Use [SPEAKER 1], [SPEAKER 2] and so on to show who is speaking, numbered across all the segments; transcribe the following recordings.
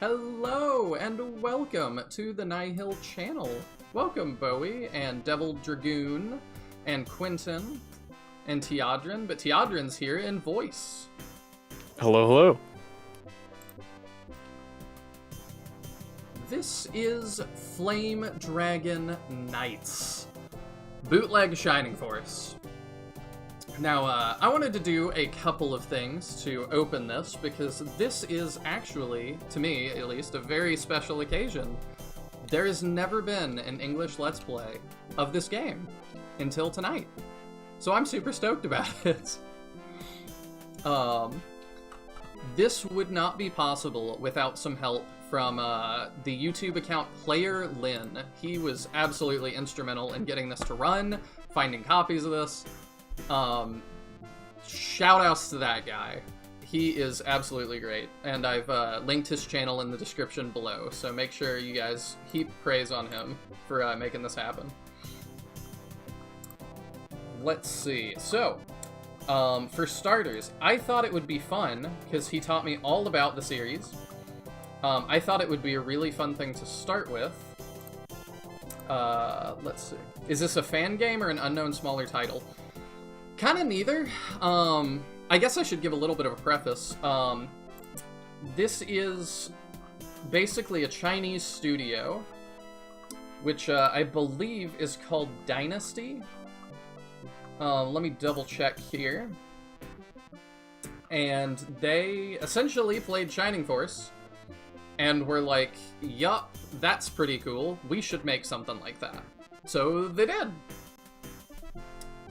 [SPEAKER 1] Hello and welcome to the Nihil channel. Welcome Bowie and Devil Dragoon and Quentin and Teodrin, but Teodrin's here in voice.
[SPEAKER 2] Hello, hello.
[SPEAKER 1] This is Flame Dragon Knights, Bootleg Shining Force. Now, I wanted to do a couple of things to open this, because this is actually, to me at least, a very special occasion. There has never been an English Let's Play of this game until tonight. So I'm super stoked about it. This would not be possible without some help from the YouTube account Player Lin. He was absolutely instrumental in getting this to run, finding copies of this. Shout outs to that guy. He is absolutely great, and I've linked his channel in the description below, so make sure you guys heap praise on him for making this happen. Let's see. So, for starters, I thought it would be fun, because he taught me all about the series. I thought it would be a really fun thing to start with. Let's see. Is this a fan game or an unknown smaller title? Kind of neither. I guess I should give a little bit of a preface. This is basically a Chinese studio, which I believe is called Dynasty. Let me double check here. And they essentially played Shining Force, and were like, yup, that's pretty cool. We should make something like that. So they did.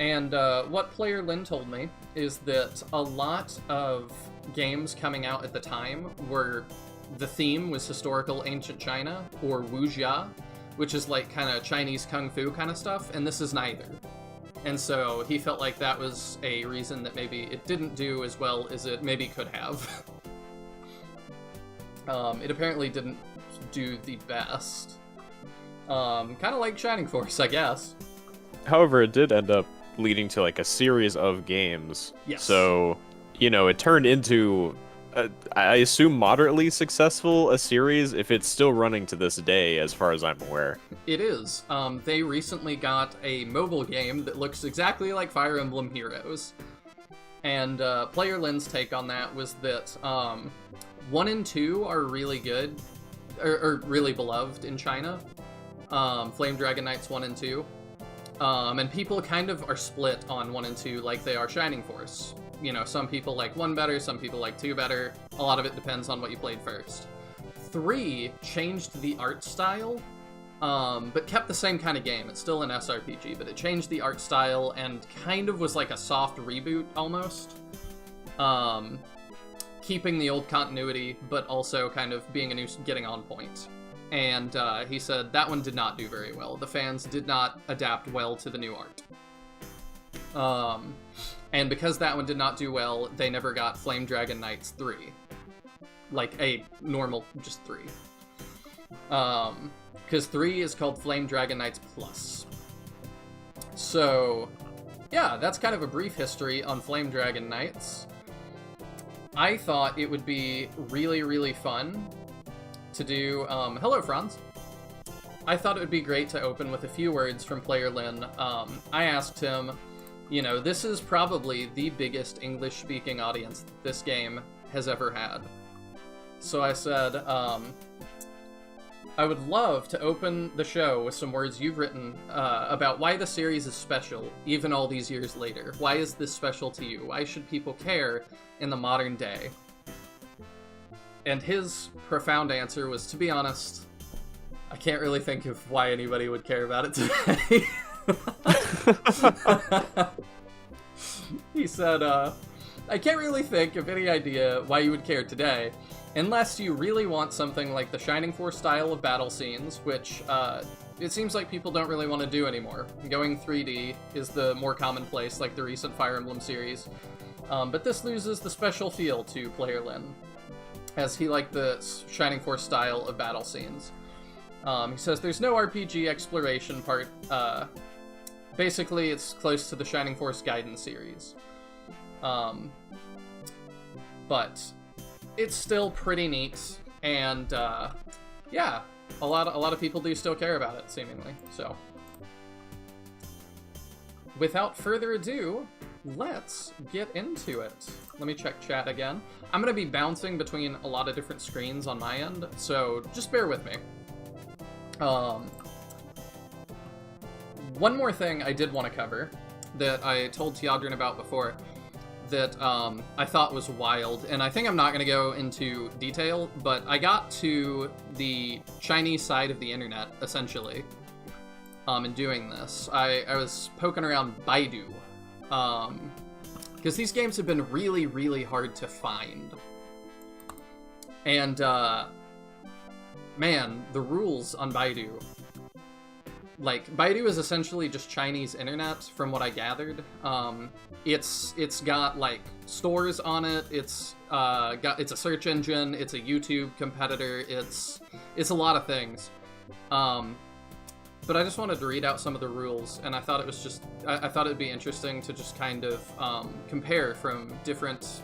[SPEAKER 1] And what Player Lin told me is that a lot of games coming out at the time were, the theme was historical ancient China, or wuxia, which is like kind of Chinese kung fu kind of stuff, and this is neither. And so he felt like that was a reason that maybe it didn't do as well as it maybe could have. It apparently didn't do the best. Kind of like Shining Force, I guess.
[SPEAKER 2] However, it did end up leading to like a series of games.
[SPEAKER 1] Yes.
[SPEAKER 2] So, you know, it turned into, I assume, moderately successful a series, if it's still running to this day, as far as I'm aware.
[SPEAKER 1] It is. They recently got a mobile game that looks exactly like Fire Emblem Heroes. And Player Lin's take on that was that 1 and 2 are really good, or really beloved in China. Flame Dragon Knights 1 and 2. And people kind of are split on 1 and 2 like they are Shining Force. You know, some people like 1 better, some people like 2 better. A lot of it depends on what you played first. 3 changed the art style, but kept the same kind of game. It's still an SRPG, but it changed the art style and kind of was like a soft reboot almost. Keeping the old continuity, but also kind of being a new, getting on point. And he said that one did not do very well. The fans did not adapt well to the new art. And because that one did not do well, they never got Flame Dragon Knights 3. Like a normal, just 3. Because 3 is called Flame Dragon Knights Plus. So, yeah, that's kind of a brief history on Flame Dragon Knights. I thought it would be really, really fun to do, hello Franz. I thought it would be great to open with a few words from Player Lin. I asked him, you know, this is probably the biggest English-speaking audience this game has ever had. So I said, I would love to open the show with some words you've written about why the series is special, even all these years later. Why is this special to you? Why should people care in the modern day? And his profound answer was, to be honest, I can't really think of why anybody would care about it today. He said, I can't really think of any idea why you would care today, unless you really want something like the Shining Force style of battle scenes, which it seems like people don't really want to do anymore. Going 3D is the more commonplace, like the recent Fire Emblem series. But this loses the special feel to Player Lin, as he liked the Shining Force style of battle scenes. He says there's no RPG exploration part. Basically, it's close to the Shining Force Gaiden series. But it's still pretty neat, And yeah, a lot of people do still care about it, seemingly. So, without further ado, let's get into it. Let me check chat again. I'm going to be bouncing between a lot of different screens on my end, so just bear with me. One more thing I did want to cover that I told Tiadrin about before that I thought was wild, and I think I'm not going to go into detail, but I got to the Chinese side of the internet, essentially, in doing this. I was poking around Baidu, because these games have been really, really hard to find. And, man, the rules on Baidu. Like, Baidu is essentially just Chinese internet, from what I gathered. It's got, like, stores on it, it's a search engine, it's a YouTube competitor, it's a lot of things. But I just wanted to read out some of the rules, and I thought it was just, I thought it'd be interesting to just kind of compare from different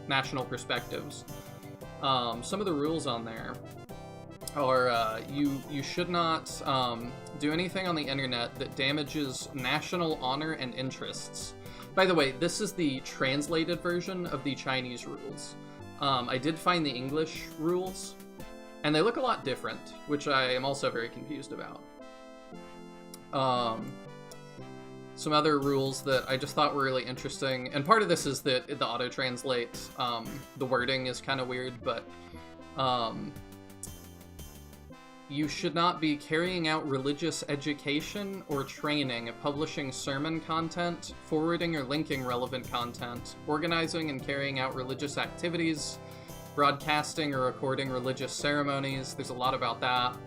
[SPEAKER 1] national perspectives. Some of the rules on there are you should not do anything on the internet that damages national honor and interests. By the way, this is the translated version of the Chinese rules. I did find the English rules, and they look a lot different, which I am also very confused about. Some other rules that I just thought were really interesting, and part of this is that the auto-translate, the wording is kind of weird, but you should not be carrying out religious education or training, publishing sermon content, forwarding or linking relevant content, organizing and carrying out religious activities, broadcasting or recording religious ceremonies. There's a lot about that.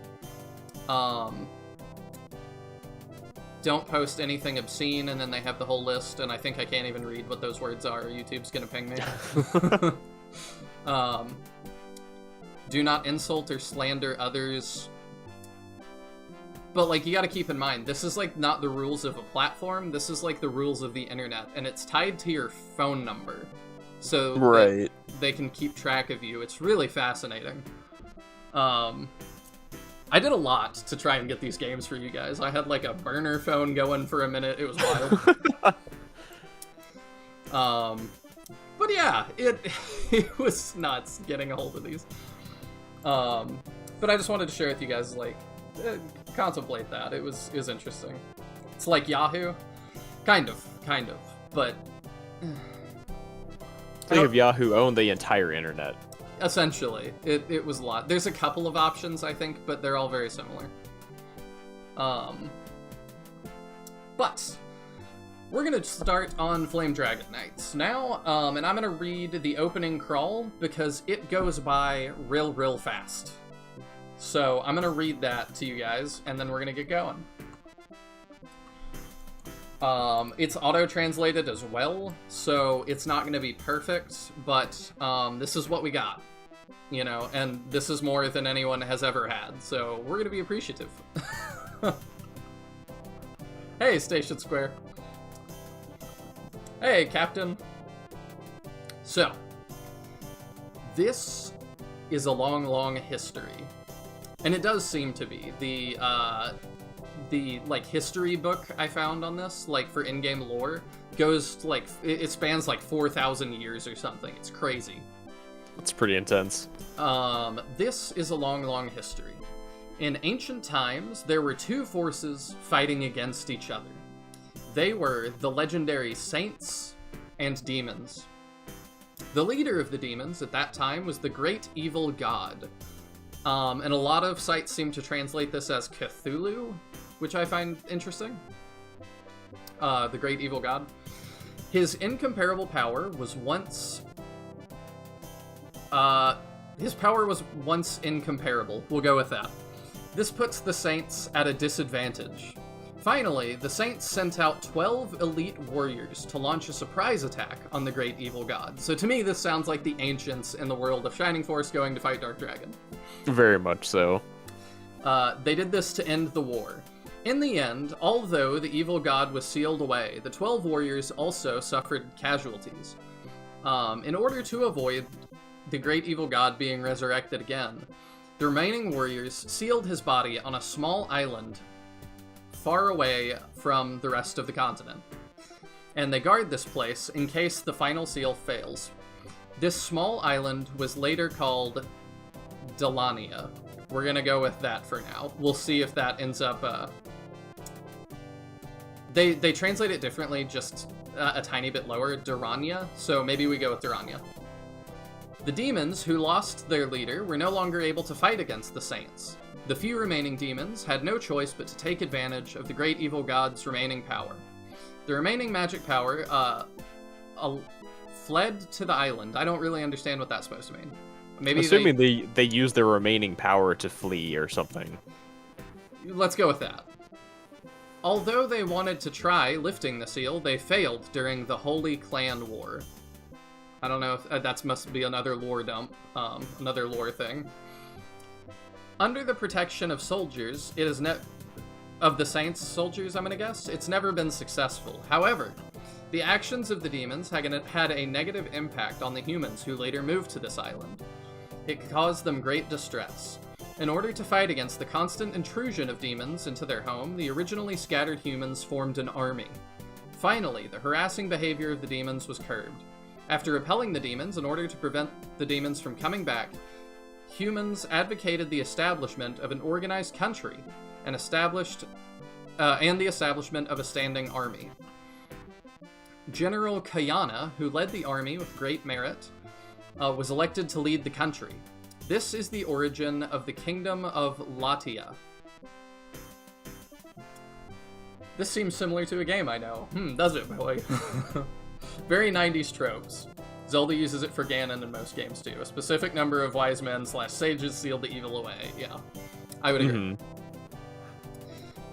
[SPEAKER 1] Don't post anything obscene, and then they have the whole list, and I think I can't even read what those words are. YouTube's gonna ping me. Do not insult or slander others. But, like, you gotta keep in mind, this is, like, not the rules of a platform, this is, like, the rules of the internet, and it's tied to your phone number. So
[SPEAKER 2] right.
[SPEAKER 1] They can keep track of you. It's really fascinating. I did a lot to try and get these games for you guys. I had, like, a burner phone going for a minute. It was wild. But yeah, it was nuts getting a hold of these. But I just wanted to share with you guys, like, contemplate that. It was interesting. It's like Yahoo, kind of, but
[SPEAKER 2] think of Yahoo owned the entire internet.
[SPEAKER 1] Essentially, it was a lot. There's a couple of options, I think, but they're all very similar. But we're gonna start on Flame Dragon Knights now, and I'm gonna read the opening crawl because it goes by real fast. So I'm gonna read that to you guys, and then we're gonna get going. It's auto-translated as well, so it's not gonna be perfect, but this is what we got, you know, and this is more than anyone has ever had, so we're gonna be appreciative. Hey, Station Square. Hey, Captain. So, this is a long history. And it does seem to be. The like history book I found on this, like for in-game lore, goes to, like, it spans like 4,000 years or something. It's crazy.
[SPEAKER 2] It's pretty intense.
[SPEAKER 1] This is a long history. In ancient times, there were two forces fighting against each other. They were the legendary saints and demons. The leader of the demons at that time was the great evil god. And a lot of sites seem to translate this as Cthulhu, which I find interesting. The great evil god. His incomparable power was once... his power was once incomparable. We'll go with that. This puts the Saints at a disadvantage. Finally, the Saints sent out 12 elite warriors to launch a surprise attack on the great evil god. So to me, this sounds like the ancients in the world of Shining Force going to fight Dark Dragon.
[SPEAKER 2] Very much so.
[SPEAKER 1] They did this to end the war. In the end, although the evil god was sealed away, the 12 warriors also suffered casualties. In order to avoid the great evil god being resurrected again, the remaining warriors sealed his body on a small island far away from the rest of the continent. And they guard this place in case the final seal fails. This small island was later called Delania. We're gonna go with that for now. We'll see if that ends up... They translate it differently, just a tiny bit lower, Durania, so maybe we go with Durania. The demons, who lost their leader, were no longer able to fight against the saints. The few remaining demons had no choice but to take advantage of the great evil god's remaining power. The remaining magic power fled to the island. I don't really understand what that's supposed to mean. Maybe
[SPEAKER 2] assuming they use their remaining power to flee or something.
[SPEAKER 1] Let's go with that. Although they wanted to try lifting the seal, they failed during the Holy Clan War. I don't know if that must be another lore dump, another lore thing. Under the protection of soldiers, it is of the Saints soldiers, I'm gonna guess, it's never been successful. However, the actions of the demons had a negative impact on the humans who later moved to this island. It caused them great distress. In order to fight against the constant intrusion of demons into their home, the originally scattered humans formed an army. Finally, the harassing behavior of the demons was curbed. After repelling the demons in order to prevent the demons from coming back, humans advocated the establishment of an organized country and the establishment of a standing army. General Kayana, who led the army with great merit, was elected to lead the country. This is the origin of the Kingdom of Latia. This seems similar to a game I know. Does it, boy? Very 90s tropes. Zelda uses it for Ganon in most games too. A specific number of wise men / sages sealed the evil away. Yeah, I would agree.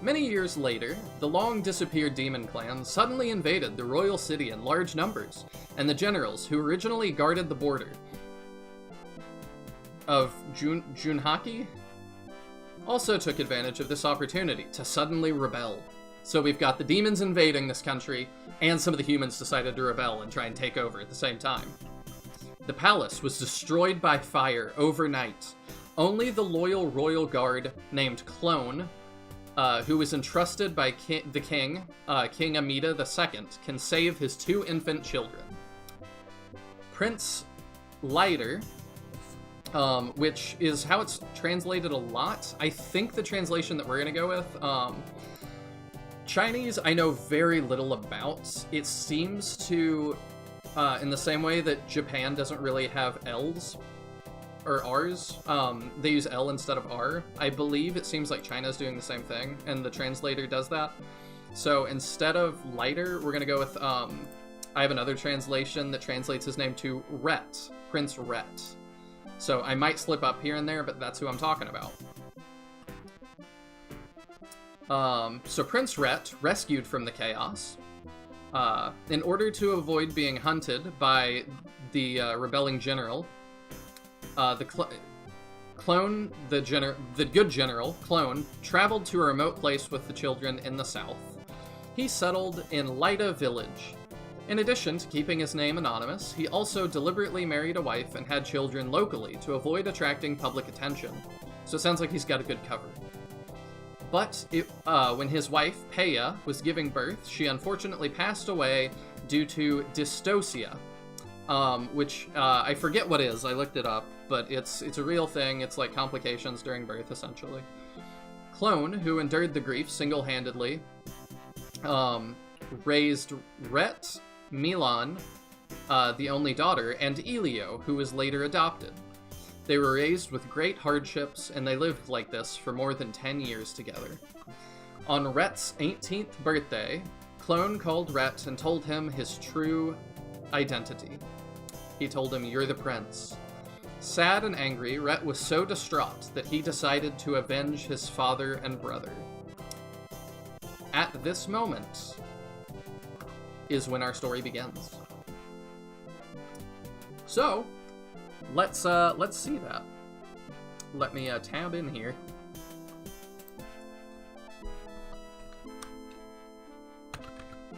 [SPEAKER 1] Many years later, the long-disappeared demon clan suddenly invaded the royal city in large numbers, and the generals who originally guarded the border of Junhaki also took advantage of this opportunity to suddenly rebel. So we've got the demons invading this country, and some of the humans decided to rebel and try and take over at the same time. The palace was destroyed by fire overnight. Only the loyal royal guard named Clone, who was entrusted by the king, King Amida II, can save his 2 infant children. Prince Lighter, which is how it's translated a lot. I think the translation that we're going to go with, Chinese, I know very little about. It seems to, in the same way that Japan doesn't really have L's, or R's, they use L instead of R. I believe it seems like China's doing the same thing, and the translator does that. So instead of Lighter, we're going to go with, I have another translation that translates his name to Rhett, Prince Rhett. So I might slip up here and there, but that's who I'm talking about. So Prince Rhett, rescued from the chaos, in order to avoid being hunted by the rebelling general, the good general, Clone, traveled to a remote place with the children in the south. He settled in Lida village. In addition to keeping his name anonymous, he also deliberately married a wife and had children locally to avoid attracting public attention. So it sounds like he's got a good cover. But when his wife, Peya, was giving birth, she unfortunately passed away due to dystocia, which I forget what is. I looked it up, but it's a real thing. It's like complications during birth, essentially. Clone, who endured the grief single-handedly, raised Rhett, Milan, the only daughter, and Elio, who was later adopted. They were raised with great hardships, and they lived like this for more than 10 years together. On Rhett's 18th birthday, Clone called Rhett and told him his true identity. He told him, "You're the prince." Sad and angry, Rhett was so distraught that he decided to avenge his father and brother. At this moment is when our story begins. So, let's see that. Let me tab in here.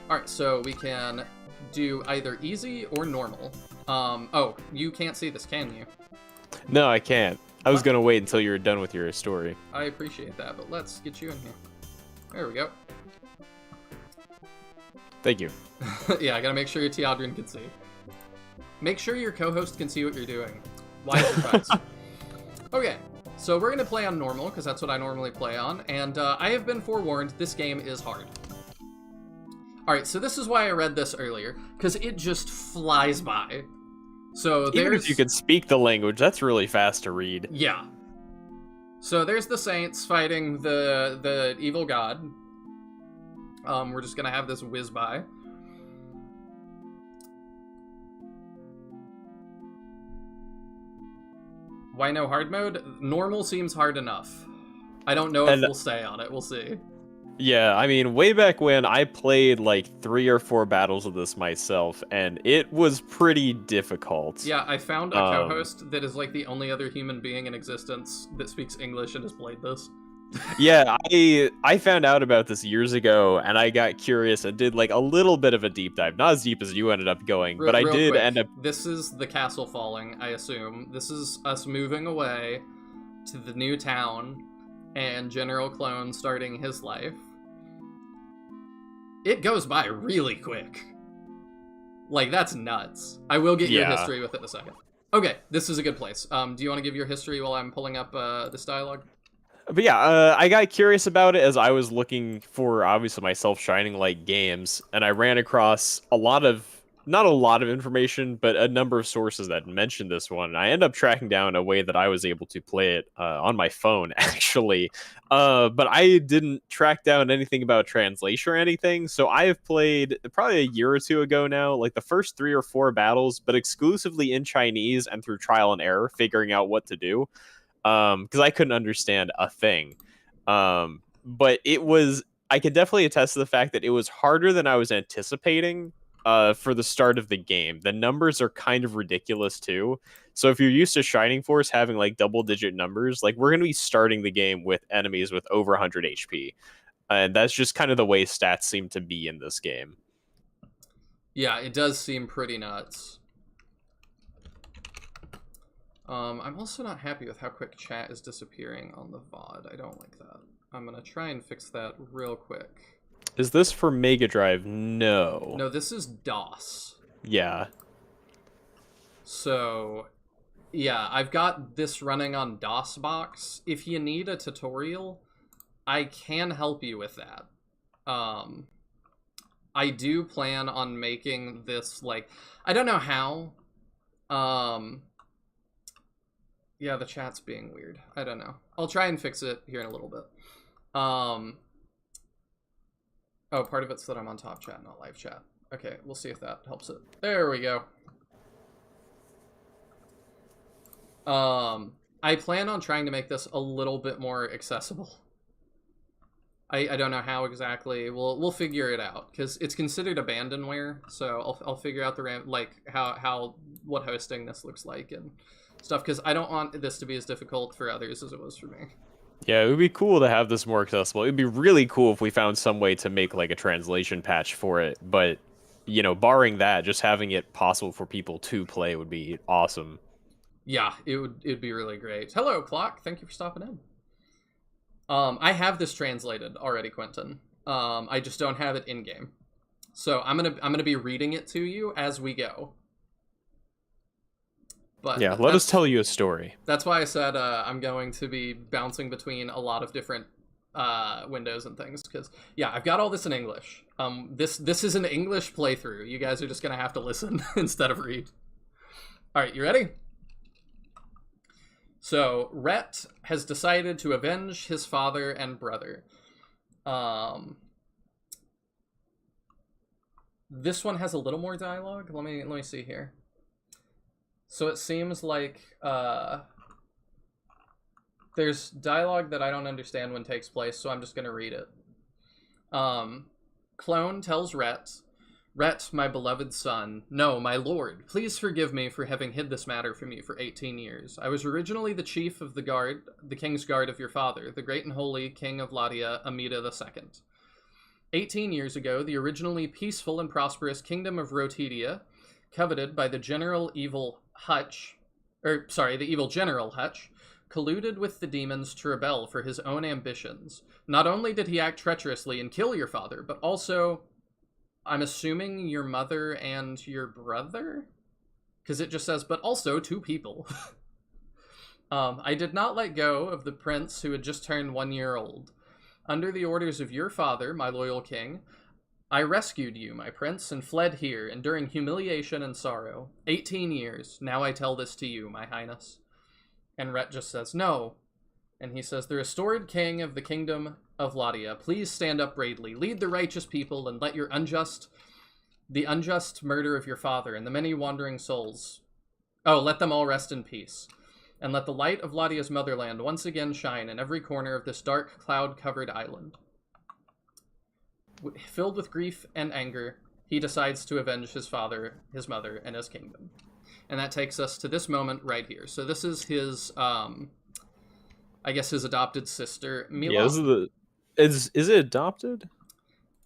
[SPEAKER 1] Alright, so we can do either easy or normal. Oh, you can't see this, can you?
[SPEAKER 2] No, I can't. I was gonna wait until you were done with your story.
[SPEAKER 1] I appreciate that, but let's get you in here. There we go.
[SPEAKER 2] Thank you.
[SPEAKER 1] Yeah, I gotta make sure your Teodrin can see. Make sure your co-host can see what you're doing. Wise advice. Okay, so we're gonna play on normal, because that's what I normally play on, and I have been forewarned, this game is hard. Alright, so this is why I read this earlier, because it just flies by. So
[SPEAKER 2] Even if you could speak the language, that's really fast to read.
[SPEAKER 1] Yeah. So there's the Saints fighting the evil god. We're just gonna have this whiz by. Why no hard mode? Normal seems hard enough. I don't know if we'll stay on it. We'll see.
[SPEAKER 2] Yeah, I mean, way back when, I played like 3 or 4 battles of this myself, and it was pretty difficult.
[SPEAKER 1] Yeah, I found a co-host that is like the only other human being in existence that speaks English and has played this.
[SPEAKER 2] Yeah, I found out about this years ago, and I got curious and did like a little bit of a deep dive. Not as deep as you ended up going, but I did
[SPEAKER 1] quick,
[SPEAKER 2] end up...
[SPEAKER 1] This is the castle falling, I assume. This is us moving away to the new town, and General Clone starting his life. It goes by really quick. Like, that's nuts. I will get your history with it in a second. Okay, this is a good place. Do you want to give your history while I'm pulling up this dialogue?
[SPEAKER 2] But yeah, I got curious about it as I was looking for, obviously, my self-shining light games, and I ran across not a lot of information, but a number of sources that mentioned this one. And I ended up tracking down a way that I was able to play it on my phone, actually. But I didn't track down anything about translation or anything, so I have played probably a year or two ago now, like the first 3 or 4 battles, but exclusively in Chinese and through trial and error, figuring out what to do. Because I couldn't understand a thing. But I could definitely attest to the fact that it was harder than I was anticipating for the start of the game. The numbers are kind of ridiculous too. So if you're used to Shining Force having like double-digit numbers, like we're going to be starting the game with enemies with over 100 HP. And that's just kind of the way stats seem to be in this game.
[SPEAKER 1] Yeah, it does seem pretty nuts. I'm also not happy with how quick chat is disappearing on the VOD. I don't like that. I'm gonna try and fix that real quick.
[SPEAKER 2] Is this for Mega Drive? No.
[SPEAKER 1] No, this is DOS.
[SPEAKER 2] Yeah.
[SPEAKER 1] So, yeah, I've got this running on DOSBox. If you need a tutorial, I can help you with that. I do plan on making this, like, I don't know how. Yeah, the chat's being weird. I don't know. I'll try and fix it here in a little bit. Oh, part of it's that I'm on top chat, not live chat. Okay, we'll see if that helps it. There we go. I plan on trying to make this a little bit more accessible. I don't know how exactly. We'll figure it out because it's considered abandonware. So I'll figure out the what hosting this looks like and stuff, because I don't want this to be as difficult for others as it was for me.
[SPEAKER 2] Yeah, it would be cool to have this more accessible. It would be really cool if we found some way to make like a translation patch for it, but you know, barring that, just having it possible for people to play would be awesome.
[SPEAKER 1] Yeah, it'd be really great. Hello, Clock. Thank you for stopping in. I have this translated already, Quentin. I just don't have it in game. So I'm gonna be reading it to you as we go. But
[SPEAKER 2] yeah, let us tell you a story.
[SPEAKER 1] That's why I said I'm going to be bouncing between a lot of different windows and things, because yeah, I've got all this in English. This is an English playthrough. You guys are just gonna have to listen instead of read. All right, you ready? So Rhett has decided to avenge his father and brother. This one has a little more dialogue. Let me see here. So it seems like there's dialogue that I don't understand when it takes place, so I'm just going to read it. Clone tells Rhett, "Rhett, my beloved son, no, my lord, please forgive me for having hid this matter from you for 18 years. I was originally the chief of the guard, the king's guard of your father, the great and holy king of Ladia, Amida II. 18 years ago, the originally peaceful and prosperous kingdom of Rotidia coveted by the general evil Hutch, the evil General Hutch, colluded with the demons to rebel for his own ambitions. Not only did he act treacherously and kill your father, but also, I'm assuming, your mother and your brother? Because it just says, but also 2 people. I did not let go of the prince who had just turned 1 year old. Under the orders of your father, my loyal king, I rescued you, my prince, and fled here, enduring humiliation and sorrow. 18 years. Now I tell this to you, my highness. And Rhett just says, no. And he says, the restored king of the kingdom of Ladia, please stand up bravely, lead the righteous people, and let the unjust murder of your father and the many wandering souls, let them all rest in peace. And let the light of Ladia's motherland once again shine in every corner of this dark, cloud-covered island. Filled with grief and anger, he decides to avenge his father, his mother, and his kingdom. And that takes us to this moment right here. So this is his, I guess his adopted sister, Milan.
[SPEAKER 2] Yeah, is it adopted?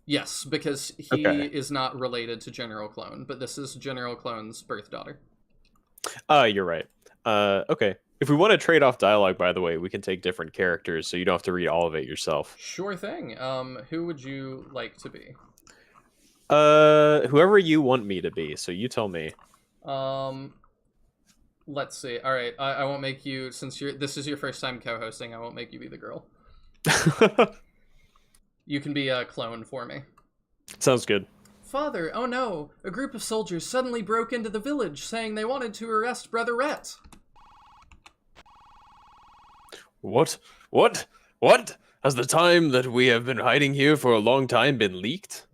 [SPEAKER 1] Yes, because he is not related to General Clone, but this is General Clone's birth daughter.
[SPEAKER 2] You're right. Okay. If we want to trade off dialogue, by the way, we can take different characters, so you don't have to read all of it yourself.
[SPEAKER 1] Sure thing. Who would you like to be?
[SPEAKER 2] Whoever you want me to be, so you tell me.
[SPEAKER 1] Let's see. All right, I won't make you, since this is your first time co-hosting, I won't make you be the girl. You can be a clone for me.
[SPEAKER 2] Sounds good.
[SPEAKER 1] Father, oh no! A group of soldiers suddenly broke into the village, saying they wanted to arrest Brother Rhett.
[SPEAKER 2] What? What? What? Has the time that we have been hiding here for a long time been leaked?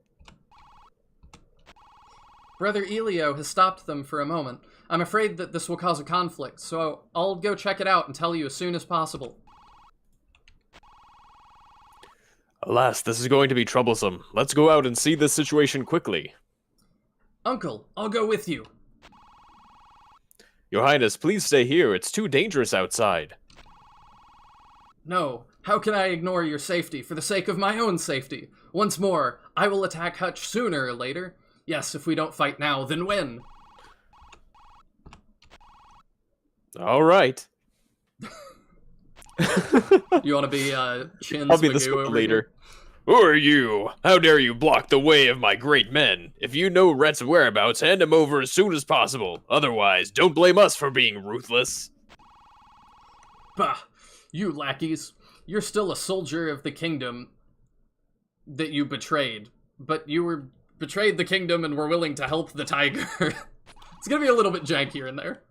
[SPEAKER 1] Brother Elio has stopped them for a moment. I'm afraid that this will cause a conflict, so I'll go check it out and tell you as soon as possible.
[SPEAKER 2] Alas, this is going to be troublesome. Let's go out and see this situation quickly.
[SPEAKER 1] Uncle, I'll go with you.
[SPEAKER 2] Your Highness, please stay here. It's too dangerous outside.
[SPEAKER 1] No, how can I ignore your safety for the sake of my own safety? Once more, I will attack Hutch sooner or later. Yes, if we don't fight now, then when?
[SPEAKER 2] All right.
[SPEAKER 1] You want to be Chin's
[SPEAKER 2] I'll be the
[SPEAKER 1] Magoo over
[SPEAKER 2] leader. Who are you? How dare you block the way of my great men? If you know Rhett's whereabouts, hand him over as soon as possible. Otherwise, don't blame us for being ruthless.
[SPEAKER 1] Bah, you lackeys. You're still a soldier of the kingdom that you betrayed. But you betrayed the kingdom and were willing to help the tiger. It's gonna be a little bit jankier in there.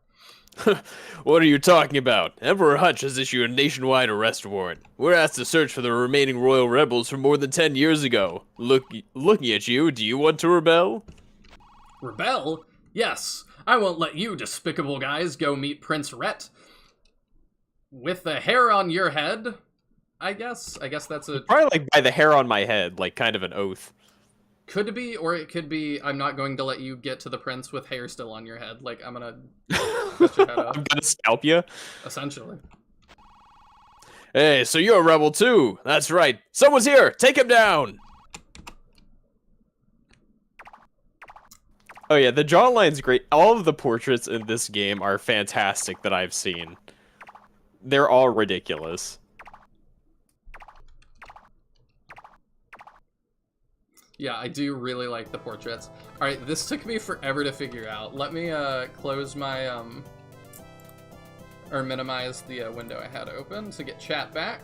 [SPEAKER 2] What are you talking about? Emperor Hutch has issued a nationwide arrest warrant. We're asked to search for the remaining royal rebels from more than 10 years ago. Looking at you, do you want to rebel?
[SPEAKER 1] Rebel? Yes. I won't let you despicable guys go meet Prince Rhett. With the hair on your head, I guess. I guess that's a...
[SPEAKER 2] Probably like by the hair on my head, like kind of an oath.
[SPEAKER 1] Could be, or it could be, I'm not going to let you get to the prince with hair still on your head. Like, I'm gonna cut your head off.
[SPEAKER 2] I'm gonna scalp you?
[SPEAKER 1] Essentially.
[SPEAKER 2] Hey, so you're a rebel too. That's right. Someone's here. Take him down. Oh yeah, the jawline's great. All of the portraits in this game are fantastic that I've seen. They're all ridiculous.
[SPEAKER 1] Yeah, I do really like the portraits. Alright, this took me forever to figure out. Let me close my, or minimize the window I had open to get chat back.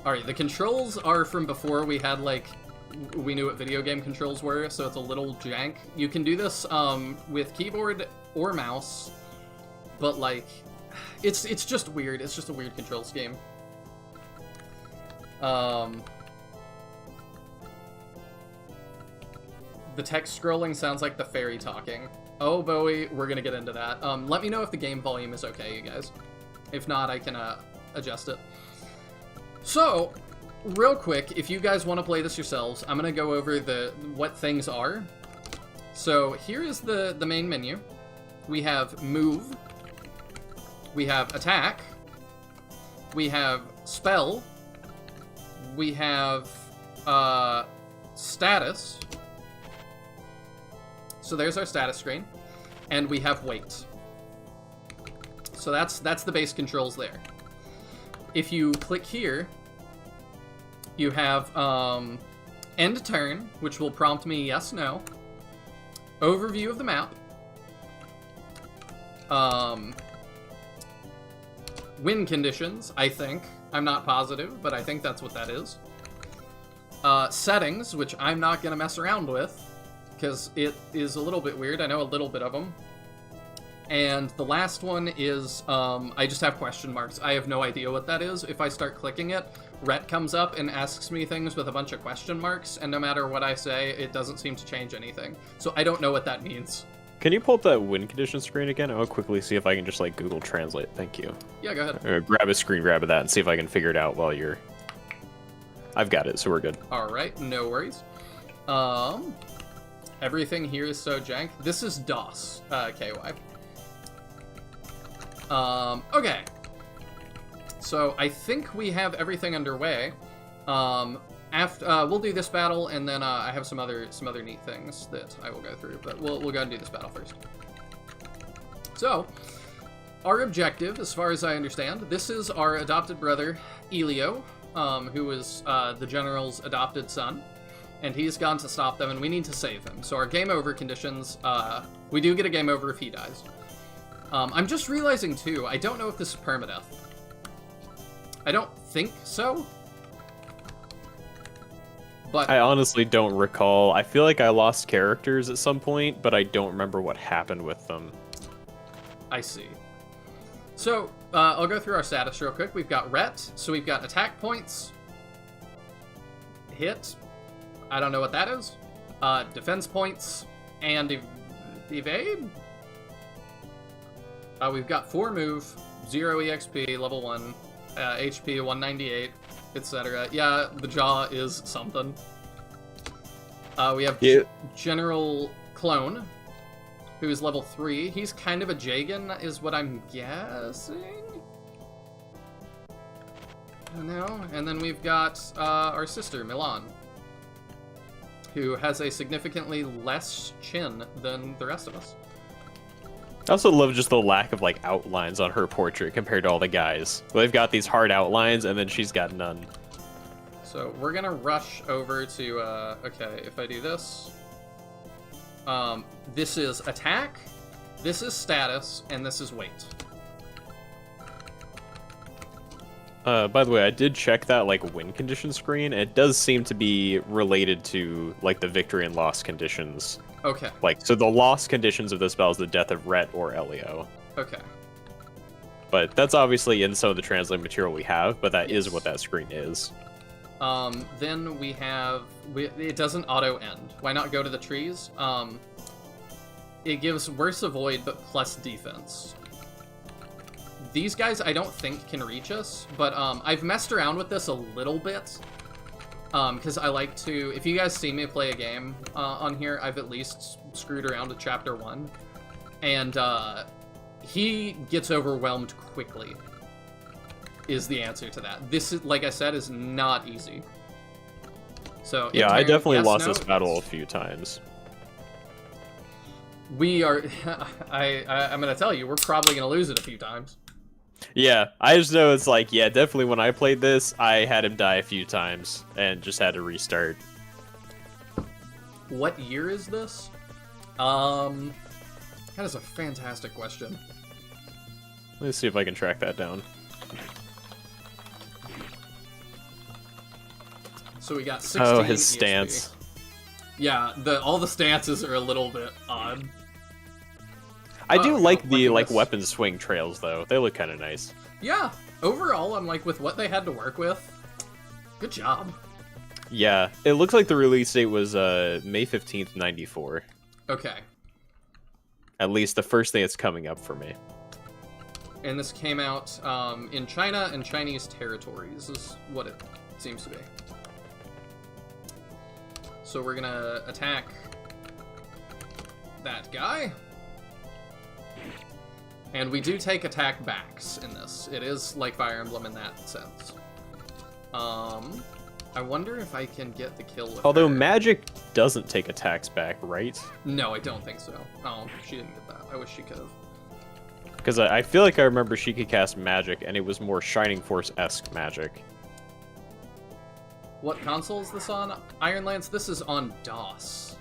[SPEAKER 1] Alright, the controls are from before we had, like, we knew what video game controls were, so it's a little jank. You can do this with keyboard or mouse, but, like, it's just weird. It's just a weird control scheme. The text scrolling sounds like the fairy talking. Oh, Bowie, we're gonna get into that. Let me know if the game volume is okay, you guys. If not, I can adjust it. So, real quick, if you guys want to play this yourselves, I'm gonna go over what things are. So here is the main menu. We have move. We have attack. We have spell. We have status. So there's our status screen, and we have weight. So that's the base controls there. If you click here, you have end turn, which will prompt me yes, no. Overview of the map. Win conditions, I think. I'm not positive, but I think that's what that is. Settings, which I'm not going to mess around with, because it is a little bit weird. I know a little bit of them. And the last one is, I just have question marks. I have no idea what that is. If I start clicking it, Rhett comes up and asks me things with a bunch of question marks, and no matter what I say, it doesn't seem to change anything. So I don't know what that means.
[SPEAKER 2] Can you pull up that win condition screen again? I'll quickly see if I can just like Google Translate. Thank you.
[SPEAKER 1] Yeah, go ahead.
[SPEAKER 2] Or grab a screen grab of that and see if I can figure it out while you're... I've got it, so we're good.
[SPEAKER 1] Alright, no worries. Everything here is so jank. This is DOS, KY. Okay. So I think we have everything underway. We'll do this battle, and then I have some other neat things that I will go through, but we'll go and do this battle first. So, our objective, as far as I understand, this is our adopted brother, Elio, who is the general's adopted son, and he's gone to stop them, and we need to save him. So our game over conditions, we do get a game over if he dies. I'm just realizing, too, I don't know if this is permadeath. I don't think so. But
[SPEAKER 2] I honestly don't recall. I feel like I lost characters at some point, but I don't remember what happened with them.
[SPEAKER 1] I see. So, I'll go through our status real quick. We've got Rhett, so we've got attack points. Hit. I don't know what that is. Defense points. And evade? We've got 4 move, 0 EXP, level 1, HP 198, etc. Yeah, the jaw is something. We have General Clone, who's level 3. He's kind of a Jagan, is what I'm guessing? I don't know. And then we've got our sister, Milan, who has a significantly less chin than the rest of us.
[SPEAKER 2] I also love just the lack of like outlines on her portrait compared to all the guys. They've got these hard outlines, and then she's got none.
[SPEAKER 1] So we're gonna rush over to, okay, if I do this, this is attack, this is status, and this is weight.
[SPEAKER 2] By the way, I did check that like win condition screen. It does seem to be related to like the victory and loss conditions.
[SPEAKER 1] Okay.
[SPEAKER 2] Like, so the loss conditions of this spell is the death of Rhett or Elio.
[SPEAKER 1] Okay.
[SPEAKER 2] But that's obviously in some of the translate material we have, but that is what that screen is.
[SPEAKER 1] Then we have... it doesn't auto-end. Why not go to the trees? It gives worse avoid, but plus defense. These guys I don't think can reach us, but I've messed around with this a little bit. Because I like to... If you guys see me play a game on here, I've at least screwed around with Chapter 1. And he gets overwhelmed quickly, is the answer to that. This, is, like I said, is not easy. So
[SPEAKER 2] yeah, I definitely lost
[SPEAKER 1] no,
[SPEAKER 2] this battle a few times.
[SPEAKER 1] We are... I'm going to tell you, we're probably going to lose it a few times.
[SPEAKER 2] Yeah, I just know it's like, yeah, definitely when I played this, I had him die a few times and just had to restart.
[SPEAKER 1] What year is this? That is a fantastic question.
[SPEAKER 2] Let's see if I can track that down.
[SPEAKER 1] So we got 16
[SPEAKER 2] Oh, his
[SPEAKER 1] EXP.
[SPEAKER 2] stance.
[SPEAKER 1] Yeah, all the stances are a little bit odd.
[SPEAKER 2] I do like the
[SPEAKER 1] look at this.
[SPEAKER 2] weapon swing trails though. They look kind of nice.
[SPEAKER 1] Yeah, overall, I'm like, with what they had to work with, good job.
[SPEAKER 2] Yeah, it looks like the release date was May 15th, 94.
[SPEAKER 1] Okay.
[SPEAKER 2] At least the first thing that's coming up for me.
[SPEAKER 1] And this came out in China and Chinese territories, is what it seems to be. So we're gonna attack that guy. And we do take attack backs in this. It is like Fire Emblem in that sense. I wonder if I can get the kill with
[SPEAKER 2] Although
[SPEAKER 1] her.
[SPEAKER 2] magic doesn't take attacks back, right?
[SPEAKER 1] No, I don't think so. Oh, she didn't get that. I wish she could have.
[SPEAKER 2] Because I feel like I remember she could cast magic, and it was more Shining Force-esque magic.
[SPEAKER 1] What console is this on? Iron Lance? This is on DOS.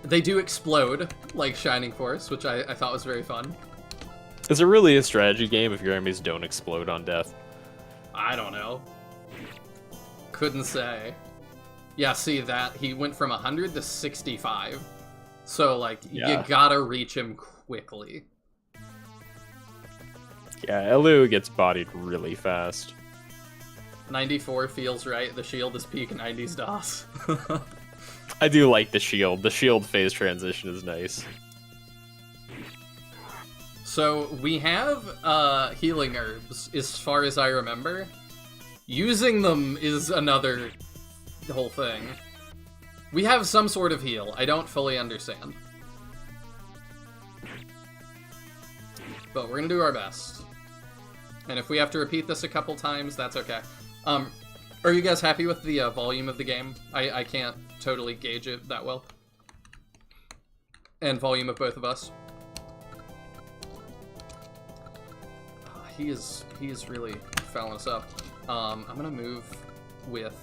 [SPEAKER 1] They do explode, like Shining Force, which I thought was very fun.
[SPEAKER 2] Is it really a strategy game if your enemies don't explode on death?
[SPEAKER 1] I don't know. Couldn't say. Yeah, see that? He went from 100 to 65. So, like,
[SPEAKER 2] Yeah.
[SPEAKER 1] you gotta reach him quickly.
[SPEAKER 2] Yeah, Elu gets bodied really fast.
[SPEAKER 1] 94 feels right. The shield is peak 90s DOS.
[SPEAKER 2] I do like the shield. The shield phase transition is nice.
[SPEAKER 1] So, we have healing herbs, as far as I remember. Using them is another whole thing. We have some sort of heal. I don't fully understand. But we're gonna do our best. And if we have to repeat this a couple times, that's okay. Are you guys happy with the volume of the game? I can't totally gauge it that well. And volume of both of us. He is really fouling us up. I'm gonna move with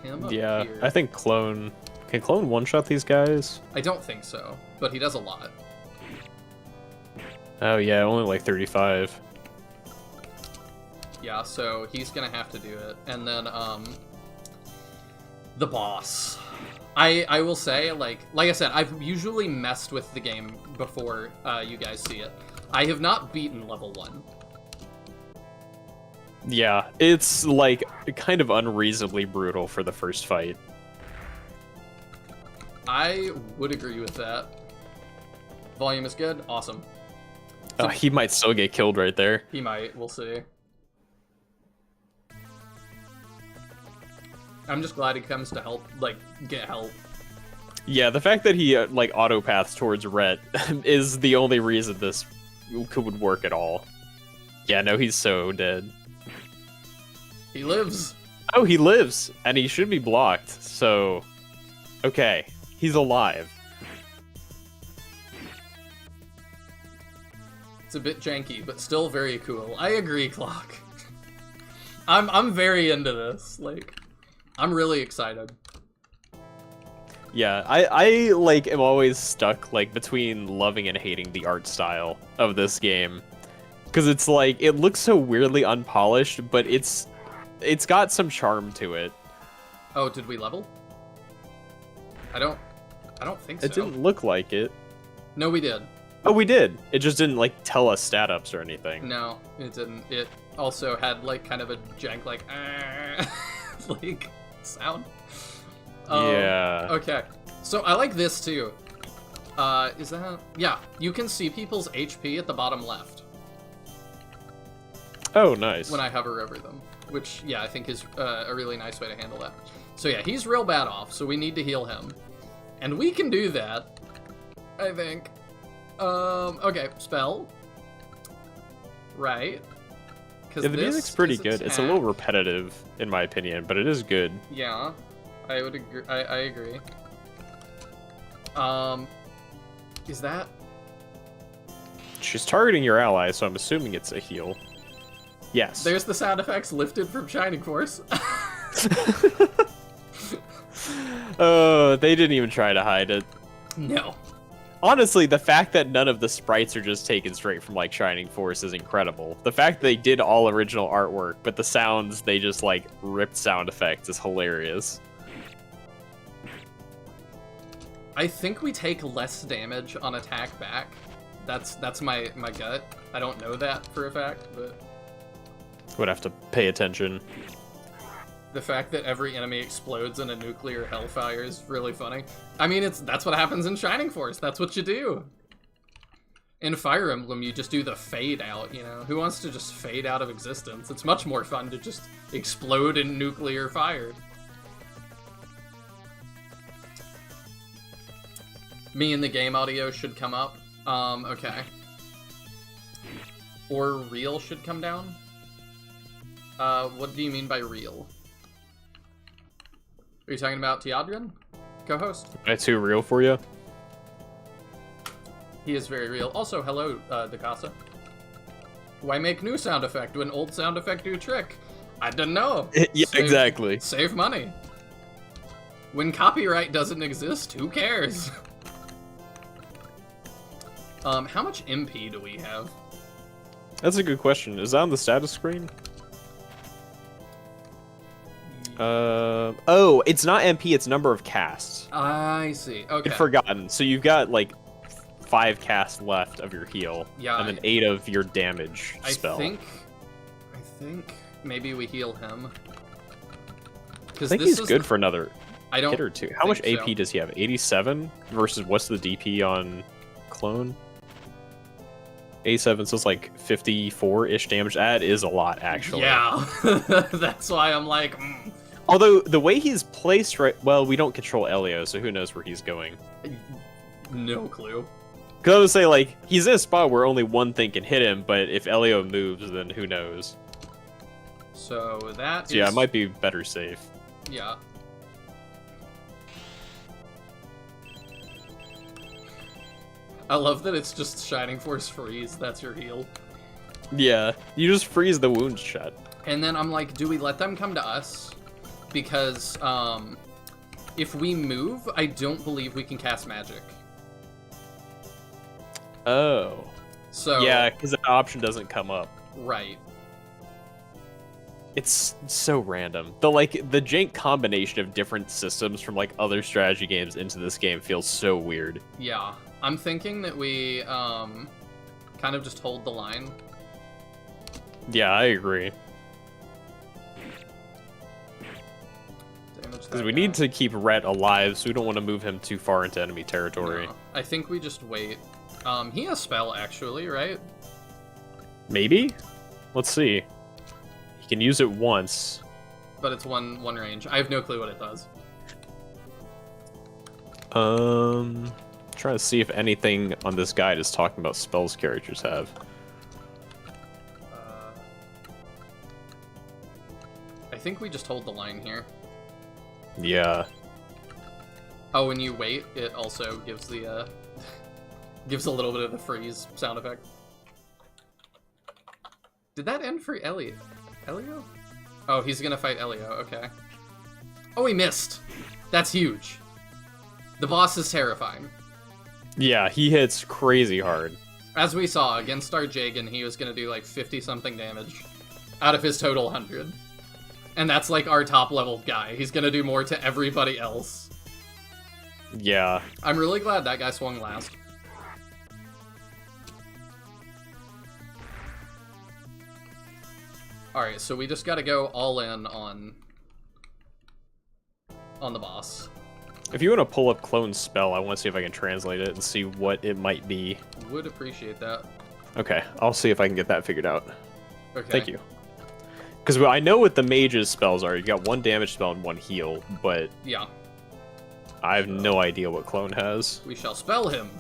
[SPEAKER 1] him up here.
[SPEAKER 2] I think Clone... Can Clone one-shot these guys?
[SPEAKER 1] I don't think so, but he does a lot.
[SPEAKER 2] Oh yeah, only like 35.
[SPEAKER 1] Yeah, so he's gonna have to do it. And then, the boss. I will say, like I said, I've usually messed with the game before you guys see it. I have not beaten level 1.
[SPEAKER 2] Yeah, it's like kind of unreasonably brutal for the first fight.
[SPEAKER 1] I would agree with that. Volume is good? Awesome.
[SPEAKER 2] Oh, he might still get killed right there.
[SPEAKER 1] He might, we'll see. I'm just glad he comes to help, like, get help.
[SPEAKER 2] Yeah, the fact that he, like, auto-paths towards Rhett is the only reason this would work at all. Yeah, no, he's so dead.
[SPEAKER 1] He lives.
[SPEAKER 2] Oh, he lives, and he should be blocked, so... Okay, he's alive.
[SPEAKER 1] It's a bit janky, but still very cool. I agree, Clock. I'm very into this. Like, I'm really excited.
[SPEAKER 2] Yeah, I like am always stuck like between loving and hating the art style of this game. Cause it's like it looks so weirdly unpolished, but it's got some charm to it.
[SPEAKER 1] Oh, did we level? I don't think so.
[SPEAKER 2] It didn't look like it.
[SPEAKER 1] No, we did.
[SPEAKER 2] Oh, we did. It just didn't like tell us stat ups or anything.
[SPEAKER 1] No, it didn't. It also had like kind of a jank like like sound.
[SPEAKER 2] Yeah.
[SPEAKER 1] Okay. So I like this too. Is that... Yeah, you can see people's HP at the bottom left
[SPEAKER 2] Oh, nice.
[SPEAKER 1] when I hover over them, which, yeah, I think is a really nice way to handle that. So yeah, he's real bad off, so we need to heal him. And we can do that, I think. Okay, spell. Right.
[SPEAKER 2] Yeah, the music's pretty good. It's a little repetitive, in my opinion, but it is good.
[SPEAKER 1] Yeah, I would agree. I agree. Is that...
[SPEAKER 2] She's targeting your ally, so I'm assuming it's a heal. Yes.
[SPEAKER 1] There's the sound effects lifted from Shining Force.
[SPEAKER 2] Oh, they didn't even try to hide it.
[SPEAKER 1] No.
[SPEAKER 2] Honestly, the fact that none of the sprites are just taken straight from, like, Shining Force is incredible. The fact that they did all original artwork, but the sounds, they just, like, ripped sound effects is hilarious.
[SPEAKER 1] I think we take less damage on attack back. That's my gut. I don't know that for a fact, but...
[SPEAKER 2] Would have to pay attention.
[SPEAKER 1] The fact that every enemy explodes in a nuclear hellfire is really funny. I mean, that's what happens in Shining Force. That's what you do. In Fire Emblem, you just do the fade out, you know? Who wants to just fade out of existence? It's much more fun to just explode in nuclear fire. Me and the game audio should come up. Okay. Or real should come down? What do you mean by real? Are you talking about Teodrin? Co-host?
[SPEAKER 2] That's too real for you?
[SPEAKER 1] He is very real. Also, hello, Dakasa. Why make new sound effect when old sound effect do trick? I don't know.
[SPEAKER 2] Yeah, exactly.
[SPEAKER 1] Save money. When copyright doesn't exist, who cares? How much MP do we have?
[SPEAKER 2] That's a good question. Is that on the status screen? Oh, it's not MP, it's number of casts.
[SPEAKER 1] I see. Okay.
[SPEAKER 2] I'd forgotten. So you've got like 5 casts left of your heal.
[SPEAKER 1] Yeah.
[SPEAKER 2] And then 8 of your damage spell.
[SPEAKER 1] I think maybe we heal him.
[SPEAKER 2] I think he's good for another hit or two. How much
[SPEAKER 1] so.
[SPEAKER 2] AP does he have? 87 versus what's the DP on clone? 87, so it's like 54-ish damage. That is a lot, actually.
[SPEAKER 1] Yeah. That's why I'm like...
[SPEAKER 2] Although, the way he's placed right... Well, we don't control Elio, so who knows where he's going.
[SPEAKER 1] No clue.
[SPEAKER 2] Because I would say, like, he's in a spot where only one thing can hit him, but if Elio moves, then who knows.
[SPEAKER 1] So that
[SPEAKER 2] yeah, it might be better safe.
[SPEAKER 1] Yeah. I love that it's just Shining Force freeze. That's your heal.
[SPEAKER 2] Yeah, you just freeze the wounds shut.
[SPEAKER 1] And then I'm like, do we let them come to us? Because if we move, I don't believe we can cast magic.
[SPEAKER 2] Oh.
[SPEAKER 1] So
[SPEAKER 2] yeah, because the option doesn't come up.
[SPEAKER 1] Right.
[SPEAKER 2] It's so random. The jank combination of different systems from like other strategy games into this game feels so weird.
[SPEAKER 1] Yeah. I'm thinking that we kind of just hold the line.
[SPEAKER 2] Yeah, I agree. Because we need to keep Rhett alive, so we don't want to move him too far into enemy territory.
[SPEAKER 1] No, I think we just wait. He has spell, actually, right?
[SPEAKER 2] Maybe? Let's see. He can use it once.
[SPEAKER 1] But it's one range. I have no clue what it does.
[SPEAKER 2] Trying to see if anything on this guide is talking about spells characters have.
[SPEAKER 1] I think we just hold the line here.
[SPEAKER 2] Yeah.
[SPEAKER 1] Oh, when you wait, it also gives the gives a little bit of the freeze sound effect. Did that end for Elio? Oh, he's gonna fight Elio. Okay. Oh, he missed. That's huge. The boss is terrifying.
[SPEAKER 2] Yeah, he hits crazy hard.
[SPEAKER 1] As we saw, against our Jagan, he was gonna do like 50-something damage out of his total 100. And that's like our top-level guy. He's gonna do more to everybody else.
[SPEAKER 2] Yeah.
[SPEAKER 1] I'm really glad that guy swung last. Alright, so we just gotta go all in on the boss.
[SPEAKER 2] If you want to pull up Clone's spell, I want to see if I can translate it and see what it might be.
[SPEAKER 1] Would appreciate that.
[SPEAKER 2] Okay, I'll see if I can get that figured out.
[SPEAKER 1] Okay.
[SPEAKER 2] Thank you. Because I know what the mage's spells are. You've got 1 damage spell and 1 heal, but
[SPEAKER 1] yeah,
[SPEAKER 2] I have no idea what Clone has.
[SPEAKER 1] We shall spell him.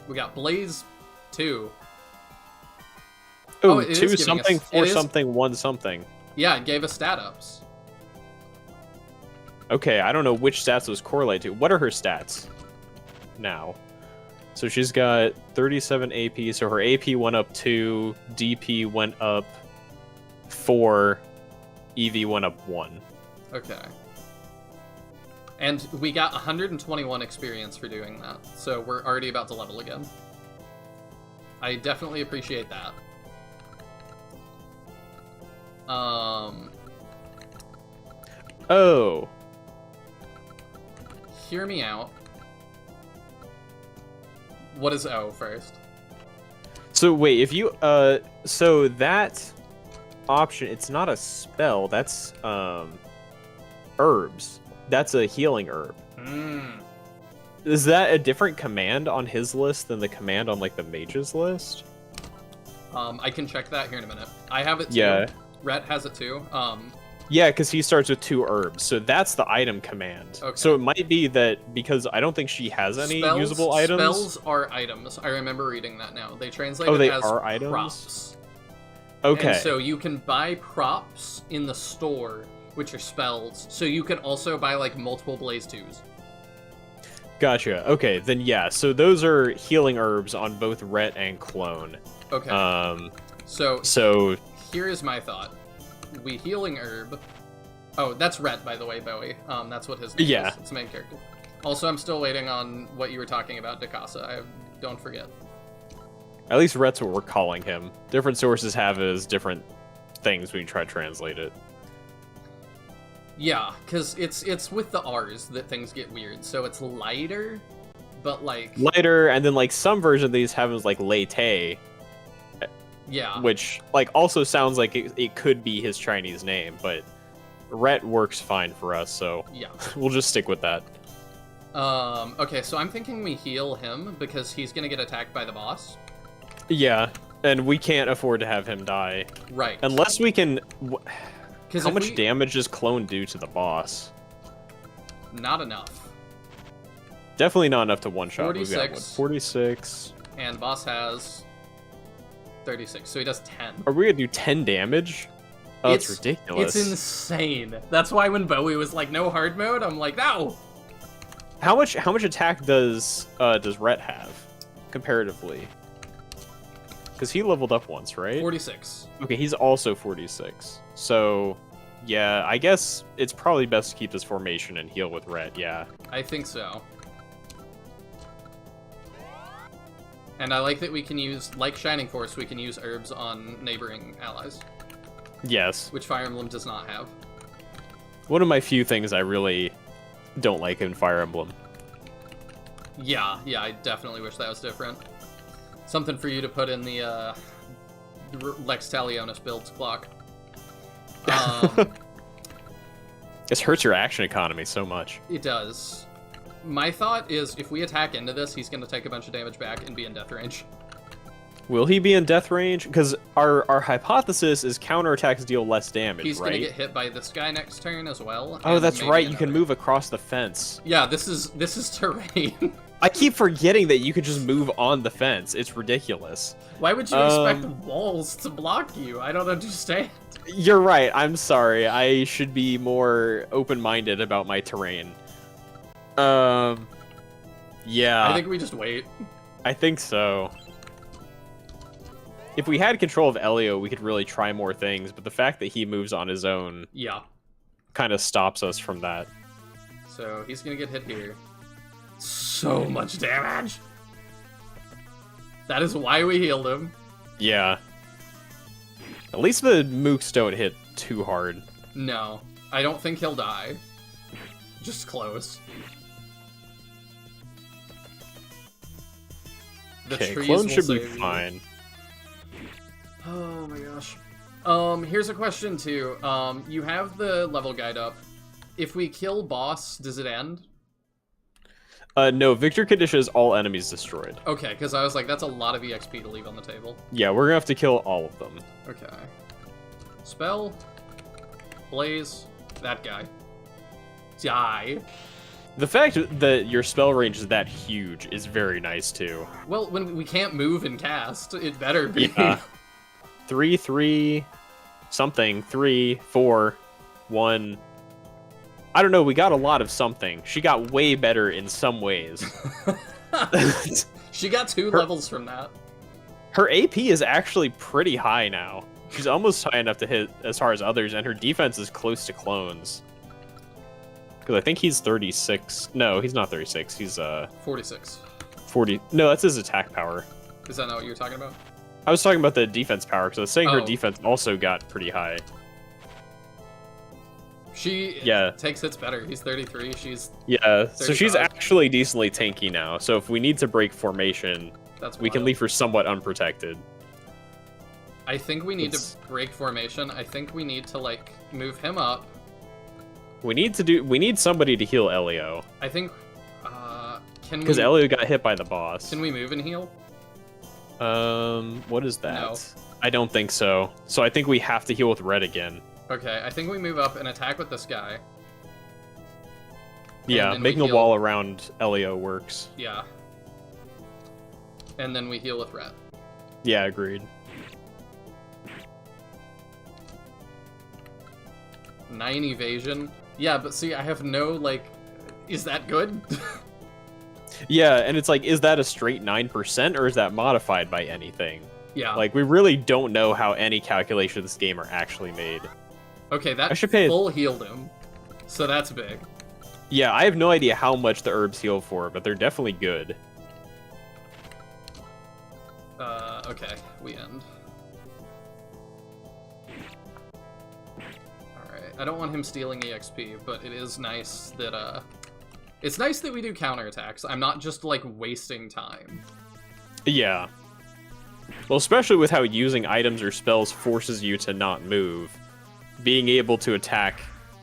[SPEAKER 1] We got Blaze 2.
[SPEAKER 2] Ooh,
[SPEAKER 1] it
[SPEAKER 2] 2
[SPEAKER 1] is
[SPEAKER 2] something, 4 something, 1 something.
[SPEAKER 1] Yeah, it gave us stat ups.
[SPEAKER 2] Okay, I don't know which stats those correlate to. What are her stats now? So she's got 37 AP, so her AP went up 2, DP went up 4, EV went up 1.
[SPEAKER 1] Okay. And we got 121 experience for doing that, so we're already about to level again. I definitely appreciate that.
[SPEAKER 2] Oh.
[SPEAKER 1] Hear me out. What is O first?
[SPEAKER 2] So wait, if you so that option, it's not a spell, that's herbs. That's a healing herb. Is that a different command on his list than the command on like the mage's list?
[SPEAKER 1] I can check that here in a minute. I have it too.
[SPEAKER 2] Yeah.
[SPEAKER 1] Rhett has it too.
[SPEAKER 2] Yeah, because he starts with 2 herbs, so that's the item command.
[SPEAKER 1] Okay.
[SPEAKER 2] So it might be that because I don't think she has any usable items.
[SPEAKER 1] Spells are items. I remember reading that now. They translate
[SPEAKER 2] they
[SPEAKER 1] it as
[SPEAKER 2] are items?
[SPEAKER 1] props.
[SPEAKER 2] Okay.
[SPEAKER 1] And so you can buy props in the store, which are spells. So you can also buy, like, multiple Blaze 2s.
[SPEAKER 2] Gotcha. Okay, then yeah. So those are healing herbs on both Ret and Clone.
[SPEAKER 1] Okay.
[SPEAKER 2] So
[SPEAKER 1] here is my thought. We healing herb. Oh, that's Ret, by the way, Bowie. That's what his name is. It's the main character. Also, I'm still waiting on what you were talking about, Dakasa. Don't forget.
[SPEAKER 2] At least Ret's what we're calling him. Different sources have it as different things when you try to translate it.
[SPEAKER 1] Yeah, because it's with the R's that things get weird. So it's lighter, but like...
[SPEAKER 2] Lighter, and then like some version of these have him as like Lei.
[SPEAKER 1] Yeah.
[SPEAKER 2] Which like also sounds like it could be his Chinese name, but Ret works fine for us, so
[SPEAKER 1] yeah,
[SPEAKER 2] we'll just stick with that.
[SPEAKER 1] Okay, so I'm thinking we heal him because he's gonna get attacked by the boss.
[SPEAKER 2] Yeah, and we can't afford to have him die.
[SPEAKER 1] Right.
[SPEAKER 2] Unless we can... How much damage does Clone do to the boss?
[SPEAKER 1] Not enough.
[SPEAKER 2] Definitely not enough to one-shot.
[SPEAKER 1] 46.
[SPEAKER 2] We've got, what, 46.
[SPEAKER 1] And boss has 36, so he does 10.
[SPEAKER 2] Are we gonna do 10 damage? Oh, it's ridiculous.
[SPEAKER 1] It's insane. That's why when Bowie was like, no hard mode, I'm like, no!
[SPEAKER 2] How much attack does Ret have, comparatively? Because he leveled up once, right?
[SPEAKER 1] 46.
[SPEAKER 2] Okay, he's also 46. So, yeah, I guess it's probably best to keep this formation and heal with Ret, yeah.
[SPEAKER 1] I think so. And I like that we can use, like Shining Force, we can use herbs on neighboring allies.
[SPEAKER 2] Yes.
[SPEAKER 1] Which Fire Emblem does not have.
[SPEAKER 2] One of my few things I really don't like in Fire Emblem.
[SPEAKER 1] Yeah, I definitely wish that was different. Something for you to put in the Lex Talionis builds clock.
[SPEAKER 2] This hurts your action economy so much.
[SPEAKER 1] It does. My thought is if we attack into this, he's going to take a bunch of damage back and be in death range.
[SPEAKER 2] Will he be in death range? Because our hypothesis is counterattacks deal less damage,
[SPEAKER 1] He's
[SPEAKER 2] right?
[SPEAKER 1] going to get hit by this guy next turn as well.
[SPEAKER 2] Oh, that's right. You can move across the fence.
[SPEAKER 1] Yeah, this is terrain.
[SPEAKER 2] I keep forgetting that you could just move on the fence. It's ridiculous.
[SPEAKER 1] Why would you expect walls to block you? I don't understand.
[SPEAKER 2] You're right. I'm sorry. I should be more open-minded about my terrain. Yeah.
[SPEAKER 1] I think we just wait.
[SPEAKER 2] I think so. If we had control of Elio, we could really try more things, but the fact that he moves on his own kind of stops us from that.
[SPEAKER 1] So he's gonna get hit here. So much damage! That is why we healed him.
[SPEAKER 2] Yeah. At least the mooks don't hit too hard.
[SPEAKER 1] No. I don't think he'll die. Just close.
[SPEAKER 2] Okay, Clone should be fine.
[SPEAKER 1] Oh my gosh. Here's a question too. You have the level guide up. If we kill boss, does it end?
[SPEAKER 2] No, Victor condition is all enemies destroyed.
[SPEAKER 1] Okay, because I was like, that's a lot of EXP to leave on the table.
[SPEAKER 2] Yeah, we're gonna have to kill all of them.
[SPEAKER 1] Okay. Spell. Blaze. That guy. Die.
[SPEAKER 2] The fact that your spell range is that huge is very nice, too.
[SPEAKER 1] Well, when we can't move and cast, it better be.
[SPEAKER 2] Yeah. 3, 3, something, 3, 4, 1. I don't know, we got a lot of something. She got way better in some ways.
[SPEAKER 1] She got 2 levels from that.
[SPEAKER 2] Her AP is actually pretty high now. She's almost high enough to hit as far as others, and her defense is close to Clone's. Because I think he's 36. No, he's not 36. He's
[SPEAKER 1] 46.
[SPEAKER 2] 40. No, that's his attack power.
[SPEAKER 1] Is that not what you were talking about?
[SPEAKER 2] I was talking about the defense power, because I was saying her defense also got pretty high.
[SPEAKER 1] She takes hits better. He's 33. She's
[SPEAKER 2] 35. So she's actually decently tanky now. So if we need to break formation, we can leave her somewhat unprotected.
[SPEAKER 1] I think we need to break formation. I think we need to like move him up. We
[SPEAKER 2] need somebody to heal Elio.
[SPEAKER 1] I think
[SPEAKER 2] because Elio got hit by the boss.
[SPEAKER 1] Can we move and heal?
[SPEAKER 2] What is that?
[SPEAKER 1] No.
[SPEAKER 2] I don't think so. So I think we have to heal with Red again.
[SPEAKER 1] Okay, I think we move up and attack with this guy.
[SPEAKER 2] Yeah, making a wall around Elio works.
[SPEAKER 1] Yeah. And then we heal with Red.
[SPEAKER 2] Yeah, agreed.
[SPEAKER 1] 9 evasion. Yeah, but see, I have no, like... Is that good?
[SPEAKER 2] Yeah, and it's like, is that a straight 9%, or is that modified by anything?
[SPEAKER 1] Yeah.
[SPEAKER 2] Like, we really don't know how any calculations of this game are actually made.
[SPEAKER 1] Okay, that
[SPEAKER 2] should pay
[SPEAKER 1] full healed him. So that's big.
[SPEAKER 2] Yeah, I have no idea how much the herbs heal for, but they're definitely good.
[SPEAKER 1] Okay, we end. Alright, I don't want him stealing EXP, but it is nice that, it's nice that we do counterattacks. I'm not just, like, wasting time.
[SPEAKER 2] Yeah. Well, especially with how using items or spells forces you to not move. Being able to attack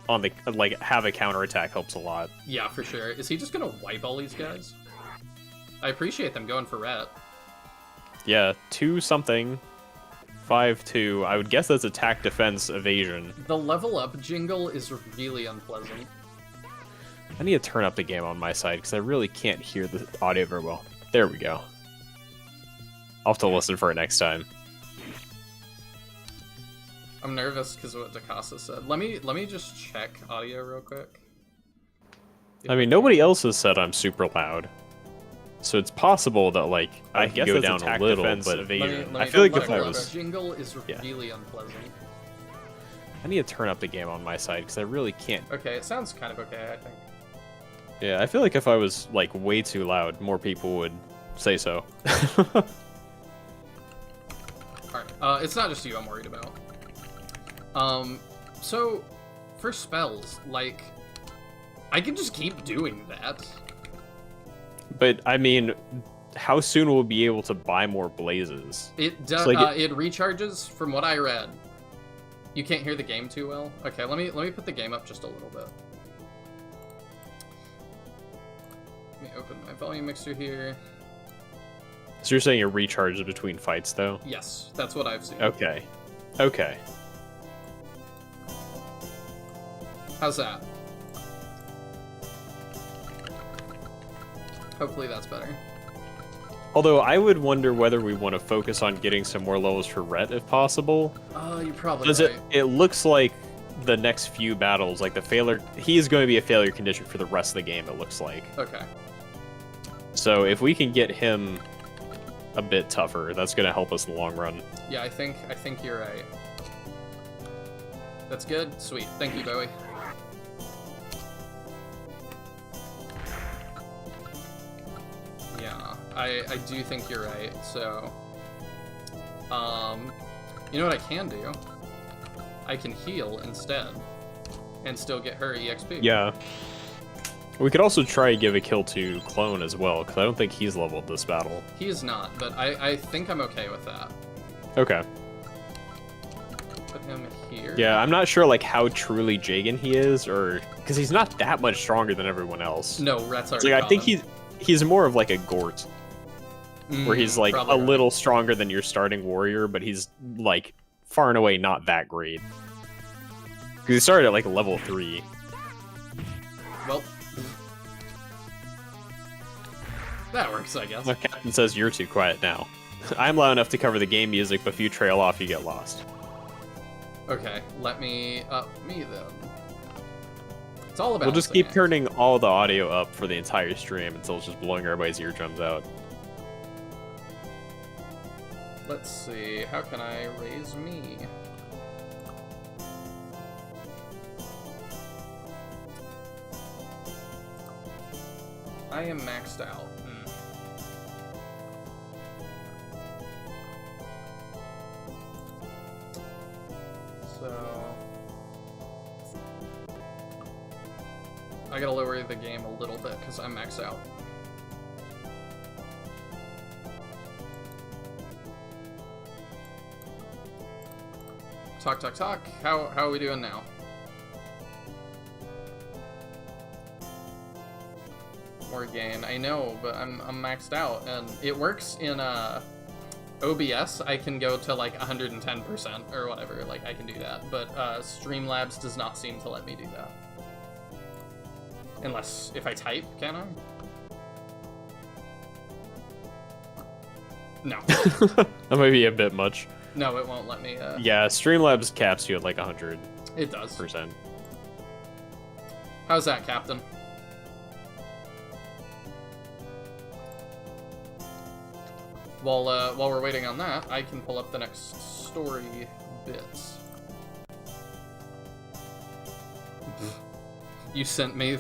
[SPEAKER 2] on the, like, have a counterattack helps a lot.
[SPEAKER 1] Yeah, for sure. Is he just gonna wipe all these guys? I appreciate them going for ret.
[SPEAKER 2] Yeah, 2-something. 5-2. I would guess that's attack, defense, evasion.
[SPEAKER 1] The level up jingle is really unpleasant.
[SPEAKER 2] I need to turn up the game on my side because I really can't hear the audio very well. There we go. I'll have to listen for it next time.
[SPEAKER 1] I'm nervous because of what DeCasa said. Let me just check audio real quick.
[SPEAKER 2] I mean, nobody else has said I'm super loud. So it's possible that, like, I can go down a little, but evasion. I feel like if I was...
[SPEAKER 1] Jingle is really unpleasant.
[SPEAKER 2] I need to turn up the game on my side because I really can't...
[SPEAKER 1] Okay, it sounds kind of okay, I think.
[SPEAKER 2] Yeah, I feel like if I was, like, way too loud, more people would say so.
[SPEAKER 1] Alright, it's not just you I'm worried about. So, for spells, like, I can just keep doing that.
[SPEAKER 2] But, I mean, how soon will we be able to buy more blazes?
[SPEAKER 1] It does. Like it recharges, from what I read. You can't hear the game too well? Okay, let me put the game up just a little bit. Let me open my volume mixer here.
[SPEAKER 2] So you're saying it recharges between fights, though?
[SPEAKER 1] Yes, that's what I've seen.
[SPEAKER 2] Okay. Okay.
[SPEAKER 1] How's that? Hopefully that's better.
[SPEAKER 2] Although I would wonder whether we want to focus on getting some more levels for Rhett if possible.
[SPEAKER 1] You're probably
[SPEAKER 2] right. It looks like the next few battles, like the failure, he is going to be a failure condition for the rest of the game, it looks like.
[SPEAKER 1] Okay.
[SPEAKER 2] So if we can get him a bit tougher, that's going to help us in the long run.
[SPEAKER 1] Yeah, I think you're right. That's good. Sweet. Thank you, Bowie. Yeah, I do think you're right, so... You know what I can do? I can heal instead, and still get her EXP.
[SPEAKER 2] Yeah. We could also try to give a kill to Clone as well, because I don't think he's leveled this battle.
[SPEAKER 1] He is not, but I think I'm okay with that.
[SPEAKER 2] Okay.
[SPEAKER 1] Put him here.
[SPEAKER 2] Yeah, I'm not sure like how truly Jagan he is, or... Because he's not that much stronger than everyone else.
[SPEAKER 1] No, Rhett's already
[SPEAKER 2] like, I think he's more of like a Gort, where he's like a little stronger than your starting warrior, but he's like far and away not that great. Because he started at like level 3.
[SPEAKER 1] Well, that works, I guess.
[SPEAKER 2] My captain says you're too quiet now. I'm loud enough to cover the game music, but if you trail off, you get lost.
[SPEAKER 1] Okay, let me up me then. It's all about.
[SPEAKER 2] We'll just keep turning all the audio up for the entire stream until it's just blowing everybody's eardrums out.
[SPEAKER 1] Let's see, how can I raise me? I am maxed out. So... I gotta lower the game a little bit because I'm maxed out. Talk, talk, talk. How are we doing now? More gain. I know, but I'm maxed out, and it works in OBS. I can go to like 110% or whatever. Like I can do that, but Streamlabs does not seem to let me do that. Unless if I type, can I? No.
[SPEAKER 2] That might be a bit much.
[SPEAKER 1] No, it won't let me.
[SPEAKER 2] Yeah, Streamlabs caps you at like 100%.
[SPEAKER 1] It does. How's that, Captain? While we're waiting on that, I can pull up the next story bits. You sent me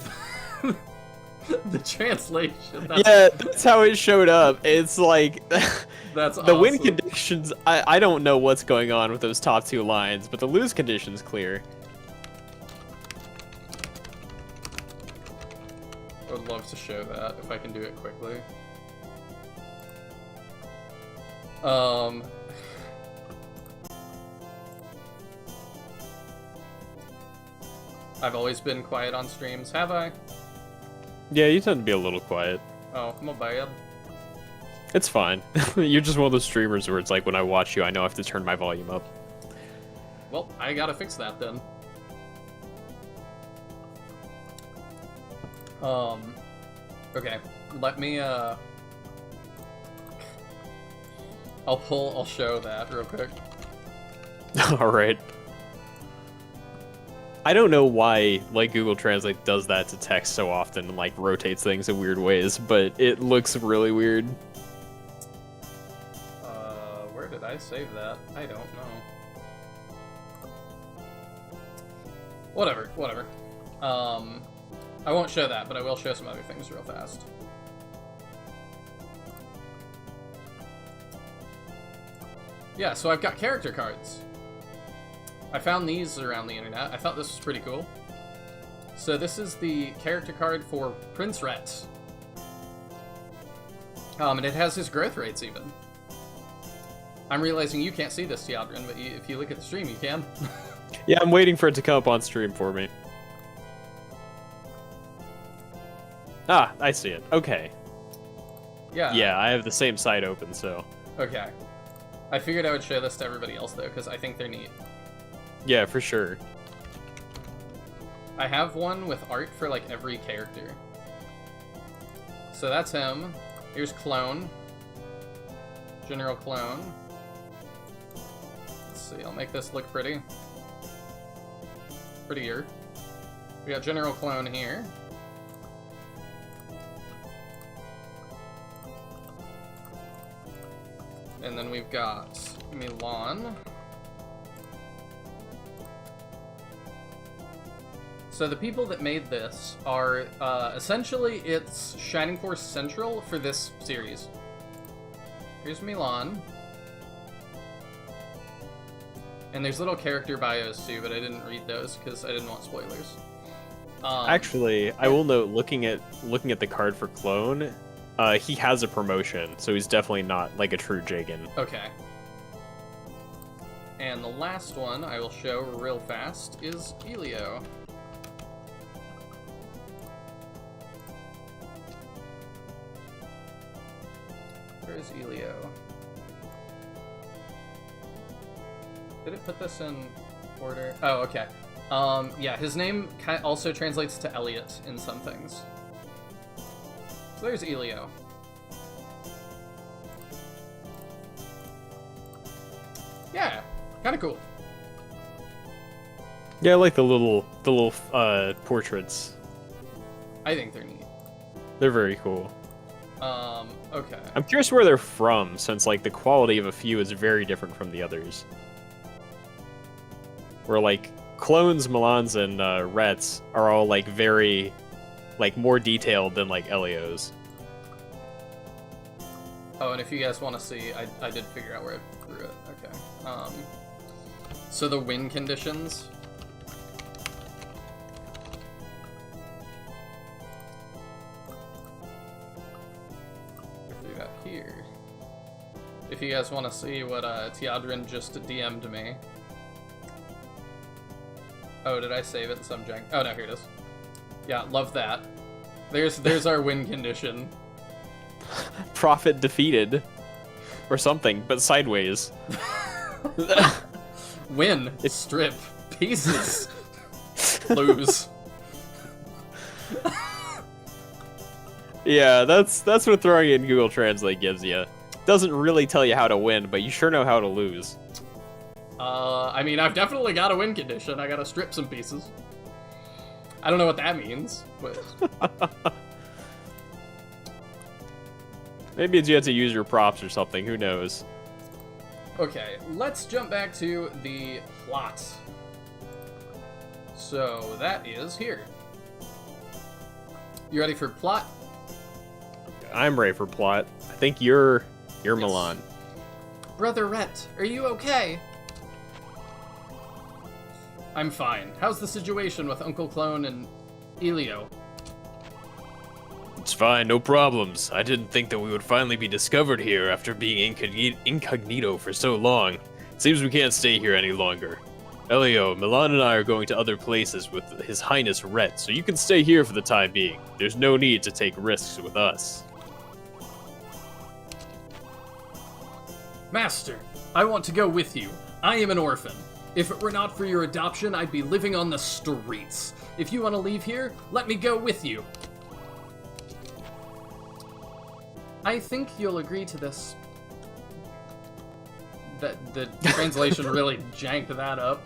[SPEAKER 1] the translation.
[SPEAKER 2] Yeah, that's how it showed up. It's like
[SPEAKER 1] that's
[SPEAKER 2] the
[SPEAKER 1] awesome.
[SPEAKER 2] win conditions. I don't know what's going on with those top 2 lines, but the lose condition's clear.
[SPEAKER 1] I would love to show that if I can do it quickly. I've always been quiet on streams, have I?
[SPEAKER 2] Yeah, you tend to be a little quiet.
[SPEAKER 1] Oh, my bad.
[SPEAKER 2] It's fine. You're just one of those streamers where it's like when I watch you, I know I have to turn my volume up.
[SPEAKER 1] Well, I gotta fix that then. Okay, let me, I'll show that real quick.
[SPEAKER 2] Alright. I don't know why, like, Google Translate does that to text so often and, like, rotates things in weird ways, but it looks really weird.
[SPEAKER 1] Where did I save that? I don't know. Whatever. I won't show that, but I will show some other things real fast. Yeah, so I've got character cards. I found these around the internet. I thought this was pretty cool. So this is the character card for Prince Rex. And it has his growth rates even. I'm realizing you can't see this, Teodrin, but if you look at the stream, you can.
[SPEAKER 2] Yeah, I'm waiting for it to come up on stream for me. Ah, I see it. Okay.
[SPEAKER 1] Yeah.
[SPEAKER 2] Yeah, I have the same site open, so...
[SPEAKER 1] Okay. I figured I would show this to everybody else, though, because I think they're neat.
[SPEAKER 2] Yeah, for sure.
[SPEAKER 1] I have one with art for, like, every character. So that's him. Here's Clone. General Clone. Let's see, I'll make this look pretty. Prettier. We got General Clone here. And then we've got Milan. So the people that made this are, essentially, it's Shining Force Central for this series. Here's Milan. And there's little character bios too, but I didn't read those because I didn't want spoilers.
[SPEAKER 2] Actually, I will note, looking at the card for Clone, he has a promotion, so he's definitely not like a true Jagan.
[SPEAKER 1] Okay. And the last one I will show real fast is Elio. Where is Elio? Did it put this in order? Oh, okay. Yeah, his name also translates to Elliot in some things. So there's Elio. Yeah, kind of cool.
[SPEAKER 2] Yeah, I like the little portraits.
[SPEAKER 1] I think they're neat.
[SPEAKER 2] They're very cool.
[SPEAKER 1] Okay.
[SPEAKER 2] I'm curious where they're from, since like the quality of a few is very different from the others. Where like Clones, Milans, and Rets are all like very, like more detailed than like Elio's.
[SPEAKER 1] Oh, and if you guys want to see, I did figure out where I threw it. Okay. So the win conditions. I threw that here. If you guys want to see what Teodrin just DM'd me. Oh, did I save it in some jank? Oh no, here it is. Yeah, love that. There's our win condition.
[SPEAKER 2] Prophet defeated. Or something, but sideways.
[SPEAKER 1] Win. Strip. Pieces. Lose.
[SPEAKER 2] Yeah, that's what throwing in Google Translate gives you. Doesn't really tell you how to win, but you sure know how to lose.
[SPEAKER 1] I mean, I've definitely got a win condition. I gotta strip some pieces. I don't know what that means, but...
[SPEAKER 2] Maybe it's you have to use your props or something, who knows.
[SPEAKER 1] Okay, let's jump back to the plot. So, that is here. You ready for plot?
[SPEAKER 2] I'm ready for plot. I think you're Milan.
[SPEAKER 1] Brother Rhett, are you okay? I'm fine. How's the situation with Uncle Clone and Elio?
[SPEAKER 2] It's fine, no problems. I didn't think that we would finally be discovered here after being incognito for so long. Seems we can't stay here any longer. Elio, Milan and I are going to other places with His Highness Rhett, so you can stay here for the time being. There's no need to take risks with us.
[SPEAKER 1] Master, I want to go with you. I am an orphan. If it were not for your adoption, I'd be living on the streets. If you want to leave here, let me go with you. I think you'll agree to this. The translation really janked that up.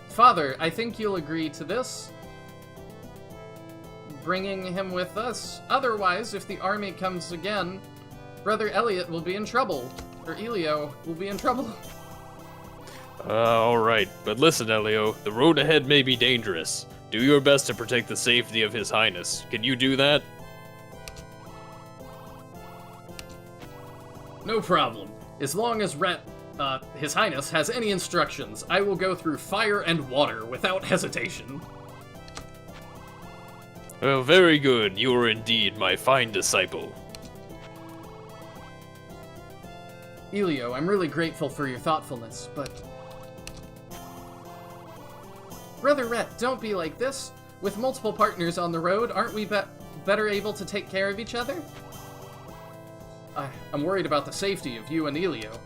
[SPEAKER 1] Father, I think you'll agree to this. Bringing him with us. Otherwise, if the army comes again, Brother Elliot will be in trouble. Or Elio will be in trouble.
[SPEAKER 2] Alright, but listen, Elio, the road ahead may be dangerous. Do your best to protect the safety of His Highness. Can you do that?
[SPEAKER 1] No problem. As long as His Highness has any instructions, I will go through fire and water without hesitation.
[SPEAKER 2] Well, very good. You are indeed my fine disciple.
[SPEAKER 1] Elio, I'm really grateful for your thoughtfulness, but... Brother Rhett, don't be like this. With multiple partners on the road, aren't we better able to take care of each other? I'm worried about the safety of you and Elio.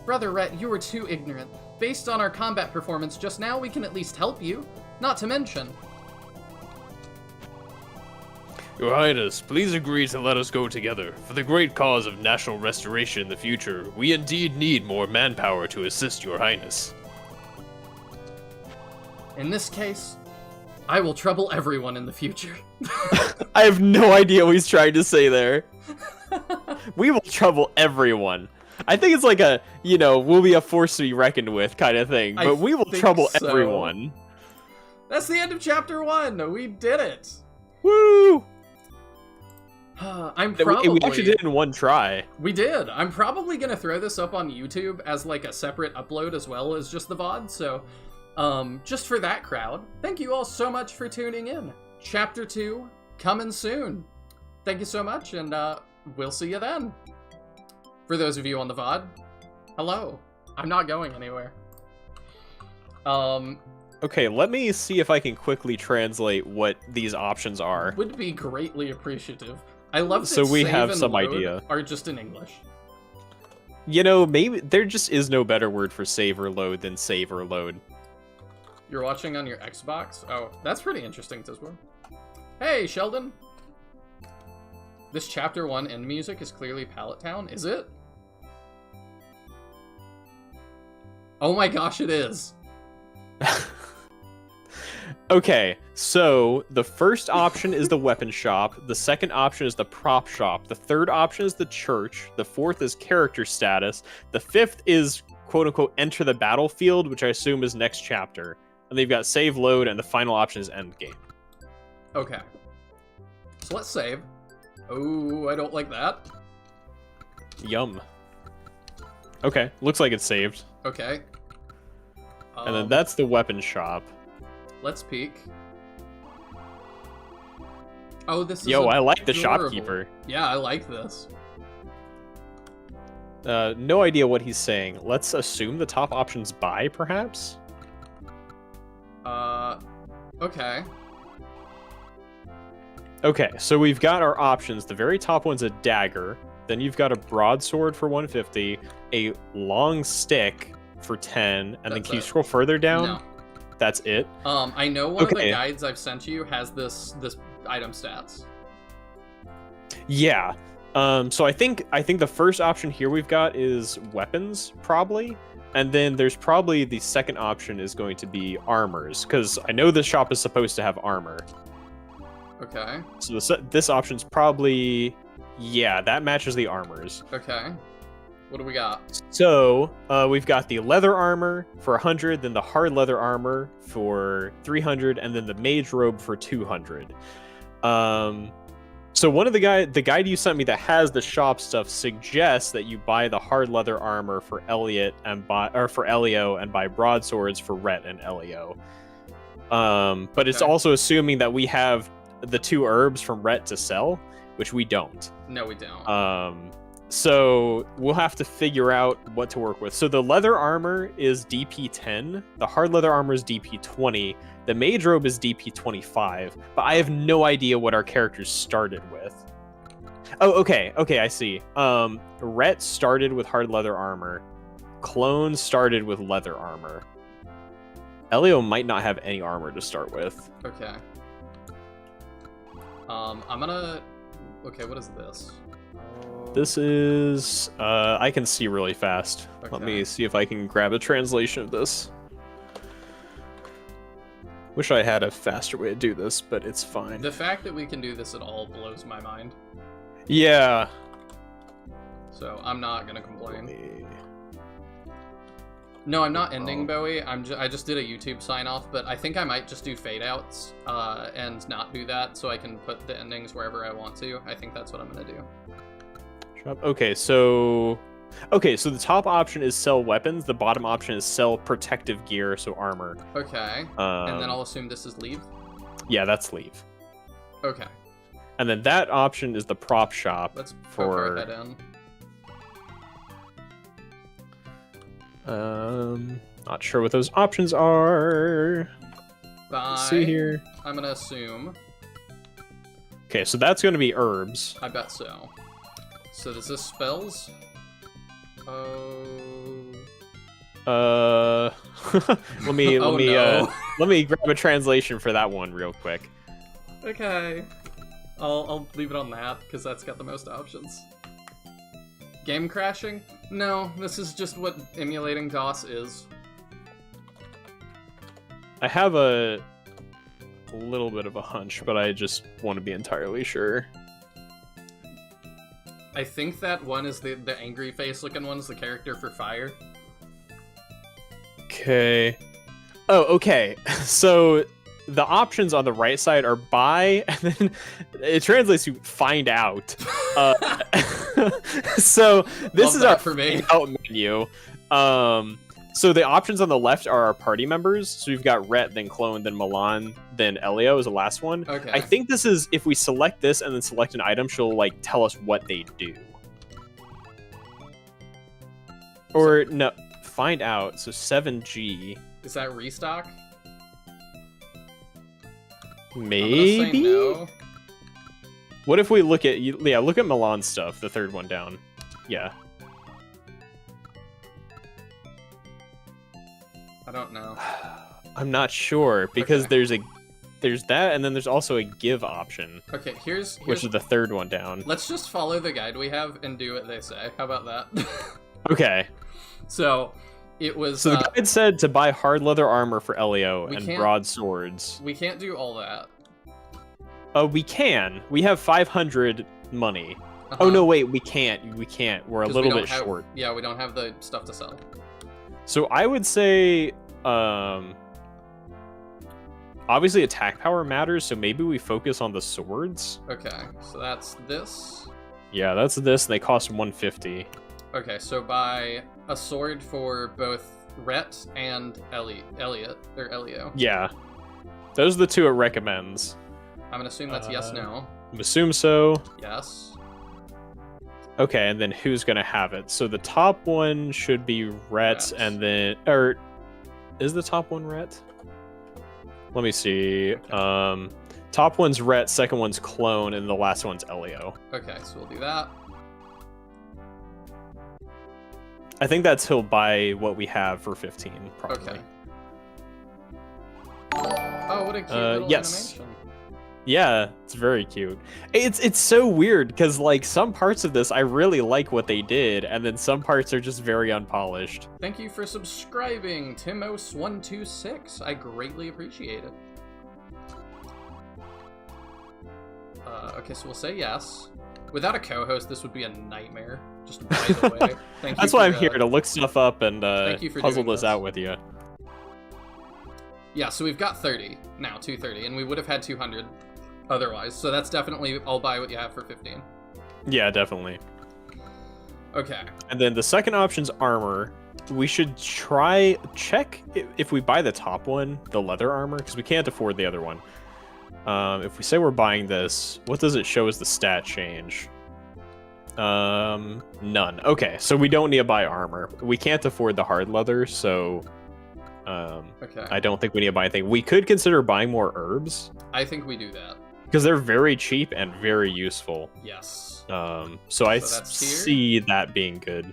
[SPEAKER 1] Brother Rhett, you were too ignorant. Based on our combat performance just now, we can at least help you. Not to mention...
[SPEAKER 2] Your Highness, please agree to let us go together. For the great cause of national restoration in the future, we indeed need more manpower to assist Your Highness.
[SPEAKER 1] In this case, I will trouble everyone in the future.
[SPEAKER 2] I have no idea what he's trying to say there. We will trouble everyone. I think it's like a, we'll be a force to be reckoned with kind of thing, but we will trouble everyone.
[SPEAKER 1] That's the end of chapter 1. We did it.
[SPEAKER 2] Woo!
[SPEAKER 1] We
[SPEAKER 2] actually did it in one try.
[SPEAKER 1] We did. I'm probably going to throw this up on YouTube as like a separate upload as well as just the VOD, so just for that crowd, thank you all so much for tuning in. Chapter 2 coming soon. Thank you so much, and we'll see you then. For those of you on the VOD, hello. I'm not going anywhere.
[SPEAKER 2] Okay, let me see if I can quickly translate what these options are.
[SPEAKER 1] Would be greatly appreciative. I love that
[SPEAKER 2] so we
[SPEAKER 1] save
[SPEAKER 2] have
[SPEAKER 1] and
[SPEAKER 2] some
[SPEAKER 1] load
[SPEAKER 2] idea.
[SPEAKER 1] are just in English.
[SPEAKER 2] Maybe there just is no better word for save or load than save or load.
[SPEAKER 1] You're watching on your Xbox? Oh, that's pretty interesting as well. Hey, Sheldon! This chapter 1 end music is clearly Pallet Town, is it? Oh my gosh, it is!
[SPEAKER 2] Okay, so the first option is the weapon shop, the second option is the prop shop, the third option is the church, the fourth is character status, the fifth is quote-unquote enter the battlefield, which I assume is next chapter, and they've got save, load, and the final option is end game.
[SPEAKER 1] Okay. So let's save. Oh, I don't like that.
[SPEAKER 2] Yum. Okay, looks like it's saved.
[SPEAKER 1] Okay.
[SPEAKER 2] And then that's the weapon shop.
[SPEAKER 1] Let's peek. Oh, this is
[SPEAKER 2] I like the
[SPEAKER 1] adorable.
[SPEAKER 2] shopkeeper.
[SPEAKER 1] Yeah, I like this.
[SPEAKER 2] No idea what he's saying. Let's assume the top option's buy, perhaps?
[SPEAKER 1] Okay.
[SPEAKER 2] Okay, so we've got our options. The very top one's a dagger. Then you've got a broadsword for 150, a long stick for 10, and then can you scroll further down?
[SPEAKER 1] No.
[SPEAKER 2] That's it?
[SPEAKER 1] I know one of the guides I've sent you has this item stats.
[SPEAKER 2] Yeah. So I think the first option here we've got is weapons, probably. And then there's probably the second option is going to be armors, because I know this shop is supposed to have armor.
[SPEAKER 1] Okay.
[SPEAKER 2] So this option's probably, yeah, that matches the armors.
[SPEAKER 1] Okay. What do we got?
[SPEAKER 2] So we've got the leather armor for 100, then the hard leather armor for 300, and then the mage robe for 200. So one of the guide you sent me that has the shop stuff suggests that you buy the hard leather armor for Elliot and for Elio and buy broadswords for Rhett and Elio. But it's also assuming that we have the 2 herbs from Rhett to sell, which we don't.
[SPEAKER 1] No, we don't.
[SPEAKER 2] So we'll have to figure out what to work with. So the leather armor is DP 10, the hard leather armor is DP 20, the mage robe is DP 25, but I have no idea what our characters started with. Oh, okay, I see. Rhett started with hard leather armor. Clone started with leather armor. Elio might not have any armor to start with.
[SPEAKER 1] Okay. I'm gonna... Okay, what is this?
[SPEAKER 2] This is... I can see really fast. Okay. Let me see if I can grab a translation of this. Wish I had a faster way to do this, but it's fine.
[SPEAKER 1] The fact that we can do this at all blows my mind.
[SPEAKER 2] Yeah.
[SPEAKER 1] So I'm not gonna complain. No, I'm not ending Bowie. I just did a YouTube sign off, but I think I might just do fade outs and not do that, so I can put the endings wherever I want to. I think that's what I'm gonna do.
[SPEAKER 2] Okay, so the top option is sell weapons. The bottom option is sell protective gear, so armor.
[SPEAKER 1] Okay. And then I'll assume this is leave?
[SPEAKER 2] Yeah, that's leave.
[SPEAKER 1] Okay.
[SPEAKER 2] And then that option is the prop shop.
[SPEAKER 1] Let's poke our head in.
[SPEAKER 2] Not sure what those options are. Let's see here.
[SPEAKER 1] I'm gonna assume.
[SPEAKER 2] Okay, so that's gonna be herbs.
[SPEAKER 1] I bet so. So does this spells?
[SPEAKER 2] let me grab a translation for that one real quick.
[SPEAKER 1] Okay. I'll leave it on that because that's got the most options. Game crashing? No, this is just what emulating DOS is.
[SPEAKER 2] I have a little bit of a hunch, but I just want to be entirely sure.
[SPEAKER 1] I think that one is the angry face looking one is the character for fire.
[SPEAKER 2] Okay. Oh, okay. So the options on the right side are buy, and then it translates to find out. So this is our find out menu. So the options on the left are our party members. So we've got Rhett, then Clone, then Milan, then Elio is the last one.
[SPEAKER 1] Okay.
[SPEAKER 2] I think this is, if we select this and then select an item, she'll like tell us what they do. Or no, find out. So 7G.
[SPEAKER 1] Is that restock?
[SPEAKER 2] Maybe?
[SPEAKER 1] I'm gonna say no.
[SPEAKER 2] What if we look at, look at Milan's stuff, the third one down. Yeah.
[SPEAKER 1] I don't know.
[SPEAKER 2] I'm not sure because there's that, and then there's also a give option.
[SPEAKER 1] Okay, here's
[SPEAKER 2] which is the third one down.
[SPEAKER 1] Let's just follow the guide we have and do what they say. How about that?
[SPEAKER 2] Okay.
[SPEAKER 1] So it was.
[SPEAKER 2] So the guide said to buy hard leather armor for Elio and broadswords.
[SPEAKER 1] We can't do all that.
[SPEAKER 2] We can. We have 500 money. Oh no, wait, we can't. We can't. We're a little bit short.
[SPEAKER 1] Yeah, we don't have the stuff to sell.
[SPEAKER 2] So I would say, obviously attack power matters, so maybe we focus on the swords.
[SPEAKER 1] Okay, so that's this.
[SPEAKER 2] Yeah, that's this, and they cost 150.
[SPEAKER 1] Okay, so buy a sword for both Rhett and Elliot, or Elio.
[SPEAKER 2] Yeah. Those are the two it recommends.
[SPEAKER 1] I'm gonna assume that's yes, no.
[SPEAKER 2] Assume so.
[SPEAKER 1] Yes.
[SPEAKER 2] Okay, and then who's gonna have it? So the top one should be Rhett, and then, or is the top one Rhett? Let me see. Okay. Top one's Rhett, second one's Clone, and the last one's Elio.
[SPEAKER 1] Okay, so we'll do that.
[SPEAKER 2] I think that's he'll buy what we have for 15, probably.
[SPEAKER 1] Okay. Oh, what a cute little animation.
[SPEAKER 2] Yeah, it's very cute. It's so weird because like some parts of this I really like what they did, and then some parts are just very unpolished.
[SPEAKER 1] Thank you for subscribing, Timos126. I greatly appreciate it. Okay, so we'll say yes. Without a co-host, this would be a nightmare. Just by the way. Thank you.
[SPEAKER 2] That's why I'm here, to look stuff up and
[SPEAKER 1] thank you for
[SPEAKER 2] puzzle
[SPEAKER 1] doing
[SPEAKER 2] this out with you.
[SPEAKER 1] Yeah, so we've got 30 now, 230, and we would have had 200 otherwise. So that's definitely, I'll buy what you have for 15.
[SPEAKER 2] Yeah, definitely.
[SPEAKER 1] Okay.
[SPEAKER 2] And then the second option's armor. We should check if we buy the top one, the leather armor, because we can't afford the other one. If we say we're buying this, what does it show as the stat change? None. Okay, so we don't need to buy armor. We can't afford the hard leather, so
[SPEAKER 1] okay.
[SPEAKER 2] I don't think we need to buy anything. We could consider buying more herbs.
[SPEAKER 1] I think we do that.
[SPEAKER 2] Because they're very cheap and very useful.
[SPEAKER 1] Yes.
[SPEAKER 2] So I see that being good.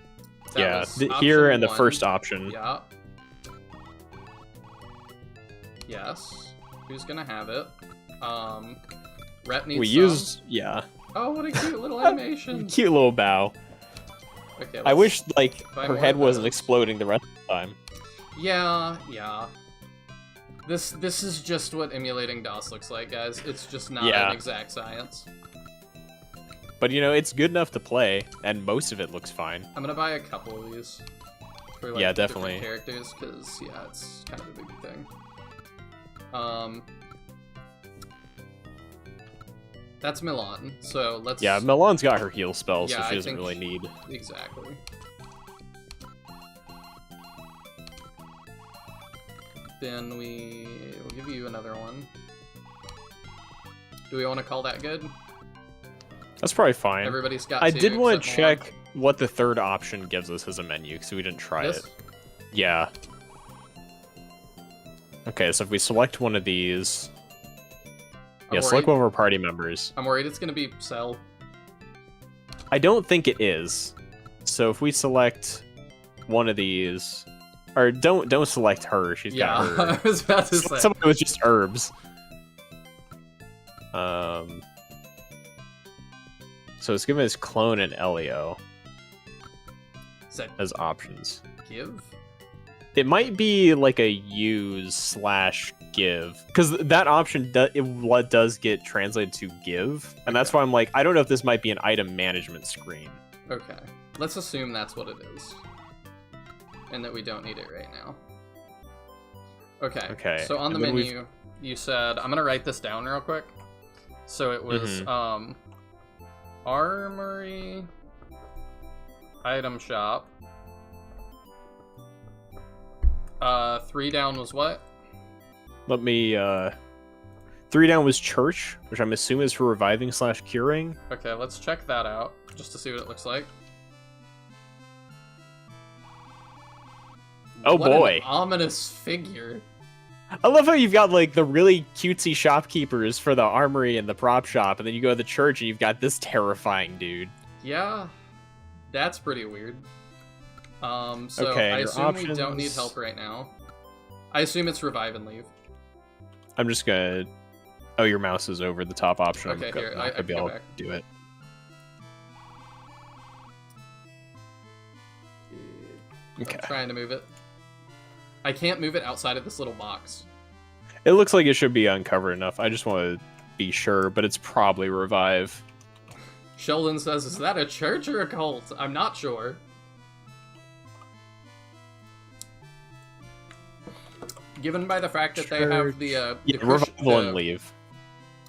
[SPEAKER 1] That
[SPEAKER 2] here and the
[SPEAKER 1] one.
[SPEAKER 2] first option.
[SPEAKER 1] Yeah. Yes. Who's gonna have it? Rhett needs some.
[SPEAKER 2] Yeah.
[SPEAKER 1] Oh, what a cute little animation.
[SPEAKER 2] Cute little bow.
[SPEAKER 1] Okay.
[SPEAKER 2] I wish like
[SPEAKER 1] buy
[SPEAKER 2] her
[SPEAKER 1] more
[SPEAKER 2] head
[SPEAKER 1] of
[SPEAKER 2] wasn't
[SPEAKER 1] those.
[SPEAKER 2] exploding the rest of the time.
[SPEAKER 1] Yeah. This is just what emulating DOS looks like, guys. It's just not an exact science.
[SPEAKER 2] But you know, it's good enough to play, and most of it looks fine.
[SPEAKER 1] I'm gonna buy a couple of these. For, like,
[SPEAKER 2] yeah,
[SPEAKER 1] different
[SPEAKER 2] definitely.
[SPEAKER 1] characters, because yeah, it's kind of a big thing. That's Milan, so let's...
[SPEAKER 2] Yeah, Milan's got her heal spell, so
[SPEAKER 1] Yeah,
[SPEAKER 2] she
[SPEAKER 1] I
[SPEAKER 2] doesn't
[SPEAKER 1] think-
[SPEAKER 2] really need...
[SPEAKER 1] Exactly. Then we'll give you another one. Do we want to call that good?
[SPEAKER 2] That's probably fine.
[SPEAKER 1] Everybody's got
[SPEAKER 2] I
[SPEAKER 1] two,
[SPEAKER 2] did want to
[SPEAKER 1] except Milan.
[SPEAKER 2] check what the third option gives us as a menu, because we didn't try
[SPEAKER 1] This?
[SPEAKER 2] it. Yeah. Okay, so if we select one of these...
[SPEAKER 1] I'm
[SPEAKER 2] select
[SPEAKER 1] worried-
[SPEAKER 2] one of our party members.
[SPEAKER 1] I'm worried it's gonna be Cell.
[SPEAKER 2] I don't think it is. So if we select one of these... Or don't select her, she's got her...
[SPEAKER 1] I was about to say.
[SPEAKER 2] Someone with just herbs. So it's giving us Clone and Elio
[SPEAKER 1] Is that
[SPEAKER 2] as options.
[SPEAKER 1] give?
[SPEAKER 2] It might be like a use/give, because that option does get translated to give, and that's why I'm like, I don't know if this might be an item management screen.
[SPEAKER 1] Okay. Let's assume that's what it is. And that we don't need it right now. Okay.
[SPEAKER 2] Okay,
[SPEAKER 1] So on the
[SPEAKER 2] and then
[SPEAKER 1] menu, you said, I'm gonna write this down real quick. So it was,
[SPEAKER 2] Mm-hmm.
[SPEAKER 1] Armory, item shop. 3 down was what?
[SPEAKER 2] Let me, 3 down was church, which I'm assuming is for reviving/curing.
[SPEAKER 1] Okay, let's check that out, just to see what it looks like.
[SPEAKER 2] Oh
[SPEAKER 1] What
[SPEAKER 2] boy.
[SPEAKER 1] an ominous figure.
[SPEAKER 2] I love how you've got like the really cutesy shopkeepers for the armory and the prop shop, and then you go to the church and you've got this terrifying dude.
[SPEAKER 1] Yeah, that's pretty weird. So
[SPEAKER 2] Okay,
[SPEAKER 1] I
[SPEAKER 2] your
[SPEAKER 1] assume we don't need
[SPEAKER 2] options-
[SPEAKER 1] help right now. I assume it's revive and leave.
[SPEAKER 2] I'm just gonna... Oh, your mouse is over the top option.
[SPEAKER 1] Okay, here,
[SPEAKER 2] I'm not
[SPEAKER 1] I
[SPEAKER 2] gonna be
[SPEAKER 1] can go
[SPEAKER 2] able to
[SPEAKER 1] back.
[SPEAKER 2] do it. Okay.
[SPEAKER 1] I'm trying to move it. I can't move it outside of this little box.
[SPEAKER 2] It looks like it should be uncovered enough. I just want to be sure, but it's probably revive.
[SPEAKER 1] Sheldon says, is that a church or a cult? I'm not sure. Given by the fact that they have the
[SPEAKER 2] Yeah, revival and leave.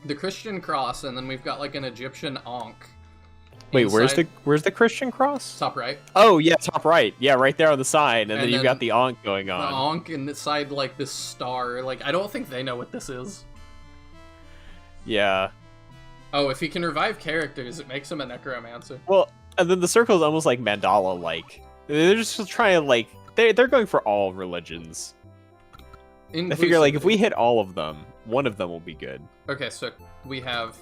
[SPEAKER 1] the Christian cross, and then we've got like an Egyptian ankh.
[SPEAKER 2] Wait,
[SPEAKER 1] inside-
[SPEAKER 2] where's the Christian cross?
[SPEAKER 1] top right?
[SPEAKER 2] Oh yeah, top right. Yeah, right there on the side, and then you
[SPEAKER 1] then
[SPEAKER 2] got the ankh going
[SPEAKER 1] The
[SPEAKER 2] on.
[SPEAKER 1] ankh inside like this star. Like I don't think they know what this is.
[SPEAKER 2] Yeah.
[SPEAKER 1] Oh, if he can revive characters, it makes him a necromancer.
[SPEAKER 2] Well, and then the circle is almost like mandala-like. They're just trying to like they're going for all religions. I figure like if we hit all of them, one of them will be good.
[SPEAKER 1] Okay, so we have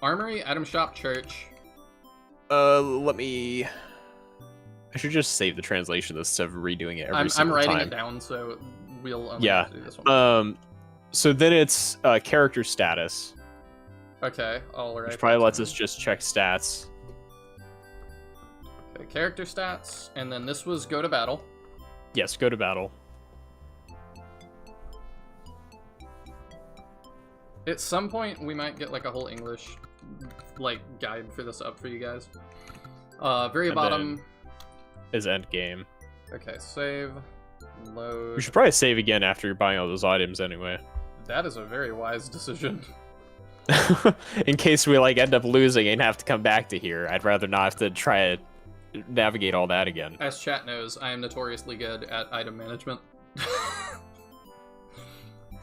[SPEAKER 1] armory, item shop, church.
[SPEAKER 2] Let me. I should just save the translation instead of redoing it every
[SPEAKER 1] I'm
[SPEAKER 2] single
[SPEAKER 1] writing
[SPEAKER 2] time.
[SPEAKER 1] it down, so we'll only
[SPEAKER 2] Yeah.
[SPEAKER 1] do this one.
[SPEAKER 2] So then it's character status.
[SPEAKER 1] Okay, alright.
[SPEAKER 2] Which probably lets us just check stats.
[SPEAKER 1] Okay, character stats, and then this was go to battle.
[SPEAKER 2] Yes, go to battle.
[SPEAKER 1] At some point, we might get like a whole English like guide for this up for you guys. Very
[SPEAKER 2] And
[SPEAKER 1] bottom
[SPEAKER 2] then is end game.
[SPEAKER 1] Okay, save, load.
[SPEAKER 2] We should probably save again after you're buying all those items anyway.
[SPEAKER 1] That is a very wise decision.
[SPEAKER 2] In case we like end up losing and have to come back to here, I'd rather not have to try to navigate all that again.
[SPEAKER 1] As chat knows, I am notoriously good at item management.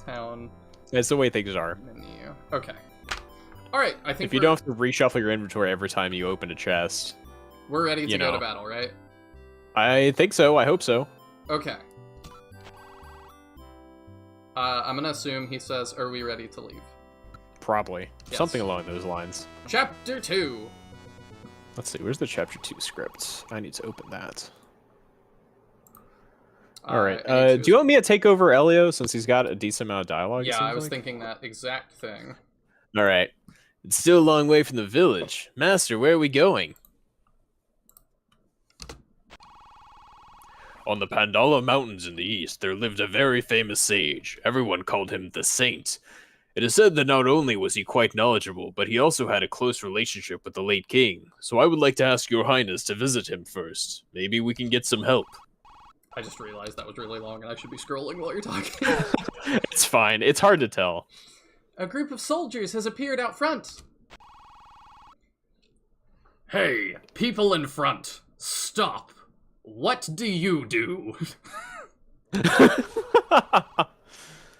[SPEAKER 1] Town.
[SPEAKER 2] That's the way things are.
[SPEAKER 1] Menu. Okay. Alright, I think
[SPEAKER 2] if you don't have to reshuffle your inventory every time you open a chest.
[SPEAKER 1] We're ready to
[SPEAKER 2] you
[SPEAKER 1] go
[SPEAKER 2] know.
[SPEAKER 1] to battle, right?
[SPEAKER 2] I think so, I hope so.
[SPEAKER 1] Okay. I'm gonna assume he says, are we ready to leave?
[SPEAKER 2] Probably.
[SPEAKER 1] Yes.
[SPEAKER 2] Something along those lines.
[SPEAKER 1] Chapter 2!
[SPEAKER 2] Let's see, where's the chapter 2 script? I need to open that. Alright, do you want me to take over Elio since he's got a decent amount of dialogue?
[SPEAKER 1] Yeah, I was thinking that exact thing.
[SPEAKER 2] Alright. It's still a long way from the village. Master, where are we going? On the Pandala Mountains in the east, there lived a very famous sage. Everyone called him the Saint. It is said that not only was he quite knowledgeable, but he also had a close relationship with the late king. So I would like to ask your highness to visit him first. Maybe we can get some help.
[SPEAKER 1] I just realized that was really long and I should be scrolling while you're talking.
[SPEAKER 2] It's fine. It's hard to tell.
[SPEAKER 1] A group of soldiers has appeared out front. Hey, people in front, stop. What do you do?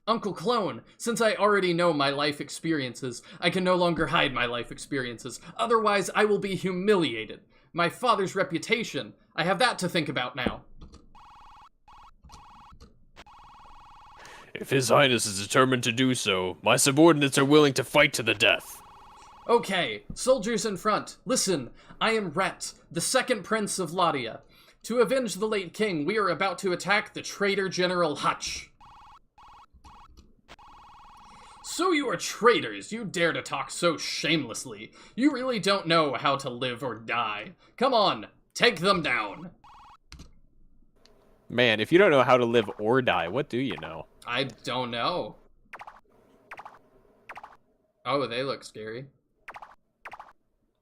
[SPEAKER 1] Uncle Clone, since I already know my life experiences, I can no longer hide my life experiences. Otherwise, I will be humiliated. My father's reputation, I have that to think about now.
[SPEAKER 2] If His Highness is determined to do so, my subordinates are willing to fight to the death.
[SPEAKER 1] Okay, soldiers in front, listen. I am Rhett, the second prince of Ladia. To avenge the late king, we are about to attack the traitor General Hutch. So you are traitors, you dare to talk so shamelessly. You really don't know how to live or die. Come on, take them down.
[SPEAKER 2] Man, if you don't know how to live or die, what do you know?
[SPEAKER 1] I don't know. Oh, they look scary.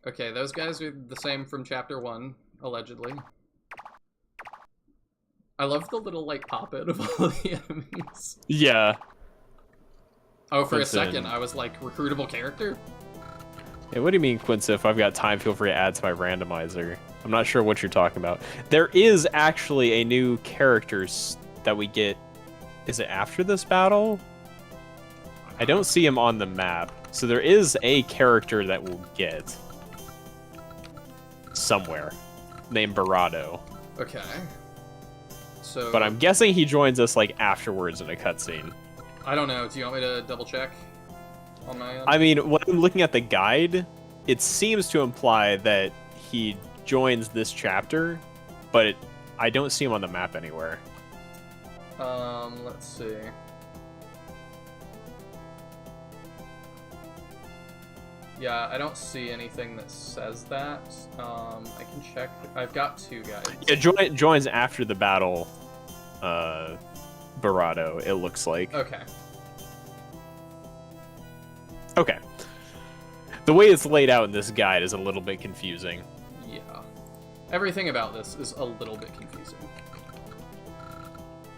[SPEAKER 1] Okay, those guys are the same from chapter 1, allegedly. I love the little, like, pop-in of all the enemies.
[SPEAKER 2] Yeah.
[SPEAKER 1] Oh, for
[SPEAKER 2] Quinton.
[SPEAKER 1] a second, I was like, recruitable character?
[SPEAKER 2] Hey, what do you mean, Quincy? If I've got time, feel free to add to my randomizer. I'm not sure what you're talking about. There is actually a new character that we get. Is it after this battle? I don't see him on the map. So there is a character that we'll get. Somewhere. Named Barado.
[SPEAKER 1] Okay. So...
[SPEAKER 2] But I'm guessing he joins us, like, afterwards in a cutscene.
[SPEAKER 1] I don't know. Do you want me to double check on my end?
[SPEAKER 2] I mean, when I'm looking at the guide, it seems to imply that he joins this chapter, but I don't see him on the map anywhere.
[SPEAKER 1] Let's see. Yeah, I don't see anything that says that. I can check. I've got 2 guides.
[SPEAKER 2] Yeah, joins after the battle, Barado, it looks like.
[SPEAKER 1] Okay.
[SPEAKER 2] Okay. The way it's laid out in this guide is a little bit confusing.
[SPEAKER 1] Yeah. Everything about this is a little bit confusing.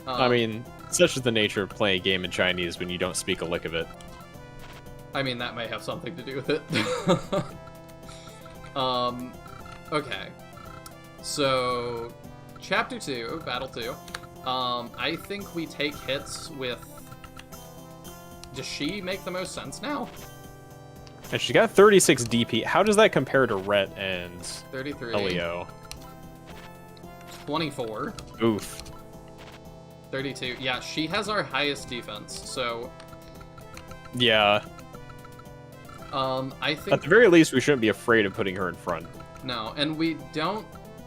[SPEAKER 2] I mean, such is the nature of playing a game in Chinese when you don't speak a lick of it.
[SPEAKER 1] I mean, that may have something to do with it. Okay. So, Chapter 2, Battle 2. I think we take hits with... Does she make the most sense now?
[SPEAKER 2] And she's got 36 DP. How does that compare to Rhett and
[SPEAKER 1] 33.
[SPEAKER 2] Elio?
[SPEAKER 1] 24.
[SPEAKER 2] Oof.
[SPEAKER 1] 32. Yeah, she has our highest defense, so...
[SPEAKER 2] Yeah.
[SPEAKER 1] I think...
[SPEAKER 2] At the very least, we shouldn't be afraid of putting her in front.
[SPEAKER 1] No, and we don't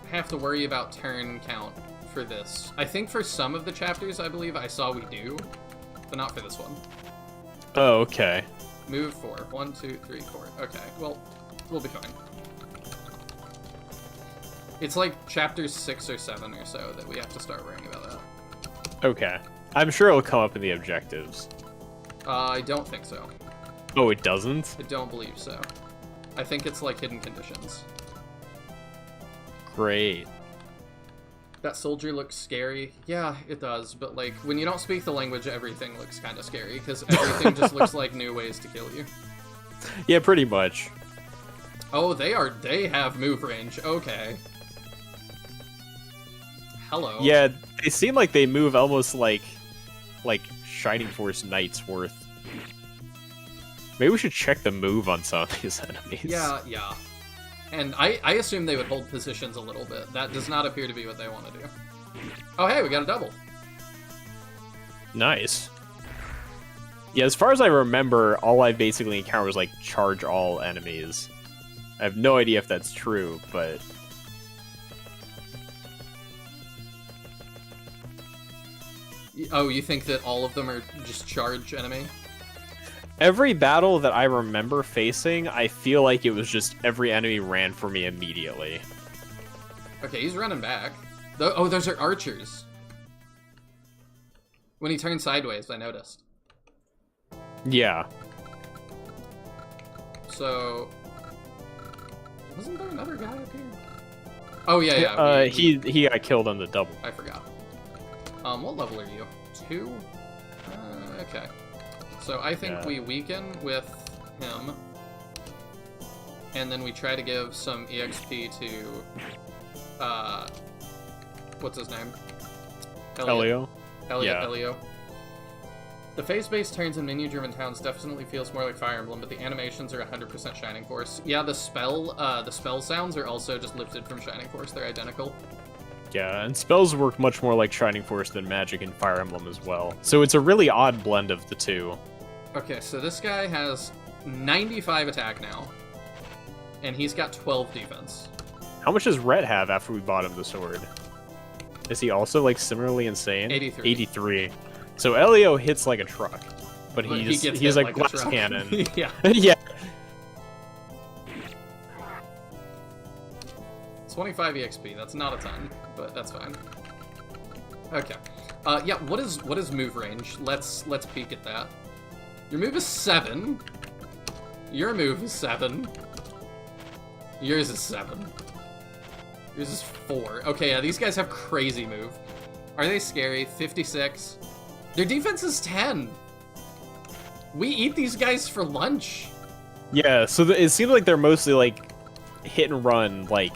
[SPEAKER 1] have to worry about turn count for this. I think for some of the chapters, I believe I saw we do, but not for this one.
[SPEAKER 2] Oh, okay.
[SPEAKER 1] Move 4. 1, 2, 3, 4. Okay, well, we'll be fine. It's like chapters 6 or 7 or so that we have to start worrying about that.
[SPEAKER 2] Okay. I'm sure it'll come up in the objectives.
[SPEAKER 1] I don't think so.
[SPEAKER 2] Oh, it doesn't?
[SPEAKER 1] I don't believe so. I think it's like hidden conditions.
[SPEAKER 2] Great.
[SPEAKER 1] That soldier looks scary. Yeah, it does, but like, when you don't speak the language, everything looks kind of scary, because everything just looks like new ways to kill you.
[SPEAKER 2] Yeah, pretty much.
[SPEAKER 1] Oh, they have move range. Okay. Hello.
[SPEAKER 2] Yeah, they seem like they move almost like Shining Force Knights worth. Maybe we should check the move on some of these enemies.
[SPEAKER 1] Yeah. And I assume they would hold positions a little bit. That does not appear to be what they want to do. Oh, hey, we got a double.
[SPEAKER 2] Nice. Yeah, as far as I remember, all I basically encountered was like charge all enemies. I have no idea if that's true, but...
[SPEAKER 1] Oh, you think that all of them are just charge enemy?
[SPEAKER 2] Every battle that I remember facing, I feel like it was just every enemy ran for me immediately.
[SPEAKER 1] Okay, he's running back. Oh, those are archers. When he turned sideways, I noticed.
[SPEAKER 2] Yeah.
[SPEAKER 1] So... Wasn't there another guy up here? Oh, yeah.
[SPEAKER 2] He got killed on the double.
[SPEAKER 1] I forgot. What level are you? 2? Okay. So I think we weaken with him, and then we try to give some EXP to, what's his name?
[SPEAKER 2] Elio?
[SPEAKER 1] Elio. The phase-based turns in menu-driven towns definitely feels more like Fire Emblem, but the animations are 100% Shining Force. Yeah, the spell sounds are also just lifted from Shining Force. They're identical.
[SPEAKER 2] Yeah, and spells work much more like Shining Force than Magic and Fire Emblem as well. So it's a really odd blend of the two.
[SPEAKER 1] Okay, so this guy has 95 attack now, and he's got 12 defense.
[SPEAKER 2] How much does Rhett have after we bought him the sword? Is he also, like, similarly insane?
[SPEAKER 1] 83.
[SPEAKER 2] 83. So Elio hits like a truck, but he's like glass cannon.
[SPEAKER 1] Yeah.
[SPEAKER 2] Yeah.
[SPEAKER 1] 25 EXP, that's not a ton, but that's fine. Okay. Yeah, what is move range? Let's peek at that. Your move is 7. Your move is 7. Yours is 7. Yours is 4. Okay, yeah, these guys have crazy move. Are they scary? 56. Their defense is 10. We eat these guys for lunch.
[SPEAKER 2] Yeah, so it seems like they're mostly like hit and run, like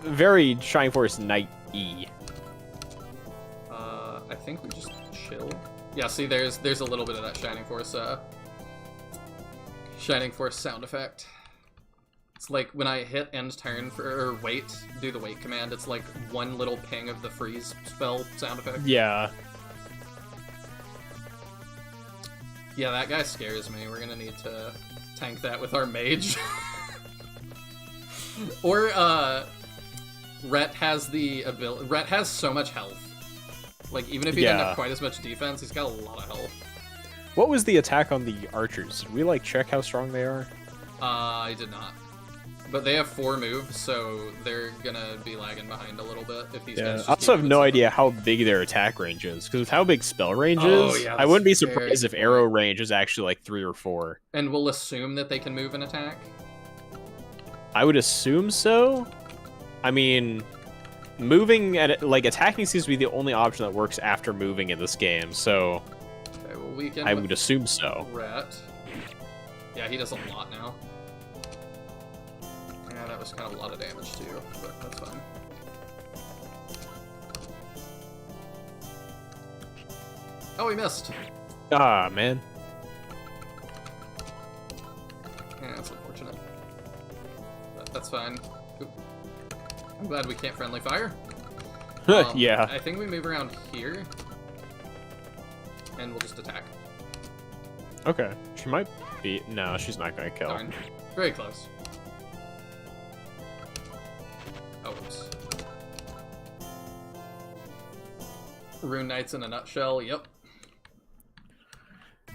[SPEAKER 2] very Shining Force Knight-y.
[SPEAKER 1] I think we just chill. Yeah, see, there's a little bit of that Shining Force sound effect. It's like when I hit end turn or wait, do the wait command, it's like one little ping of the freeze spell sound effect.
[SPEAKER 2] Yeah.
[SPEAKER 1] Yeah, that guy scares me. We're gonna need to tank that with our mage. Or, Rhett has the ability. Rhett has so much health. Like, even if he doesn't have quite as much defense, he's got a lot of health.
[SPEAKER 2] What was the attack on the archers? Did we, like, check how strong they are?
[SPEAKER 1] I did not. But they have 4 moves, so they're gonna be lagging behind a little bit if these guys just
[SPEAKER 2] I also have no idea how big their attack range is, because with how big spell range is,
[SPEAKER 1] yeah,
[SPEAKER 2] I wouldn't be surprised if arrow range is actually like 3 or 4.
[SPEAKER 1] And we'll assume that they can move and attack?
[SPEAKER 2] I would assume so. I mean, moving and like attacking seems to be the only option that works after moving in this game, so
[SPEAKER 1] okay, well, we can
[SPEAKER 2] I would assume so.
[SPEAKER 1] Rhett. Yeah, he does a lot now. Yeah, that was kind of a lot of damage too, but that's fine. Oh, we missed.
[SPEAKER 2] Ah, man.
[SPEAKER 1] Yeah, that's unfortunate. But that's fine. Oop. I'm glad we can't friendly fire.
[SPEAKER 2] Yeah.
[SPEAKER 1] I think we move around here, and we'll just attack.
[SPEAKER 2] Okay. She might be... No, she's not going to kill.
[SPEAKER 1] Darn. Very close. Oh, oops. Rune Knights in a nutshell, yep.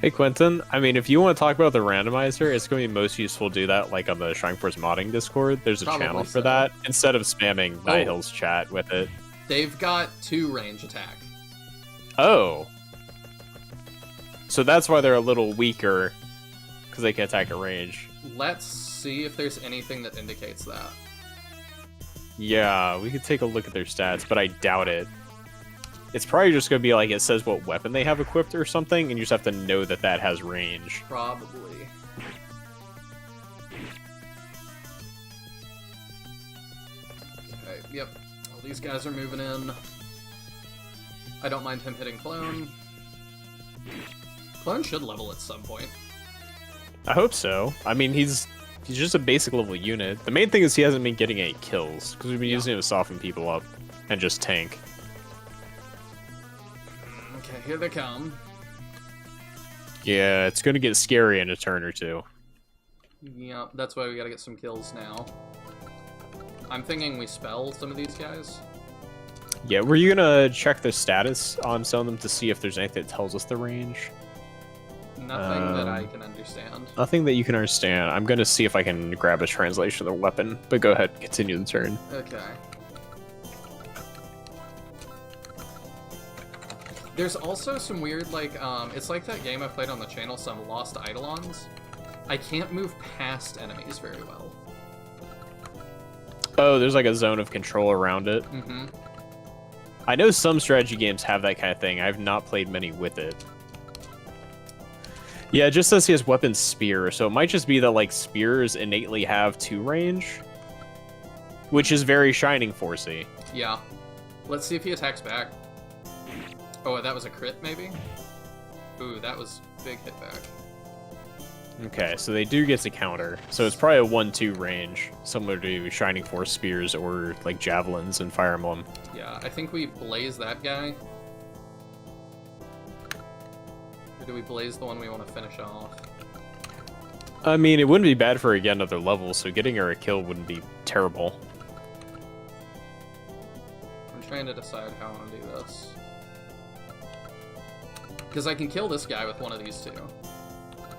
[SPEAKER 2] Hey Quentin, I mean, if you want to talk about the randomizer, it's going to be most useful to do that like on the Shrine Force modding Discord. There's a
[SPEAKER 1] Probably
[SPEAKER 2] channel for
[SPEAKER 1] so.
[SPEAKER 2] that, instead of spamming
[SPEAKER 1] Oh.
[SPEAKER 2] Nihil's chat with it.
[SPEAKER 1] They've got 2 range attack.
[SPEAKER 2] Oh. So that's why they're a little weaker, because they can attack at range.
[SPEAKER 1] Let's see if there's anything that indicates that.
[SPEAKER 2] Yeah, we could take a look at their stats, but I doubt it. It's probably just going to be like it says what weapon they have equipped or something, and you just have to know that that has range.
[SPEAKER 1] Probably. Okay, yep. All these guys are moving in. I don't mind him hitting Clone. Clone should level at some point.
[SPEAKER 2] I hope so. I mean, he's just a basic level unit. The main thing is he hasn't been getting any kills, because we've been using him to soften people up and just tank.
[SPEAKER 1] Okay, here they come.
[SPEAKER 2] Yeah, it's going to get scary in a turn or two.
[SPEAKER 1] Yep, that's why we gotta get some kills now. I'm thinking we spell some of these guys.
[SPEAKER 2] Yeah, were you going to check the status on some of them to see if there's anything that tells us the range?
[SPEAKER 1] Nothing that I can understand.
[SPEAKER 2] Nothing that you can understand. I'm going to see if I can grab a translation of the weapon, but go ahead, continue the turn.
[SPEAKER 1] Okay. There's also some weird, like, it's like that game I played on the channel, some Lost Eidolons. I can't move past enemies very well.
[SPEAKER 2] Oh, there's like a zone of control around it.
[SPEAKER 1] Mm-hmm.
[SPEAKER 2] I know some strategy games have that kind of thing. I've not played many with it. Yeah, it just says he has weapon spear, so it might just be that like spears innately have 2 range, which is very Shining Forcey.
[SPEAKER 1] Yeah. Let's see if he attacks back. Oh, that was a crit, maybe? Ooh, that was big hit back.
[SPEAKER 2] Okay, so they do get to counter, so it's probably a 1-2 range, similar to Shining Force spears or like javelins in Fire Emblem.
[SPEAKER 1] Yeah, I think we blaze that guy. Or do we blaze the one we want to finish off?
[SPEAKER 2] I mean, it wouldn't be bad for her to get another level, so getting her a kill wouldn't be terrible.
[SPEAKER 1] I'm trying to decide how I want to do this. Because I can kill this guy with one of these 2.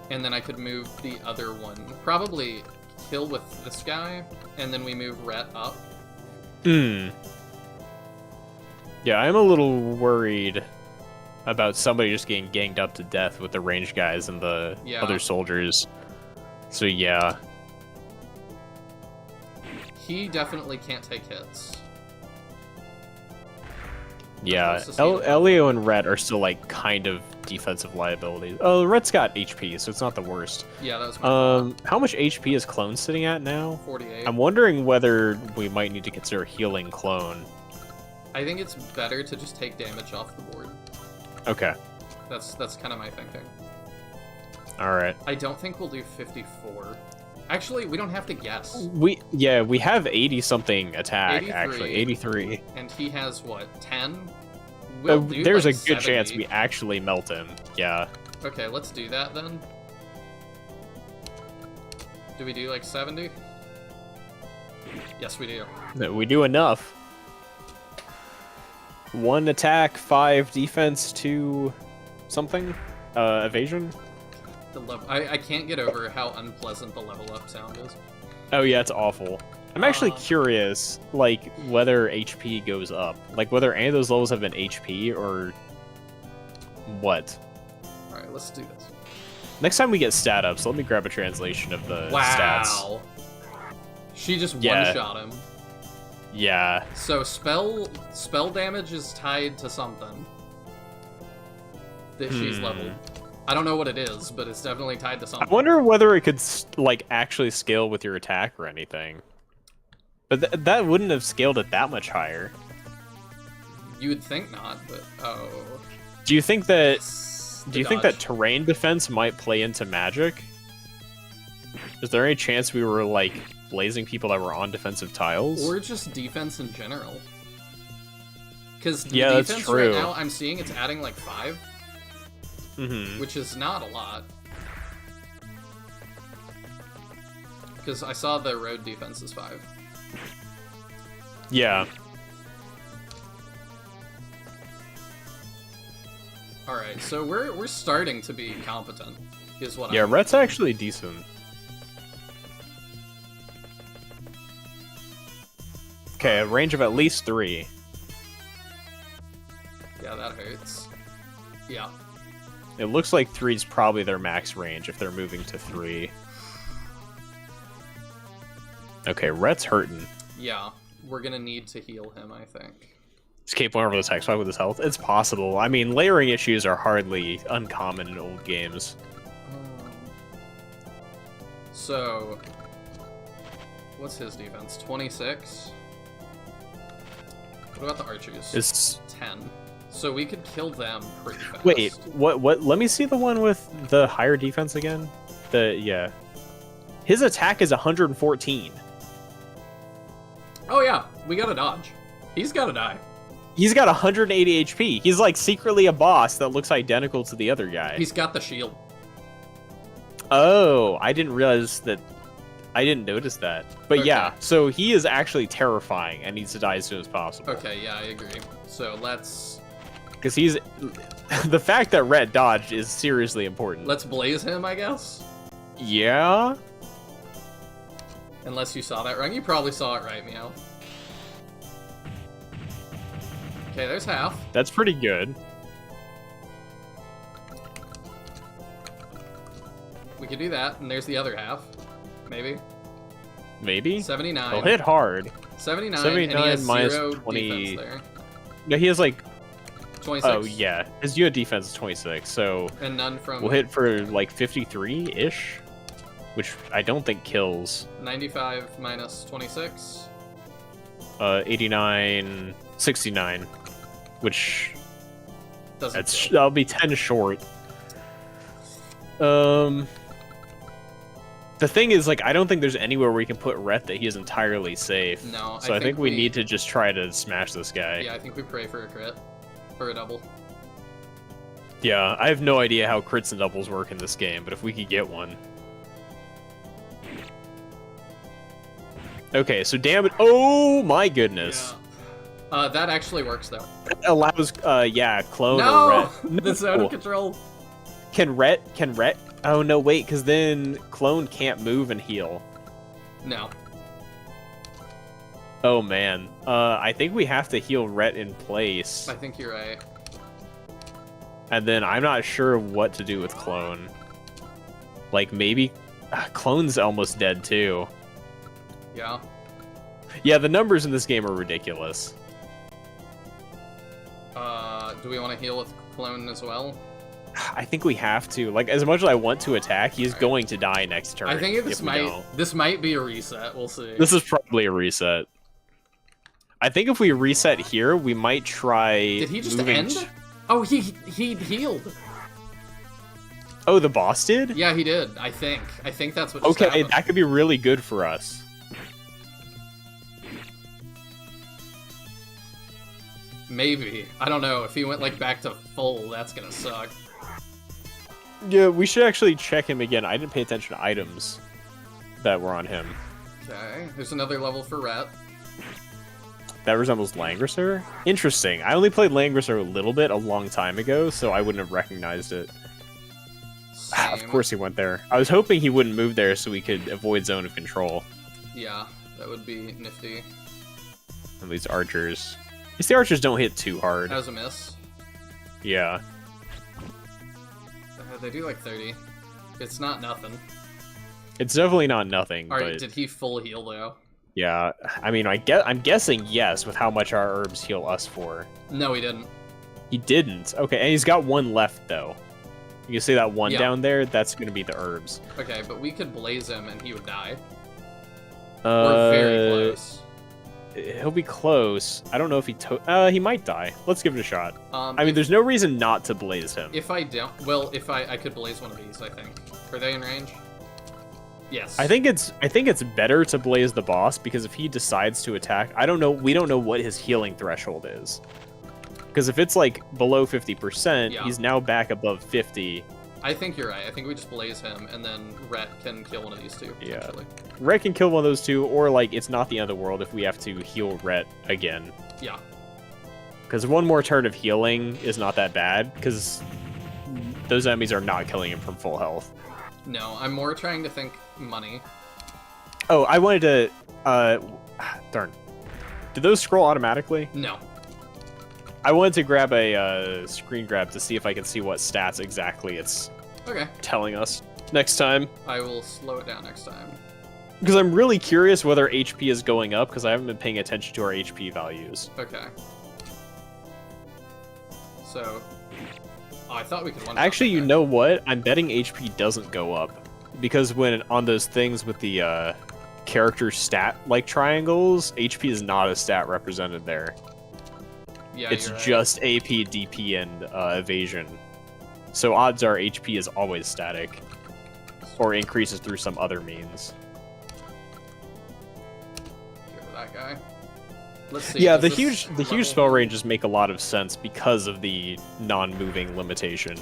[SPEAKER 1] And then I could move the other one. Probably kill with this guy, and then we move Rhett up.
[SPEAKER 2] Hmm. Yeah, I'm a little worried about somebody just getting ganged up to death with the ranged guys and the other soldiers. So yeah.
[SPEAKER 1] He definitely can't take hits.
[SPEAKER 2] Yeah, Elio and Rhett are still like kind of defensive liabilities. Oh, Rhett's got HP, so it's not the worst.
[SPEAKER 1] Yeah, that was my
[SPEAKER 2] how much HP is Clone sitting at now?
[SPEAKER 1] 48.
[SPEAKER 2] I'm wondering whether we might need to consider healing Clone.
[SPEAKER 1] I think it's better to just take damage off the board.
[SPEAKER 2] Okay.
[SPEAKER 1] That's kind of my thinking.
[SPEAKER 2] All right.
[SPEAKER 1] I don't think we'll do 54. Actually, we don't have to guess.
[SPEAKER 2] We have 80 something attack
[SPEAKER 1] 83.
[SPEAKER 2] actually, 83.
[SPEAKER 1] And he has what, 10? We'll do
[SPEAKER 2] There's
[SPEAKER 1] like
[SPEAKER 2] a good
[SPEAKER 1] 70.
[SPEAKER 2] chance we actually melt him. Yeah.
[SPEAKER 1] Okay, let's do that then. Do we do like 70? Yes, we do.
[SPEAKER 2] We do enough. 1 attack, 5 defense, 2 something, evasion.
[SPEAKER 1] The level, I can't get over how unpleasant the level up sound is.
[SPEAKER 2] Oh yeah, it's awful. I'm actually curious, like, whether HP goes up. Like, whether any of those levels have been HP, or what.
[SPEAKER 1] Alright, let's do this.
[SPEAKER 2] Next time we get stat ups, let me grab a translation of the stats.
[SPEAKER 1] She just one-shot him.
[SPEAKER 2] Yeah.
[SPEAKER 1] So spell damage is tied to something that she's leveled. I don't know what it is, but it's definitely tied to something.
[SPEAKER 2] I wonder whether it could, like, actually scale with your attack or anything. But that wouldn't have scaled it that much higher.
[SPEAKER 1] You would think not, but oh.
[SPEAKER 2] Do you think that
[SPEAKER 1] Dodge.
[SPEAKER 2] terrain defense might play into magic? Is there any chance we were like blazing people that were on defensive tiles?
[SPEAKER 1] Or just defense in general? Because
[SPEAKER 2] that's
[SPEAKER 1] defense
[SPEAKER 2] true.
[SPEAKER 1] right now, I'm seeing it's adding like 5. Which is not a lot. Because I saw the road defense is 5.
[SPEAKER 2] Yeah.
[SPEAKER 1] Alright, so we're starting to be competent, is what
[SPEAKER 2] Yeah,
[SPEAKER 1] I'm...
[SPEAKER 2] Rhett's actually decent. Okay, a range of at least 3.
[SPEAKER 1] Yeah, that hurts. Yeah.
[SPEAKER 2] It looks like 3 is probably their max range if they're moving to 3. Okay, Rhett's hurting.
[SPEAKER 1] Yeah, we're gonna need to heal him, I think.
[SPEAKER 2] Escape one over the text fight with his health. It's possible. I mean, layering issues are hardly uncommon in old games.
[SPEAKER 1] So, what's his defense? 26? What about the archers?
[SPEAKER 2] It's
[SPEAKER 1] 10. So we could kill them pretty fast.
[SPEAKER 2] Wait, what? Let me see the one with the higher defense again. Yeah. His attack is 114.
[SPEAKER 1] Oh yeah, we gotta dodge. He's gotta die.
[SPEAKER 2] He's got 180 HP. He's like secretly a boss that looks identical to the other guy.
[SPEAKER 1] He's got the shield.
[SPEAKER 2] Oh, I didn't realize that. I didn't notice that. But
[SPEAKER 1] Okay.
[SPEAKER 2] yeah, so he is actually terrifying and needs to die as soon as possible.
[SPEAKER 1] Okay, yeah, I agree. So let's
[SPEAKER 2] Because he's... The fact that Rhett dodged is seriously important.
[SPEAKER 1] blaze him, I guess.
[SPEAKER 2] Yeah?
[SPEAKER 1] Unless you saw that wrong. You probably saw it right, Meow. Okay, there's half.
[SPEAKER 2] That's pretty good.
[SPEAKER 1] We could do that, and there's the other half. Maybe.
[SPEAKER 2] Maybe?
[SPEAKER 1] 79.
[SPEAKER 2] He'll hit hard.
[SPEAKER 1] 79,
[SPEAKER 2] 79
[SPEAKER 1] and he has
[SPEAKER 2] minus
[SPEAKER 1] 0
[SPEAKER 2] 20.
[SPEAKER 1] defense there.
[SPEAKER 2] No, he has like...
[SPEAKER 1] 26.
[SPEAKER 2] Oh, yeah. His UA defense is 26, so...
[SPEAKER 1] And none from...
[SPEAKER 2] We'll hit for like 53-ish, which I don't think kills.
[SPEAKER 1] 95 minus 26.
[SPEAKER 2] 89, 69, which
[SPEAKER 1] Doesn't kill.
[SPEAKER 2] that'll be 10 short. The thing is, like, I don't think there's anywhere where we can put Rhett that he is entirely safe.
[SPEAKER 1] No,
[SPEAKER 2] So I think we need to just try to smash this guy.
[SPEAKER 1] Yeah, I think we pray for a crit. Or a double.
[SPEAKER 2] Yeah, I have no idea how crits and doubles work in this game, but if we could get one. Okay, so damage. Oh my goodness.
[SPEAKER 1] Yeah. That actually works though.
[SPEAKER 2] It allows, yeah, clone or
[SPEAKER 1] No!
[SPEAKER 2] Rhett.
[SPEAKER 1] That's out of control.
[SPEAKER 2] Can Rhett? Oh no, wait, because then clone can't move and heal.
[SPEAKER 1] No.
[SPEAKER 2] Oh man, I think we have to heal Rhett in place,
[SPEAKER 1] I think you're right.
[SPEAKER 2] and then I'm not sure what to do with clone. Like maybe clone's almost dead too.
[SPEAKER 1] Yeah.
[SPEAKER 2] Yeah, the numbers in this game are ridiculous.
[SPEAKER 1] Do we want to heal with clone as well?
[SPEAKER 2] I think we have to. Like, as much as I want to attack, he's
[SPEAKER 1] Alright.
[SPEAKER 2] going to die next turn.
[SPEAKER 1] I think
[SPEAKER 2] if we don't.
[SPEAKER 1] this might be a reset. We'll see.
[SPEAKER 2] This is probably a reset. I think if we reset here, we might try.
[SPEAKER 1] Did he just
[SPEAKER 2] moving
[SPEAKER 1] end? Oh, he healed.
[SPEAKER 2] Oh, the boss did?
[SPEAKER 1] Yeah, he did. I think that's what. Just
[SPEAKER 2] Okay,
[SPEAKER 1] happened.
[SPEAKER 2] that could be really good for us.
[SPEAKER 1] Maybe. I don't know. If he went like back to full, that's gonna suck.
[SPEAKER 2] Yeah, we should actually check him again. I didn't pay attention to items that were on him.
[SPEAKER 1] Okay. There's another level for Rhett.
[SPEAKER 2] That resembles Langrisser? Interesting. I only played Langrisser a little bit a long time ago, so I wouldn't have recognized it. Of
[SPEAKER 1] Same.
[SPEAKER 2] course he went there. I was hoping he wouldn't move there so we could avoid zone of control.
[SPEAKER 1] Yeah, that would be nifty.
[SPEAKER 2] And these archers. At least the archers don't hit too hard.
[SPEAKER 1] That was a miss.
[SPEAKER 2] Yeah.
[SPEAKER 1] They do like 30. It's not nothing.
[SPEAKER 2] It's definitely not nothing,
[SPEAKER 1] Alright,
[SPEAKER 2] but
[SPEAKER 1] did he full heal though?
[SPEAKER 2] yeah. I mean, I'm guessing yes with how much our herbs heal us for.
[SPEAKER 1] No, he didn't.
[SPEAKER 2] He didn't. Okay, and he's got one left though. You can see that one
[SPEAKER 1] Yeah.
[SPEAKER 2] down there? That's going to be the herbs.
[SPEAKER 1] Okay, but we could blaze him and he would die. We're very close.
[SPEAKER 2] He'll be close. I don't know if he might die. Let's give it a shot. I mean,
[SPEAKER 1] If,
[SPEAKER 2] there's no reason not to blaze him.
[SPEAKER 1] if I don't, well, if I could blaze one of these, I think. Are they in range? Yes.
[SPEAKER 2] I think it's better to blaze the boss because if he decides to attack, we don't know what his healing threshold is. Because if it's like below 50%,
[SPEAKER 1] Yeah.
[SPEAKER 2] he's now back above 50.
[SPEAKER 1] I think you're right. I think we just blaze him and then Rhett can kill one of these two.
[SPEAKER 2] Yeah.
[SPEAKER 1] Potentially.
[SPEAKER 2] Rhett can kill one of those two, or like it's not the end of the world if we have to heal Rhett again.
[SPEAKER 1] Yeah.
[SPEAKER 2] Because one more turn of healing is not that bad, because those enemies are not killing him from full health.
[SPEAKER 1] No, I'm more trying to think money.
[SPEAKER 2] Oh, I wanted to... darn. Did those scroll automatically?
[SPEAKER 1] No.
[SPEAKER 2] I wanted to grab a screen grab to see if I can see what stats exactly it's telling us next time.
[SPEAKER 1] I will slow it down next time.
[SPEAKER 2] Because I'm really curious whether HP is going up, because I haven't been paying attention to our HP values.
[SPEAKER 1] Okay. So... Oh, I thought we could one-shot
[SPEAKER 2] Actually, you
[SPEAKER 1] that.
[SPEAKER 2] know what? I'm betting HP doesn't go up. Because when on those things with the character stat-like triangles, HP is not a stat represented there.
[SPEAKER 1] Yeah,
[SPEAKER 2] It's
[SPEAKER 1] you're right.
[SPEAKER 2] just AP, DP, and evasion. So odds are HP is always static. Or increases through some other means.
[SPEAKER 1] Get rid of that guy. Let's see.
[SPEAKER 2] Yeah,
[SPEAKER 1] does
[SPEAKER 2] the
[SPEAKER 1] this
[SPEAKER 2] huge
[SPEAKER 1] level-
[SPEAKER 2] spell ranges make a lot of sense because of the non-moving limitation.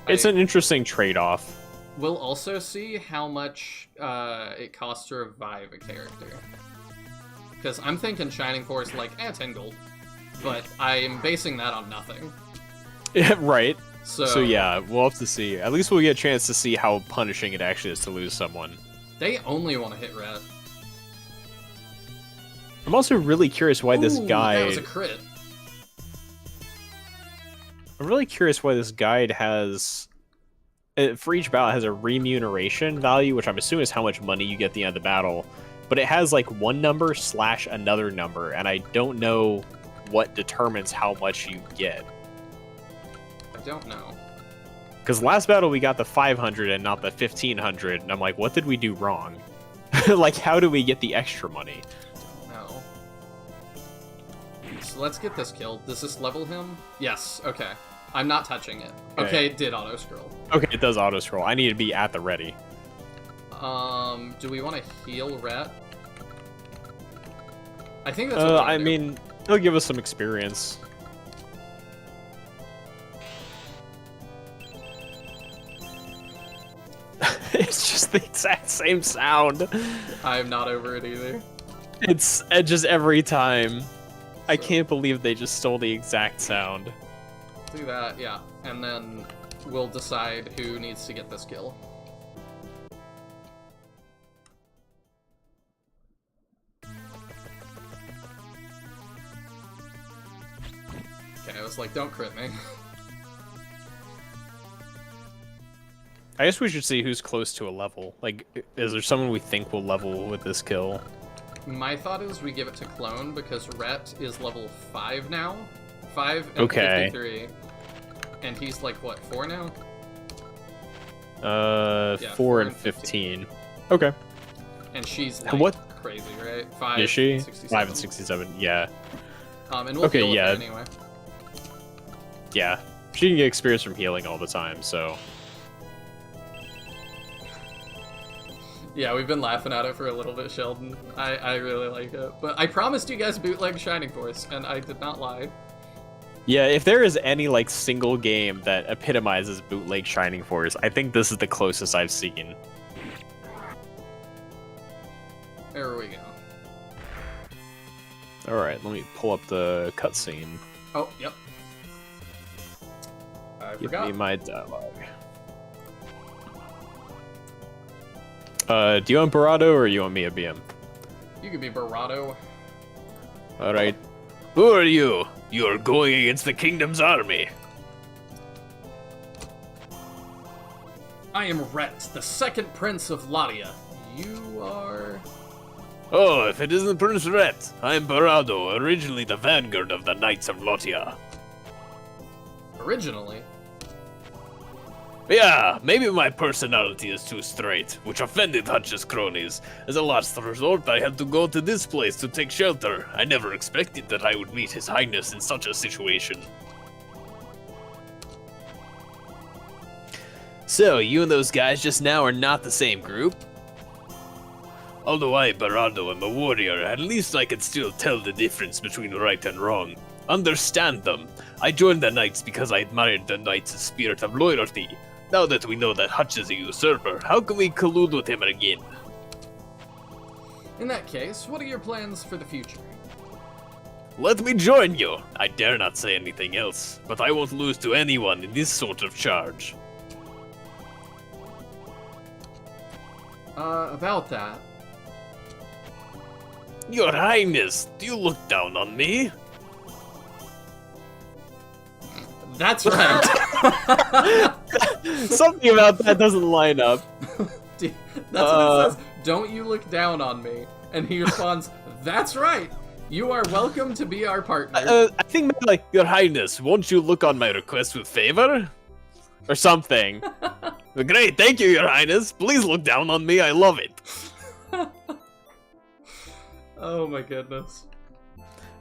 [SPEAKER 2] It's an interesting trade-off.
[SPEAKER 1] We'll also see how much it costs to revive a character. Because I'm thinking Shining Force like, 10 gold. But I'm basing that on nothing.
[SPEAKER 2] Yeah, right.
[SPEAKER 1] So
[SPEAKER 2] Yeah, we'll have to see. At least we'll get a chance to see how punishing it actually is to lose someone.
[SPEAKER 1] they only want to hit red.
[SPEAKER 2] I'm also really curious why this
[SPEAKER 1] Ooh,
[SPEAKER 2] guide...
[SPEAKER 1] that was a crit.
[SPEAKER 2] I'm really curious why this guide has... for each battle, it has a remuneration value, which I'm assuming is how much money you get at the end of the battle. But it has like one number / another number, and I don't know what determines how much you get.
[SPEAKER 1] I don't know.
[SPEAKER 2] Because last battle we got the 500 and not the 1500, and I'm like, what did we do wrong? Like, how do we get the extra money?
[SPEAKER 1] No. So let's get this killed. Does this level him? Yes. Okay. I'm not touching it. Okay, it did auto scroll.
[SPEAKER 2] Okay, it does auto scroll. I need to be at the ready.
[SPEAKER 1] Do we want to heal Rhett? I think that's what
[SPEAKER 2] I mean, it'll give us some experience. It's just the exact same sound.
[SPEAKER 1] I'm not over it either.
[SPEAKER 2] It's just every time. I can't believe they just stole the exact sound.
[SPEAKER 1] Do that, yeah. And then we'll decide who needs to get this kill. Okay, I was like, don't crit me.
[SPEAKER 2] I guess we should see who's close to a level. Like, is there someone we think will level with this kill?
[SPEAKER 1] My thought is we give it to Clone because Rhett is level 5 now. 5 and
[SPEAKER 2] Okay.
[SPEAKER 1] 53. And he's like, what, 4 now?
[SPEAKER 2] 4 and 15. Okay.
[SPEAKER 1] And she's like
[SPEAKER 2] And what-
[SPEAKER 1] crazy, right? 5
[SPEAKER 2] Is she?
[SPEAKER 1] 67.
[SPEAKER 2] 5 and 67, yeah.
[SPEAKER 1] And we'll
[SPEAKER 2] Okay,
[SPEAKER 1] deal with
[SPEAKER 2] yeah.
[SPEAKER 1] her anyway.
[SPEAKER 2] Yeah. She can get experience from healing all the time, so...
[SPEAKER 1] Yeah, we've been laughing at it for a little bit, Sheldon. I really like it. But I promised you guys Bootleg Shining Force, and I did not lie.
[SPEAKER 2] Yeah, if there is any, like, single game that epitomizes Bootleg Shining Force, I think this is the closest I've seen.
[SPEAKER 1] There we go.
[SPEAKER 2] Alright, let me pull up the cutscene.
[SPEAKER 1] Oh, yep. I
[SPEAKER 2] Give
[SPEAKER 1] forgot.
[SPEAKER 2] me my dialogue. Do you want Barado or you want me a BM?
[SPEAKER 1] You could be Barado.
[SPEAKER 2] Alright. Who are you? You are going against the kingdom's army.
[SPEAKER 1] I am Rhett, the second prince of Ladia. You are...
[SPEAKER 2] Oh, if it isn't Prince Rhett, I'm Barado, originally the vanguard of the Knights of Lotia.
[SPEAKER 1] Originally.
[SPEAKER 2] Yeah, maybe my personality is too straight, which offended Hutch's cronies. As a last resort, I had to go to this place to take shelter. I never expected that I would meet His Highness in such a situation. So, you and those guys just now are not the same group? Although I, Barado, am a warrior, at least I can still tell the difference between right and wrong. Understand them. I joined the Knights because I admired the Knights' spirit of loyalty. Now that we know that Hutch is a usurper, how can we collude with him again?
[SPEAKER 1] In that case, what are your plans for the future?
[SPEAKER 2] Let me join you. I dare not say anything else, but I won't lose to anyone in this sort of charge.
[SPEAKER 1] About that.
[SPEAKER 2] Your Highness, do you look down on me?
[SPEAKER 1] That's right.
[SPEAKER 2] Something about that doesn't line up.
[SPEAKER 1] That's what it says. Don't you look down on me. And he responds, that's right. You are welcome to be our partner.
[SPEAKER 2] I think maybe like, Your Highness, won't you look on my request with favor? Or something. Great, thank you, Your Highness. Please look down on me, I love it.
[SPEAKER 1] Oh my goodness.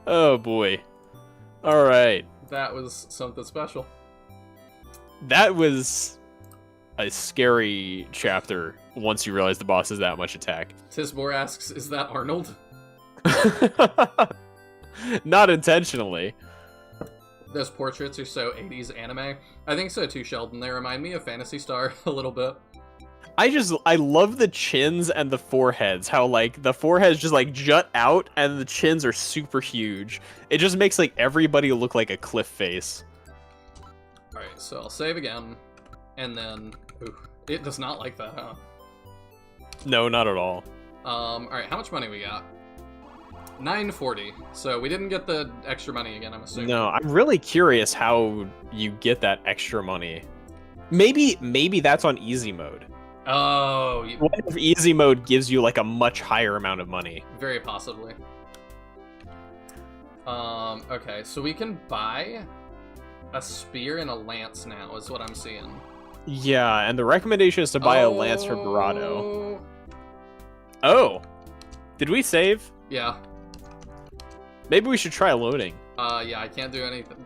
[SPEAKER 2] Oh boy. Alright.
[SPEAKER 1] That was something special.
[SPEAKER 2] That was a scary chapter once you realize the boss has that much attack.
[SPEAKER 1] Tisbor asks, is that Arnold?
[SPEAKER 2] Not intentionally.
[SPEAKER 1] Those portraits are so 80s anime. I think so too, Sheldon. They remind me of Phantasy Star a little bit.
[SPEAKER 2] I love the chins and the foreheads. How like the foreheads just like jut out and the chins are super huge. It just makes like everybody look like a cliff face.
[SPEAKER 1] Alright, so I'll save again. And then... Ooh, it does not like that, huh?
[SPEAKER 2] No, not at all.
[SPEAKER 1] Alright, how much money we got? 940. So we didn't get the extra money again, I'm assuming.
[SPEAKER 2] No, I'm really curious how you get that extra money. Maybe that's on easy mode.
[SPEAKER 1] Oh,
[SPEAKER 2] What if easy mode gives you like a much higher amount of money?
[SPEAKER 1] very possibly. Okay, so we can buy a spear and a lance now, is what I'm seeing.
[SPEAKER 2] Yeah, and the recommendation is to buy a lance for Barado. Oh, did we save?
[SPEAKER 1] Yeah.
[SPEAKER 2] Maybe we should try loading.
[SPEAKER 1] Yeah, I can't do anything.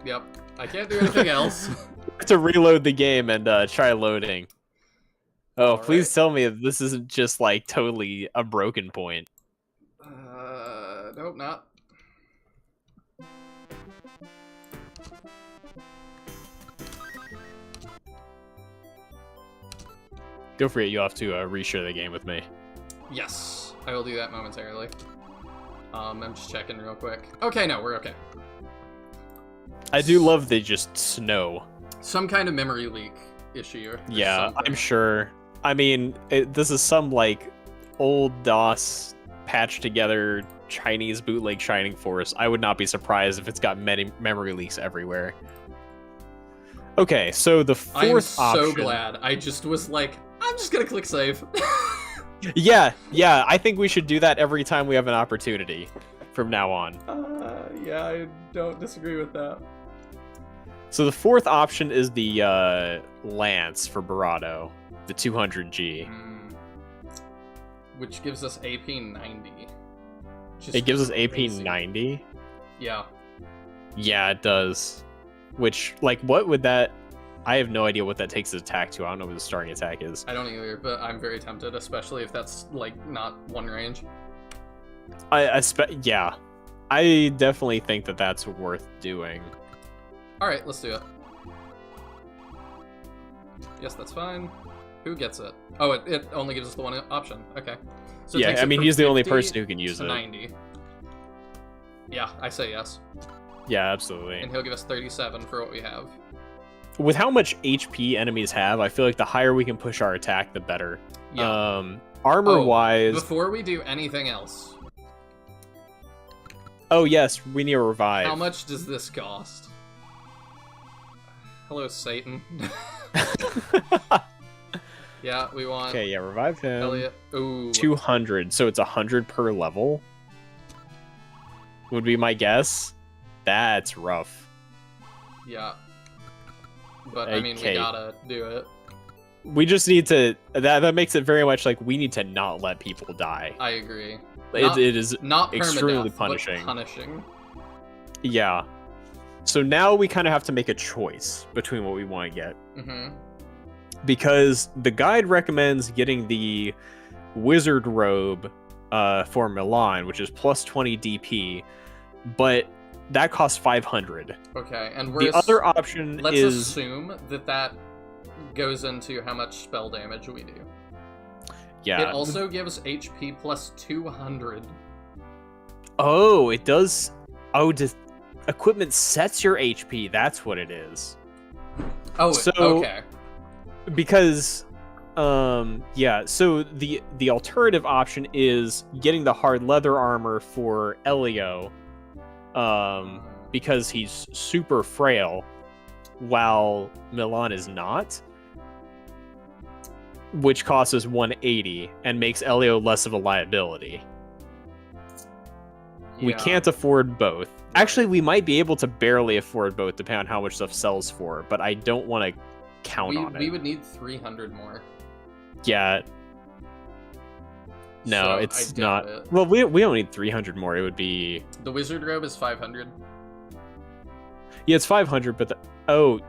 [SPEAKER 1] Yep, I can't do anything else.
[SPEAKER 2] We have to reload the game and try loading. Oh,
[SPEAKER 1] All
[SPEAKER 2] please
[SPEAKER 1] right.
[SPEAKER 2] tell me that this isn't just like totally a broken point.
[SPEAKER 1] Nope, not.
[SPEAKER 2] Go for it, you'll have to reshare the game with me.
[SPEAKER 1] Yes, I will do that momentarily. I'm just checking real quick. Okay, no, we're okay.
[SPEAKER 2] I do love they just snow.
[SPEAKER 1] Some kind of memory leak issue. Or
[SPEAKER 2] Yeah,
[SPEAKER 1] something.
[SPEAKER 2] I'm sure. I mean, this is some like old DOS patched together Chinese bootleg Shining Force. I would not be surprised if it's got many memory leaks everywhere. Okay, so the fourth
[SPEAKER 1] I'm so
[SPEAKER 2] option.
[SPEAKER 1] glad. I just was like, I'm just gonna click save.
[SPEAKER 2] Yeah, I think we should do that every time we have an opportunity from now on.
[SPEAKER 1] Yeah, I don't disagree with that.
[SPEAKER 2] So the fourth option is the Lance for Barado, the 200G.
[SPEAKER 1] Which gives us AP 90.
[SPEAKER 2] It gives us AP
[SPEAKER 1] crazy.
[SPEAKER 2] 90?
[SPEAKER 1] Yeah.
[SPEAKER 2] Yeah, it does. Which, like, what would that... I have no idea what that takes his attack to. I don't know what the starting attack is.
[SPEAKER 1] I don't either, but I'm very tempted, especially if that's, like, not one range.
[SPEAKER 2] Yeah. I definitely think that that's worth doing.
[SPEAKER 1] Alright, let's do it. Yes, that's fine. Who gets it? Oh, it only gives us the one option. Okay. So it
[SPEAKER 2] Yeah,
[SPEAKER 1] takes
[SPEAKER 2] I
[SPEAKER 1] it
[SPEAKER 2] mean,
[SPEAKER 1] from
[SPEAKER 2] he's the only
[SPEAKER 1] 50
[SPEAKER 2] person who can use
[SPEAKER 1] to
[SPEAKER 2] it.
[SPEAKER 1] 90. Yeah, I say yes.
[SPEAKER 2] Yeah, absolutely.
[SPEAKER 1] And he'll give us 37 for what we have.
[SPEAKER 2] With how much HP enemies have, I feel like the higher we can push our attack, the better.
[SPEAKER 1] Yeah.
[SPEAKER 2] Armor-wise...
[SPEAKER 1] Before we do anything else,
[SPEAKER 2] Oh, yes, we need a revive.
[SPEAKER 1] how much does this cost? Hello, Satan. Yeah, we want
[SPEAKER 2] Okay, yeah, revive him.
[SPEAKER 1] Elliot. Ooh.
[SPEAKER 2] 200, so it's 100 per level? Would be my guess. That's rough.
[SPEAKER 1] Yeah. But, I mean, we
[SPEAKER 2] Okay.
[SPEAKER 1] gotta do it.
[SPEAKER 2] We just need to... That makes it very much like we need to not let people die.
[SPEAKER 1] I agree.
[SPEAKER 2] It is
[SPEAKER 1] Not
[SPEAKER 2] extremely
[SPEAKER 1] permadeath,
[SPEAKER 2] punishing.
[SPEAKER 1] but punishing.
[SPEAKER 2] Yeah. So now we kind of have to make a choice between what we want to get.
[SPEAKER 1] Mm-hmm.
[SPEAKER 2] Because the guide recommends getting the wizard robe for Milan, which is plus 20 DP, but that costs 500.
[SPEAKER 1] Okay, and
[SPEAKER 2] The other option
[SPEAKER 1] let's
[SPEAKER 2] is...
[SPEAKER 1] assume that goes into how much spell damage we do.
[SPEAKER 2] Yeah.
[SPEAKER 1] It also gives HP plus 200.
[SPEAKER 2] Oh, it does. Oh, equipment sets your HP. That's what it is.
[SPEAKER 1] Oh,
[SPEAKER 2] so
[SPEAKER 1] okay.
[SPEAKER 2] Because yeah, so the alternative option is getting the hard leather armor for Elio, because he's super frail while Milan is not, which costs us 180 and makes Elio less of a liability.
[SPEAKER 1] Yeah.
[SPEAKER 2] We can't afford both. Actually, we might be able to barely afford both depending on how much stuff sells for, but I don't want to count on it.
[SPEAKER 1] We would need 300 more.
[SPEAKER 2] Yeah. No,
[SPEAKER 1] So,
[SPEAKER 2] it's
[SPEAKER 1] I doubt
[SPEAKER 2] not.
[SPEAKER 1] it.
[SPEAKER 2] Well, we don't need 300 more. It would be...
[SPEAKER 1] The wizard robe is 500.
[SPEAKER 2] Yeah, it's 500, but oh,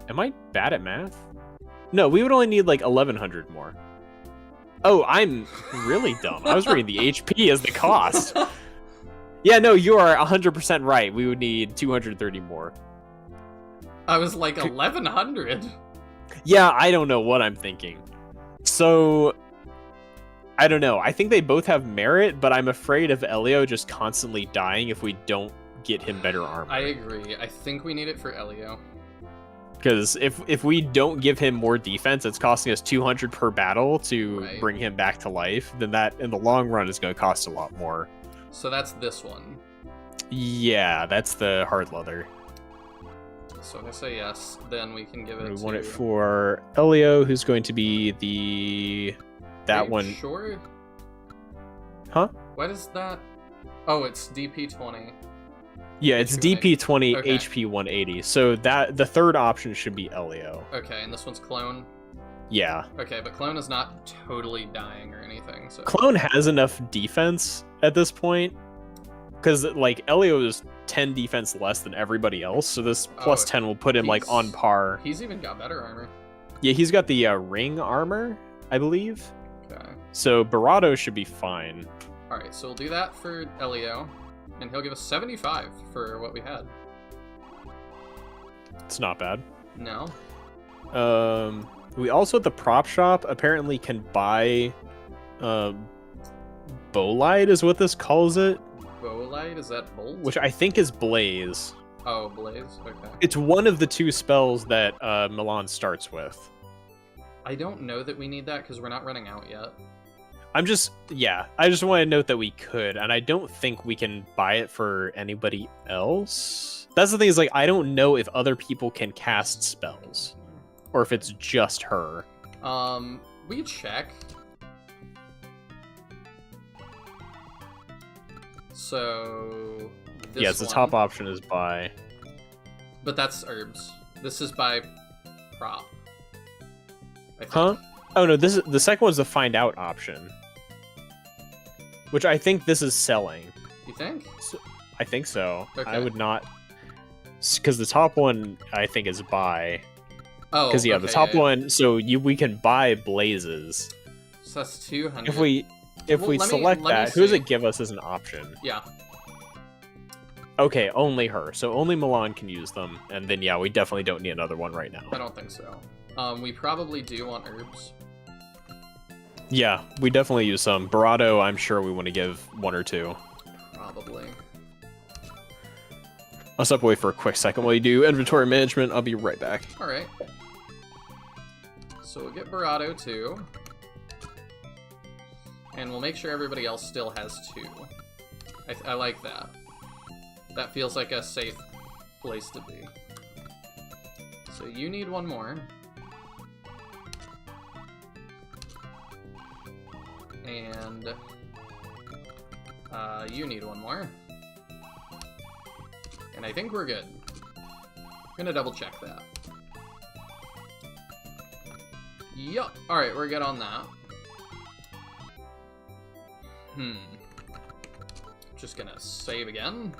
[SPEAKER 2] am I bad at math? No, we would only need like 1,100 more. Oh, I'm really dumb. I was reading the HP as the cost. Yeah, no, you are 100% right. We would need 230 more.
[SPEAKER 1] I was like 1,100.
[SPEAKER 2] Yeah, I don't know what I'm thinking. So, I don't know. I think they both have merit, but I'm afraid of Elio just constantly dying if we don't get him better armor.
[SPEAKER 1] I agree. I think we need it for Elio.
[SPEAKER 2] Because if we don't give him more defense, it's costing us 200 per battle to bring him back to life, then that, in the long run, is going to cost a lot more.
[SPEAKER 1] So that's this one.
[SPEAKER 2] Yeah, that's the hard leather.
[SPEAKER 1] So if I say yes, then we can give it
[SPEAKER 2] We
[SPEAKER 1] to...
[SPEAKER 2] want it for Elio, who's going to be the... That
[SPEAKER 1] Wait,
[SPEAKER 2] one...
[SPEAKER 1] Sure?
[SPEAKER 2] Huh?
[SPEAKER 1] What is that? Oh, it's DP20.
[SPEAKER 2] Yeah, it's
[SPEAKER 1] HP
[SPEAKER 2] DP20,
[SPEAKER 1] okay.
[SPEAKER 2] HP 180. So that the third option should be Elio.
[SPEAKER 1] Okay, and this one's Clone?
[SPEAKER 2] Yeah.
[SPEAKER 1] Okay, but Clone is not totally dying or anything, so...
[SPEAKER 2] Clone has enough defense at this point. Because, like, Elio is 10 defense less than everybody else, so this plus 10 will put him, like, on par.
[SPEAKER 1] He's even got better armor.
[SPEAKER 2] Yeah, he's got the ring armor, I believe.
[SPEAKER 1] Okay.
[SPEAKER 2] So Barato should be fine.
[SPEAKER 1] Alright, so we'll do that for Elio, and he'll give us 75 for what we had.
[SPEAKER 2] It's not bad.
[SPEAKER 1] No.
[SPEAKER 2] We also at the prop shop apparently can buy Bolide is what this calls it.
[SPEAKER 1] Bolide? Is that Bolt?
[SPEAKER 2] Which I think is Blaze.
[SPEAKER 1] Oh, Blaze? Okay.
[SPEAKER 2] It's one of the two spells that Milan starts with.
[SPEAKER 1] I don't know that we need that because we're not running out yet.
[SPEAKER 2] I just want to note that we could, and I don't think we can buy it for anybody else. That's the thing, is like, I don't know if other people can cast spells, or if it's just her.
[SPEAKER 1] We check. So, this
[SPEAKER 2] yes, the
[SPEAKER 1] one,
[SPEAKER 2] top option is buy.
[SPEAKER 1] But that's herbs. This is by prop. I think.
[SPEAKER 2] Huh? Oh no, this is the second one's the find out option, which I think this is selling.
[SPEAKER 1] You think?
[SPEAKER 2] So, I think so.
[SPEAKER 1] Okay.
[SPEAKER 2] I would not, because the top one I think is buy.
[SPEAKER 1] Oh,
[SPEAKER 2] because yeah,
[SPEAKER 1] okay,
[SPEAKER 2] the top
[SPEAKER 1] yeah.
[SPEAKER 2] one. So we can buy blazes.
[SPEAKER 1] So that's 200.
[SPEAKER 2] If we
[SPEAKER 1] Well, let me
[SPEAKER 2] select that, who does
[SPEAKER 1] see.
[SPEAKER 2] it give us as an option?
[SPEAKER 1] Yeah.
[SPEAKER 2] Okay, only her. So only Milan can use them, and then yeah, we definitely don't need another one right now.
[SPEAKER 1] I don't think so. We probably do want herbs.
[SPEAKER 2] Yeah, we definitely use some. Barato, I'm sure we want to give one or two.
[SPEAKER 1] Probably.
[SPEAKER 2] I'll step away for a quick second while you do inventory management. I'll be right back.
[SPEAKER 1] Alright. So we'll get Barato too. And we'll make sure everybody else still has two. I like that. That feels like a safe place to be. So you need one more. And you need one more. And I think we're good. I'm gonna double check that. Yup. Alright, we're good on that. Just gonna save again.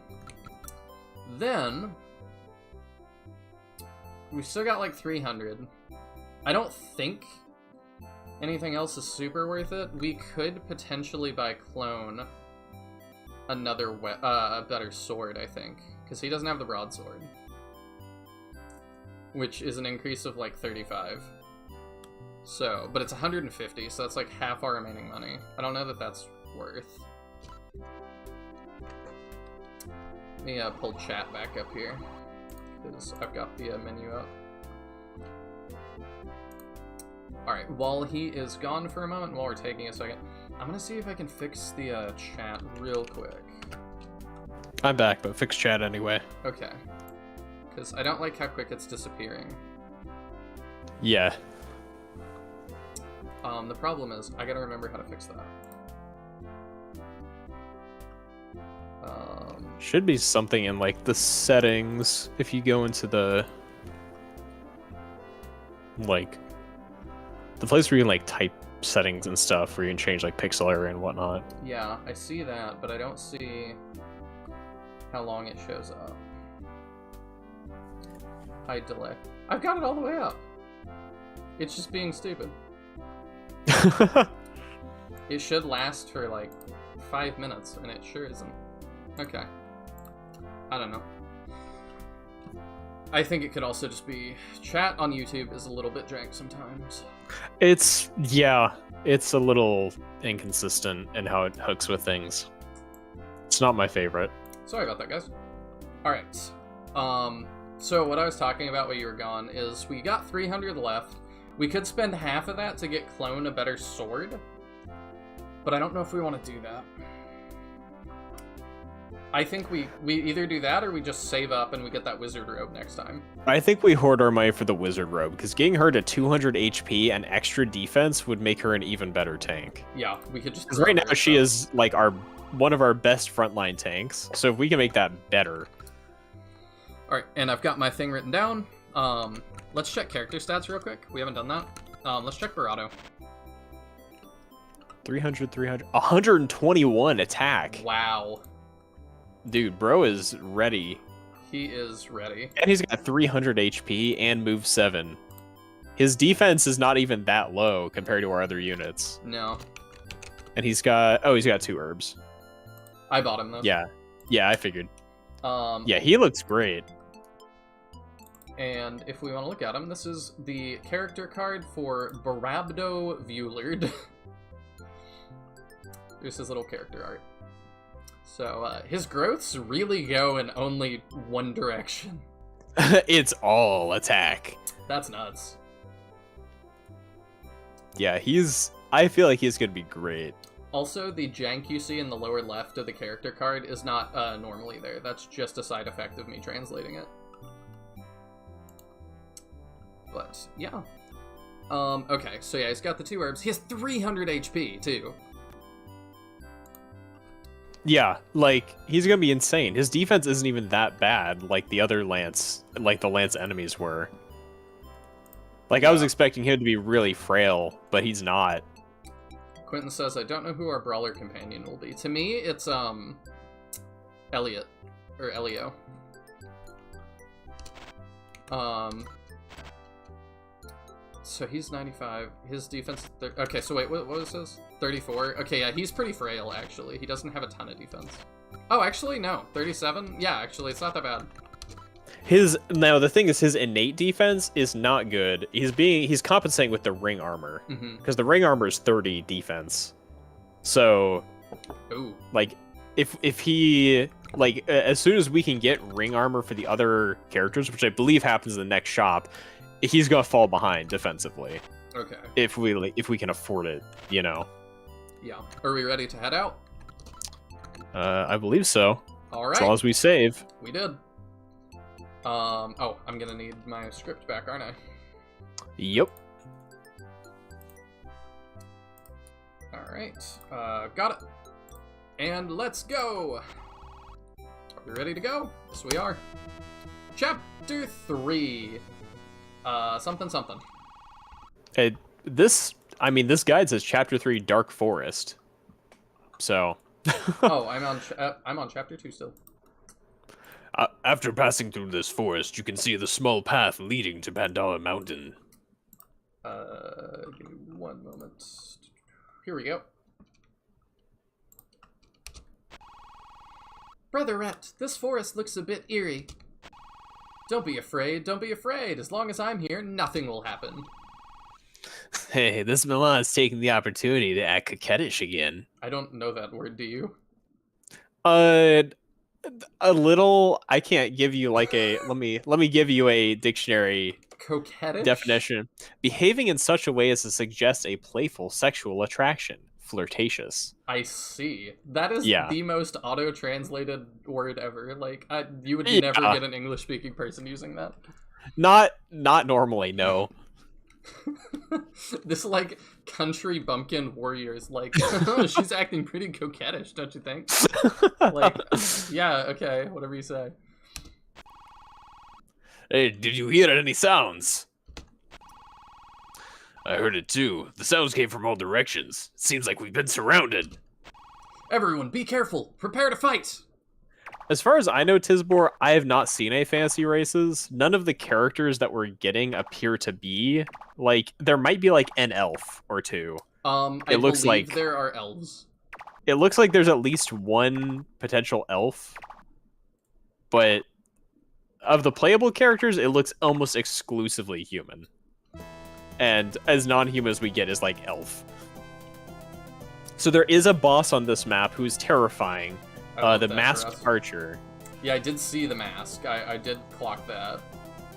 [SPEAKER 1] Then we've still got like 300. I don't think anything else is super worth it. We could potentially buy Clone another a better sword, I think, because he doesn't have the broadsword, which is an increase of like 35. So, but it's 150, so that's like half our remaining money. I don't know that that's worth. me pull chat back up here, because I've got the menu up. Alright, while he is gone for a moment, while we're taking a second, I'm gonna see if I can fix the chat real quick.
[SPEAKER 2] I'm back, but fix chat anyway.
[SPEAKER 1] Okay. Because I don't like how quick it's disappearing.
[SPEAKER 2] Yeah.
[SPEAKER 1] The problem is, I gotta remember how to fix that.
[SPEAKER 2] Should be something in, like, the settings, if you go into the... like... the place where you can, like, type settings and stuff, where you can change, like, pixel area and whatnot.
[SPEAKER 1] Yeah, I see that, but I don't see how long it shows up. Hide delay. I've got it all the way up. It's just being stupid. It should last for like 5 minutes, and it sure isn't. Okay. I don't know. I think it could also just be chat on YouTube is a little bit jank sometimes.
[SPEAKER 2] It's a little inconsistent in how it hooks with things. It's not my favorite.
[SPEAKER 1] Sorry about that, guys. Alright. So what I was talking about while you were gone is we got 300 left. We could spend half of that to get Clone a better sword, but I don't know if we want to do that. I think we either do that or we just save up and we get that wizard robe next time.
[SPEAKER 2] I think we hoard our money for the wizard robe, because getting her to 200 HP and extra defense would make her an even better tank.
[SPEAKER 1] Yeah, we could just...
[SPEAKER 2] Because right now she is like one of our best frontline tanks, so if we can make that better.
[SPEAKER 1] Alright, and I've got my thing written down. Let's check character stats real quick. We haven't done that. Let's check Barato.
[SPEAKER 2] 121 attack.
[SPEAKER 1] Wow.
[SPEAKER 2] Dude, bro is ready.
[SPEAKER 1] He is ready.
[SPEAKER 2] And he's got 300 HP and move 7. His defense is not even that low compared to our other units.
[SPEAKER 1] No.
[SPEAKER 2] And he's got 2 herbs.
[SPEAKER 1] I bought him though.
[SPEAKER 2] Yeah, I figured.
[SPEAKER 1] Yeah,
[SPEAKER 2] he looks great.
[SPEAKER 1] And if we want to look at him, this is the character card for Barabdo Viewlard. Here's his little character art. So, his growths really go in only one direction.
[SPEAKER 2] It's all attack.
[SPEAKER 1] That's nuts.
[SPEAKER 2] Yeah, I feel like he's gonna be great.
[SPEAKER 1] Also, the jank you see in the lower left of the character card is not normally there. That's just a side effect of me translating it. But, yeah. Okay, so yeah, he's got the 2 herbs. He has 300 HP, too.
[SPEAKER 2] Yeah, like, he's gonna be insane. His defense isn't even that bad like the other Lance, like the Lance enemies were. Like, yeah. I was expecting him to be really frail, but he's not.
[SPEAKER 1] Quentin says, I don't know who our brawler companion will be. To me, it's, Elliot. Or Elio. So he's 95. His defense... Okay, so wait, what was his? 34? Okay, yeah, he's pretty frail, actually. He doesn't have a ton of defense. Oh, actually, no. 37? Yeah, actually, it's not that bad.
[SPEAKER 2] Now, the thing is, his innate defense is not good. He's compensating with the ring armor. Because the ring armor is 30 defense. So...
[SPEAKER 1] Ooh.
[SPEAKER 2] Like, if he... Like, as soon as we can get ring armor for the other characters, which I believe happens in the next shop... He's gonna fall behind defensively.
[SPEAKER 1] Okay.
[SPEAKER 2] If we can afford it, you know.
[SPEAKER 1] Yeah. Are we ready to head out?
[SPEAKER 2] I believe so.
[SPEAKER 1] All right.
[SPEAKER 2] As long as we save.
[SPEAKER 1] We did. Oh, I'm gonna need my script back, aren't I?
[SPEAKER 2] Yep.
[SPEAKER 1] All right. Got it. And let's go. Are we ready to go? Yes, we are. Chapter 3. Something.
[SPEAKER 2] This guide says Chapter 3 Dark Forest. So.
[SPEAKER 1] Oh, I'm on Chapter 2 still.
[SPEAKER 2] After passing through this forest, you can see the small path leading to Pandala Mountain.
[SPEAKER 1] Give me one moment. Here we go. Brother Rat, this forest looks a bit eerie. Don't be afraid, don't be afraid. As long as I'm here, nothing will happen.
[SPEAKER 2] Hey, this Milan's taking the opportunity to act coquettish again.
[SPEAKER 1] I don't know that word, do you?
[SPEAKER 2] A little. I can't give you like a. Let me give you a dictionary
[SPEAKER 1] Coquettish?
[SPEAKER 2] definition. Behaving in such a way as to suggest a playful sexual attraction. Flirtatious.
[SPEAKER 1] I see. That is
[SPEAKER 2] Yeah.
[SPEAKER 1] the most auto-translated word ever. Like, you would never
[SPEAKER 2] Yeah.
[SPEAKER 1] get an English-speaking person using that.
[SPEAKER 2] Not normally, no.
[SPEAKER 1] This, like, country bumpkin warrior is like, she's acting pretty coquettish, don't you think? Like, yeah, okay, whatever you say.
[SPEAKER 2] Hey, did you hear any sounds? I heard it too. The sounds came from all directions. It seems like we've been surrounded.
[SPEAKER 1] Everyone, be careful! Prepare to fight!
[SPEAKER 2] As far as I know, Tisbor, I have not seen any fantasy races. None of the characters that we're getting appear to be like there might be like an elf or two.
[SPEAKER 1] I
[SPEAKER 2] It looks
[SPEAKER 1] believe
[SPEAKER 2] like
[SPEAKER 1] there are elves.
[SPEAKER 2] it looks like there's at least one potential elf, but of the playable characters, it looks almost exclusively human. And as non-human as we get is like elf. So there is a boss on this map who's terrifying. The masked archer.
[SPEAKER 1] Yeah, I did see the mask. I did clock that.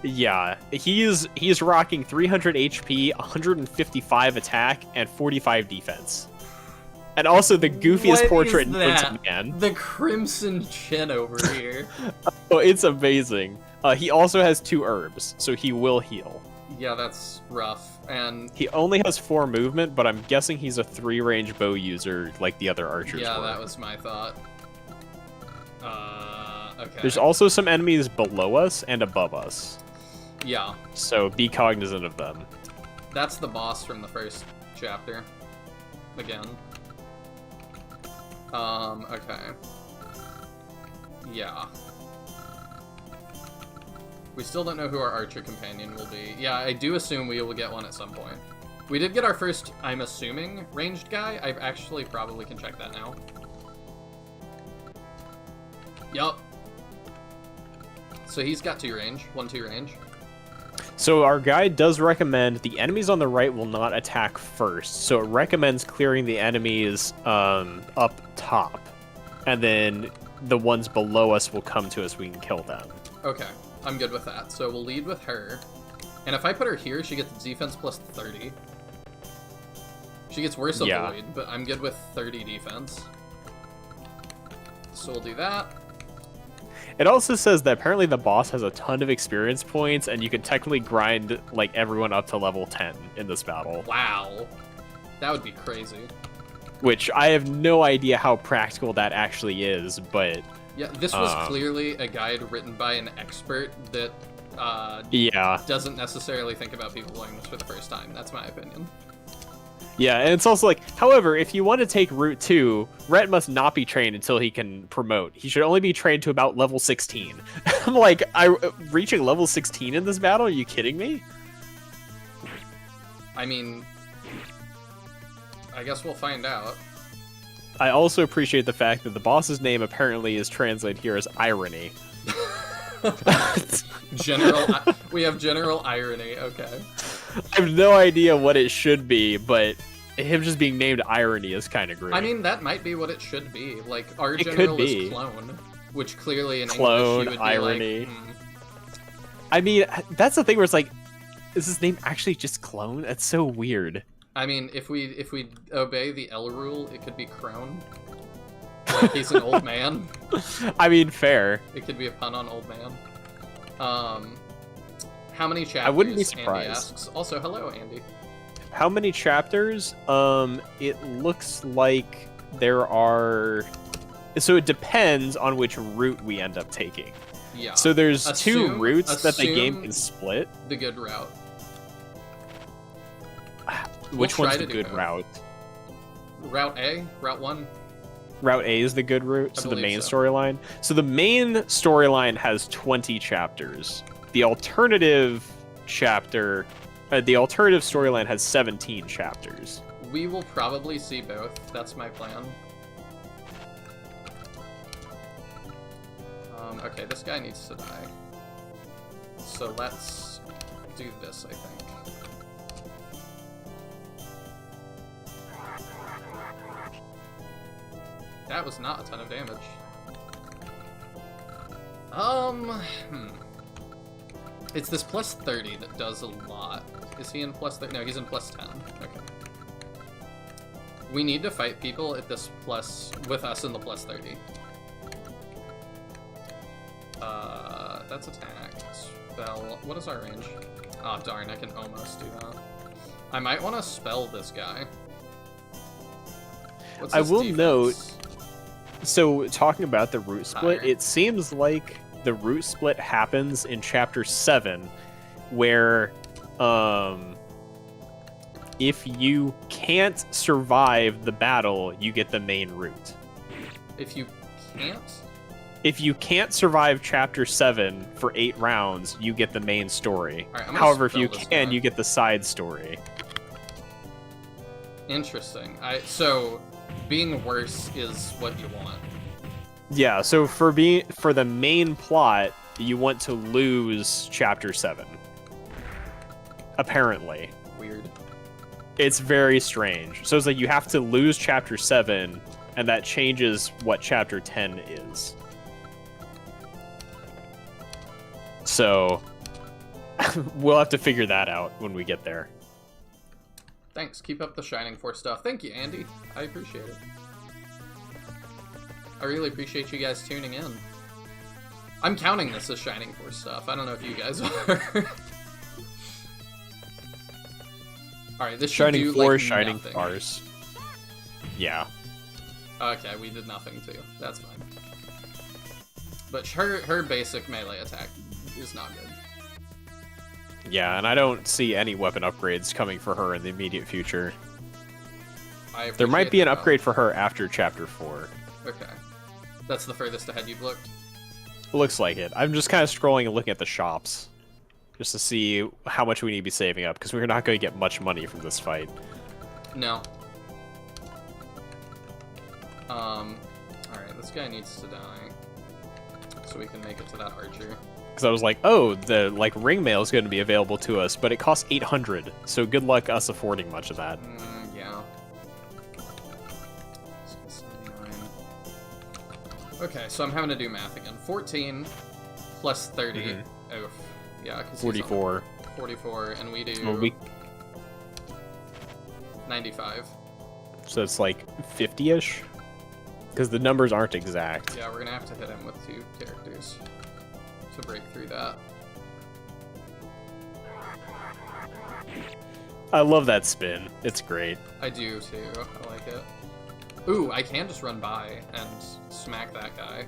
[SPEAKER 2] Yeah, he's rocking 300 HP, 155 attack, and 45 defense. And also the goofiest portrait known to man.
[SPEAKER 1] The Crimson Chin over here.
[SPEAKER 2] Oh, it's amazing. He also has 2 herbs, so he will heal.
[SPEAKER 1] Yeah, that's rough. And
[SPEAKER 2] he only has 4 movement, but I'm guessing he's a 3-range bow user like the other archers
[SPEAKER 1] yeah,
[SPEAKER 2] were.
[SPEAKER 1] that was my thought. Okay.
[SPEAKER 2] There's also some enemies below us and above us.
[SPEAKER 1] Yeah.
[SPEAKER 2] So be cognizant of them.
[SPEAKER 1] That's the boss from the first chapter. Again. Okay. Yeah. We still don't know who our archer companion will be. Yeah, I do assume we will get one at some point. We did get our first, I'm assuming, ranged guy. I actually probably can check that now. Yup. So he's got 2 range. 1-2 range.
[SPEAKER 2] So our guide does recommend the enemies on the right will not attack first. So it recommends clearing the enemies up top. And then the ones below us will come to us. We can kill them.
[SPEAKER 1] Okay. I'm good with that. So we'll lead with her. And if I put her here, she gets defense plus 30. She gets worse avoid, but I'm good with 30 defense. So we'll do that.
[SPEAKER 2] It also says that apparently the boss has a ton of experience points, and you can technically grind like everyone up to level 10 in this battle.
[SPEAKER 1] Wow. That would be crazy.
[SPEAKER 2] Which I have no idea how practical that actually is, but...
[SPEAKER 1] Yeah, this was clearly a guide written by an expert that doesn't necessarily think about people playing this for the first time. That's my opinion.
[SPEAKER 2] Yeah, and it's also like, however, if you want to take Route 2, Rhett must not be trained until he can promote. He should only be trained to about level 16. I'm like, reaching level 16 in this battle? Are you kidding me?
[SPEAKER 1] I mean, I guess we'll find out.
[SPEAKER 2] I also appreciate the fact that the boss's name apparently is translated here as Irony.
[SPEAKER 1] We have General Irony, okay.
[SPEAKER 2] I have no idea what it should be, but him just being named Irony is kind of great.
[SPEAKER 1] I mean, that might be what it should be. Like, our general is Clone, which clearly in English you would be
[SPEAKER 2] Irony.
[SPEAKER 1] like,
[SPEAKER 2] I mean, that's the thing where it's like, is his name actually just Clone? That's so weird.
[SPEAKER 1] I mean, if we obey the L rule, it could be Crone. Like, he's an old man.
[SPEAKER 2] I mean, fair.
[SPEAKER 1] It could be a pun on old man. How many chapters?
[SPEAKER 2] I wouldn't be surprised.
[SPEAKER 1] Andy asks. Also, hello, Andy.
[SPEAKER 2] How many chapters? It looks like there are... So it depends on which route we end up taking.
[SPEAKER 1] Yeah.
[SPEAKER 2] So there's 2 routes that the game can split.
[SPEAKER 1] The good route.
[SPEAKER 2] Which one's the good route?
[SPEAKER 1] Route A? Route 1?
[SPEAKER 2] Route A is the good route, so the main storyline. So the main storyline has 20 chapters. The alternative chapter, the alternative storyline has 17 chapters.
[SPEAKER 1] We will probably see both. That's my plan. Okay, this guy needs to die. So let's do this, I think. That was not a ton of damage. It's this plus 30 that does a lot. Is he in plus 30? No, he's in plus 10. Okay. We need to fight people at this plus, with us in the plus 30. That's attack. Spell. What is our range? Oh, darn, I can almost do that. I might want to spell this guy. What's his defense?
[SPEAKER 2] Note, so talking about the root split,
[SPEAKER 1] Higher.
[SPEAKER 2] it seems like the root split happens in chapter 7, where if you can't survive the battle, you get the main root.
[SPEAKER 1] If you can't?
[SPEAKER 2] If you can't survive chapter 7 for 8 rounds, you get the main story.
[SPEAKER 1] All right, I'm gonna
[SPEAKER 2] However, if
[SPEAKER 1] spell
[SPEAKER 2] you
[SPEAKER 1] this
[SPEAKER 2] can,
[SPEAKER 1] guy.
[SPEAKER 2] you get the side story.
[SPEAKER 1] Interesting. So being worse is what you want.
[SPEAKER 2] Yeah, so for the main plot, you want to lose chapter 7. Apparently.
[SPEAKER 1] Weird.
[SPEAKER 2] It's very strange. So it's like you have to lose chapter 7, and that changes what chapter 10 is. So we'll have to figure that out when we get there.
[SPEAKER 1] Thanks. Keep up the Shining Force stuff. Thank you, Andy. I appreciate it. I really appreciate you guys tuning in. I'm counting this as Shining Force stuff. I don't know if you guys are. Alright, this should
[SPEAKER 2] Shining
[SPEAKER 1] do,
[SPEAKER 2] Force,
[SPEAKER 1] like,
[SPEAKER 2] Shining
[SPEAKER 1] nothing.
[SPEAKER 2] Stars. Yeah.
[SPEAKER 1] Okay, we did nothing too. That's fine. But her basic melee attack is not good.
[SPEAKER 2] Yeah, and I don't see any weapon upgrades coming for her in the immediate future. There might be an upgrade for her after chapter 4.
[SPEAKER 1] Okay. That's the furthest ahead you've looked?
[SPEAKER 2] Looks like it. I'm just kind of scrolling and looking at the shops. Just to see how much we need to be saving up, because we're not going to get much money from this fight.
[SPEAKER 1] No. Alright, this guy needs to die. So we can make it to that archer.
[SPEAKER 2] Because I was like, oh, the ring mail is going to be available to us, but it costs 800. So good luck us affording much of that.
[SPEAKER 1] Yeah. 79. Okay, so I'm having to do math again. 14 plus 30.
[SPEAKER 2] Mm-hmm.
[SPEAKER 1] Oof. Yeah, because
[SPEAKER 2] 44.
[SPEAKER 1] 44, and we do
[SPEAKER 2] Well,
[SPEAKER 1] 95.
[SPEAKER 2] So it's like 50-ish? Because the numbers aren't exact.
[SPEAKER 1] Yeah, we're gonna have to hit him with 2 characters to break through that.
[SPEAKER 2] I love that spin. It's great.
[SPEAKER 1] I do too. I like it. Ooh, I can just run by and smack that guy.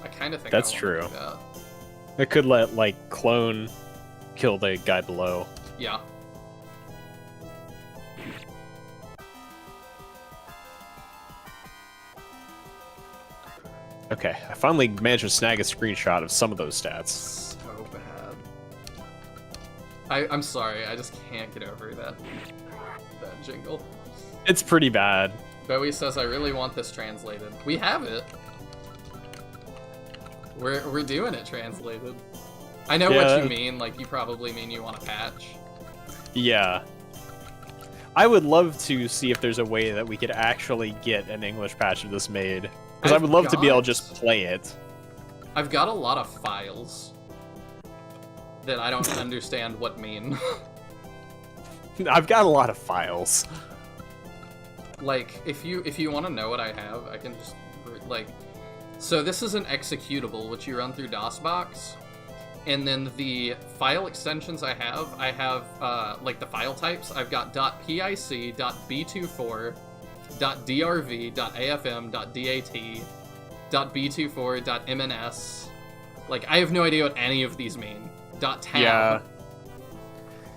[SPEAKER 1] I kind of think
[SPEAKER 2] That's
[SPEAKER 1] I wanna
[SPEAKER 2] true.
[SPEAKER 1] do that.
[SPEAKER 2] I could let, clone kill the guy below.
[SPEAKER 1] Yeah.
[SPEAKER 2] Okay, I finally managed to snag a screenshot of some of those stats.
[SPEAKER 1] So bad. I'm sorry, I just can't get over that jingle.
[SPEAKER 2] It's pretty bad.
[SPEAKER 1] Bowie says, I really want this translated. We have it. We're doing it translated. I know what you mean, you probably mean you want a patch.
[SPEAKER 2] Yeah. I would love to see if there's a way that we could actually get an English patch of this made. Because I would love to be able to just play it.
[SPEAKER 1] I've got a lot of files that I don't understand what mean.
[SPEAKER 2] I've got a lot of files.
[SPEAKER 1] If you want to know what I have, I can just so this is an executable which you run through DOSBox, and then the file extensions I have the file types. I've got .pic, .b24, .drv, .afm, .dat, .b24, .mns. I have no idea what any of these mean. .tab.
[SPEAKER 2] Yeah.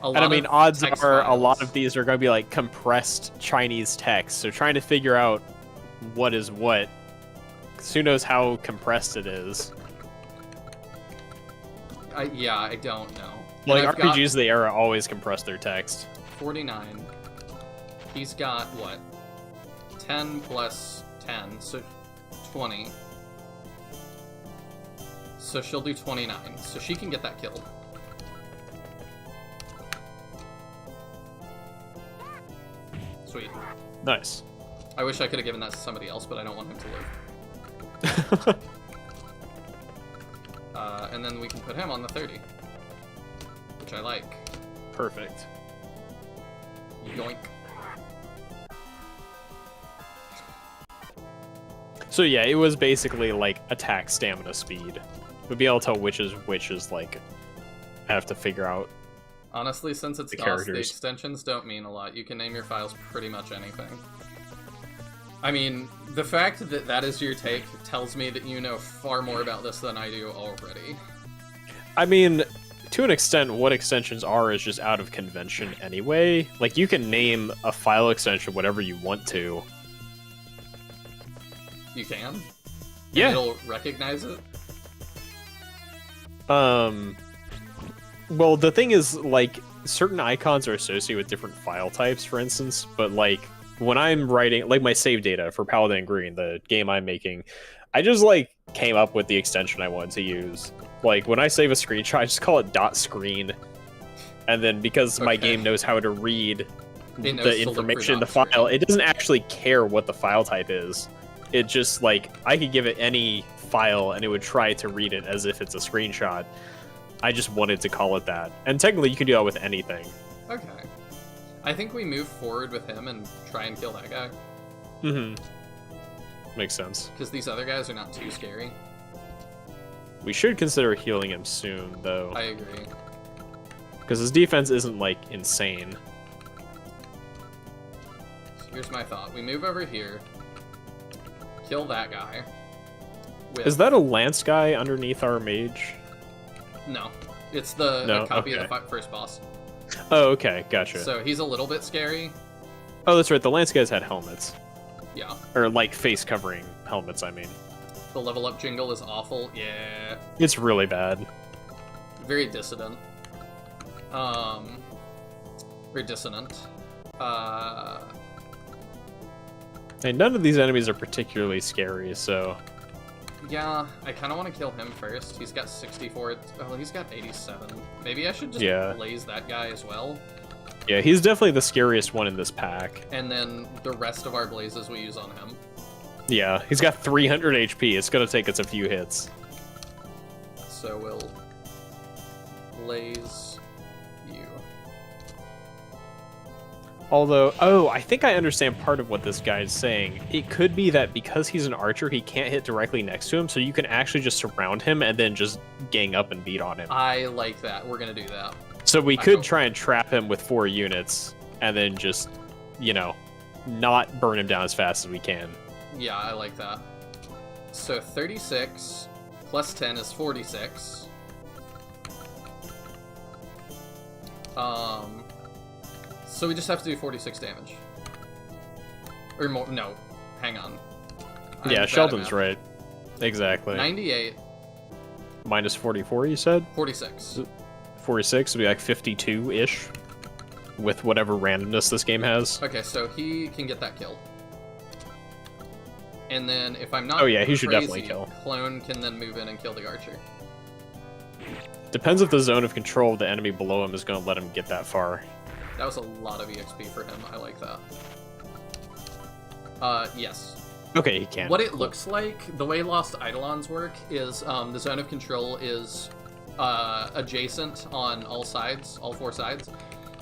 [SPEAKER 2] And I mean, odds are a lot of these are going to be compressed Chinese text. So trying to figure out what is what. 'Cause who knows how compressed it is.
[SPEAKER 1] I don't know.
[SPEAKER 2] RPGs of the era always compress their text.
[SPEAKER 1] 49. He's got what? 10 plus 10, so 20. So she'll do 29. So she can get that killed. Sweet.
[SPEAKER 2] Nice.
[SPEAKER 1] I wish I could have given that to somebody else, but I don't want him to live. And then we can put him on the 30, which I like.
[SPEAKER 2] Perfect.
[SPEAKER 1] Yoink.
[SPEAKER 2] So yeah, it was basically like attack, stamina, speed. But be able to tell which is like, I have to figure out.
[SPEAKER 1] Honestly, since it's
[SPEAKER 2] the
[SPEAKER 1] DOS, the
[SPEAKER 2] characters.
[SPEAKER 1] extensions don't mean a lot. You can name your files pretty much anything. I mean, the fact that that is your take tells me that you know far more about this than I do already.
[SPEAKER 2] I mean, to an extent, what extensions are is just out of convention anyway. Like, you can name a file extension whatever you want to.
[SPEAKER 1] You can? And
[SPEAKER 2] Yeah.
[SPEAKER 1] it'll recognize it?
[SPEAKER 2] Well, the thing is, like, certain icons are associated with different file types, for instance, but, like, when I'm writing, like, my save data for Paladin Green, the game I'm making, I just, like, came up with the extension I wanted to use. Like, when I save a screenshot, I just call it .screen, and then because my game knows how to read the information in the file, it doesn't actually care what the file type is. It just, like, I could give it any file, and it would try to read it as if it's a screenshot. I just wanted to call it that. And technically, you can do that with anything.
[SPEAKER 1] Okay. I think we move forward with him and try and kill that guy.
[SPEAKER 2] Mm-hmm. Makes sense.
[SPEAKER 1] Because these other guys are not too scary.
[SPEAKER 2] We should consider healing him soon, though.
[SPEAKER 1] I agree.
[SPEAKER 2] Because his defense isn't, like, insane.
[SPEAKER 1] So here's my thought. We move over here. Kill that guy.
[SPEAKER 2] Is that a lance guy underneath our mage?
[SPEAKER 1] No. It's the copy of the first boss.
[SPEAKER 2] Oh, okay. Gotcha.
[SPEAKER 1] So he's a little bit scary.
[SPEAKER 2] Oh, that's right. The lance guys had helmets.
[SPEAKER 1] Yeah.
[SPEAKER 2] Or, like, face-covering helmets, I mean.
[SPEAKER 1] The level up jingle is awful. Yeah.
[SPEAKER 2] It's really bad.
[SPEAKER 1] Very dissident. Very dissonant.
[SPEAKER 2] And none of these enemies are particularly scary, so...
[SPEAKER 1] Yeah, I kind of want to kill him first. He's got 64. Oh, he's got 87. Maybe I should just blaze that guy as well.
[SPEAKER 2] Yeah, he's definitely the scariest one in this pack.
[SPEAKER 1] And then the rest of our blazes we use on him.
[SPEAKER 2] Yeah, he's got 300 HP. It's gonna take us a few hits.
[SPEAKER 1] So we'll blaze you.
[SPEAKER 2] Although, oh, I think I understand part of what this guy is saying. It could be that because he's an archer, he can't hit directly next to him, so you can actually just surround him and then just gang up and beat on him.
[SPEAKER 1] I like that. We're gonna do that.
[SPEAKER 2] So we could try and trap him with 4 units, and then just, you know, not burn him down as fast as we can.
[SPEAKER 1] Yeah, I like that. So 36 plus 10 is 46. So we just have to do 46 damage. Or more, no, hang on.
[SPEAKER 2] Yeah, Sheldon's right. Exactly.
[SPEAKER 1] 98.
[SPEAKER 2] Minus 44, you said?
[SPEAKER 1] 46.
[SPEAKER 2] 46 would be like 52-ish. With whatever randomness this game has.
[SPEAKER 1] Okay, so he can get that kill. And then if I'm not
[SPEAKER 2] he should definitely kill.
[SPEAKER 1] Clone can then move in and kill the archer.
[SPEAKER 2] Depends if the zone of control of the enemy below him is going to let him get that far.
[SPEAKER 1] That was a lot of EXP for him. I like that. Yes.
[SPEAKER 2] Okay, he can.
[SPEAKER 1] What it looks like, the way Lost Eidolons work, is the zone of control is adjacent on all sides, all 4 sides.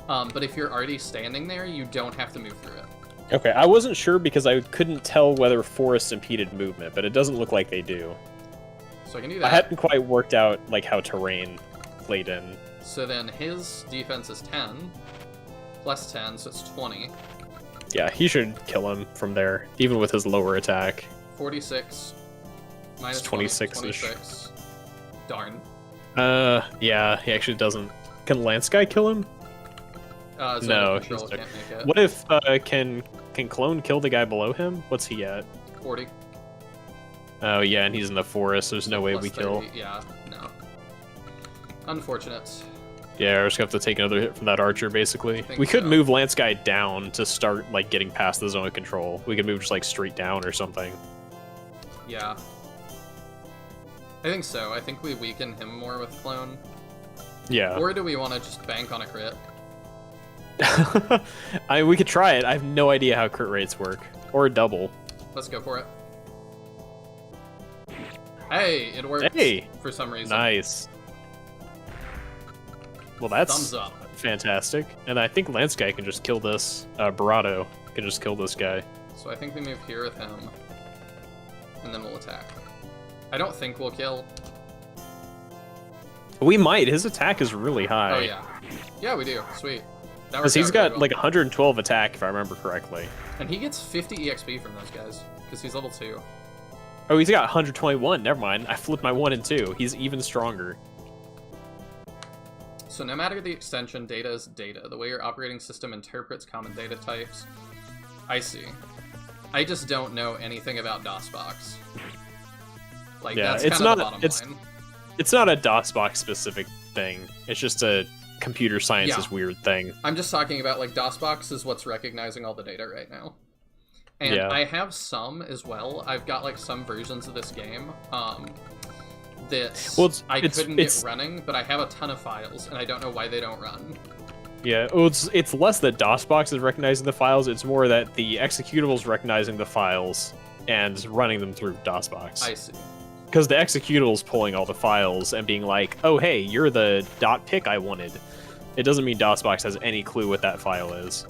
[SPEAKER 1] But if you're already standing there, you don't have to move through it.
[SPEAKER 2] Okay, I wasn't sure because I couldn't tell whether forests impeded movement, but it doesn't look like they do.
[SPEAKER 1] So I can do that.
[SPEAKER 2] I hadn't quite worked out like how terrain played in.
[SPEAKER 1] So then his defense is 10, plus 10, so it's 20.
[SPEAKER 2] Yeah, he should kill him from there, even with his lower attack.
[SPEAKER 1] 46 minus
[SPEAKER 2] 26-ish.
[SPEAKER 1] 26. Darn.
[SPEAKER 2] Yeah, he actually doesn't. Can Lance Guy kill him? No,
[SPEAKER 1] can't make it.
[SPEAKER 2] What if can Clone kill the guy below him? What's he at?
[SPEAKER 1] 40.
[SPEAKER 2] Oh yeah, and he's in the forest. There's no way we
[SPEAKER 1] 30.
[SPEAKER 2] kill.
[SPEAKER 1] Yeah, no. Unfortunate.
[SPEAKER 2] Yeah, we're just gonna have to take another hit from that archer, basically. We could move Lance Guy down to start, like, getting past the zone of control. We could move just, like, straight down or something.
[SPEAKER 1] Yeah. I think so. I think we weaken him more with Clone.
[SPEAKER 2] Yeah.
[SPEAKER 1] Or do we want to just bank on a crit?
[SPEAKER 2] We could try it. I have no idea how crit rates work. Or a double.
[SPEAKER 1] Let's go for it. Hey, it worked
[SPEAKER 2] Hey!
[SPEAKER 1] for some reason.
[SPEAKER 2] Nice. Well, that's
[SPEAKER 1] Thumbs up.
[SPEAKER 2] fantastic. And I think Lance guy can just kill this. Barato can just kill this guy.
[SPEAKER 1] So I think we move here with him, and then we'll attack. I don't think we'll kill.
[SPEAKER 2] We might. His attack is really high.
[SPEAKER 1] Oh yeah. Yeah, we do. Sweet. That
[SPEAKER 2] Because
[SPEAKER 1] worked
[SPEAKER 2] he's
[SPEAKER 1] out
[SPEAKER 2] got
[SPEAKER 1] really well.
[SPEAKER 2] like 112 attack, if I remember correctly.
[SPEAKER 1] And he gets 50 EXP from those guys, because he's level 2.
[SPEAKER 2] Oh, he's got 121. Never mind. I flipped my 1 and 2. He's even stronger.
[SPEAKER 1] So no matter the extension, data is data. The way your operating system interprets common data types. I see. I just don't know anything about DOSBox. Like,
[SPEAKER 2] Yeah,
[SPEAKER 1] that's
[SPEAKER 2] it's
[SPEAKER 1] kind of
[SPEAKER 2] not-
[SPEAKER 1] the bottom line.
[SPEAKER 2] It's not a DOSBox specific thing. It's just a computer science's
[SPEAKER 1] Yeah.
[SPEAKER 2] weird thing.
[SPEAKER 1] I'm just talking about, like, DOSBox is what's recognizing all the data right now. And
[SPEAKER 2] Yeah.
[SPEAKER 1] I have some as well. I've got, like, some versions of this game that
[SPEAKER 2] Well,
[SPEAKER 1] I couldn't
[SPEAKER 2] it's-
[SPEAKER 1] get running, but I have a ton of files, and I don't know why they don't run.
[SPEAKER 2] Yeah, well, it's less that DOSBox is recognizing the files. It's more that the executable recognizing the files and running them through DOSBox.
[SPEAKER 1] I see.
[SPEAKER 2] Because the executable's pulling all the files and being like, oh, hey, you're the .pic I wanted. It doesn't mean DOSBox has any clue what that file is.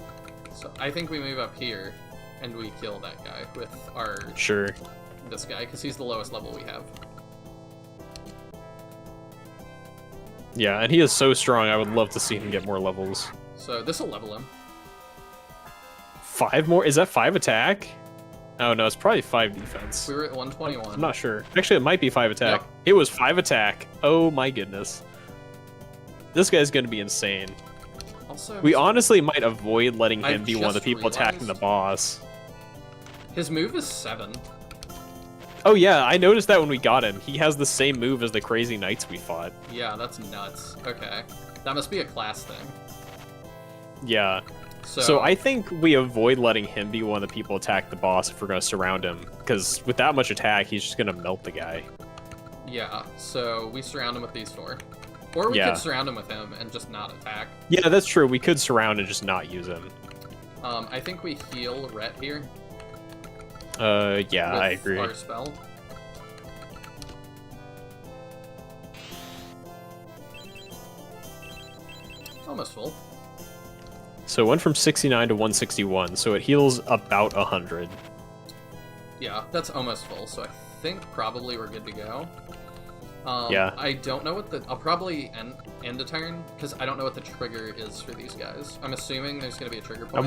[SPEAKER 1] So I think we move up here, and we kill that guy with our
[SPEAKER 2] Sure.
[SPEAKER 1] this guy, because he's the lowest level we have.
[SPEAKER 2] Yeah, and he is so strong, I would love to see him get more levels.
[SPEAKER 1] So this will level him.
[SPEAKER 2] 5 more? Is that 5 attack? Oh, no, it's probably 5 defense.
[SPEAKER 1] We were at 121.
[SPEAKER 2] I'm not sure. Actually, it might be 5 attack.
[SPEAKER 1] Yep.
[SPEAKER 2] It was 5 attack. Oh my goodness. This guy's gonna be insane.
[SPEAKER 1] Also,
[SPEAKER 2] We honestly might avoid letting him
[SPEAKER 1] I
[SPEAKER 2] be one of the
[SPEAKER 1] just
[SPEAKER 2] people attacking the
[SPEAKER 1] realized-
[SPEAKER 2] boss.
[SPEAKER 1] his move is 7.
[SPEAKER 2] Oh yeah, I noticed that when we got him. He has the same move as the crazy knights we fought.
[SPEAKER 1] Yeah, that's nuts. Okay. That must be a class thing.
[SPEAKER 2] Yeah.
[SPEAKER 1] So,
[SPEAKER 2] So I think we avoid letting him be one of the people attack the boss if we're gonna surround him. Because with that much attack, he's just gonna melt the guy.
[SPEAKER 1] yeah, so we surround him with these 4. Or we
[SPEAKER 2] Yeah.
[SPEAKER 1] could surround him with him and just not attack.
[SPEAKER 2] Yeah, that's true. We could surround and just not use him.
[SPEAKER 1] I think we heal Rhett here.
[SPEAKER 2] Yeah,
[SPEAKER 1] with
[SPEAKER 2] I agree.
[SPEAKER 1] our spell. Almost full.
[SPEAKER 2] So it went from 69 to 161, so it heals about 100.
[SPEAKER 1] Yeah, that's almost full, so I think probably we're good to go.
[SPEAKER 2] Yeah.
[SPEAKER 1] I don't know what the... I'll probably end a turn, because I don't know what the trigger is for these guys. I'm assuming there's going to be a trigger point.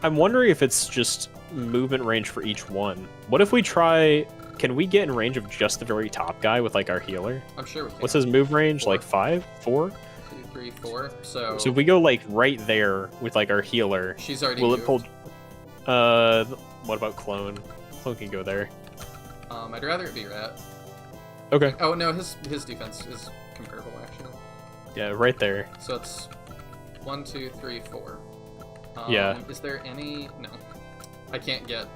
[SPEAKER 2] I'm wondering if it's just movement range for each one. What if we try... Can we get in range of just the very top guy with, like, our healer?
[SPEAKER 1] I'm sure we can.
[SPEAKER 2] What's his move range?
[SPEAKER 1] 4.
[SPEAKER 2] Like 5? 4?
[SPEAKER 1] 2, 3, 4. So
[SPEAKER 2] So if we go, like, right there with, like, our healer,
[SPEAKER 1] she's already
[SPEAKER 2] will it
[SPEAKER 1] moved.
[SPEAKER 2] pull... What about Clone? Clone can go there.
[SPEAKER 1] I'd rather it be Rhett.
[SPEAKER 2] Okay.
[SPEAKER 1] Oh, no, his defense is comparable, actually.
[SPEAKER 2] Yeah, right there.
[SPEAKER 1] So it's 1, 2, 3, 4.
[SPEAKER 2] Yeah.
[SPEAKER 1] Is there any... No. I can't get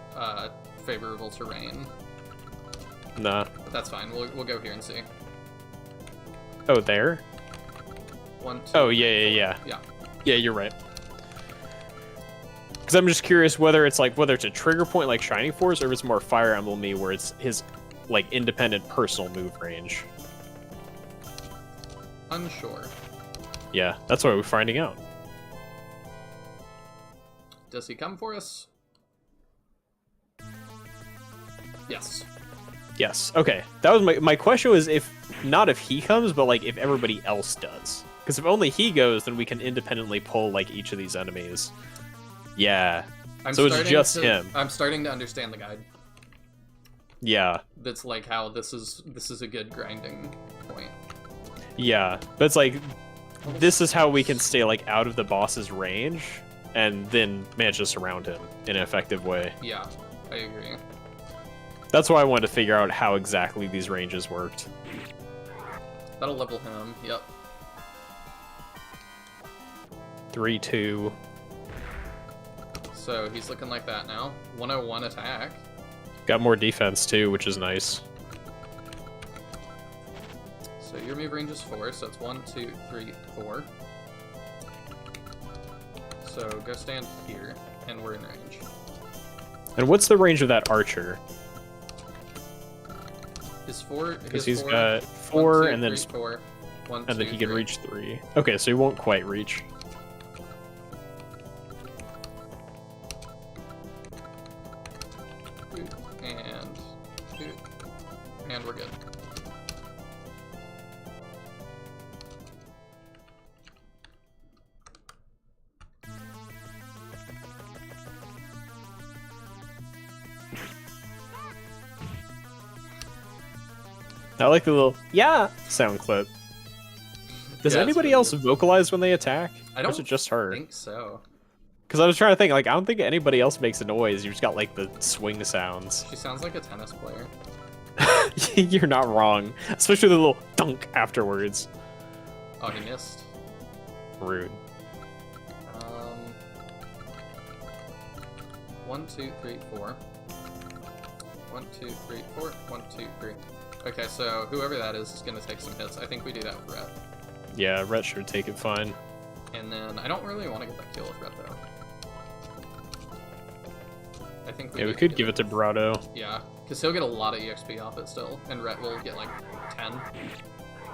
[SPEAKER 1] favorable terrain.
[SPEAKER 2] Nah.
[SPEAKER 1] But that's fine. We'll go here and see.
[SPEAKER 2] Oh, there?
[SPEAKER 1] 1, 2...
[SPEAKER 2] Oh, yeah.
[SPEAKER 1] Yeah.
[SPEAKER 2] Yeah, you're right. Because I'm just curious whether it's a trigger point like Shining Force, or if it's more Fire Emblem-y where it's his like independent personal move range.
[SPEAKER 1] Unsure.
[SPEAKER 2] Yeah, that's what we're finding out.
[SPEAKER 1] Does he come for us? Yes.
[SPEAKER 2] Yes. Okay. That was my question was if he comes, but like if everybody else does. Because if only he goes, then we can independently pull like each of these enemies. Yeah. So it's just him.
[SPEAKER 1] I'm starting to understand the guide.
[SPEAKER 2] Yeah.
[SPEAKER 1] That's like how this is a good grinding point.
[SPEAKER 2] Yeah. But it's like this is how we can stay like out of the boss's range and then manage to surround him in an effective way.
[SPEAKER 1] Yeah, I agree.
[SPEAKER 2] That's why I wanted to figure out how exactly these ranges worked.
[SPEAKER 1] That'll level him. Yep.
[SPEAKER 2] 3, 2.
[SPEAKER 1] So he's looking like that now. 101 attack.
[SPEAKER 2] Got more defense too, which is nice.
[SPEAKER 1] So your move range is 4, so it's 1, 2, 3, 4. So go stand here, and we're in range.
[SPEAKER 2] And what's the range of that archer?
[SPEAKER 1] His 4.
[SPEAKER 2] Because
[SPEAKER 1] His
[SPEAKER 2] he's
[SPEAKER 1] 4,
[SPEAKER 2] got
[SPEAKER 1] 1,
[SPEAKER 2] 4
[SPEAKER 1] 2,
[SPEAKER 2] and then
[SPEAKER 1] 3, 4. 1,
[SPEAKER 2] and then
[SPEAKER 1] 2,
[SPEAKER 2] he can
[SPEAKER 1] 3.
[SPEAKER 2] reach 3. Okay, so he won't quite reach.
[SPEAKER 1] And we're good.
[SPEAKER 2] I like the little yeah sound clip. Does
[SPEAKER 1] Yeah,
[SPEAKER 2] anybody else vocalize when they attack?
[SPEAKER 1] I don't
[SPEAKER 2] or is it just her?
[SPEAKER 1] think so.
[SPEAKER 2] Because I was trying to think, like, I don't think anybody else makes a noise. You just got like the swing sounds.
[SPEAKER 1] She sounds like a tennis player.
[SPEAKER 2] You're not wrong, especially the little dunk afterwards.
[SPEAKER 1] Oh, he missed.
[SPEAKER 2] Rude.
[SPEAKER 1] 1, 2, 3, 4. 1, 2, 3, 4. 1, 2, 3. Okay, so whoever that is gonna take some hits. I think we do that with Rhett.
[SPEAKER 2] Yeah, Rhett should take it fine.
[SPEAKER 1] And then I don't really want to get that kill with Rhett though. I think
[SPEAKER 2] we could give it to Brado.
[SPEAKER 1] Yeah, because he'll get a lot of EXP off it still, and Rhett will get like 10.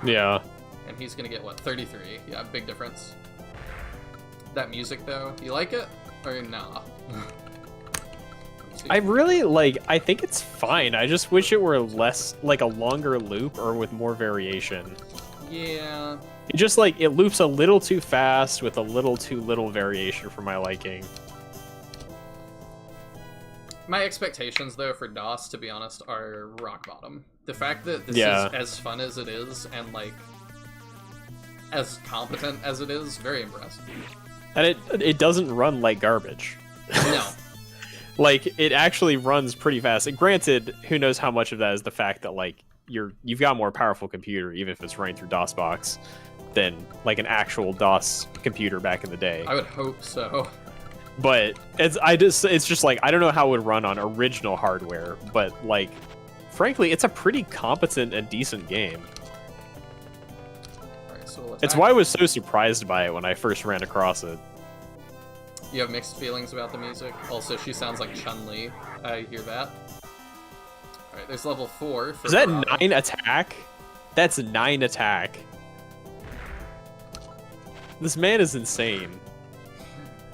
[SPEAKER 2] Yeah.
[SPEAKER 1] And he's gonna get what, 33? Yeah, big difference. That music though, you like it or nah?
[SPEAKER 2] I really I think it's fine. I just wish it were less, like a longer loop or with more variation.
[SPEAKER 1] Yeah.
[SPEAKER 2] It just it loops a little too fast with a little too little variation for my liking.
[SPEAKER 1] My expectations though for DOS, to be honest, are rock bottom. The fact that this is as fun as it is and as competent as it is, very impressive.
[SPEAKER 2] And it doesn't run like garbage.
[SPEAKER 1] No.
[SPEAKER 2] It actually runs pretty fast. And granted, who knows how much of that is the fact that you've got a more powerful computer, even if it's running through DOSBox, than an actual DOS computer back in the day.
[SPEAKER 1] I would hope so.
[SPEAKER 2] But it's just I don't know how it would run on original hardware, but frankly, it's a pretty competent and decent game.
[SPEAKER 1] Alright, so we'll
[SPEAKER 2] it's why I was so surprised by it when I first ran across it.
[SPEAKER 1] You have mixed feelings about the music. Also, she sounds like Chun-Li. I hear that. Alright, there's level 4 for
[SPEAKER 2] Is that
[SPEAKER 1] Bravo.
[SPEAKER 2] 9 attack? That's 9 attack. This man is insane.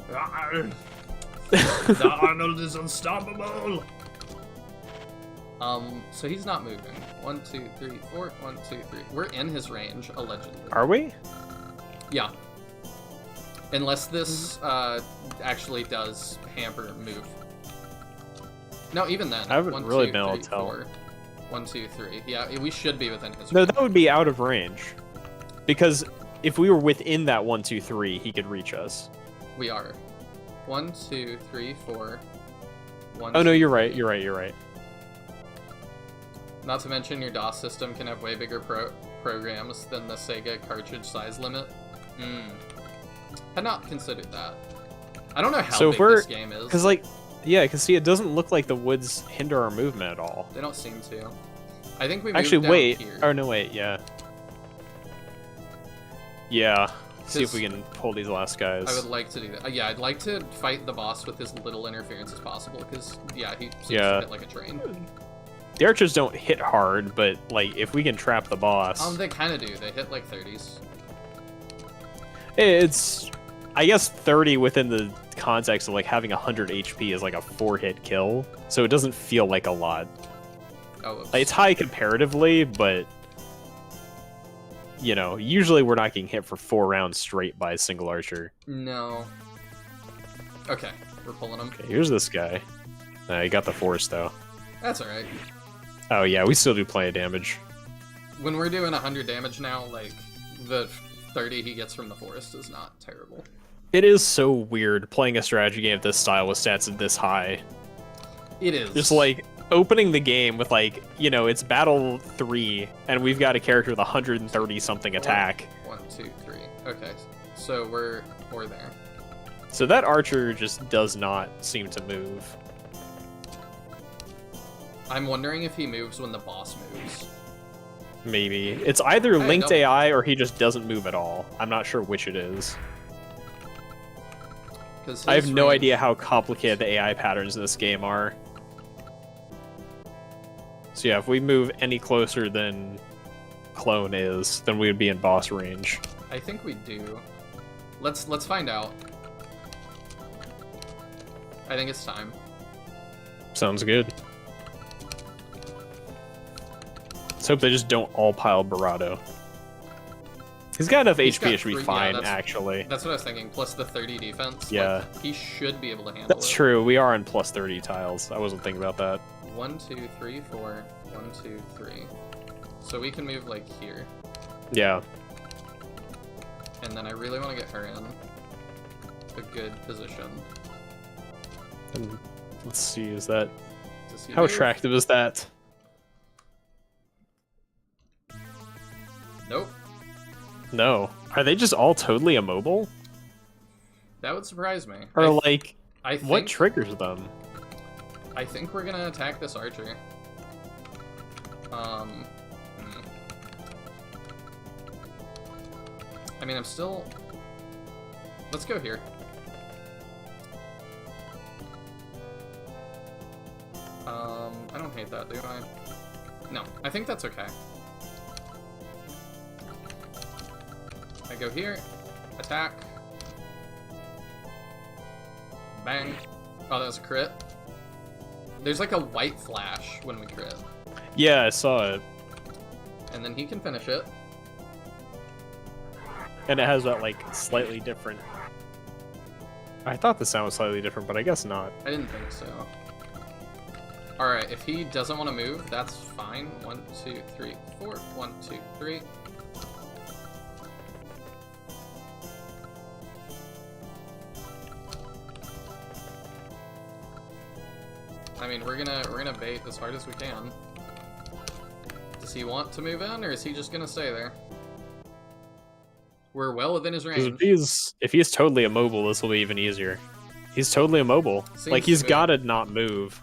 [SPEAKER 1] The Arnold is unstoppable! So he's not moving. 1, 2, 3, 4. 1, 2, 3. We're in his range, allegedly.
[SPEAKER 2] Are we?
[SPEAKER 1] Yeah. Unless this actually does hamper move. No, even then.
[SPEAKER 2] I haven't
[SPEAKER 1] 1,
[SPEAKER 2] really
[SPEAKER 1] 2,
[SPEAKER 2] been able
[SPEAKER 1] 3,
[SPEAKER 2] to tell.
[SPEAKER 1] 4. 1, 2, 3. Yeah, we should be within his range.
[SPEAKER 2] No, that would be out of range. Because if we were within that 1, 2, 3, he could reach us.
[SPEAKER 1] We are. 1, 2, 3, 4. 1,
[SPEAKER 2] Oh no,
[SPEAKER 1] 2,
[SPEAKER 2] you're right.
[SPEAKER 1] 3.
[SPEAKER 2] You're right.
[SPEAKER 1] Not to mention your DOS system can have way bigger programs than the Sega cartridge size limit. Had not considered that. I don't know how big this game is.
[SPEAKER 2] Because see, it doesn't look like the woods hinder our movement at all.
[SPEAKER 1] They don't seem to. I think we moved
[SPEAKER 2] Actually,
[SPEAKER 1] down
[SPEAKER 2] wait.
[SPEAKER 1] here.
[SPEAKER 2] Oh no, wait. Yeah. Yeah. See if we can pull these last guys.
[SPEAKER 1] I would like to do that. Yeah, I'd like to fight the boss with as little interference as possible, because, yeah, he seems to hit like a train.
[SPEAKER 2] The archers don't hit hard, but, if we can trap the boss...
[SPEAKER 1] They kind of do. They hit, 30s.
[SPEAKER 2] It's... I guess 30 within the context of, having 100 HP is, a 4-hit kill, so it doesn't feel like a lot.
[SPEAKER 1] Oh, oops.
[SPEAKER 2] It's high comparatively, but... usually we're not getting hit for 4 rounds straight by a single archer.
[SPEAKER 1] No. Okay, we're pulling him.
[SPEAKER 2] Okay, here's this guy. He got the force, though.
[SPEAKER 1] That's alright.
[SPEAKER 2] Oh, yeah, we still do plenty of damage.
[SPEAKER 1] When we're doing 100 damage now, the 30 he gets from the forest is not terrible.
[SPEAKER 2] It is so weird playing a strategy game of this style with stats this high.
[SPEAKER 1] It is.
[SPEAKER 2] Just, opening the game with, it's Battle 3, and we've got a character with 130-something attack.
[SPEAKER 1] 1, 2, 3. Okay, so we're there.
[SPEAKER 2] So that archer just does not seem to move.
[SPEAKER 1] I'm wondering if he moves when the boss moves.
[SPEAKER 2] Maybe. It's either linked AI or he just doesn't move at all. I'm not sure which it is. I have no idea how complicated the AI patterns in this game are. So yeah, if we move any closer than Clone is, then we would be in boss range.
[SPEAKER 1] I think we do. Let's find out. I think it's time.
[SPEAKER 2] Sounds good. Let's hope they just don't all pile Barado. He's got enough HP, it should be fine, actually.
[SPEAKER 1] That's what I was thinking, plus the 30 defense.
[SPEAKER 2] Yeah.
[SPEAKER 1] Like, he should be able to handle
[SPEAKER 2] That's
[SPEAKER 1] it.
[SPEAKER 2] true, we are on plus 30 tiles. I wasn't thinking about that.
[SPEAKER 1] 1, 2, 3, 4. 1, 2, 3. So we can move, like, here.
[SPEAKER 2] Yeah.
[SPEAKER 1] And then I really want to get her in a good position.
[SPEAKER 2] And let's see, is that...
[SPEAKER 1] Does he
[SPEAKER 2] How
[SPEAKER 1] move?
[SPEAKER 2] attractive is that?
[SPEAKER 1] Nope.
[SPEAKER 2] No. Are they just all totally immobile?
[SPEAKER 1] That would surprise me.
[SPEAKER 2] Or, like,
[SPEAKER 1] I think,
[SPEAKER 2] what triggers them?
[SPEAKER 1] I think we're gonna attack this archer. I mean, I'm still... Let's go here. I don't hate that, do I? No, I think that's okay. I go here, attack. Bang. Oh, that was a crit. There's like a white flash when we crit.
[SPEAKER 2] Yeah, I saw it.
[SPEAKER 1] And then he can finish it.
[SPEAKER 2] And it has that, like, slightly different... I thought the sound was slightly different, but I guess not.
[SPEAKER 1] I didn't think so. Alright, if he doesn't want to move, that's fine. 1, 2, 3, 4. 1, 2, 3. I mean, we're gonna bait as hard as we can. Does he want to move in, or is he just gonna stay there? We're well within his range.
[SPEAKER 2] If he's totally immobile, this will be even easier. He's totally immobile. Like, he's gotta not move.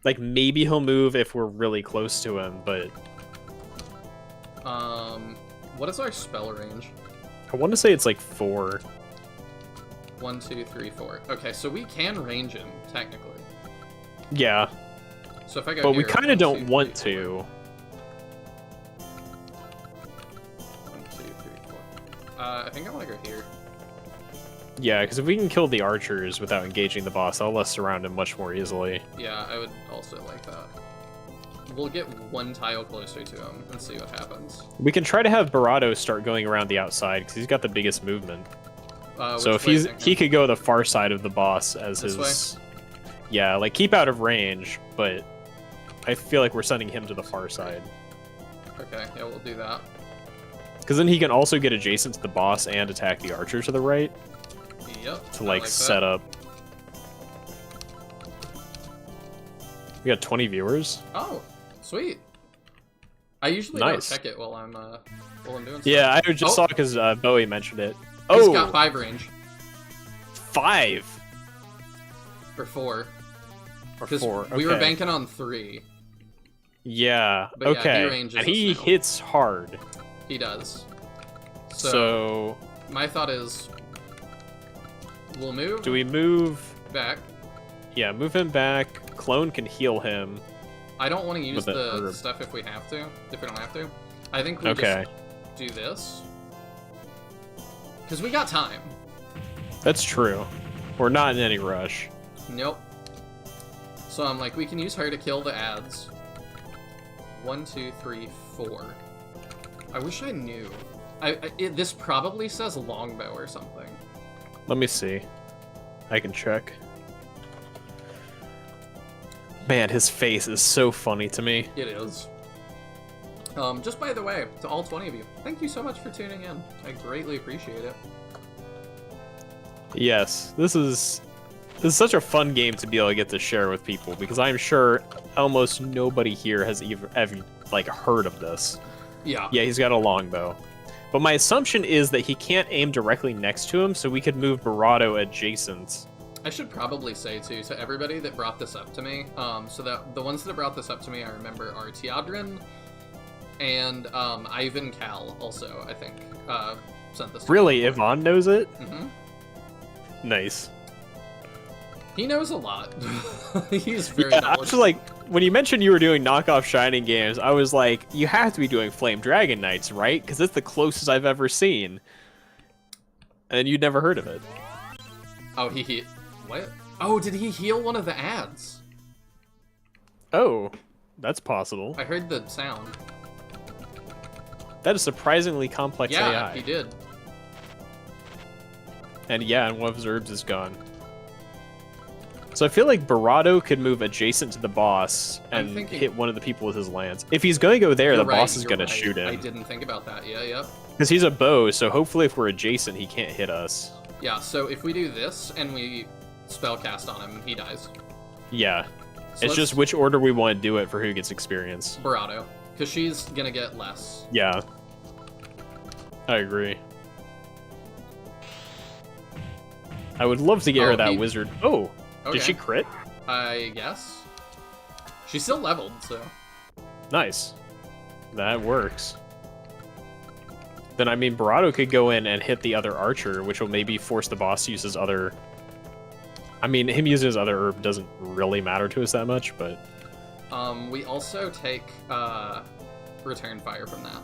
[SPEAKER 2] Like, maybe he'll move if we're really close to him, but...
[SPEAKER 1] What is our spell range?
[SPEAKER 2] I want to say it's like 4.
[SPEAKER 1] 1, 2, 3, 4. Okay, so we can range him, technically.
[SPEAKER 2] Yeah.
[SPEAKER 1] So if I go
[SPEAKER 2] but
[SPEAKER 1] here,
[SPEAKER 2] we kind of don't
[SPEAKER 1] 2,
[SPEAKER 2] want
[SPEAKER 1] 3,
[SPEAKER 2] to.
[SPEAKER 1] 1, 2, 3, 4. I think I want to go here.
[SPEAKER 2] Yeah, because if we can kill the archers without engaging the boss, I'll let us surround him much more easily.
[SPEAKER 1] Yeah, I would also like that. We'll get one tile closer to him and see what happens.
[SPEAKER 2] We can try to have Barado start going around the outside, because he's got the biggest movement. So if he could go the far side of the boss as
[SPEAKER 1] this
[SPEAKER 2] his... Yeah, like, keep out of range, but I feel like we're sending him to the far side.
[SPEAKER 1] Okay, yeah, we'll do that.
[SPEAKER 2] Because then he can also get adjacent to the boss and attack the archer to the right.
[SPEAKER 1] Yep.
[SPEAKER 2] To, like set up. We got 20 viewers.
[SPEAKER 1] Oh, sweet. I usually don't check it while I'm doing stuff.
[SPEAKER 2] Yeah, I just saw it because Bowie mentioned it.
[SPEAKER 1] He's got 5 range.
[SPEAKER 2] 5?
[SPEAKER 1] Or 4.
[SPEAKER 2] Or 4, okay.
[SPEAKER 1] We were banking on 3.
[SPEAKER 2] Yeah,
[SPEAKER 1] but
[SPEAKER 2] okay.
[SPEAKER 1] Yeah,
[SPEAKER 2] and he hits hard.
[SPEAKER 1] He does.
[SPEAKER 2] So...
[SPEAKER 1] My thought is... We'll move.
[SPEAKER 2] Do we move...
[SPEAKER 1] Back.
[SPEAKER 2] Yeah, move him back. Clone can heal him.
[SPEAKER 1] I don't want to use the stuff if we have to. If we don't have to. I think we just do this. Because we got time.
[SPEAKER 2] That's true. We're not in any rush.
[SPEAKER 1] Nope. So I'm like, we can use her to kill the ads. 1, 2, 3, 4. I wish I knew. This probably says longbow or something.
[SPEAKER 2] Let me see. I can check. Man, his face is so funny to me.
[SPEAKER 1] It is. Just by the way, to all 20 of you, thank you so much for tuning in. I greatly appreciate it.
[SPEAKER 2] Yes, this is such a fun game to be able to get to share with people, because I'm sure almost nobody here has ever like heard of this.
[SPEAKER 1] Yeah.
[SPEAKER 2] Yeah, he's got a longbow. But my assumption is that he can't aim directly next to him, so we could move Barado adjacent.
[SPEAKER 1] I should probably say, too, to everybody that brought this up to me, so that the ones that brought this up to me, I remember, are Teodrin and Ivan Cal, also, I think, sent this to
[SPEAKER 2] Really?
[SPEAKER 1] me.
[SPEAKER 2] Yvonne knows it?
[SPEAKER 1] Mm-hmm.
[SPEAKER 2] Nice.
[SPEAKER 1] He knows a lot. He's very
[SPEAKER 2] Yeah, I
[SPEAKER 1] knowledgeable.
[SPEAKER 2] was like, when you mentioned you were doing knockoff Shining games, I was like, you have to be doing Flame Dragon Knights, right? Because it's the closest I've ever seen. And you'd never heard of it.
[SPEAKER 1] Oh, what? Oh, did he heal one of the ads?
[SPEAKER 2] Oh, that's possible.
[SPEAKER 1] I heard the sound.
[SPEAKER 2] That is surprisingly complex
[SPEAKER 1] Yeah,
[SPEAKER 2] AI.
[SPEAKER 1] he did.
[SPEAKER 2] And yeah, and one of his herbs is gone. So I feel like Barado could move adjacent to the boss and hit one of the people with his lance. If he's going to go there, the boss is going to shoot him.
[SPEAKER 1] I didn't think about that. Yeah, yep.
[SPEAKER 2] Because he's a bow, so hopefully if we're adjacent, he can't hit us.
[SPEAKER 1] Yeah, so if we do this and we spellcast on him, he dies.
[SPEAKER 2] Yeah.
[SPEAKER 1] So
[SPEAKER 2] it's just which order we want to do it for who gets experience.
[SPEAKER 1] Barado, because she's going to get less.
[SPEAKER 2] Yeah. I agree. I would love to get her that wizard. Oh!
[SPEAKER 1] Okay.
[SPEAKER 2] Did she crit?
[SPEAKER 1] I guess. She's still leveled, so.
[SPEAKER 2] Nice. That works. Then, I mean, Barado could go in and hit the other archer, which will maybe force the boss to use his other... I mean, him using his other herb doesn't really matter to us that much, but...
[SPEAKER 1] We also take, return fire from that.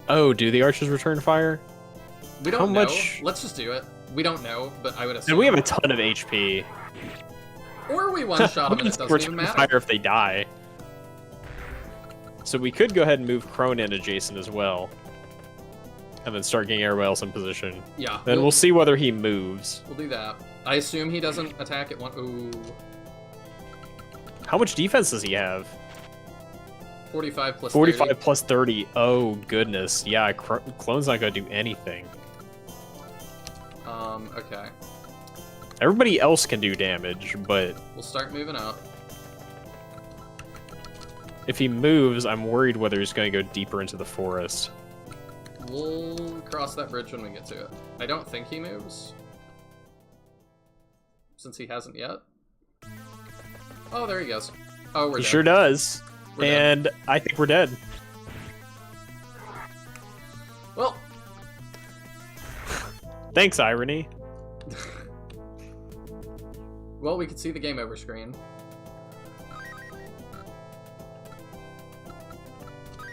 [SPEAKER 2] Oh, do the archers return fire?
[SPEAKER 1] We don't know. Let's just do it. We don't know, but I would assume.
[SPEAKER 2] And we have a ton of HP.
[SPEAKER 1] Or we one-shot them and it doesn't even matter.
[SPEAKER 2] Fire if they die. So we could go ahead and move Crone in adjacent as well. And then start getting everybody else in position.
[SPEAKER 1] Yeah.
[SPEAKER 2] Then we'll see whether he moves.
[SPEAKER 1] We'll do that. I assume he doesn't attack at one... Ooh.
[SPEAKER 2] How much defense does he have?
[SPEAKER 1] 45 plus
[SPEAKER 2] 45
[SPEAKER 1] 30.
[SPEAKER 2] plus 30. Oh, goodness. Yeah, Clone's not going to do anything.
[SPEAKER 1] Okay.
[SPEAKER 2] Everybody else can do damage, but...
[SPEAKER 1] We'll start moving up.
[SPEAKER 2] If he moves, I'm worried whether he's going to go deeper into the forest.
[SPEAKER 1] We'll cross that bridge when we get to it. I don't think he moves. Since he hasn't yet. Oh, there he goes. Oh, we're dead.
[SPEAKER 2] He sure does. And dead. I think we're dead.
[SPEAKER 1] Well.
[SPEAKER 2] Thanks, Irony.
[SPEAKER 1] Well, we could see the game over screen.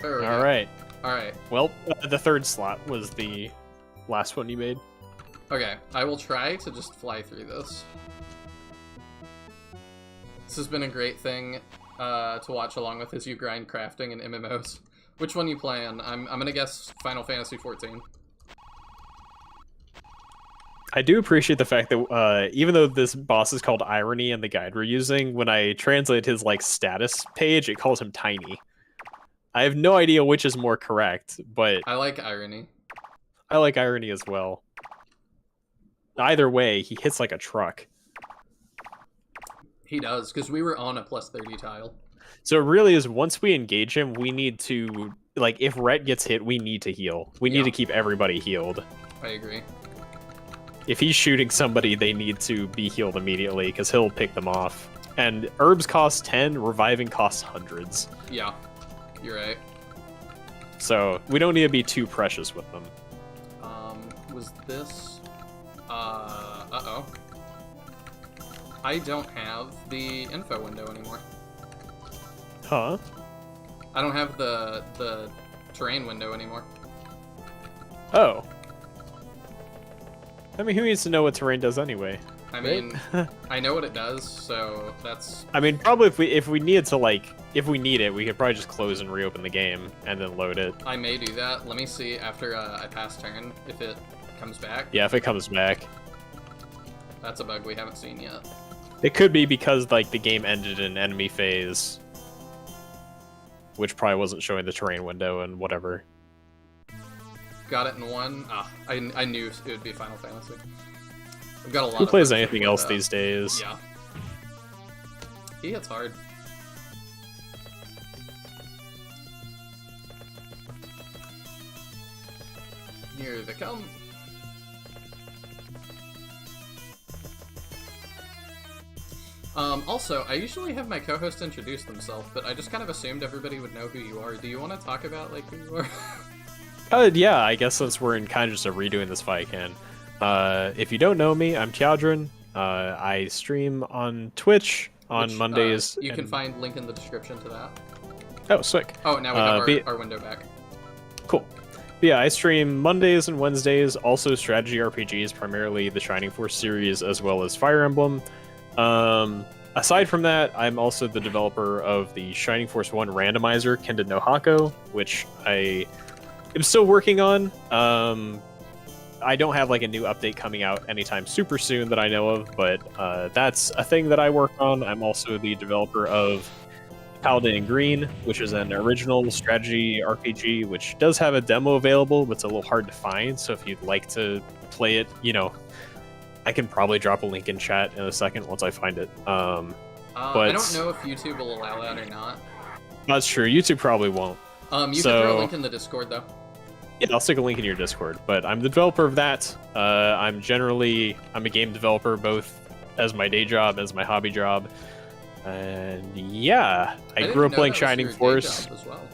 [SPEAKER 2] Alright.
[SPEAKER 1] Alright.
[SPEAKER 2] Well, the third slot was the last one you made.
[SPEAKER 1] Okay, I will try to just fly through this. This has been a great thing to watch along with as you grind crafting and MMOs. Which one you playing? I'm gonna guess Final Fantasy XIV.
[SPEAKER 2] I do appreciate the fact that even though this boss is called Irony in the guide we're using, when I translate his like status page, it calls him Tiny. I have no idea which is more correct, but
[SPEAKER 1] I like Irony.
[SPEAKER 2] I like Irony as well. Either way, he hits like a truck.
[SPEAKER 1] He does, because we were on a plus 30 tile.
[SPEAKER 2] So it really is, once we engage him, we need to, like, if Rhett gets hit, we need to heal. We need to keep everybody healed.
[SPEAKER 1] I agree.
[SPEAKER 2] If he's shooting somebody, they need to be healed immediately, because he'll pick them off. And herbs cost 10, reviving costs hundreds.
[SPEAKER 1] Yeah, you're right.
[SPEAKER 2] So we don't need to be too precious with them.
[SPEAKER 1] Was this... uh-oh. I don't have the info window anymore.
[SPEAKER 2] Huh?
[SPEAKER 1] I don't have the terrain window anymore.
[SPEAKER 2] Oh. I mean, who needs to know what terrain does anyway?
[SPEAKER 1] I mean, I know what it does, so that's...
[SPEAKER 2] I mean, probably if we needed to, like, if we need it, we could probably just close and reopen the game and then load it.
[SPEAKER 1] I may do that. Let me see after I pass turn if it comes back.
[SPEAKER 2] Yeah, if it comes back.
[SPEAKER 1] That's a bug we haven't seen yet.
[SPEAKER 2] It could be because, like, the game ended in enemy phase, which probably wasn't showing the terrain window and whatever.
[SPEAKER 1] Got it in one. I knew it would be Final Fantasy. I've got a lot.
[SPEAKER 2] Who plays anything else these days?
[SPEAKER 1] Yeah. He hits hard. Here they come. Also, I usually have my co-host introduce themselves, but I just kind of assumed everybody would know who you are. Do you want to talk about, like, who you are?
[SPEAKER 2] Yeah, I guess since we're in kind of just a redoing this fight, I can. If you don't know me, I'm Tiadrin. I stream on Twitch on
[SPEAKER 1] Which,
[SPEAKER 2] Mondays.
[SPEAKER 1] you can find link in the description to that.
[SPEAKER 2] Oh, sick.
[SPEAKER 1] Oh, now we have our window back.
[SPEAKER 2] Cool. But yeah, I stream Mondays and Wednesdays, also strategy RPGs, primarily the Shining Force series, as well as Fire Emblem. Aside from that, I'm also the developer of the Shining Force 1 randomizer, Kenda no Hako, which I am still working on. I don't have like a new update coming out anytime super soon that I know of, but that's a thing that I work on. I'm also the developer of Paladin in Green, which is an original strategy RPG, which does have a demo available, but it's a little hard to find. So if you'd like to play it, I can probably drop a link in chat in a second once I find it. But
[SPEAKER 1] I don't know if YouTube will allow that or not.
[SPEAKER 2] That's true. YouTube probably won't.
[SPEAKER 1] You can throw a link in the Discord though.
[SPEAKER 2] Yeah, I'll stick a link in your Discord. But I'm the developer of that. I'm a game developer, both as my day job, as my hobby job. And yeah, I grew up playing Shining Force.
[SPEAKER 1] As well.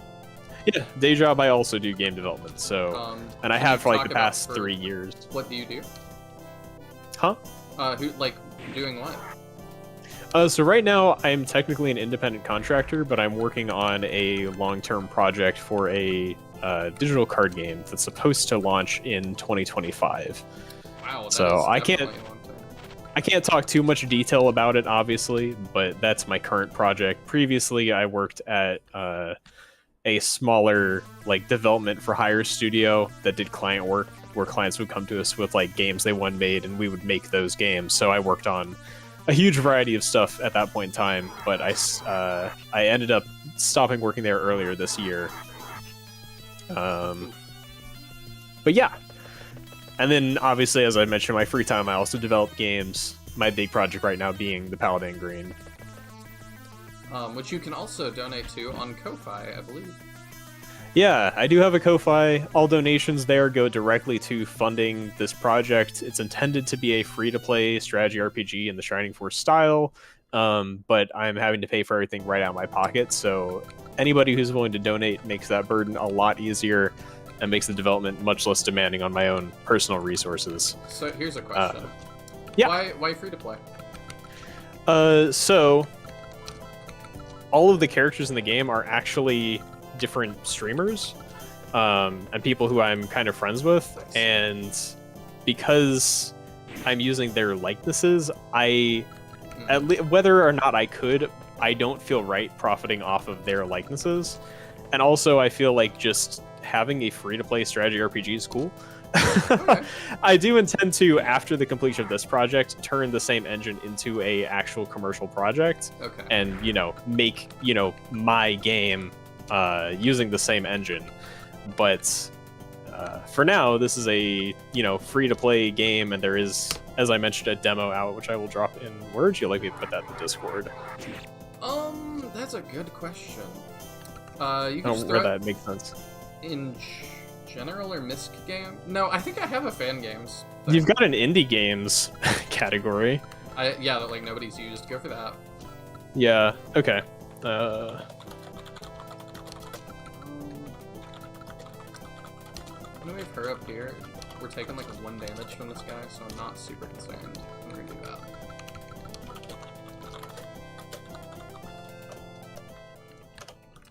[SPEAKER 2] Yeah, day job. I also do game development. So, and I have for like the past 3 years.
[SPEAKER 1] What do you do?
[SPEAKER 2] Huh?
[SPEAKER 1] Doing what?
[SPEAKER 2] So right now, I'm technically an independent contractor, but I'm working on a long-term project for a digital card game that's supposed to launch in 2025.
[SPEAKER 1] Wow.
[SPEAKER 2] So I can't talk too much detail about it, obviously, but that's my current project. Previously, I worked at a smaller development for hire studio that did client work, where clients would come to us with games they wanted made, and we would make those games. So I worked on a huge variety of stuff at that point in time, but I ended up stopping working there earlier this year. But yeah. And then, obviously, as I mentioned, in my free time, I also develop games. My big project right now being the Paladin Green.
[SPEAKER 1] Which you can also donate to on Ko-Fi, I believe.
[SPEAKER 2] Yeah, I do have a Ko-Fi. All donations there go directly to funding this project. It's intended to be a free-to-play strategy RPG in the Shining Force style, but I'm having to pay for everything right out of my pocket, so anybody who's willing to donate makes that burden a lot easier and makes the development much less demanding on my own personal resources.
[SPEAKER 1] So here's a question.
[SPEAKER 2] Yeah.
[SPEAKER 1] Why free to play?
[SPEAKER 2] So all of the characters in the game are actually different streamers, and people who I'm kind of friends with, and because I'm using their likenesses, whether or not I don't feel right profiting off of their likenesses. And also I feel like just having a free-to-play strategy RPG is cool. Okay. I do intend to, after the completion of this project, turn the same engine into a actual commercial project.
[SPEAKER 1] Okay.
[SPEAKER 2] And, make, my game using the same engine. But for now, this is a, free-to-play game, and there is, as I mentioned, a demo out, which I will drop in. Where would you like me to put that in the Discord?
[SPEAKER 1] That's a good question. You can
[SPEAKER 2] I don't
[SPEAKER 1] just
[SPEAKER 2] know where that makes sense.
[SPEAKER 1] In general or misc game? No, I think I have a fan games thing.
[SPEAKER 2] You've got an indie games category.
[SPEAKER 1] Yeah, that nobody's used. Go for that.
[SPEAKER 2] Yeah. Okay.
[SPEAKER 1] I'm gonna move her up here. We're taking 1 damage from this guy, so I'm not super concerned. I'm gonna do that.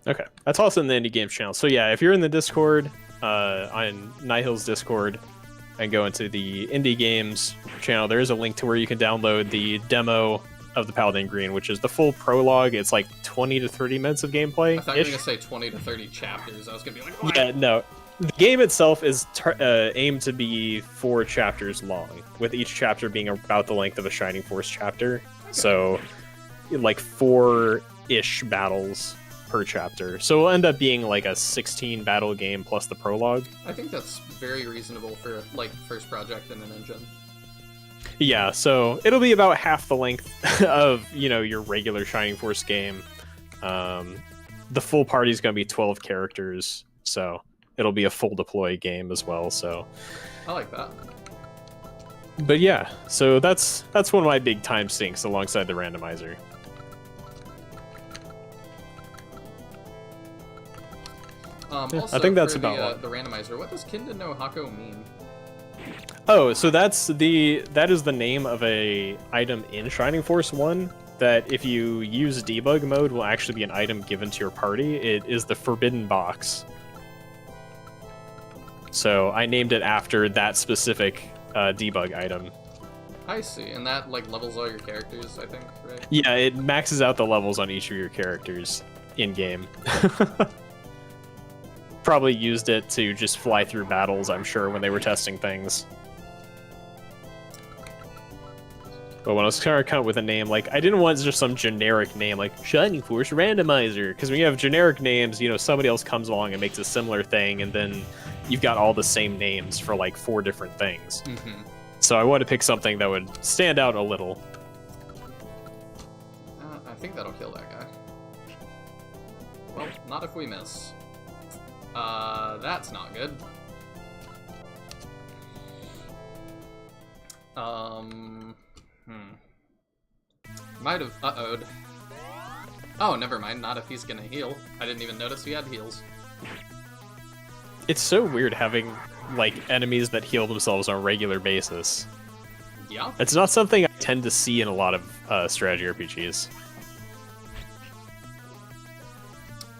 [SPEAKER 2] Okay, that's also in the Indie Games channel. So yeah, if you're in the Discord, on Nihil's Discord, and go into the Indie Games channel, there is a link to where you can download the demo of the Paladin Green, which is the full prologue. It's 20 to 30 minutes of gameplay.
[SPEAKER 1] I thought you were gonna say 20 to 30 chapters. I was gonna be like, what?
[SPEAKER 2] Yeah, no. The game itself is aimed to be 4 chapters long, with each chapter being about the length of a Shining Force chapter. Okay. So, 4-ish battles per chapter. So it'll end up being a 16 battle game plus the prologue.
[SPEAKER 1] I think that's very reasonable for first project in an engine.
[SPEAKER 2] Yeah, so it'll be about half the length of, your regular Shining Force game. The full party is going to be 12 characters, so it'll be a full deploy game as well, so
[SPEAKER 1] I like that.
[SPEAKER 2] But yeah, so that's one of my big time sinks alongside the randomizer.
[SPEAKER 1] Also,
[SPEAKER 2] I think that's
[SPEAKER 1] for
[SPEAKER 2] about
[SPEAKER 1] the randomizer. What does Kenda no Hako mean?
[SPEAKER 2] Oh, so that is the name of a item in Shining Force 1 that if you use debug mode will actually be an item given to your party. It is the Forbidden Box. So I named it after that specific debug item.
[SPEAKER 1] I see, and that like levels all your characters, I think, right?
[SPEAKER 2] Yeah, it maxes out the levels on each of your characters in-game. Probably used it to just fly through battles, I'm sure, when they were testing things. But when I was trying to come up with a name, like, I didn't want just some generic name, like Shining Force Randomizer, because when you have generic names, you know, somebody else comes along and makes a similar thing, and then you've got all the same names for, like, 4 different things.
[SPEAKER 1] Mm-hmm.
[SPEAKER 2] So I wanted to pick something that would stand out a little.
[SPEAKER 1] I think that'll kill that guy. Well, not if we miss. That's not good. Might have uh-oh'd. Oh, never mind, not if he's gonna heal. I didn't even notice he had heals.
[SPEAKER 2] It's so weird having, like, enemies that heal themselves on a regular basis.
[SPEAKER 1] Yeah?
[SPEAKER 2] It's not something I tend to see in a lot of strategy RPGs.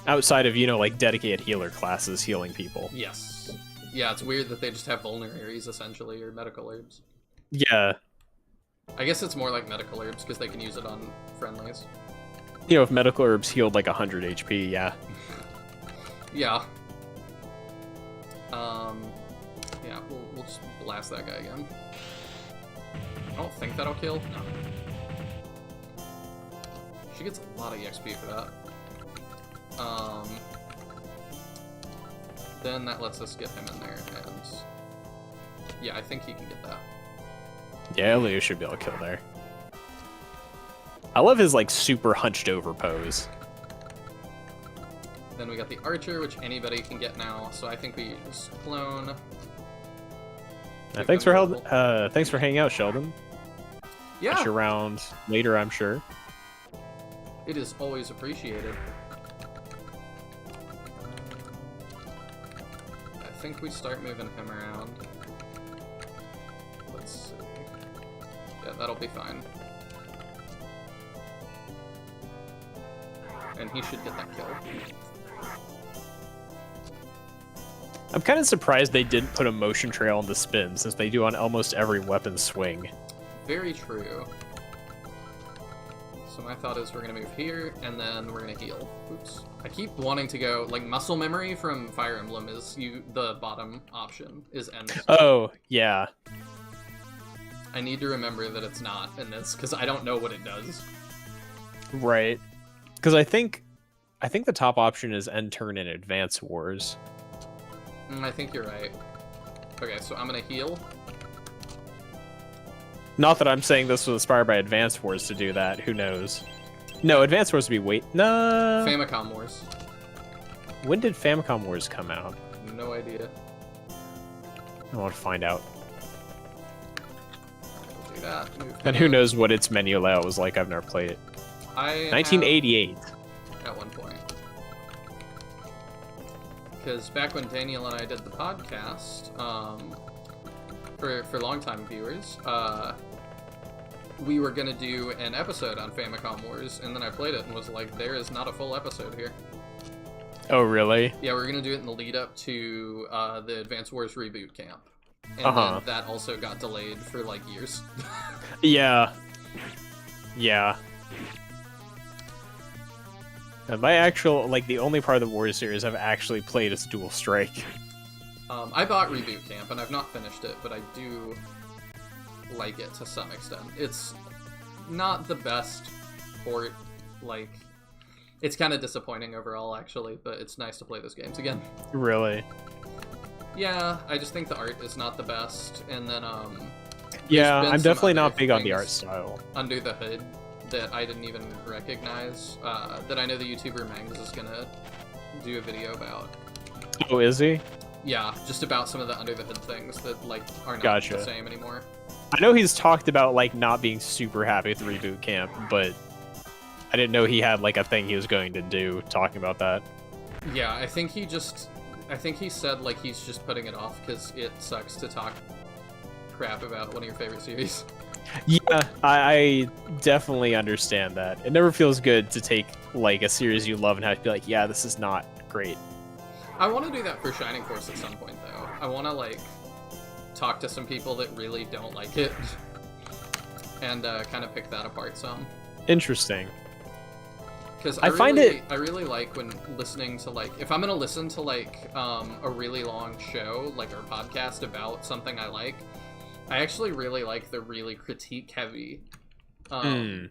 [SPEAKER 2] Outside of, you know, like, dedicated healer classes healing people.
[SPEAKER 1] Yes. Yeah, it's weird that they just have vulneraries, essentially, or medical herbs.
[SPEAKER 2] Yeah.
[SPEAKER 1] I guess it's more like medical herbs, because they can use it on friendlies.
[SPEAKER 2] You know, if medical herbs healed, like, 100 HP, yeah.
[SPEAKER 1] Yeah. Yeah, we'll just blast that guy again. I don't think that'll kill. No. She gets a lot of EXP for that. Then that lets us get him in there, and yeah, I think he can get that.
[SPEAKER 2] Yeah, Leo should be able to kill there. I love his, like, super hunched over pose.
[SPEAKER 1] Then we got the Archer, which anybody can get now, so I think we use Clone.
[SPEAKER 2] Thanks for hanging out, Sheldon.
[SPEAKER 1] Yeah!
[SPEAKER 2] Catch you around later, I'm sure.
[SPEAKER 1] It is always appreciated. I think we start moving him around. Let's see. Yeah, that'll be fine. And he should get that kill.
[SPEAKER 2] I'm kind of surprised they didn't put a motion trail on the spin, since they do on almost every weapon swing.
[SPEAKER 1] Very true. So my thought is we're gonna move here, and then we're gonna heal. Oops. I keep wanting to go, like, muscle memory from Fire Emblem is the bottom option is end.
[SPEAKER 2] Oh, yeah.
[SPEAKER 1] I need to remember that it's not in this, because I don't know what it does.
[SPEAKER 2] Right. Because I think the top option is end turn in Advance Wars.
[SPEAKER 1] I think you're right. Okay, so I'm gonna heal.
[SPEAKER 2] Not that I'm saying this was inspired by Advance Wars to do that. Who knows? No, Advance Wars would be no.
[SPEAKER 1] Famicom Wars.
[SPEAKER 2] When did Famicom Wars come out?
[SPEAKER 1] No idea.
[SPEAKER 2] I want to find out.
[SPEAKER 1] We'll do that. Move
[SPEAKER 2] And who knows what its menu layout was like? I've never played it. 1988.
[SPEAKER 1] At one point. Because back when Daniel and I did the podcast, for longtime viewers, we were gonna do an episode on Famicom Wars, and then I played it and was like, there is not a full episode here.
[SPEAKER 2] Oh, really?
[SPEAKER 1] Yeah, we're gonna do it in the lead up to the Advance Wars reboot camp. And then that also got delayed for, like, years.
[SPEAKER 2] Yeah. Yeah. And my actual, like, the only part of the Wars series I've actually played is Dual Strike.
[SPEAKER 1] I bought Reboot Camp, and I've not finished it, but I do like it to some extent. It's not the best port, like, it's kind of disappointing overall, actually, but it's nice to play those games again.
[SPEAKER 2] Really?
[SPEAKER 1] Yeah, I just think the art is not the best, and then,
[SPEAKER 2] yeah, I'm definitely not big on the art style.
[SPEAKER 1] Under the hood that I didn't even recognize, that I know the YouTuber Mangs is gonna do a video about.
[SPEAKER 2] Oh, is he?
[SPEAKER 1] Yeah, just about some of the under the hood things that, like, are not the same anymore.
[SPEAKER 2] I know he's talked about, like, not being super happy with Reboot Camp, but I didn't know he had, like, a thing he was going to do talking about that.
[SPEAKER 1] Yeah, I think he said, like, he's just putting it off because it sucks to talk crap about one of your favorite series.
[SPEAKER 2] Yeah, I definitely understand that. It never feels good to take like a series you love and have to be like, yeah, this is not great.
[SPEAKER 1] I want to do that for Shining Force at some point, though. I want to, like, talk to some people that really don't like it and kind of pick that apart some.
[SPEAKER 2] Interesting.
[SPEAKER 1] Because
[SPEAKER 2] I
[SPEAKER 1] really like when listening to, like, if I'm going to listen to, like, a really long show, like, or podcast about something I like, I actually really like the really critique-heavy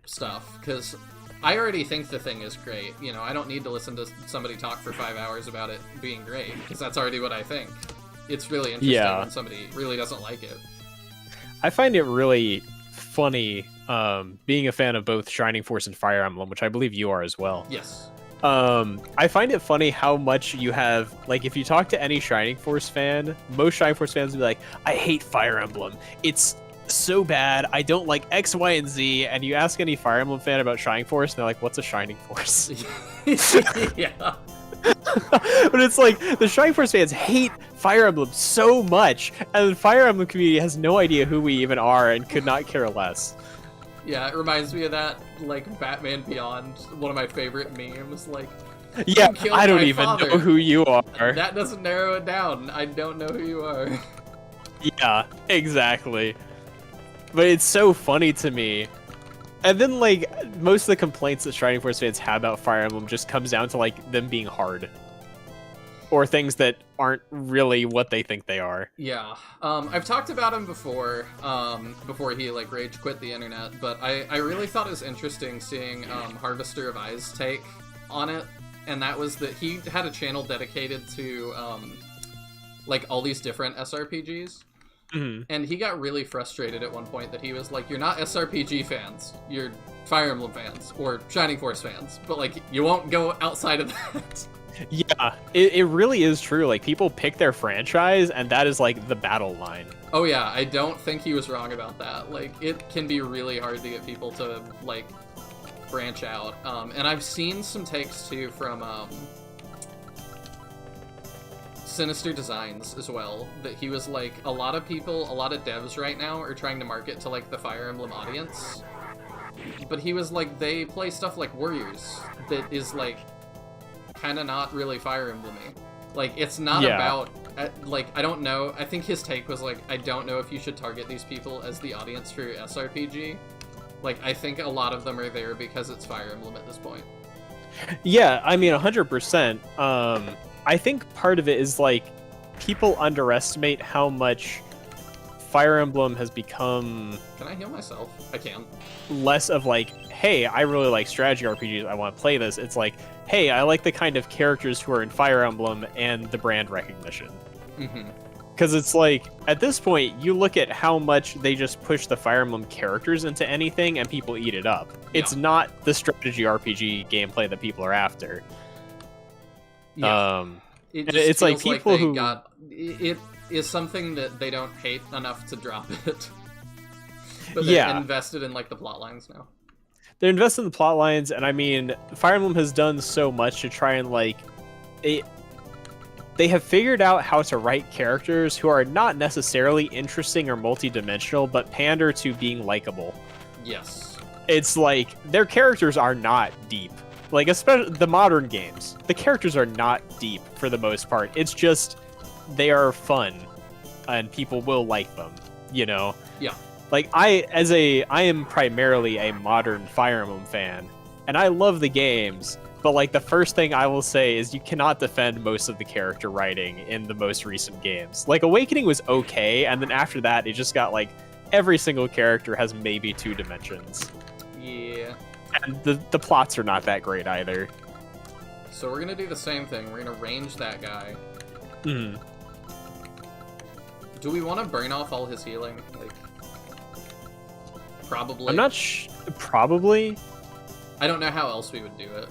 [SPEAKER 1] stuff, because I already think the thing is great. You know, I don't need to listen to somebody talk for 5 hours about it being great, because that's already what I think. It's really interesting when somebody really doesn't like it.
[SPEAKER 2] I find it really funny being a fan of both Shining Force and Fire Emblem, which I believe you are as well.
[SPEAKER 1] Yes.
[SPEAKER 2] I find it funny how much you have, like, if you talk to any Shining Force fan, most Shining Force fans will be like, I hate Fire Emblem. It's so bad. I don't like X, Y, and Z. And you ask any Fire Emblem fan about Shining Force, and they're like, what's a Shining Force?
[SPEAKER 1] Yeah.
[SPEAKER 2] But it's like, the Shining Force fans hate Fire Emblem so much, and the Fire Emblem community has no idea who we even are and could not care less.
[SPEAKER 1] Yeah, it reminds me of that, like, Batman Beyond, one of my favorite memes, like,
[SPEAKER 2] yeah, I don't even know who you are.
[SPEAKER 1] That doesn't narrow it down. I don't know who you are.
[SPEAKER 2] Yeah, exactly. But it's so funny to me. And then, like, most of the complaints that Shining Force fans have about Fire Emblem just comes down to, like, them being hard. Or things that aren't really what they think they are.
[SPEAKER 1] Yeah. I've talked about him before, before he, like, rage quit the internet, but I really thought it was interesting seeing Harvester of Eyes' take on it, and that was that he had a channel dedicated to, like, all these different SRPGs.
[SPEAKER 2] Mm-hmm.
[SPEAKER 1] And he got really frustrated at one point that he was like, you're not SRPG fans, you're Fire Emblem fans, or Shining Force fans, but, like, you won't go outside of that.
[SPEAKER 2] Yeah, it really is true. Like, people pick their franchise, and that is, like, the battle line.
[SPEAKER 1] Oh yeah, I don't think he was wrong about that. Like, it can be really hard to get people to, like, branch out. And I've seen some takes, too, from, Sinister Designs as well, that he was like, a lot of devs right now are trying to market to, like, the Fire Emblem audience, but he was like, they play stuff like Warriors that is, like, kind of not really Fire Emblem-y. Like, it's not about, like, I don't know, I think his take was like, I don't know if you should target these people as the audience for your SRPG. Like, I think a lot of them are there because it's Fire Emblem at this point.
[SPEAKER 2] Yeah, I mean, 100%. I think part of it is, like, people underestimate how much Fire Emblem has become...
[SPEAKER 1] Can I heal myself? I can.
[SPEAKER 2] Less of, like, hey, I really like strategy RPGs, I want to play this. It's like, hey, I like the kind of characters who are in Fire Emblem and the brand recognition.
[SPEAKER 1] Mm-hmm.
[SPEAKER 2] Because it's like, at this point, you look at how much they just push the Fire Emblem characters into anything and people eat it up. Yeah. It's not the strategy RPG gameplay that people are after.
[SPEAKER 1] Yeah. It's like people who it is something that they don't hate enough to drop it. But they're invested in, like, the plot lines now.
[SPEAKER 2] They're invested in the plot lines, and I mean, Fire Emblem has done so much to try and, like, they have figured out how to write characters who are not necessarily interesting or multi-dimensional, but pander to being likable.
[SPEAKER 1] Yes.
[SPEAKER 2] It's like, their characters are not deep. Like, especially the modern games, the characters are not deep for the most part. It's just, they are fun, and people will like them, you know?
[SPEAKER 1] Yeah.
[SPEAKER 2] Like, I am primarily a modern Fire Emblem fan, and I love the games, but, like, the first thing I will say is you cannot defend most of the character writing in the most recent games. Like, Awakening was okay, and then after that, it just got, like, every single character has maybe 2 dimensions.
[SPEAKER 1] Yeah.
[SPEAKER 2] And the plots are not that great either.
[SPEAKER 1] So we're gonna do the same thing. We're gonna range that guy.
[SPEAKER 2] Hmm.
[SPEAKER 1] Do we want to burn off all his healing? Like, probably.
[SPEAKER 2] I'm not probably.
[SPEAKER 1] I don't know how else we would do it.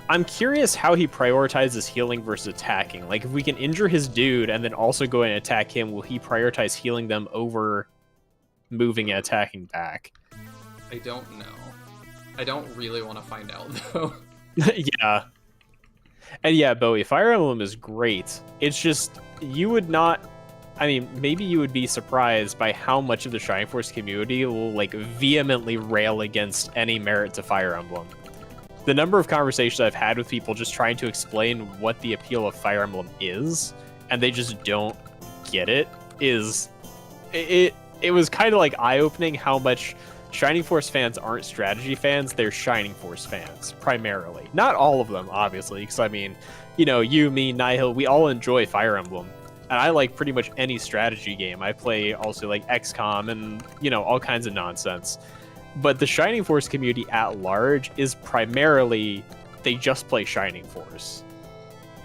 [SPEAKER 2] I'm curious how he prioritizes healing versus attacking. Like, if we can injure his dude and then also go and attack him, will he prioritize healing them over moving and attacking back?
[SPEAKER 1] I don't know. I don't really want to find out, though.
[SPEAKER 2] Yeah. And yeah, Bowie, Fire Emblem is great. It's just, you would not I mean, maybe you would be surprised by how much of the Shining Force community will like vehemently rail against any merit to Fire Emblem. The number of conversations I've had with people just trying to explain what the appeal of Fire Emblem is, and they just don't get it, is it was kind of like eye-opening how much Shining Force fans aren't strategy fans, they're Shining Force fans, primarily. Not all of them, obviously, because I mean, you know, you, me, Nihil, we all enjoy Fire Emblem. And I like pretty much any strategy game. I play also like XCOM and, you know, all kinds of nonsense. But the Shining Force community at large is primarily, they just play Shining Force.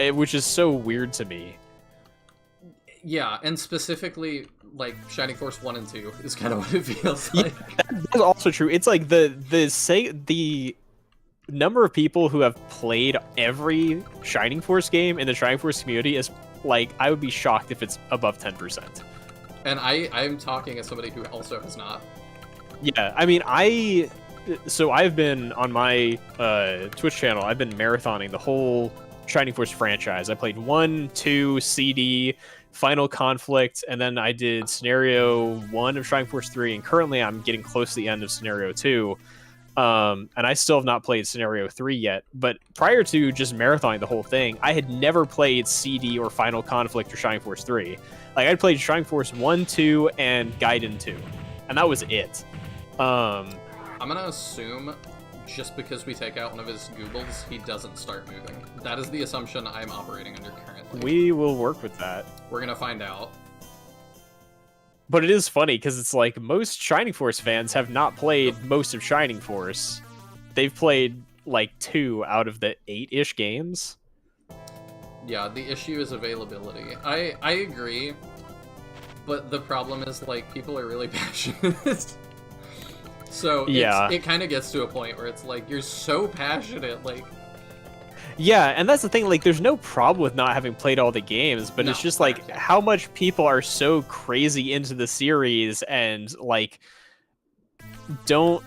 [SPEAKER 2] Which is so weird to me.
[SPEAKER 1] Yeah, and specifically, like, Shining Force 1 and 2 is kind of what it feels like.
[SPEAKER 2] Yeah, that's also true. It's like the number of people who have played every Shining Force game in the Shining Force community is, like, I would be shocked if it's above 10%.
[SPEAKER 1] And I'm talking as somebody who also has not.
[SPEAKER 2] Yeah, I mean, I've been on my Twitch channel, I've been marathoning the whole Shining Force franchise. I played 1, 2, CD, Final Conflict, and then I did Scenario 1 of Shining Force 3, and currently I'm getting close to the end of Scenario 2. And I still have not played Scenario 3 yet, but prior to just marathoning the whole thing, I had never played CD or Final Conflict or Shining Force 3. Like, I'd played Shining Force 1, 2, and Gaiden 2, and that was it.
[SPEAKER 1] I'm gonna assume, just because we take out one of his Goobles, he doesn't start moving. That is the assumption I'm operating under currently.
[SPEAKER 2] We will work with that.
[SPEAKER 1] We're gonna find out.
[SPEAKER 2] But it is funny, because it's like, most Shining Force fans have not played most of Shining Force. They've played, like, 2 out of the 8-ish games.
[SPEAKER 1] Yeah, the issue is availability. I agree, but the problem is, like, people are really passionate. So
[SPEAKER 2] yeah,
[SPEAKER 1] it kind of gets to a point where it's like, you're so passionate, like...
[SPEAKER 2] Yeah, and that's the thing, like, there's no problem with not having played all the games, but it's just, like, how much people are so crazy into the series and, like, don't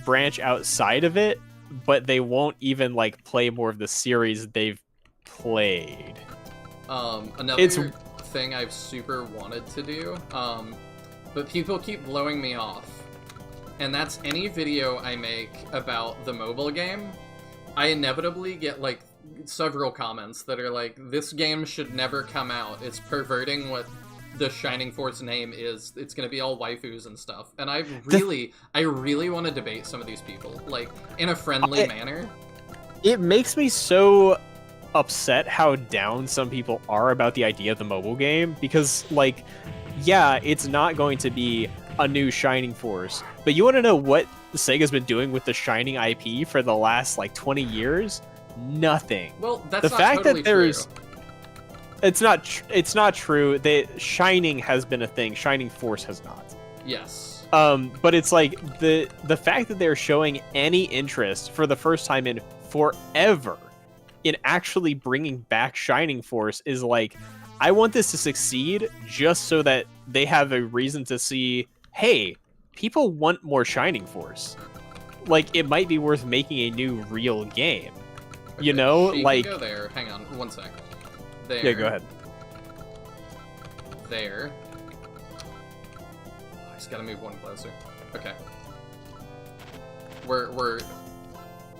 [SPEAKER 2] branch outside of it, but they won't even, like, play more of the series they've played.
[SPEAKER 1] Another thing I've super wanted to do, but people keep blowing me off, and that's any video I make about the mobile game, I inevitably get, like, several comments that are like, this game should never come out. It's perverting what the Shining Force name is. It's gonna be all waifus and stuff. And I really want to debate some of these people, like, in a friendly manner.
[SPEAKER 2] It makes me so upset how down some people are about the idea of the mobile game, because, like, yeah, it's not going to be a new Shining Force, but you want to know what Sega's been doing with the Shining IP for the last, like, 20 years? Nothing.
[SPEAKER 1] Well, that's
[SPEAKER 2] the
[SPEAKER 1] not
[SPEAKER 2] fact
[SPEAKER 1] totally
[SPEAKER 2] that there's
[SPEAKER 1] true.
[SPEAKER 2] It's not true. Shining has been a thing. Shining Force has not.
[SPEAKER 1] Yes.
[SPEAKER 2] But it's like the fact that they're showing any interest for the first time in forever in actually bringing back Shining Force is like, I want this to succeed just so that they have a reason to see, hey, people want more Shining Force. Like, it might be worth making a new real game.
[SPEAKER 1] Okay,
[SPEAKER 2] you know, like,
[SPEAKER 1] go there. Hang on, 1 sec. There.
[SPEAKER 2] Yeah, go ahead.
[SPEAKER 1] There. I just gotta move one closer. Okay. We're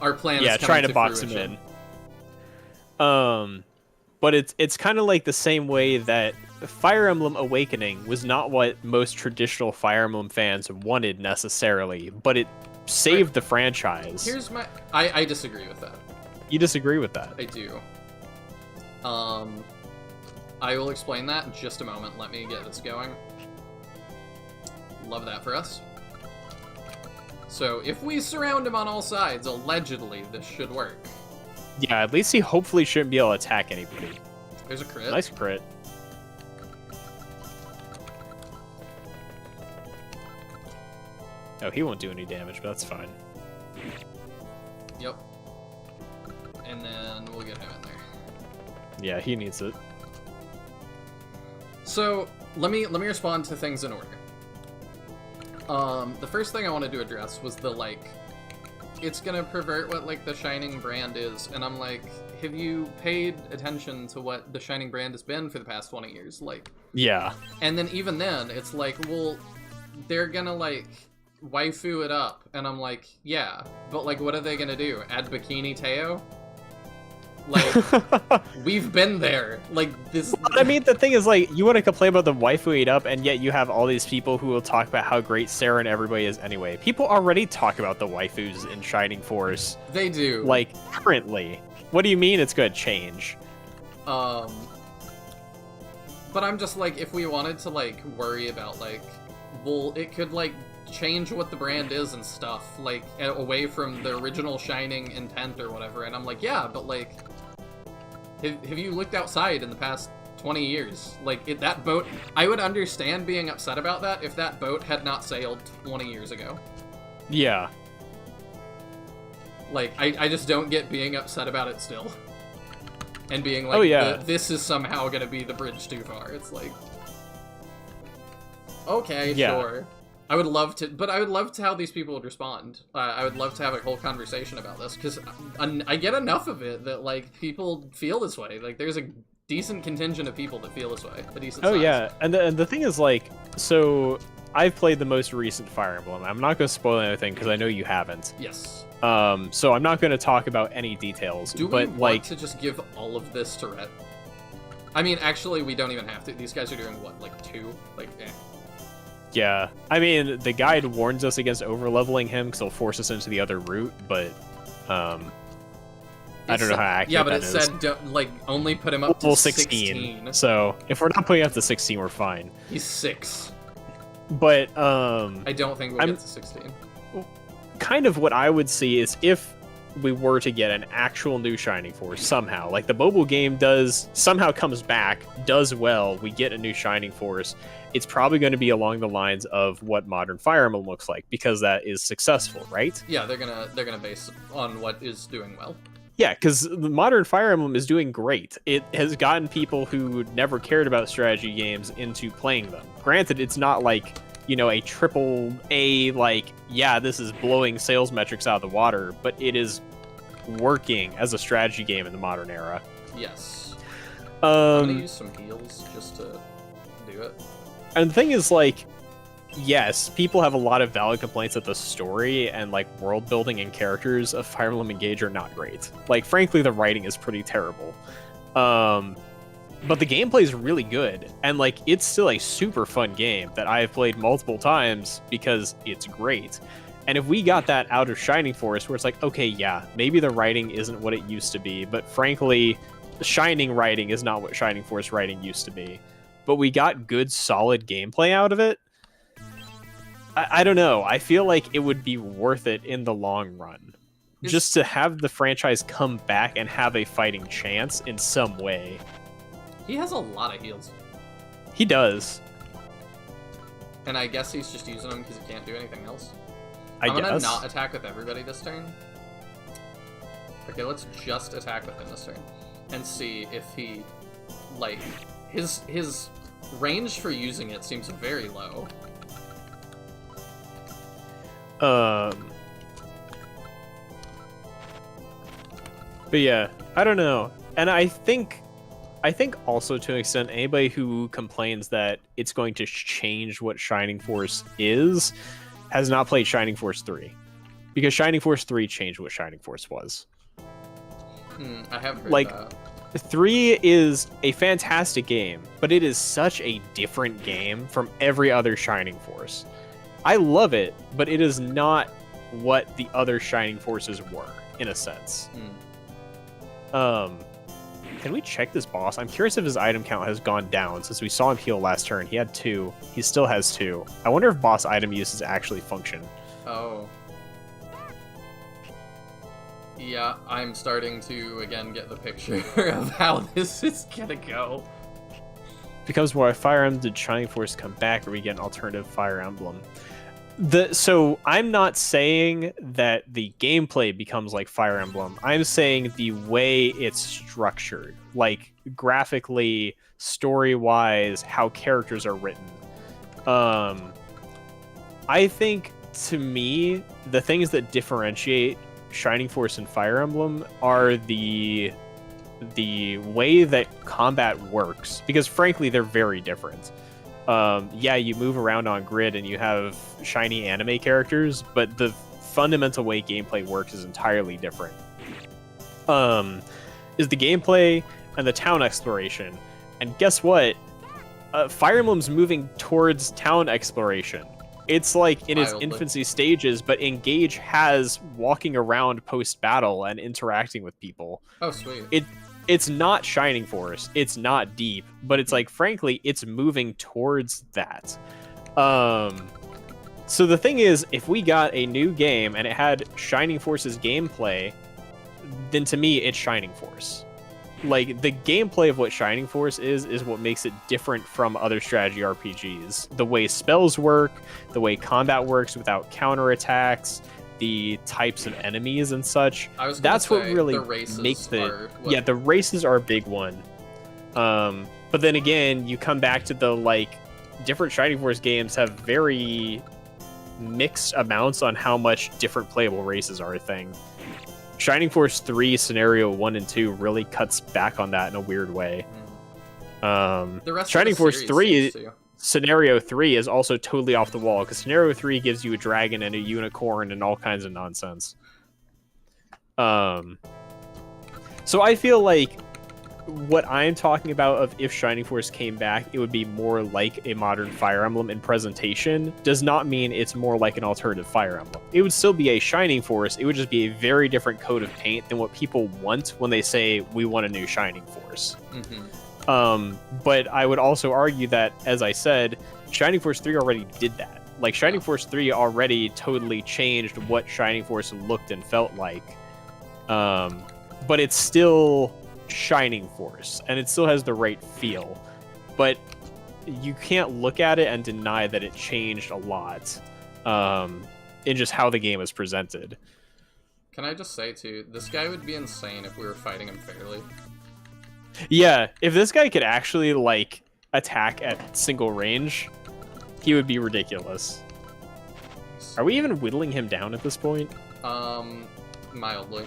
[SPEAKER 1] our plan is
[SPEAKER 2] trying to box
[SPEAKER 1] fruition.
[SPEAKER 2] him in. But it's kind of like the same way that Fire Emblem Awakening was not what most traditional Fire Emblem fans wanted necessarily, but it saved the franchise.
[SPEAKER 1] Here's my... I disagree with that.
[SPEAKER 2] You disagree with that?
[SPEAKER 1] I do. I will explain that in just a moment. Let me get this going. Love that for us. So, if we surround him on all sides, allegedly, this should work.
[SPEAKER 2] Yeah, at least he hopefully shouldn't be able to attack anybody.
[SPEAKER 1] There's a crit.
[SPEAKER 2] Nice crit. Oh, he won't do any damage, but that's fine.
[SPEAKER 1] Yep. And then we'll get him in there.
[SPEAKER 2] Yeah, he needs it.
[SPEAKER 1] So, let me respond to things in order. The first thing I wanted to address was the, like, it's gonna pervert what, like, the Shining brand is, and I'm like, have you paid attention to what the Shining brand has been for the past 20 years? Like,
[SPEAKER 2] yeah.
[SPEAKER 1] And then even then, it's like, well, they're gonna, like, waifu it up, and I'm like, yeah, but, like, what are they gonna do? Add Bikini Teo? Like, we've been there. Like, this...
[SPEAKER 2] But I mean, the thing is, like, you want to complain about the waifu eat up, and yet you have all these people who will talk about how great Sarah and everybody is anyway. People already talk about the waifus in Shining Force.
[SPEAKER 1] They do.
[SPEAKER 2] Like, currently. What do you mean it's gonna change?
[SPEAKER 1] But I'm just like, if we wanted to, like, worry about, like, well, it could, like, change what the brand is and stuff, like, away from the original Shining intent or whatever, and I'm like, yeah, but, like, have you looked outside in the past 20 years? Like, that boat... I would understand being upset about that if that boat had not sailed 20 years ago.
[SPEAKER 2] Yeah.
[SPEAKER 1] Like, I just don't get being upset about it still. And being like,
[SPEAKER 2] oh, yeah.
[SPEAKER 1] This is somehow gonna be the bridge too far. It's like... Okay,
[SPEAKER 2] yeah.
[SPEAKER 1] sure. I would love to, but I would love to how these people would respond. I would love to have a whole conversation about this, because I get enough of it that, like, people feel this way. Like, there's a decent contingent of people that feel this way. A decent size.
[SPEAKER 2] Yeah, and the thing is, like, so I've played the most recent Fire Emblem. I'm not going to spoil anything, because I know you haven't.
[SPEAKER 1] Yes.
[SPEAKER 2] So I'm not going to talk about any details.
[SPEAKER 1] Do
[SPEAKER 2] but,
[SPEAKER 1] we want
[SPEAKER 2] like,
[SPEAKER 1] to just give all of this to Rhett? I mean, actually, we don't even have to. These guys are doing, what, like, 2? Like, eh.
[SPEAKER 2] Yeah, I mean, the guide warns us against overleveling him because he'll force us into the other route, but I don't know how accurate
[SPEAKER 1] yeah, but
[SPEAKER 2] that
[SPEAKER 1] it
[SPEAKER 2] is.
[SPEAKER 1] said, don't, like, only put him up to 16.
[SPEAKER 2] So if we're not putting up to 16, we're fine.
[SPEAKER 1] He's 6.
[SPEAKER 2] But
[SPEAKER 1] I don't think we'll get to 16.
[SPEAKER 2] Kind of what I would see is if we were to get an actual new Shining Force somehow, like the mobile game somehow comes back, does well, we get a new Shining Force, it's probably going to be along the lines of what modern Fire Emblem looks like, because that is successful, right?
[SPEAKER 1] Yeah, they're gonna base on what is doing well.
[SPEAKER 2] Yeah, because the modern Fire Emblem is doing great. It has gotten people who never cared about strategy games into playing them. Granted, it's not like, you know, a triple A, like, yeah, this is blowing sales metrics out of the water, but it is working as a strategy game in the modern era.
[SPEAKER 1] Yes. I'm gonna use some heals just to do it.
[SPEAKER 2] And the thing is, like, yes, people have a lot of valid complaints that the story and, like, world building and characters of Fire Emblem Engage are not great. Like, frankly, the writing is pretty terrible. But the gameplay is really good, and, like, it's still a super fun game that I have played multiple times because it's great. And if we got that out of Shining Force, where it's like, okay, yeah, maybe the writing isn't what it used to be, but frankly, Shining writing is not what Shining Force writing used to be, but we got good, solid gameplay out of it, I don't know. I feel like it would be worth it in the long run. Just to have the franchise come back and have a fighting chance in some way.
[SPEAKER 1] He has a lot of heals.
[SPEAKER 2] He does.
[SPEAKER 1] And I guess he's just using them because he can't do anything else.
[SPEAKER 2] I'm
[SPEAKER 1] gonna not attack with everybody this turn. Okay, let's just attack with him this turn. And see if he, like, his range for using it seems very low.
[SPEAKER 2] But yeah, I don't know. And I think also to an extent, anybody who complains that it's going to change what Shining Force is has not played Shining Force 3. Because Shining Force 3 changed what Shining Force was.
[SPEAKER 1] I have heard
[SPEAKER 2] like,
[SPEAKER 1] that.
[SPEAKER 2] 3 is a fantastic game, but it is such a different game from every other Shining Force. I love it, but it is not what the other Shining Forces were, in a sense. Can we check this boss? I'm curious if his item count has gone down since we saw him heal last turn. He had 2. He still has 2. I wonder if boss item uses actually function.
[SPEAKER 1] Oh. Yeah, I'm starting to, again, get the picture of how this is gonna go.
[SPEAKER 2] Becomes more Fire Emblem, did Shining Force come back, or we get an alternative Fire Emblem? So I'm not saying that the gameplay becomes like Fire Emblem. I'm saying the way it's structured, like graphically, story-wise, how characters are written. I think, to me, the things that differentiate Shining Force and Fire Emblem are the way that combat works, because frankly they're very different. Yeah, you move around on grid and you have shiny anime characters, but the fundamental way gameplay works is entirely different. Is the gameplay and the town exploration. And guess what? Fire Emblem's moving towards town exploration. It's like in its infancy stages, but Engage has walking around post-battle and interacting with people.
[SPEAKER 1] Oh, sweet.
[SPEAKER 2] It's not Shining Force. It's not deep, but it's like, frankly, it's moving towards that. So the thing is, if we got a new game and it had Shining Force's gameplay, then to me, it's Shining Force. Like, the gameplay of what Shining Force is what makes it different from other strategy RPGs. The way spells work, the way combat works without counterattacks, the types of enemies and such. That's what really makes it. Yeah, the races are a big one. But then again, you come back to the, like, different Shining Force games have very mixed amounts on how much different playable races are a thing. Shining Force 3 Scenario 1 and 2 really cuts back on that in a weird way.
[SPEAKER 1] The rest
[SPEAKER 2] Shining
[SPEAKER 1] of the
[SPEAKER 2] Force 3
[SPEAKER 1] too.
[SPEAKER 2] Scenario 3 is also totally off the wall, because Scenario 3 gives you a dragon and a unicorn and all kinds of nonsense. So I feel like what I'm talking about of if Shining Force came back, it would be more like a modern Fire Emblem in presentation, does not mean it's more like an alternative Fire Emblem. It would still be a Shining Force, it would just be a very different coat of paint than what people want when they say, we want a new Shining Force. But I would also argue that, as I said, Shining Force 3 already did that. Like, Shining Force 3 already totally changed what Shining Force looked and felt like. But it's still Shining Force, and it still has the right feel. But you can't look at it and deny that it changed a lot in just how the game is presented.
[SPEAKER 1] Can I just say, too, this guy would be insane if we were fighting him fairly.
[SPEAKER 2] Yeah, if this guy could actually, like, attack at single range, he would be ridiculous. Are we even whittling him down at this point?
[SPEAKER 1] Mildly.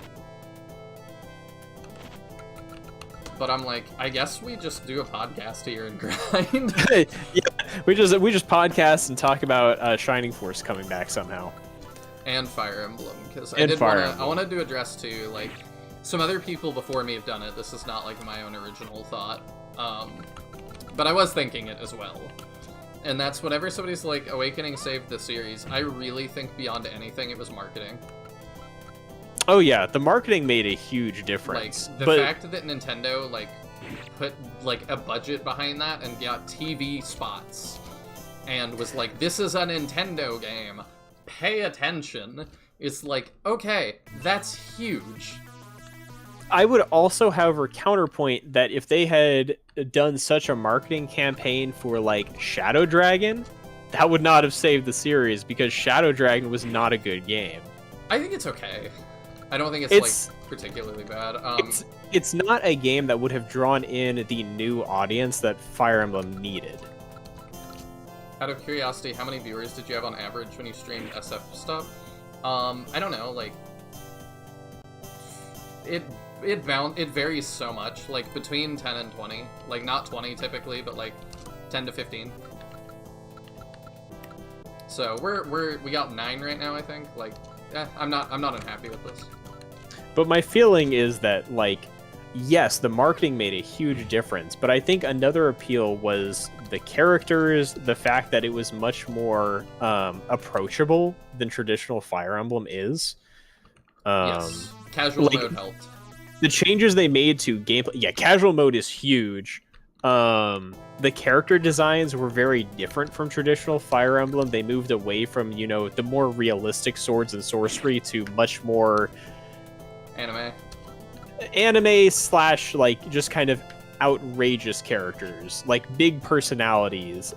[SPEAKER 1] But I'm like, I guess we just do a podcast here and grind.
[SPEAKER 2] Yeah, we just podcast and talk about Shining Force coming back somehow.
[SPEAKER 1] And Fire Emblem, because I wanted to address too, like, some other people before me have done it. This is not like my own original thought, but I was thinking it as well. And that's whenever somebody's like, Awakening saved the series, I really think beyond anything it was marketing.
[SPEAKER 2] Oh yeah, the marketing made a huge difference.
[SPEAKER 1] Like, the fact that Nintendo, like, put, like, a budget behind that and got TV spots and was like, this is a Nintendo game, pay attention, it's like, okay, that's huge.
[SPEAKER 2] I would also, however, counterpoint that if they had done such a marketing campaign for, like, Shadow Dragon, that would not have saved the series, because Shadow Dragon was not a good game.
[SPEAKER 1] I think it's okay. I don't think it's like, particularly bad.
[SPEAKER 2] It's not a game that would have drawn in the new audience that Fire Emblem needed.
[SPEAKER 1] Out of curiosity, how many viewers did you have on average when you streamed SF stuff? I don't know, like... It varies so much, like, between 10 and 20. Like, not 20 typically, but, like, 10 to 15. So, we got 9 right now, I think. Like, I'm not unhappy with this.
[SPEAKER 2] But my feeling is that, like, yes, the marketing made a huge difference, but I think another appeal was the characters, the fact that it was much more approachable than traditional Fire Emblem is.
[SPEAKER 1] Yes, casual mode helped.
[SPEAKER 2] The changes they made to gameplay, yeah, casual mode is huge. The character designs were very different from traditional Fire Emblem. They moved away from, you know, the more realistic swords and sorcery to much more anime slash, like, just kind of outrageous characters, like big personalities,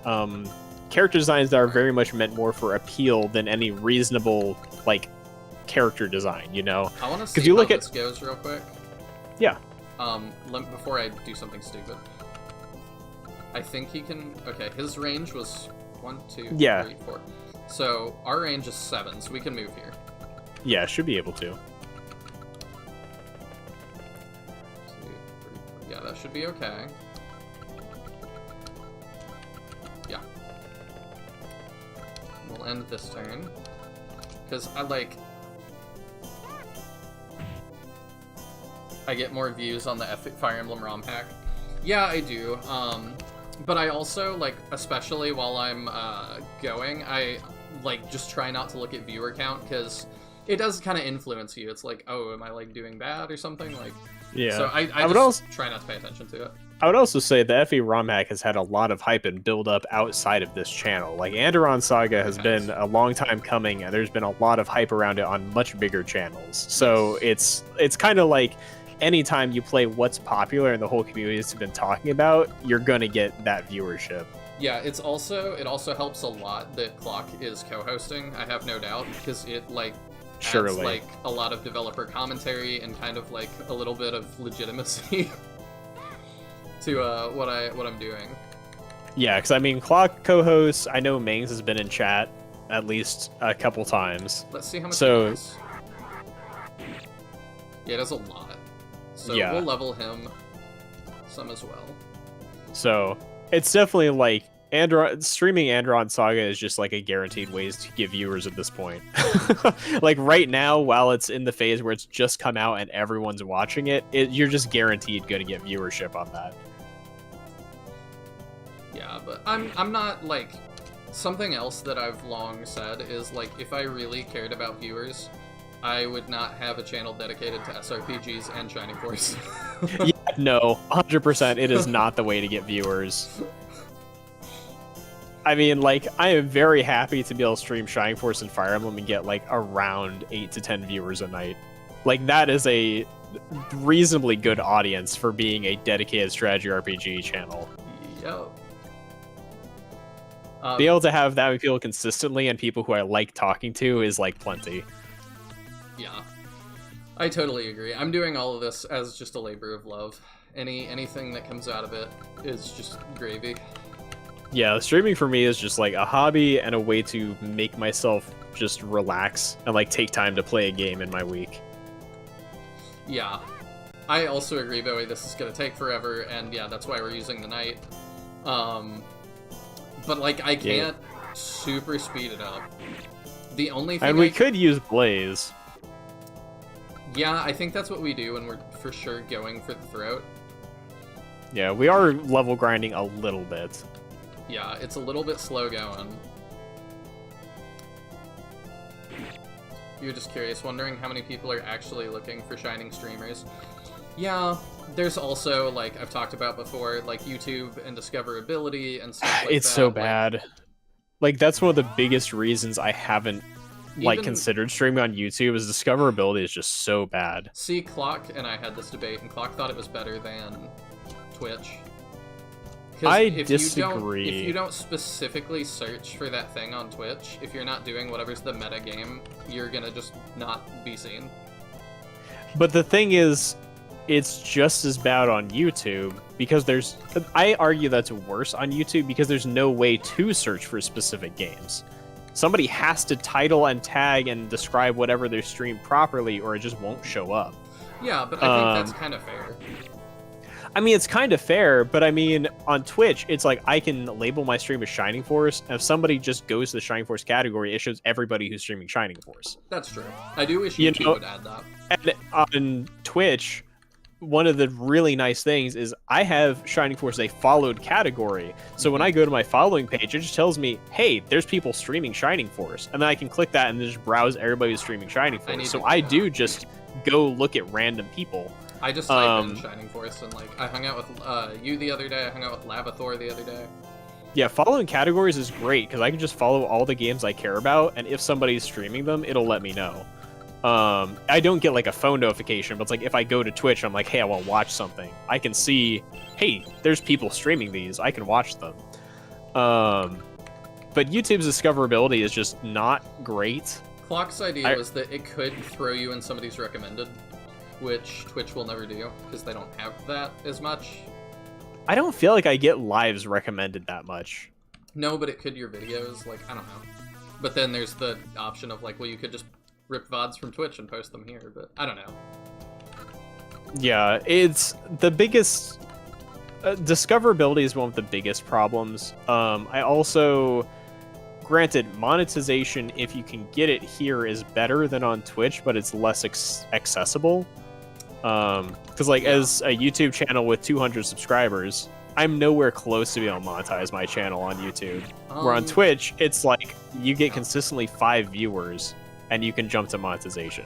[SPEAKER 2] character designs that are very much meant more for appeal than any reasonable, like, character design, you know?
[SPEAKER 1] I want to see how this goes real quick.
[SPEAKER 2] Yeah.
[SPEAKER 1] Before I do something stupid. I think he can... Okay, his range was 1, 2, 3, 4. So, our range is 7, so we can move here.
[SPEAKER 2] Yeah, should be able to.
[SPEAKER 1] should be okay. Yeah. We'll end this turn. Because I get more views on the Fire Emblem ROM hack. Yeah, I do. But I also, like, especially while I'm going, I, like, just try not to look at viewer count, because it does kind of influence you. It's like, oh, am I, like, doing bad or something? Like,
[SPEAKER 2] yeah.
[SPEAKER 1] So I
[SPEAKER 2] would
[SPEAKER 1] just
[SPEAKER 2] also
[SPEAKER 1] try not to pay attention to it.
[SPEAKER 2] I would also say the FE ROM hack has had a lot of hype and build up outside of this channel. Like, Anderon Saga has been a long time coming, and there's been a lot of hype around it on much bigger channels. So it's kind of like, anytime you play what's popular and the whole community has been talking about, you're gonna get that viewership.
[SPEAKER 1] Yeah, it also helps a lot that Clock is co-hosting, I have no doubt, because it, like, adds, like, a lot of developer commentary and kind of, like, a little bit of legitimacy to what I'm doing.
[SPEAKER 2] Yeah, because I mean, Clock co-hosts, I know Mings has been in chat at least a couple times.
[SPEAKER 1] Let's see how much he does. Yeah, it does a lot. So
[SPEAKER 2] yeah.
[SPEAKER 1] We'll level him some as well.
[SPEAKER 2] So it's definitely like streaming Anderon Saga is just like a guaranteed ways to get viewers at this point. Like right now, while it's in the phase where it's just come out and everyone's watching it, you're just guaranteed going to get viewership on that.
[SPEAKER 1] Yeah, but I'm not, like, something else that I've long said is, like, if I really cared about viewers, I would not have a channel dedicated to SRPGs and Shining Force.
[SPEAKER 2] Yeah, no, 100%. It is not the way to get viewers. I mean, like, I am very happy to be able to stream Shining Force and Fire Emblem and get, like, around 8 to 10 viewers a night. Like, that is a reasonably good audience for being a dedicated strategy RPG channel.
[SPEAKER 1] Yep.
[SPEAKER 2] Be able to have that many people consistently and people who I like talking to is, like, plenty.
[SPEAKER 1] Yeah, I totally agree. I'm doing all of this as just a labor of love. Anything that comes out of it is just gravy.
[SPEAKER 2] Yeah, streaming for me is just like a hobby and a way to make myself just relax and like take time to play a game in my week.
[SPEAKER 1] Yeah, I also agree, Bowie, this is gonna take forever, and yeah, that's why we're using the night. But like, I can't super speed it up. The only thing
[SPEAKER 2] and we could use Blaze.
[SPEAKER 1] Yeah, I think that's what we do when we're for sure going for the throat.
[SPEAKER 2] Yeah, we are level grinding a little bit.
[SPEAKER 1] Yeah, it's a little bit slow going. You're just curious, wondering how many people are actually looking for Shining streamers. Yeah, there's also, like I've talked about before, like YouTube and discoverability and stuff like
[SPEAKER 2] it's
[SPEAKER 1] that.
[SPEAKER 2] So bad. Like, that's one of the biggest reasons I haven't like considered streaming on YouTube is discoverability is just so bad.
[SPEAKER 1] See, Clock and I had this debate, and Clock thought it was better than Twitch.
[SPEAKER 2] I disagree.
[SPEAKER 1] If you don't specifically search for that thing on Twitch, if you're not doing whatever's the meta game, you're gonna just not be seen.
[SPEAKER 2] But the thing is, it's just as bad on YouTube because I argue that's worse on YouTube because there's no way to search for specific games. Somebody has to title and tag and describe whatever they're streamed properly or it just won't show up.
[SPEAKER 1] Yeah, but I think that's kind of fair.
[SPEAKER 2] I mean, it's kind of fair, but I mean, on Twitch, it's like I can label my stream as Shining Force, and if somebody just goes to the Shining Force category, it shows everybody who's streaming Shining Force.
[SPEAKER 1] That's true. I do wish YouTube would add that.
[SPEAKER 2] And on Twitch, one of the really nice things is I have Shining Force as a followed category. So when I go to my following page, it just tells me, hey, there's people streaming Shining Force. And then I can click that and then just browse everybody who's streaming Shining Force. So I do just go look at random people.
[SPEAKER 1] I just typed in Shining Force and, like, I hung out with you the other day, I hung out with Lavathor the other day.
[SPEAKER 2] Yeah, following categories is great because I can just follow all the games I care about, and if somebody's streaming them, it'll let me know. I don't get, like, a phone notification, but it's like if I go to Twitch, I'm like, hey, I want to watch something. I can see, hey, there's people streaming these. I can watch them. But YouTube's discoverability is just not great.
[SPEAKER 1] Clock's idea was that it could throw you in somebody's recommended, which Twitch will never do because they don't have that as much.
[SPEAKER 2] I don't feel like I get lives recommended that much.
[SPEAKER 1] No, but it could your videos, like, I don't know. But then there's the option of, like, well, you could just rip VODs from Twitch and post them here, but I don't know.
[SPEAKER 2] Yeah, it's the biggest discoverability is one of the biggest problems. I also, granted, monetization, if you can get it here, is better than on Twitch, but it's less accessible. Because like as a YouTube channel with 200 subscribers, I'm nowhere close to being able to monetize my channel on YouTube. Where on Twitch, it's like you get consistently 5 viewers, and you can jump to monetization.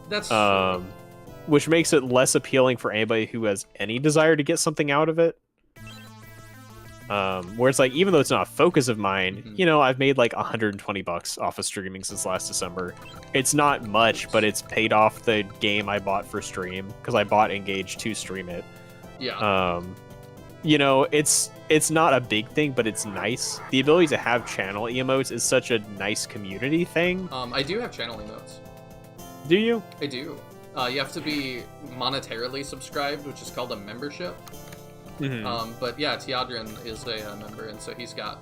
[SPEAKER 1] That's
[SPEAKER 2] which makes it less appealing for anybody who has any desire to get something out of it. Where it's like, even though it's not a focus of mine, you know, I've made like $120 off of streaming since last December. It's not much, but it's paid off the game I bought for stream, because I bought Engage to stream it.
[SPEAKER 1] Yeah.
[SPEAKER 2] You know, it's not a big thing, but it's nice. The ability to have channel emotes is such a nice community thing.
[SPEAKER 1] I do have channel emotes.
[SPEAKER 2] Do you?
[SPEAKER 1] I do. You have to be monetarily subscribed, which is called a membership. But yeah, Teodrin is a member, and so he's got...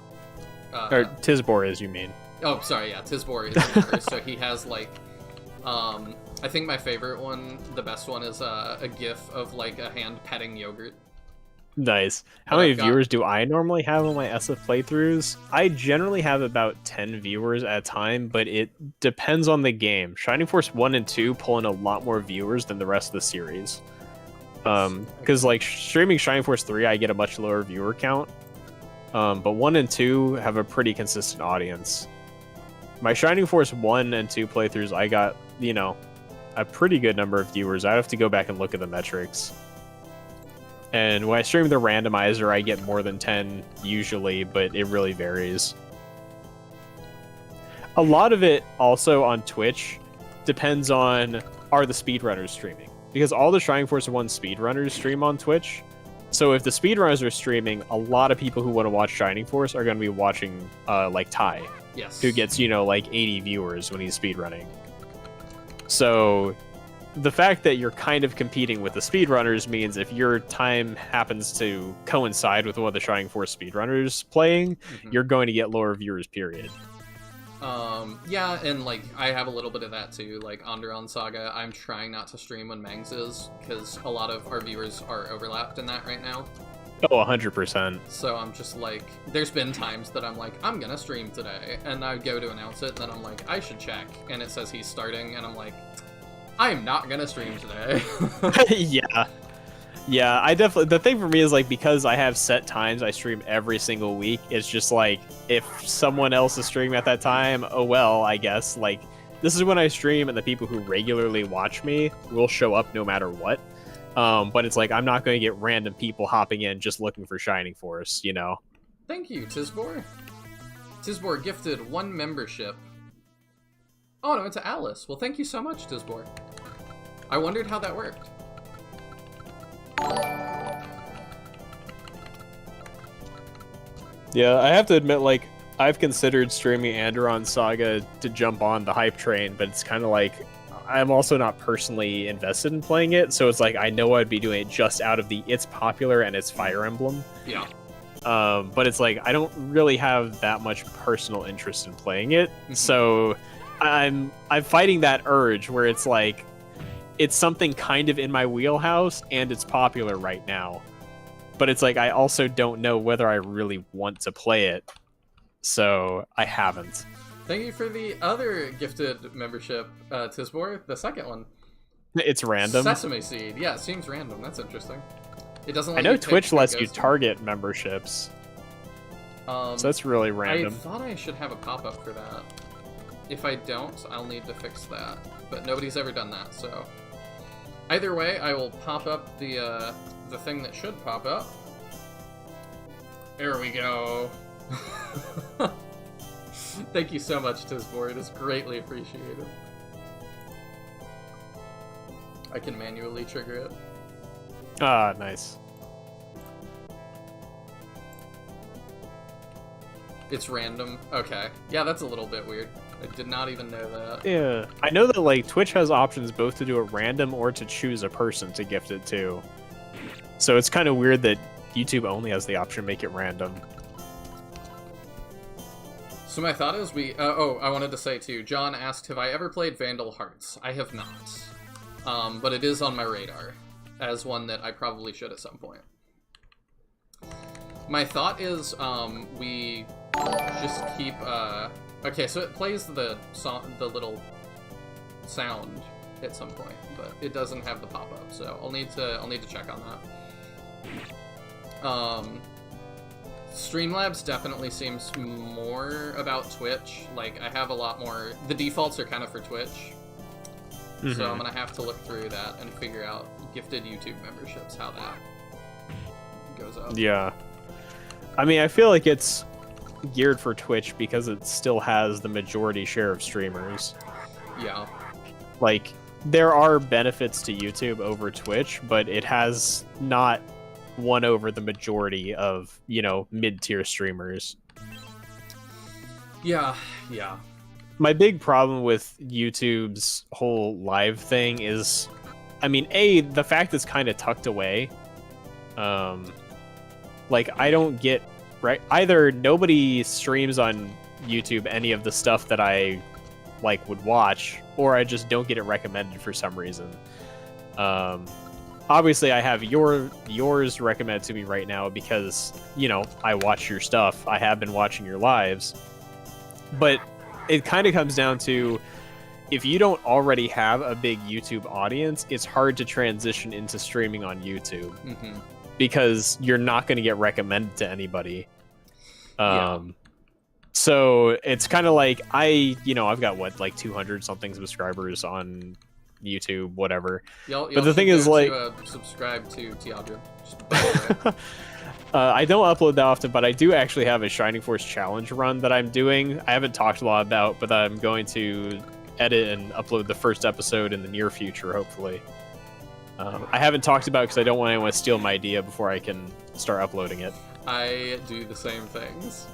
[SPEAKER 2] or Tisbor is, you mean.
[SPEAKER 1] Oh, sorry, yeah, Tisbor is a member, so he has, like... I think my favorite one, the best one, is a gif of, like, a hand petting yogurt.
[SPEAKER 2] Nice. How many viewers do I normally have on my SF playthroughs? I generally have about 10 viewers at a time, but it depends on the game. Shining Force 1 and 2 pull in a lot more viewers than the rest of the series. Because like streaming Shining Force 3, I get a much lower viewer count. But 1 and 2 have a pretty consistent audience. My Shining Force 1 and 2 playthroughs, I got, you know, a pretty good number of viewers. I have to go back and look at the metrics. And when I stream the randomizer, I get more than 10 usually, but it really varies. A lot of it also on Twitch depends on, are the speedrunners streaming? Because all the Shining Force 1 speedrunners stream on Twitch. So if the speedrunners are streaming, a lot of people who want to watch Shining Force are going to be watching like Ty.
[SPEAKER 1] Yes.
[SPEAKER 2] Who gets, you know, like 80 viewers when he's speedrunning. So the fact that you're kind of competing with the speedrunners means if your time happens to coincide with one of the Shining Force speedrunners playing, you're going to get lower viewers, period.
[SPEAKER 1] Yeah, and like I have a little bit of that too. Like Onderon Saga, I'm trying not to stream when Mangs is, because a lot of our viewers are overlapped in that right now.
[SPEAKER 2] Oh, 100%.
[SPEAKER 1] So I'm just like, there's been times that I'm like, I'm gonna stream today, and I go to announce it, and then I'm like, I should check, and it says he's starting, and I'm like, I'm not gonna stream today. Yeah, I definitely, the thing for me is like, because I have set times I stream every single week, it's just like, if someone else is streaming at that time, oh well, I guess, like, this is when I stream, and the people who regularly watch me will show up no matter what. But it's like, I'm not going to get random people hopping in just looking for Shining Force, you know? Thank you, Tisbor. Tisbor gifted 1 membership. Oh, no, it's Alice. Well, thank you so much, Tisbor. I wondered how that worked.
[SPEAKER 2] Yeah, I have to admit, like, I've considered streaming Anderon Saga to jump on the hype train, but it's kind of like, I'm also not personally invested in playing it, so it's like, I know I'd be doing it just out of the it's popular and it's Fire Emblem.
[SPEAKER 1] Yeah.
[SPEAKER 2] But it's like, I don't really have that much personal interest in playing it, so I'm fighting that urge where it's like, it's something kind of in my wheelhouse, and it's popular right now. But it's like, I also don't know whether I really want to play it, so I haven't.
[SPEAKER 1] Thank you for the other gifted membership, Tisbor, the second one.
[SPEAKER 2] It's random.
[SPEAKER 1] Sesame Seed. Yeah, it seems random. That's interesting. It doesn't let
[SPEAKER 2] I know
[SPEAKER 1] you
[SPEAKER 2] Twitch
[SPEAKER 1] pick
[SPEAKER 2] lets
[SPEAKER 1] who
[SPEAKER 2] you
[SPEAKER 1] goes to.
[SPEAKER 2] target memberships. So that's really random.
[SPEAKER 1] I thought I should have a pop-up for that. If I don't, I'll need to fix that. But nobody's ever done that, so... Either way, I will pop up the thing that should pop up. There we go. Thank you so much, Tisbor. It is greatly appreciated. I can manually trigger it.
[SPEAKER 2] Ah, nice.
[SPEAKER 1] It's random. Okay. Yeah, that's a little bit weird. I did not even know that.
[SPEAKER 2] Yeah. I know that, like, Twitch has options both to do it random or to choose a person to gift it to. So it's kind of weird that YouTube only has the option to make it random.
[SPEAKER 1] So my thought is I wanted to say too, John asked, have I ever played Vandal Hearts? I have not. But it is on my radar as one that I probably should at some point. My thought is, we just keep, okay, so it plays the little sound at some point, but it doesn't have the pop-up, so I'll need to check on that. Streamlabs definitely seems more about Twitch. Like, I have a lot more, the defaults are kind of for Twitch, so I'm gonna have to look through that and figure out gifted YouTube memberships, how that goes up.
[SPEAKER 2] Yeah. I mean, I feel like it's geared for Twitch because it still has the majority share of streamers.
[SPEAKER 1] Yeah.
[SPEAKER 2] Like, there are benefits to YouTube over Twitch, but it has not won over the majority of, you know, mid-tier streamers.
[SPEAKER 1] Yeah, yeah.
[SPEAKER 2] My big problem with YouTube's whole live thing is, I mean, the fact it's kind of tucked away. Like, I don't get, right? Either nobody streams on YouTube any of the stuff that I, like, would watch, or I just don't get it recommended for some reason. Obviously, I have yours recommended to me right now because, you know, I watch your stuff. I have been watching your lives. But it kind of comes down to, if you don't already have a big YouTube audience, it's hard to transition into streaming on YouTube. Because you're not going to get recommended to anybody. So it's kind of like, I've got what, like 200 something subscribers on YouTube, whatever.
[SPEAKER 1] But
[SPEAKER 2] the thing is, like,
[SPEAKER 1] subscribe to Tiago.
[SPEAKER 2] I don't upload that often, but I do actually have a Shining Force challenge run that I'm doing. I haven't talked a lot about, but I'm going to edit and upload the first episode in the near future, hopefully. I haven't talked about it because I don't want anyone to steal my idea before I can start uploading it.
[SPEAKER 1] I do the same things.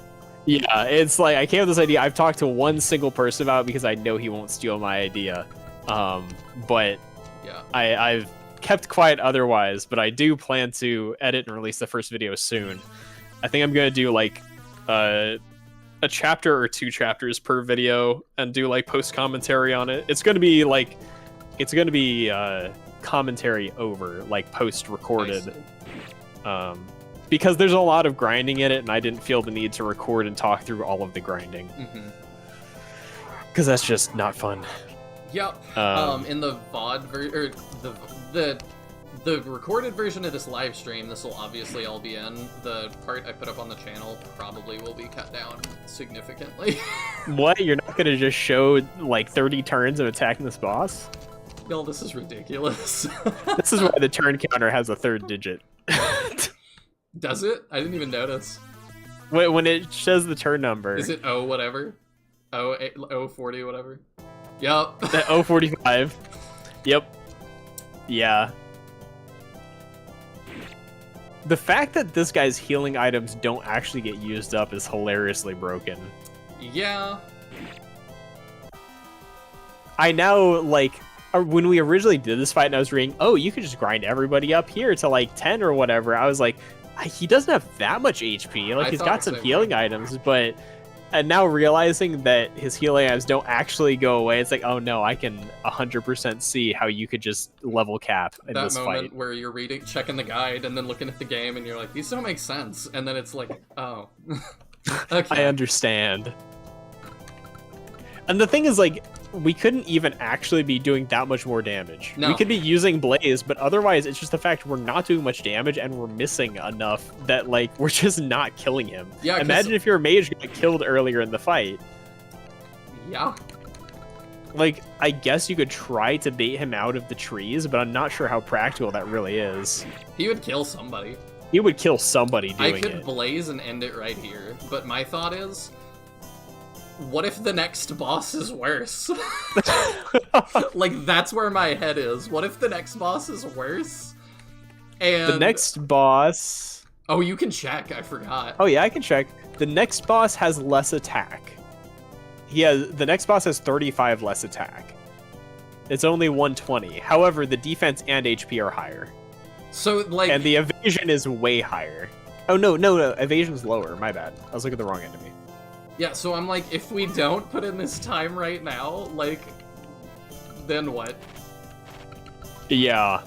[SPEAKER 2] Yeah, it's like, I came up with this idea. I've talked to one single person about it because I know he won't steal my idea. But
[SPEAKER 1] yeah,
[SPEAKER 2] I've kept quiet otherwise, but I do plan to edit and release the first video soon. I think I'm going to do like a chapter or 2 chapters per video and do like post commentary on it. It's going to be commentary over, like, post recorded, because there's a lot of grinding in it, and I didn't feel the need to record and talk through all of the grinding, because that's just not fun.
[SPEAKER 1] Yep. In the VOD or the recorded version of this live stream, this will obviously all be in. The part I put up on the channel probably will be cut down significantly.
[SPEAKER 2] What? You're not gonna just show like 30 turns of attacking this boss?
[SPEAKER 1] No, this is ridiculous.
[SPEAKER 2] This is why the turn counter has a 3rd digit.
[SPEAKER 1] Does it? I didn't even notice.
[SPEAKER 2] When it shows the turn number.
[SPEAKER 1] Is it O whatever? O 40 whatever? Yep.
[SPEAKER 2] O 45. Yep. Yeah. The fact that this guy's healing items don't actually get used up is hilariously broken.
[SPEAKER 1] Yeah.
[SPEAKER 2] I now, like, when we originally did this fight and I was reading, oh, you could just grind everybody up here to like 10 or whatever. I was like, he doesn't have that much HP. Like, he's got some healing items, but and now realizing that his healing items don't actually go away, it's like, oh no, I can 100% see how you could just level cap in this fight. That moment
[SPEAKER 1] where you're checking the guide, and then looking at the game, and you're like, these don't make sense. And then it's like, oh. Okay.
[SPEAKER 2] I understand. And the thing is, like, we couldn't even actually be doing that much more damage. No. We could be using Blaze, but otherwise it's just the fact we're not doing much damage and we're missing enough that, like, we're just not killing him. Yeah, imagine if your mage got killed earlier in the fight.
[SPEAKER 1] Yeah.
[SPEAKER 2] Like, I guess you could try to bait him out of the trees, but I'm not sure how practical that really is.
[SPEAKER 1] He would kill somebody.
[SPEAKER 2] He would kill somebody doing it.
[SPEAKER 1] I could Blaze and end it right here, but my thought is, what if the next boss is worse? Like, that's where my head is. What if the next boss is worse? And
[SPEAKER 2] the next boss...
[SPEAKER 1] Oh, you can check. I forgot.
[SPEAKER 2] Oh, yeah, I can check. The next boss has less attack. The next boss has 35 less attack. It's only 120. However, the defense and HP are higher.
[SPEAKER 1] So, like...
[SPEAKER 2] And the evasion is way higher. Oh, no. Evasion's lower. My bad. I was looking at the wrong enemy.
[SPEAKER 1] Yeah, so I'm like, if we don't put in this time right now, like, then what?
[SPEAKER 2] Yeah.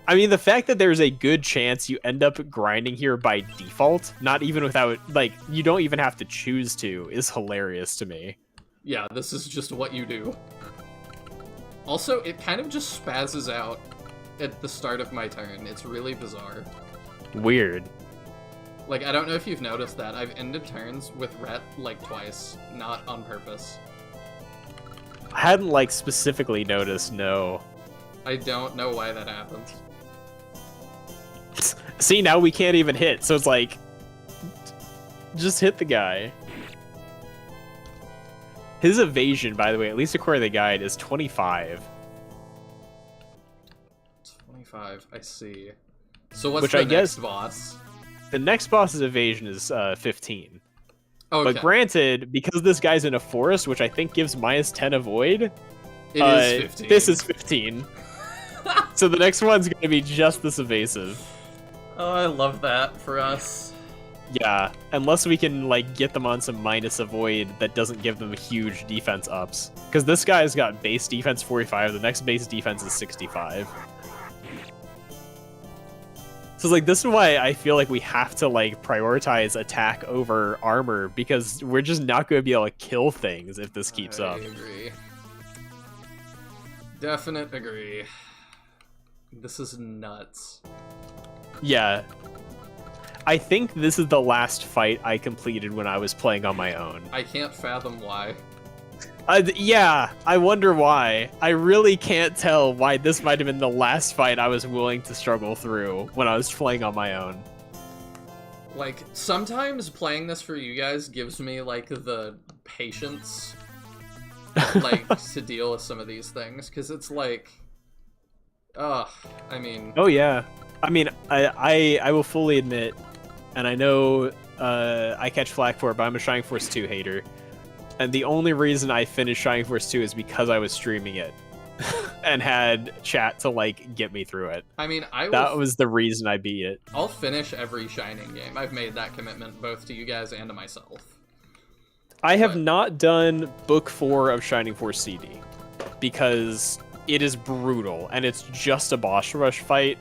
[SPEAKER 2] I mean, the fact that there's a good chance you end up grinding here by default, not even without, like, you don't even have to choose to, is hilarious to me.
[SPEAKER 1] Yeah, this is just what you do. Also, it kind of just spazzes out at the start of my turn. It's really bizarre.
[SPEAKER 2] Weird.
[SPEAKER 1] Like, I don't know if you've noticed that. I've ended turns with Rhett, like, twice. Not on purpose.
[SPEAKER 2] I hadn't, like, specifically noticed, no.
[SPEAKER 1] I don't know why that happens.
[SPEAKER 2] See, now we can't even hit, so it's like... Just hit the guy. His evasion, by the way, at least according to the guide, is 25.
[SPEAKER 1] 25, I see. So what's
[SPEAKER 2] Which
[SPEAKER 1] the
[SPEAKER 2] I
[SPEAKER 1] next
[SPEAKER 2] guess
[SPEAKER 1] boss?
[SPEAKER 2] The next boss's evasion is 15.
[SPEAKER 1] Okay.
[SPEAKER 2] But granted, because this guy's in a forest, which I think gives -10 avoid,
[SPEAKER 1] It is 15.
[SPEAKER 2] This is 15. So the next one's going to be just this evasive.
[SPEAKER 1] Oh, I love that for us.
[SPEAKER 2] Yeah, unless we can like get them on some minus avoid that doesn't give them huge defense ups. Because this guy's got base defense 45, the next base defense is 65. So like this is why I feel like we have to like prioritize attack over armor, because we're just not going to be able to kill things if this keeps up.
[SPEAKER 1] I agree. Definite agree. This is nuts.
[SPEAKER 2] Yeah. I think this is the last fight I completed when I was playing on my own.
[SPEAKER 1] I can't fathom why.
[SPEAKER 2] Yeah, I wonder why. I really can't tell why this might have been the last fight I was willing to struggle through when I was playing on my own.
[SPEAKER 1] Like, sometimes playing this for you guys gives me, like, the patience, like, to deal with some of these things, because it's like, I mean...
[SPEAKER 2] Oh, yeah. I mean, I will fully admit, and I know I catch flack for it, but I'm a Shining Force 2 hater. And the only reason I finished Shining Force 2 is because I was streaming it and had chat to like get me through it.
[SPEAKER 1] I mean,
[SPEAKER 2] that was the reason I beat it.
[SPEAKER 1] I'll finish every Shining game. I've made that commitment both to you guys and to myself.
[SPEAKER 2] I have not done Book 4 of Shining Force CD because it is brutal and it's just a boss rush fight,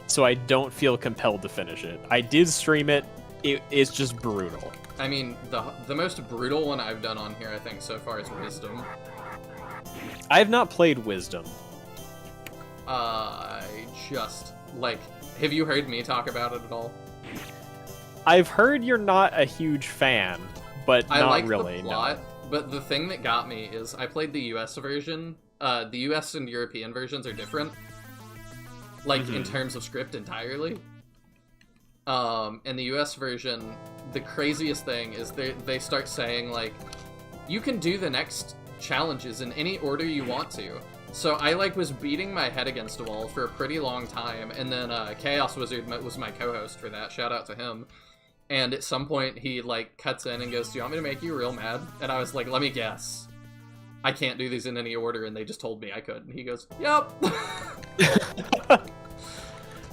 [SPEAKER 2] so I don't feel compelled to finish it. I did stream it. It's just brutal.
[SPEAKER 1] I mean, the most brutal one I've done on here, I think, so far is Wisdom.
[SPEAKER 2] I have not played Wisdom.
[SPEAKER 1] Have you heard me talk about it at all?
[SPEAKER 2] I've heard you're not a huge fan, but
[SPEAKER 1] I
[SPEAKER 2] not
[SPEAKER 1] like
[SPEAKER 2] really,
[SPEAKER 1] the plot,
[SPEAKER 2] no.
[SPEAKER 1] But the thing that got me is I played the US version. The US and European versions are different. Like, in terms of script entirely. In the US version, the craziest thing is they start saying, like, you can do the next challenges in any order you want to. So I, like, was beating my head against a wall for a pretty long time, and then Chaos Wizard was my co-host for that. Shout out to him. And at some point, he, like, cuts in and goes, do you want me to make you real mad? And I was like, let me guess. I can't do these in any order, and they just told me I could. And he goes, yep.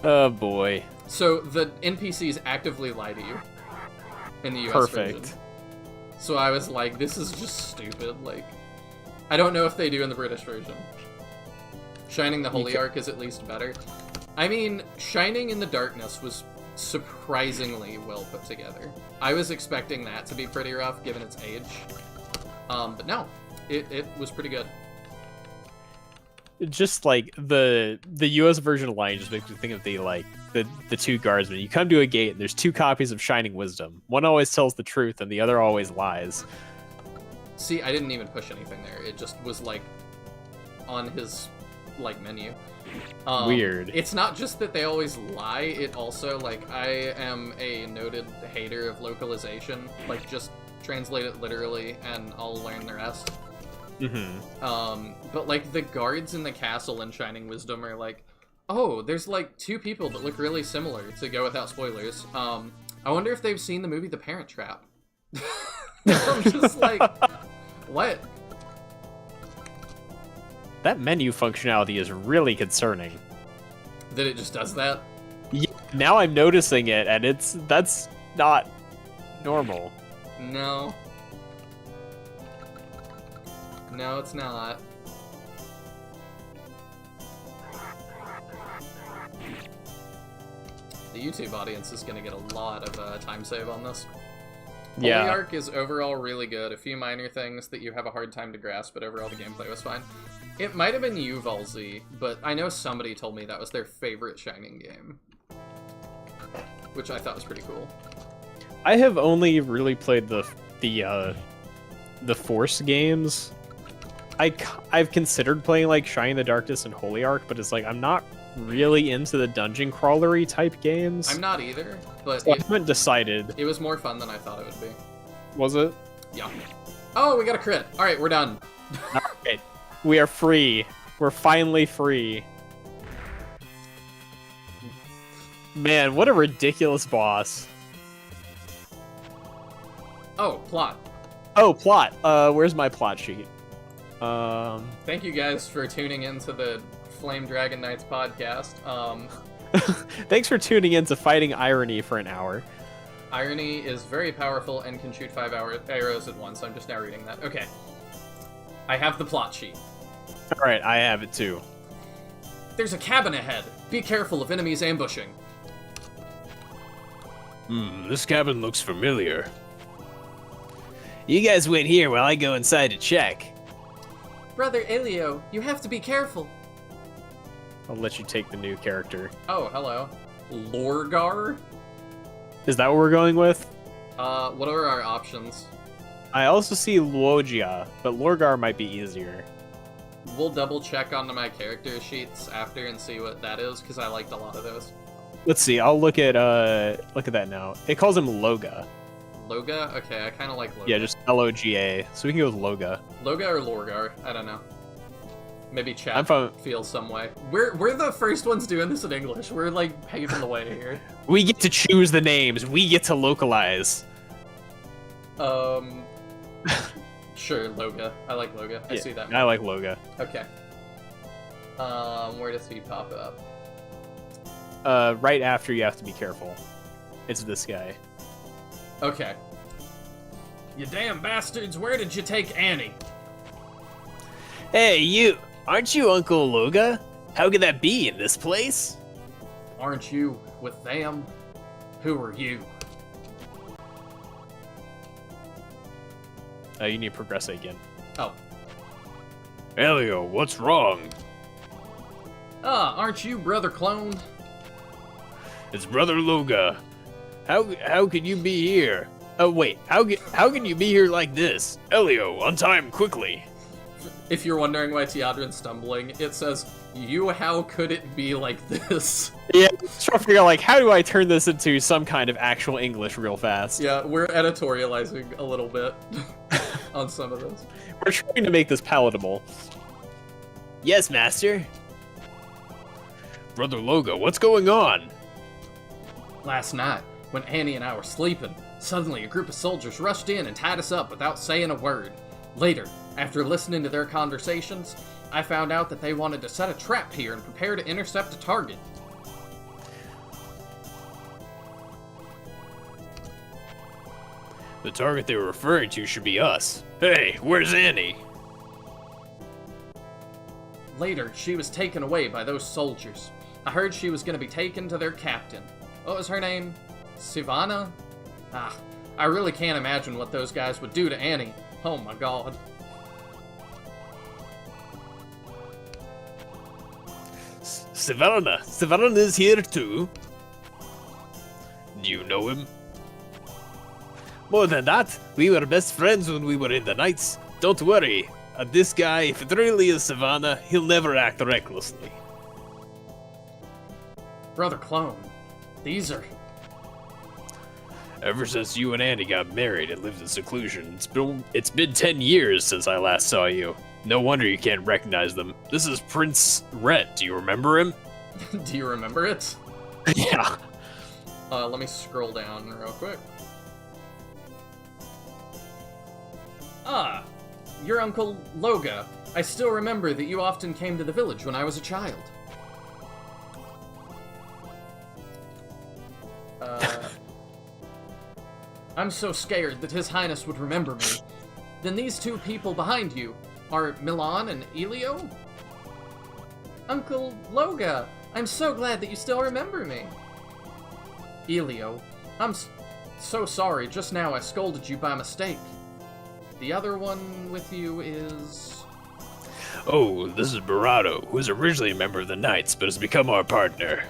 [SPEAKER 2] Oh, boy.
[SPEAKER 1] So the NPCs actively lie to you in the US
[SPEAKER 2] Perfect.
[SPEAKER 1] version. So I was like, this is just stupid. Like, I don't know if they do in the British version. Shining the Holy Ark is at least better. I mean, Shining in the Darkness was surprisingly well put together. I was expecting that to be pretty rough given its age. But no, it was pretty good.
[SPEAKER 2] Just like the US version of Lion just makes me think of the two guardsmen. You come to a gate and there's two copies of Shining Wisdom. One always tells the truth and the other always lies.
[SPEAKER 1] See, I didn't even push anything there. It just was like on his like menu.
[SPEAKER 2] Weird.
[SPEAKER 1] It's not just that they always lie, it also, like, I am a noted hater of localization. Like, just translate it literally and I'll learn the rest. But like the guards in the castle in Shining Wisdom are like, oh, there's like two people that look really similar, to go without spoilers. I wonder if they've seen the movie The Parent Trap. I'm just like, what?
[SPEAKER 2] That menu functionality is really concerning.
[SPEAKER 1] That it just does that?
[SPEAKER 2] Yeah, now I'm noticing it, and that's not normal.
[SPEAKER 1] No. No, it's not. YouTube audience is going to get a lot of time save on this.
[SPEAKER 2] Yeah.
[SPEAKER 1] Holy Arc is overall really good. A few minor things that you have a hard time to grasp, but overall the gameplay was fine. It might have been you, Valzy, but I know somebody told me that was their favorite Shining game, which I thought was pretty cool.
[SPEAKER 2] I have only really played the Force games. I've considered playing like Shine in the Darkness and Holy Arc, but it's like I'm not really into the dungeon crawlery type games.
[SPEAKER 1] I'm not either, but
[SPEAKER 2] so I haven't decided.
[SPEAKER 1] It was more fun than I thought it would be.
[SPEAKER 2] Was it?
[SPEAKER 1] Yeah. Oh, we got a crit. All right, we're done.
[SPEAKER 2] All right. We are free. We're finally free. Man, what a ridiculous boss.
[SPEAKER 1] Oh, plot.
[SPEAKER 2] Oh, plot. Where's my plot sheet?
[SPEAKER 1] Thank you guys for tuning into the Flame Dragon Knights podcast.
[SPEAKER 2] Thanks for tuning in to Fighting Irony for an hour.
[SPEAKER 1] Irony is very powerful and can shoot 5 arrows at once. I'm just now reading that. Okay. I have the plot sheet.
[SPEAKER 2] Alright, I have it too.
[SPEAKER 1] There's a cabin ahead. Be careful of enemies ambushing.
[SPEAKER 3] This cabin looks familiar.
[SPEAKER 4] You guys wait here while I go inside to check.
[SPEAKER 1] Brother Elio, you have to be careful.
[SPEAKER 2] I'll let you take the new character.
[SPEAKER 1] Oh, hello. Lorgar?
[SPEAKER 2] Is that what we're going with?
[SPEAKER 1] What are our options?
[SPEAKER 2] I also see Luogia, but Lorgar might be easier.
[SPEAKER 1] We'll double check onto my character sheets after and see what that is, because I liked a lot of those.
[SPEAKER 2] Let's see, I'll look at that now. It calls him Loga.
[SPEAKER 1] Loga? Okay, I kind of like Loga.
[SPEAKER 2] Yeah, just Loga. So we can go with Loga.
[SPEAKER 1] Loga or Lorgar? I don't know. Maybe chat
[SPEAKER 2] I'm fine.
[SPEAKER 1] feels some way. We're the first ones doing this in English. We're like paving the way here.
[SPEAKER 2] We get to choose the names. We get to localize.
[SPEAKER 1] Sure, Loga. I like Loga. I see that.
[SPEAKER 2] I like Loga.
[SPEAKER 1] Okay. Where does he pop up?
[SPEAKER 2] Right after you have to be careful. It's this guy.
[SPEAKER 1] Okay. You damn bastards, where did you take Annie?
[SPEAKER 4] Hey, you! Aren't you Uncle Loga? How could that be in this place?
[SPEAKER 1] Aren't you with them? Who are you?
[SPEAKER 2] You need to progress it again.
[SPEAKER 1] Oh.
[SPEAKER 3] Elio, what's wrong?
[SPEAKER 1] Aren't you Brother Clone?
[SPEAKER 3] It's Brother Loga.
[SPEAKER 4] How could you be here? Oh wait, how can you be here like this?
[SPEAKER 3] Elio, on time, quickly.
[SPEAKER 1] If you're wondering why Teodrin's stumbling, it says, how could it be like this?
[SPEAKER 2] Yeah, trying to figure out, like, how do I turn this into some kind of actual English real fast?
[SPEAKER 1] Yeah, we're editorializing a little bit on some of this.
[SPEAKER 2] We're trying to make this palatable.
[SPEAKER 4] Yes, Master.
[SPEAKER 3] Brother Loga, what's going on?
[SPEAKER 1] Last night, when Annie and I were sleeping, suddenly a group of soldiers rushed in and tied us up without saying a word. Later, after listening to their conversations, I found out that they wanted to set a trap here and prepare to intercept a target.
[SPEAKER 3] The target they were referring to should be us. Hey, where's Annie?
[SPEAKER 1] Later, she was taken away by those soldiers. I heard she was going to be taken to their captain. What was her name? Sivana? I really can't imagine what those guys would do to Annie. Oh my god.
[SPEAKER 4] Savannah is here too.
[SPEAKER 3] Do you know him?
[SPEAKER 4] More than that, we were best friends when we were in the Knights. Don't worry. This guy, if it really is Savannah, he'll never act recklessly.
[SPEAKER 1] Brother Clone, these are...
[SPEAKER 3] Ever since you and Annie got married and lived in seclusion, it's been 10 years since I last saw you. No wonder you can't recognize them. This is Prince Rhett. Do you remember him?
[SPEAKER 1] Do you remember it?
[SPEAKER 2] Yeah.
[SPEAKER 1] Let me scroll down real quick. Your Uncle Loga. I still remember that you often came to the village when I was a child. I'm so scared that His Highness would remember me. Then these two people behind you are Milan and Elio? Uncle Loga, I'm so glad that you still remember me. Elio, I'm so sorry. Just now I scolded you by mistake. The other one with you is...
[SPEAKER 3] Oh, this is Barato, who was originally a member of the Knights, but has become our partner.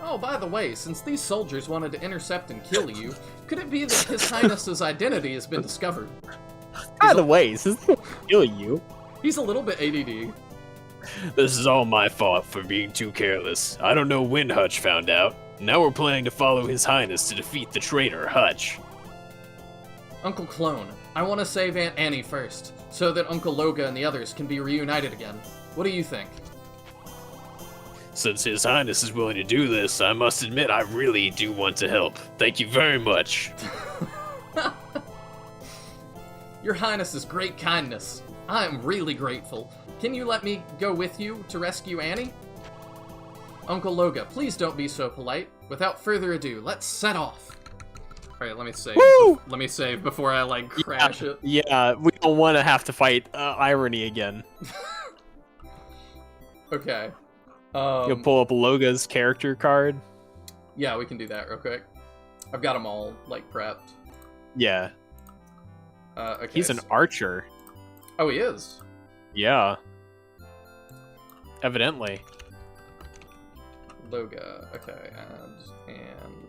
[SPEAKER 1] Oh, by the way, since these soldiers wanted to intercept and kill you, could it be that His Highness's identity has been discovered?
[SPEAKER 2] By the way, since they kill you,
[SPEAKER 1] He's a little bit ADD.
[SPEAKER 3] This is all my fault for being too careless. I don't know when Hutch found out. Now we're planning to follow His Highness to defeat the traitor, Hutch.
[SPEAKER 1] Uncle Clone, I want to save Aunt Annie first, so that Uncle Loga and the others can be reunited again. What do you think?
[SPEAKER 3] Since His Highness is willing to do this, I must admit I really do want to help. Thank you very much.
[SPEAKER 1] Your Highness's great kindness. I am really grateful. Can you let me go with you to rescue Annie? Uncle Loga, please don't be so polite. Without further ado, let's set off. Alright, let me save.
[SPEAKER 2] Woo!
[SPEAKER 1] Let me save before I, like, crash it.
[SPEAKER 2] yeah, we don't want to have to fight Irony again.
[SPEAKER 1] Okay.
[SPEAKER 2] You'll pull up Loga's character card.
[SPEAKER 1] Yeah, we can do that real quick. I've got them all, like, prepped.
[SPEAKER 2] Yeah.
[SPEAKER 1] Okay.
[SPEAKER 2] He's an archer.
[SPEAKER 1] Oh, he is?
[SPEAKER 2] Yeah. Evidently.
[SPEAKER 1] Loga. Okay, and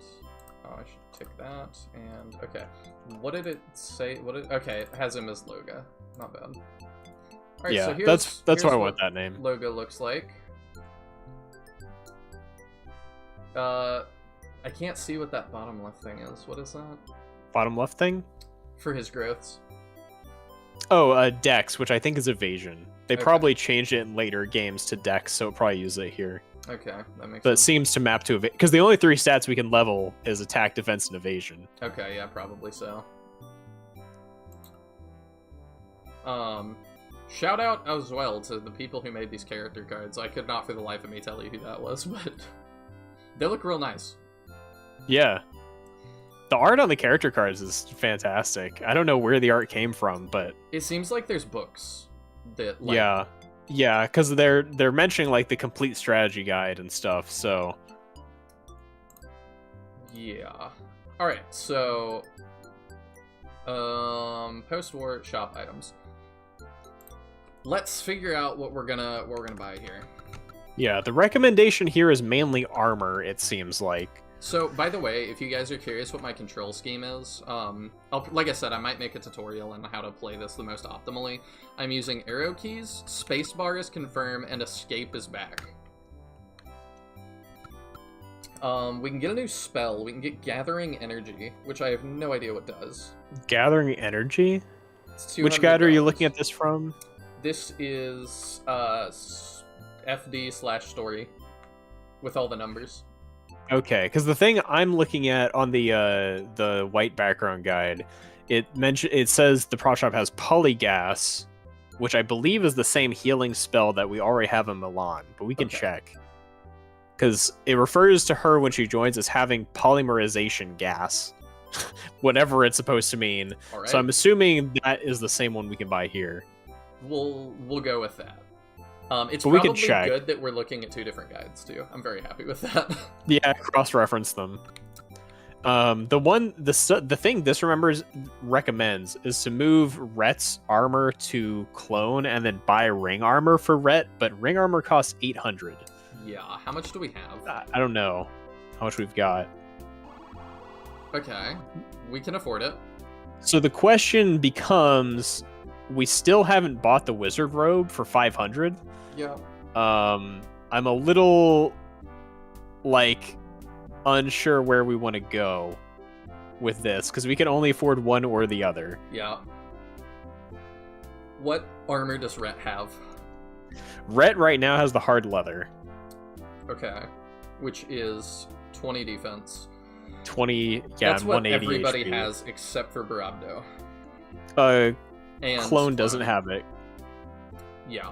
[SPEAKER 1] oh, I should tick that. And okay, what did it say? Okay, it has him as Loga. Not bad. All right,
[SPEAKER 2] Yeah,
[SPEAKER 1] so
[SPEAKER 2] that's why I
[SPEAKER 1] here's
[SPEAKER 2] want that name.
[SPEAKER 1] Loga looks like. I can't see what that bottom left thing is. What is that?
[SPEAKER 2] Bottom left thing?
[SPEAKER 1] For his growths.
[SPEAKER 2] Oh, Dex, which I think is evasion. They
[SPEAKER 1] Okay.
[SPEAKER 2] probably changed it in later games to Dex, so it'll probably use it here.
[SPEAKER 1] Okay, that makes
[SPEAKER 2] But it
[SPEAKER 1] sense.
[SPEAKER 2] seems to map to because the only 3 stats we can level is attack, defense, and evasion.
[SPEAKER 1] Okay, yeah, probably so. Shout out as well to the people who made these character cards. I could not for the life of me tell you who that was, but they look real nice.
[SPEAKER 2] Yeah. The art on the character cards is fantastic. I don't know where the art came from, but
[SPEAKER 1] It seems like there's books that, like,
[SPEAKER 2] yeah, because they're mentioning like the complete strategy guide and stuff. So
[SPEAKER 1] yeah. All right, so post-war shop items. Let's figure out what we're gonna buy here.
[SPEAKER 2] yeah, the recommendation here is mainly armor. It seems like.
[SPEAKER 1] So, by the way, if you guys are curious what my control scheme is, like I said, I might make a tutorial on how to play this the most optimally. I'm using arrow keys, spacebar is confirm, and escape is back. We can get a new spell. We can get Gathering Energy, which I have no idea what does.
[SPEAKER 2] Gathering energy.
[SPEAKER 1] It's
[SPEAKER 2] Which
[SPEAKER 1] 200
[SPEAKER 2] guide are you
[SPEAKER 1] dollars.
[SPEAKER 2] looking at this from?
[SPEAKER 1] This is FD/story with all the numbers.
[SPEAKER 2] Okay, because the thing I'm looking at on the white background guide, it says the prop shop has Polygas, which I believe is the same healing spell that we already have in Milan, but we can
[SPEAKER 1] Okay.
[SPEAKER 2] check. Because it refers to her when she joins as having polymerization gas, whatever it's supposed to mean.
[SPEAKER 1] All right.
[SPEAKER 2] So I'm assuming that is the same one we can buy here.
[SPEAKER 1] We'll go with that. It's
[SPEAKER 2] But we can
[SPEAKER 1] probably
[SPEAKER 2] check.
[SPEAKER 1] good that we're looking at 2 different guides too. I'm very happy with that.
[SPEAKER 2] Yeah, cross-reference them. The thing this recommends is to move Rhett's armor to clone and then buy ring armor for Rhett, but ring armor costs 800.
[SPEAKER 1] Yeah. How much do we have?
[SPEAKER 2] I don't know how much we've got.
[SPEAKER 1] Okay, we can afford it.
[SPEAKER 2] So the question becomes, we still haven't bought the wizard robe for 500.
[SPEAKER 1] Yeah.
[SPEAKER 2] I'm a little unsure where we want to go with this because we can only afford one or the other.
[SPEAKER 1] Yeah. What armor does Rhett have?
[SPEAKER 2] Rhett right now has the hard leather.
[SPEAKER 1] Okay. Which is 20 defense.
[SPEAKER 2] 20, yeah,
[SPEAKER 1] That's
[SPEAKER 2] and
[SPEAKER 1] what
[SPEAKER 2] 180
[SPEAKER 1] everybody
[SPEAKER 2] HP.
[SPEAKER 1] has except for Barabdo.
[SPEAKER 2] Clone
[SPEAKER 1] And Spartan.
[SPEAKER 2] doesn't have it,
[SPEAKER 1] Yeah.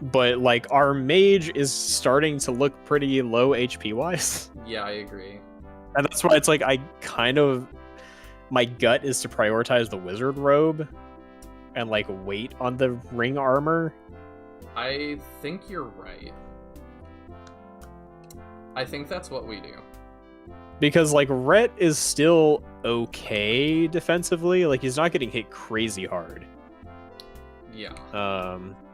[SPEAKER 2] but our mage is starting to look pretty low HP wise,
[SPEAKER 1] Yeah, I agree.
[SPEAKER 2] and that's why it's my gut is to prioritize the wizard robe and wait on the ring armor.
[SPEAKER 1] I think you're right. I think that's what we do.
[SPEAKER 2] Because, like, Rhett is still okay defensively. Like, he's not getting hit crazy hard.
[SPEAKER 1] Yeah.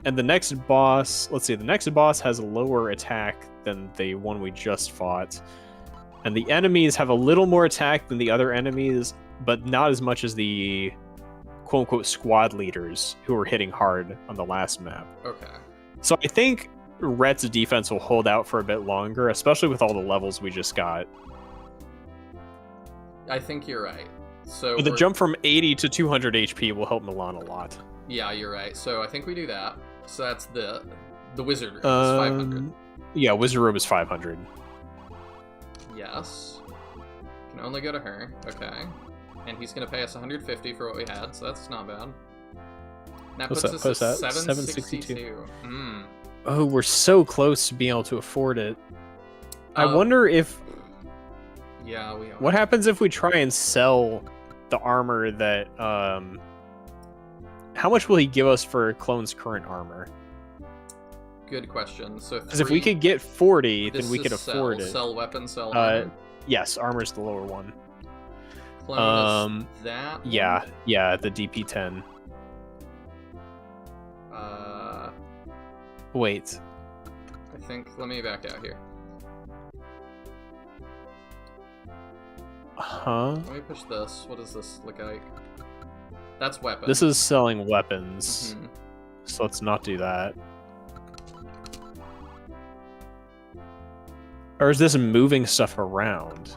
[SPEAKER 2] And the next boss... Let's see, the next boss has a lower attack than the one we just fought. And the enemies have a little more attack than the other enemies, but not as much as the quote-unquote squad leaders who were hitting hard on the last map.
[SPEAKER 1] Okay.
[SPEAKER 2] So I think Rhett's defense will hold out for a bit longer, especially with all the levels we just got.
[SPEAKER 1] I think you're right. So
[SPEAKER 2] But the jump from 80 to 200 HP will help Milan a lot.
[SPEAKER 1] Yeah, you're right. So I think we do that. So that's the wizard room is 500.
[SPEAKER 2] Yeah, Wizard Robe is 500.
[SPEAKER 1] Yes. Can only go to her. Okay. And he's gonna pay us 150 for what we had, so that's not bad. That
[SPEAKER 2] What's
[SPEAKER 1] puts
[SPEAKER 2] that?
[SPEAKER 1] us at
[SPEAKER 2] What's that?
[SPEAKER 1] 762.
[SPEAKER 2] Oh, we're so close to being able to afford it. I
[SPEAKER 1] Oh.
[SPEAKER 2] wonder if...
[SPEAKER 1] Yeah, we are.
[SPEAKER 2] What happens if we try and sell the armor that... How much will he give us for Clone's current armor?
[SPEAKER 1] Good question. So
[SPEAKER 2] Because if we could get 40, then
[SPEAKER 1] this
[SPEAKER 2] we
[SPEAKER 1] is
[SPEAKER 2] could afford
[SPEAKER 1] sell.
[SPEAKER 2] it.
[SPEAKER 1] Sell weapon, sell armor.
[SPEAKER 2] Yes, armor's the lower one.
[SPEAKER 1] Clone is that one?
[SPEAKER 2] Yeah, the DP10. Wait.
[SPEAKER 1] I think... Let me back out here.
[SPEAKER 2] Huh?
[SPEAKER 1] Let me push this. What does this look like? That's weapon.
[SPEAKER 2] This is selling weapons.
[SPEAKER 1] Mhm.
[SPEAKER 2] So let's not do that. Or is this moving stuff around?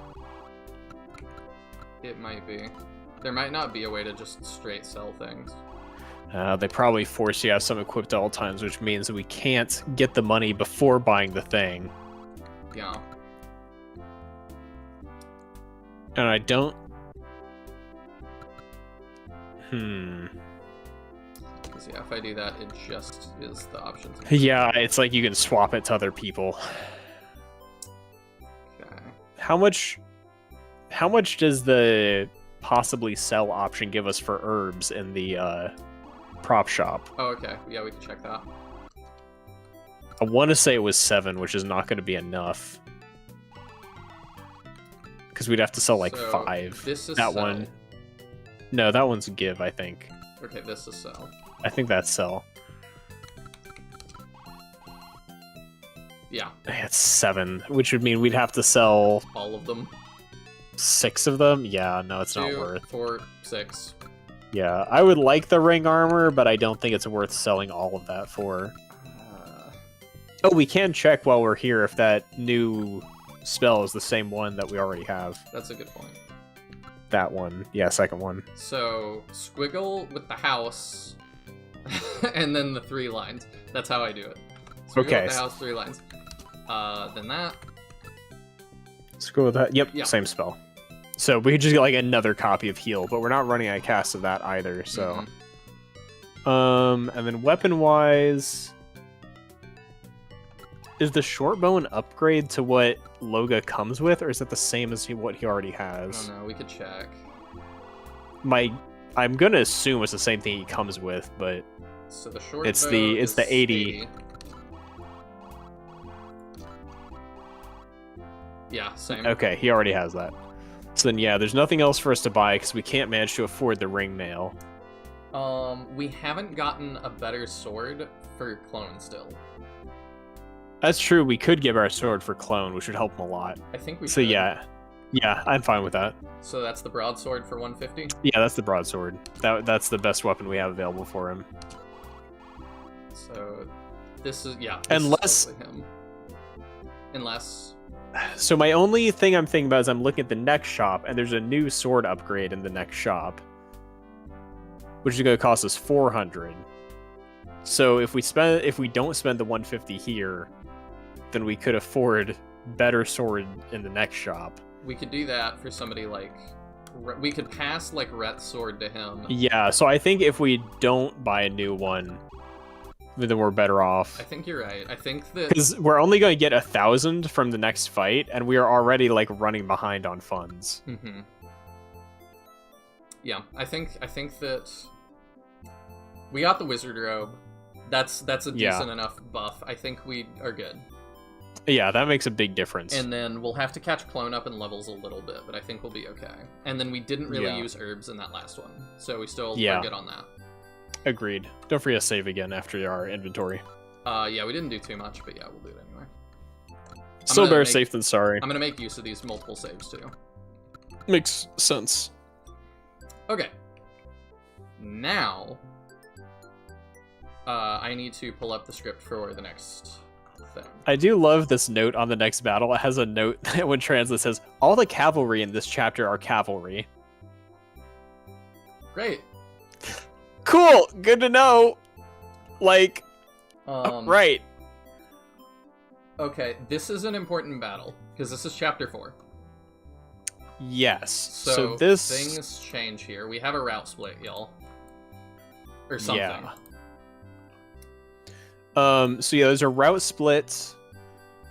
[SPEAKER 1] It might be. There might not be a way to just straight sell things.
[SPEAKER 2] They probably force you to have some equipped at all times, which means that we can't get the money before buying the thing.
[SPEAKER 1] Yeah.
[SPEAKER 2] And I don't...
[SPEAKER 1] Because yeah, if I do that, it just is the options.
[SPEAKER 2] Yeah, it's like you can swap it to other people.
[SPEAKER 1] Okay.
[SPEAKER 2] How much does the possibly sell option give us for herbs in the prop shop?
[SPEAKER 1] Oh, okay. Yeah, we can check that.
[SPEAKER 2] I want to say it was 7, which is not going to be enough. Because we'd have to sell like
[SPEAKER 1] So,
[SPEAKER 2] 5.
[SPEAKER 1] This is
[SPEAKER 2] that
[SPEAKER 1] sell.
[SPEAKER 2] one. No, that one's give, I think.
[SPEAKER 1] Okay, this is sell.
[SPEAKER 2] I think that's sell.
[SPEAKER 1] Yeah,
[SPEAKER 2] It's 7, which would mean we'd have to sell
[SPEAKER 1] all of them.
[SPEAKER 2] 6 of them. Yeah, no, it's
[SPEAKER 1] 2,
[SPEAKER 2] not worth.
[SPEAKER 1] 4, 6.
[SPEAKER 2] Yeah, I would like the ring armor, but I don't think it's worth selling all of that for. Oh, we can check while we're here if that new spell is the same one that we already have.
[SPEAKER 1] That's a good point.
[SPEAKER 2] That one. Yeah, second one.
[SPEAKER 1] So, squiggle with the house, and then the 3 lines. That's how I do it. Squiggle
[SPEAKER 2] Okay.
[SPEAKER 1] with the house, 3 lines. Then that.
[SPEAKER 2] Let's go with that. Yep,
[SPEAKER 1] Yeah.
[SPEAKER 2] same spell. So we could just get like another copy of heal, but we're not running a cast of that either, so. And then weapon-wise... Is the short bow an upgrade to what Loga comes with, or is it the same as what he already
[SPEAKER 1] I
[SPEAKER 2] has?
[SPEAKER 1] don't know, we could check.
[SPEAKER 2] I'm gonna assume it's the same thing he comes with, but
[SPEAKER 1] So the short
[SPEAKER 2] It's
[SPEAKER 1] bow
[SPEAKER 2] the
[SPEAKER 1] is
[SPEAKER 2] 80.
[SPEAKER 1] Yeah, same.
[SPEAKER 2] okay, he already has that. So then, yeah, there's nothing else for us to buy because we can't manage to afford the ring mail.
[SPEAKER 1] We haven't gotten a better sword for clone still.
[SPEAKER 2] That's true. We could give our sword for clone, which would help him a lot.
[SPEAKER 1] I think we
[SPEAKER 2] So
[SPEAKER 1] should.
[SPEAKER 2] yeah, I'm fine with that.
[SPEAKER 1] So that's the broadsword for 150.
[SPEAKER 2] Yeah, that's the broadsword. That's the best weapon we have available for him.
[SPEAKER 1] So this is this
[SPEAKER 2] Unless-
[SPEAKER 1] is totally him. Unless
[SPEAKER 2] So my only thing I'm thinking about is I'm looking at the next shop, and there's a new sword upgrade in the next shop, which is going to cost us 400. So if we don't spend the 150 here, then we could afford better sword in the next shop.
[SPEAKER 1] we could do that for somebody like we could pass like Rhett's sword to him.
[SPEAKER 2] Yeah, so I think if we don't buy a new one, then we're better off.
[SPEAKER 1] I think you're right. I think that
[SPEAKER 2] Because we're only going to get 1,000 from the next fight, and we are already like running behind on funds.
[SPEAKER 1] Mhm. Yeah, I think that we got the wizard robe. That's a
[SPEAKER 2] Yeah.
[SPEAKER 1] decent enough buff. I think we are good.
[SPEAKER 2] Yeah, that makes a big difference.
[SPEAKER 1] And then we'll have to catch Clone up in levels a little bit, but I think we'll be okay. And then we didn't really use herbs in that last one, so we still are good on that.
[SPEAKER 2] Agreed. Don't forget to save again after our inventory.
[SPEAKER 1] Yeah, we didn't do too much, but yeah, we'll do it anyway.
[SPEAKER 2] Still better safe than sorry.
[SPEAKER 1] I'm gonna make use of these multiple saves too.
[SPEAKER 2] Makes sense.
[SPEAKER 1] Okay. Now, I need to pull up the script for the next thing.
[SPEAKER 2] I do love this note on the next battle. It has a note when translate says, all the cavalry in this chapter are cavalry.
[SPEAKER 1] Great.
[SPEAKER 2] Cool. Good to know. Like, right.
[SPEAKER 1] Okay, this is an important battle, because this is chapter 4.
[SPEAKER 2] Yes.
[SPEAKER 1] So
[SPEAKER 2] this...
[SPEAKER 1] things change here. We have a route split, y'all. Or something.
[SPEAKER 2] Yeah. So yeah, there's a route split.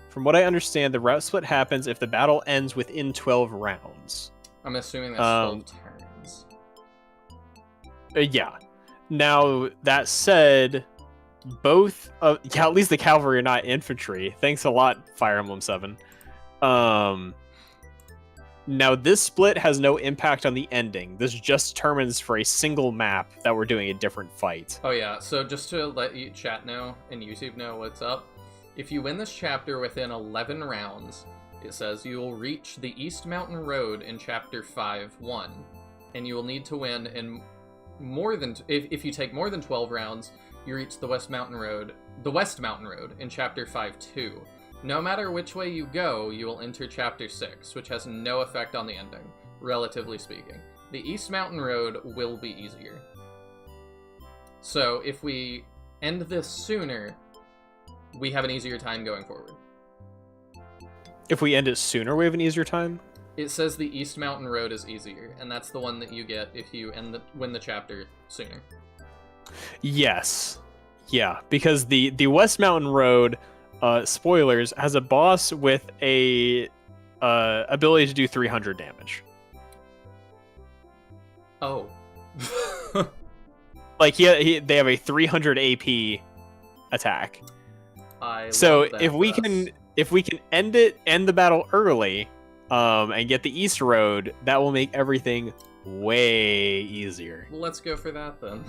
[SPEAKER 2] From what I understand, the route split happens if the battle ends within 12 rounds.
[SPEAKER 1] I'm assuming that's 12 turns.
[SPEAKER 2] Yeah. Now, that said, both of... Yeah, at least the cavalry are not infantry. Thanks a lot, Fire Emblem 7. Now, this split has no impact on the ending. This just determines for a single map that we're doing a different fight.
[SPEAKER 1] Oh yeah, so just to let you chat know and YouTube know what's up, if you win this chapter within 11 rounds, it says you will reach the East Mountain Road in Chapter 5-1, and you will need to win in more than... If you take more than 12 rounds, you reach the West Mountain Road in Chapter 5-2. No matter which way you go, you will enter Chapter 6, which has no effect on the ending, relatively speaking. The East Mountain Road will be easier. So if we end this sooner, we have an easier time going forward.
[SPEAKER 2] If we end it sooner, we have an easier time?
[SPEAKER 1] It says the East Mountain Road is easier, and that's the one that you get if you win the chapter sooner.
[SPEAKER 2] Yes. Yeah, because the West Mountain Road... spoilers, has a boss with a ability to do 300 damage.
[SPEAKER 1] Oh.
[SPEAKER 2] Like they have a 300 AP attack. So if we can end the battle early, and get the East Road, that will make everything way easier.
[SPEAKER 1] Well, let's go for that then.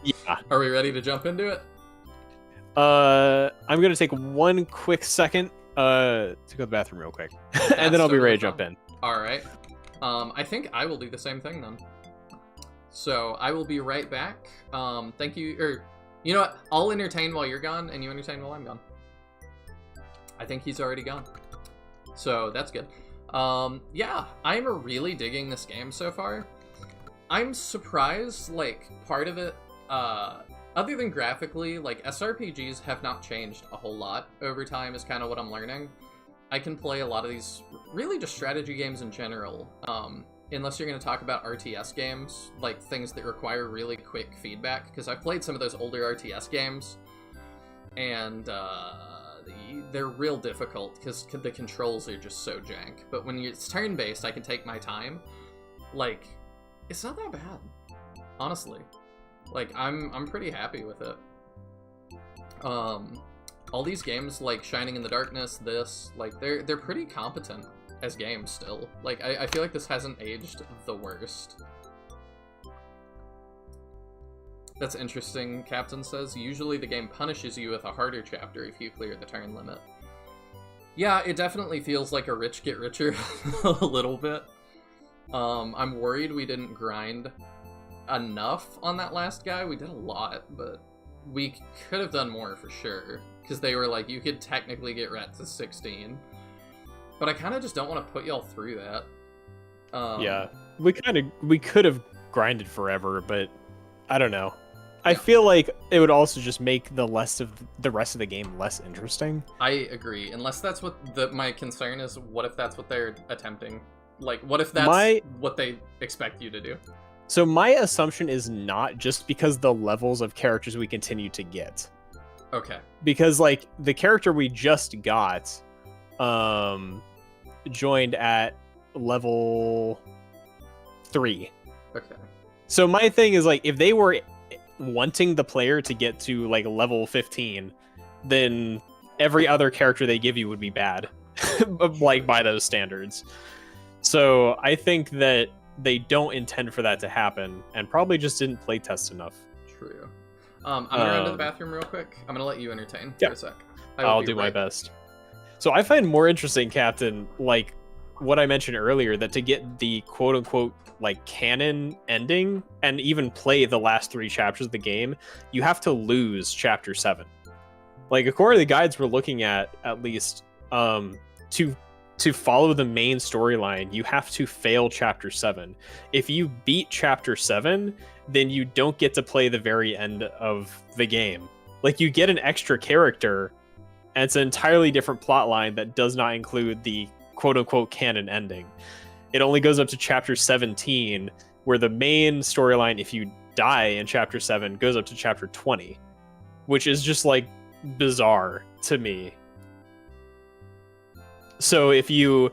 [SPEAKER 2] Yeah.
[SPEAKER 1] Are we ready to jump into it?
[SPEAKER 2] I'm gonna take one quick second to go to the bathroom real quick, and then I'll be ready to jump in.
[SPEAKER 1] All right. I think I will do the same thing then. So I will be right back. Thank you. Or you know what? I'll entertain while you're gone, and you entertain while I'm gone. I think he's already gone. So that's good. Yeah, I'm really digging this game so far. I'm surprised. Like part of it. Other than graphically, like, SRPGs have not changed a whole lot over time is kind of what I'm learning. I can play a lot of these, really just strategy games in general, unless you're going to talk about RTS games, like things that require really quick feedback, because I've played some of those older RTS games, and they're real difficult, because the controls are just so jank. But when it's turn-based, I can take my time. Like, it's not that bad, honestly. Like, I'm pretty happy with it. All these games, like Shining in the Darkness, like, they're pretty competent as games still. Like, I feel like this hasn't aged the worst. That's interesting, Captain says. Usually the game punishes you with a harder chapter if you clear the turn limit. Yeah, it definitely feels like a rich get richer a little bit. I'm worried we didn't grind enough on that last guy. We did a lot, but we could have done more for sure, because they were like, you could technically get Ret to 16, but I kind of just don't want to put y'all through that.
[SPEAKER 2] Yeah, we could have grinded forever, but I don't know. I feel like it would also just make the rest of the game less interesting. I
[SPEAKER 1] agree, unless that's what my concern is. What if that's what they're attempting? Like, what if that's what they expect you to do?
[SPEAKER 2] So my assumption is not just because the levels of characters we continue to get.
[SPEAKER 1] Okay.
[SPEAKER 2] Because, like, the character we just got joined at level 3.
[SPEAKER 1] Okay.
[SPEAKER 2] So my thing is, like, if they were wanting the player to get to, like, level 15, then every other character they give you would be bad, like by those standards. So I think that they don't intend for that to happen, and probably just didn't playtest enough.
[SPEAKER 1] True. I'm gonna run to the bathroom real quick. I'm gonna let you entertain for a sec.
[SPEAKER 2] I'll do my best. So I find more interesting, Captain, like what I mentioned earlier, that to get the quote-unquote like canon ending and even play the last 3 chapters of the game, you have to lose chapter 7. Like, according to the guides we're looking at least, to follow the main storyline, you have to fail chapter 7. If you beat chapter 7, then you don't get to play the very end of the game. Like, you get an extra character, and it's an entirely different plot line that does not include the quote-unquote canon ending. It only goes up to chapter 17, where the main storyline, if you die in chapter 7, goes up to chapter 20, which is just, like, bizarre to me. So if you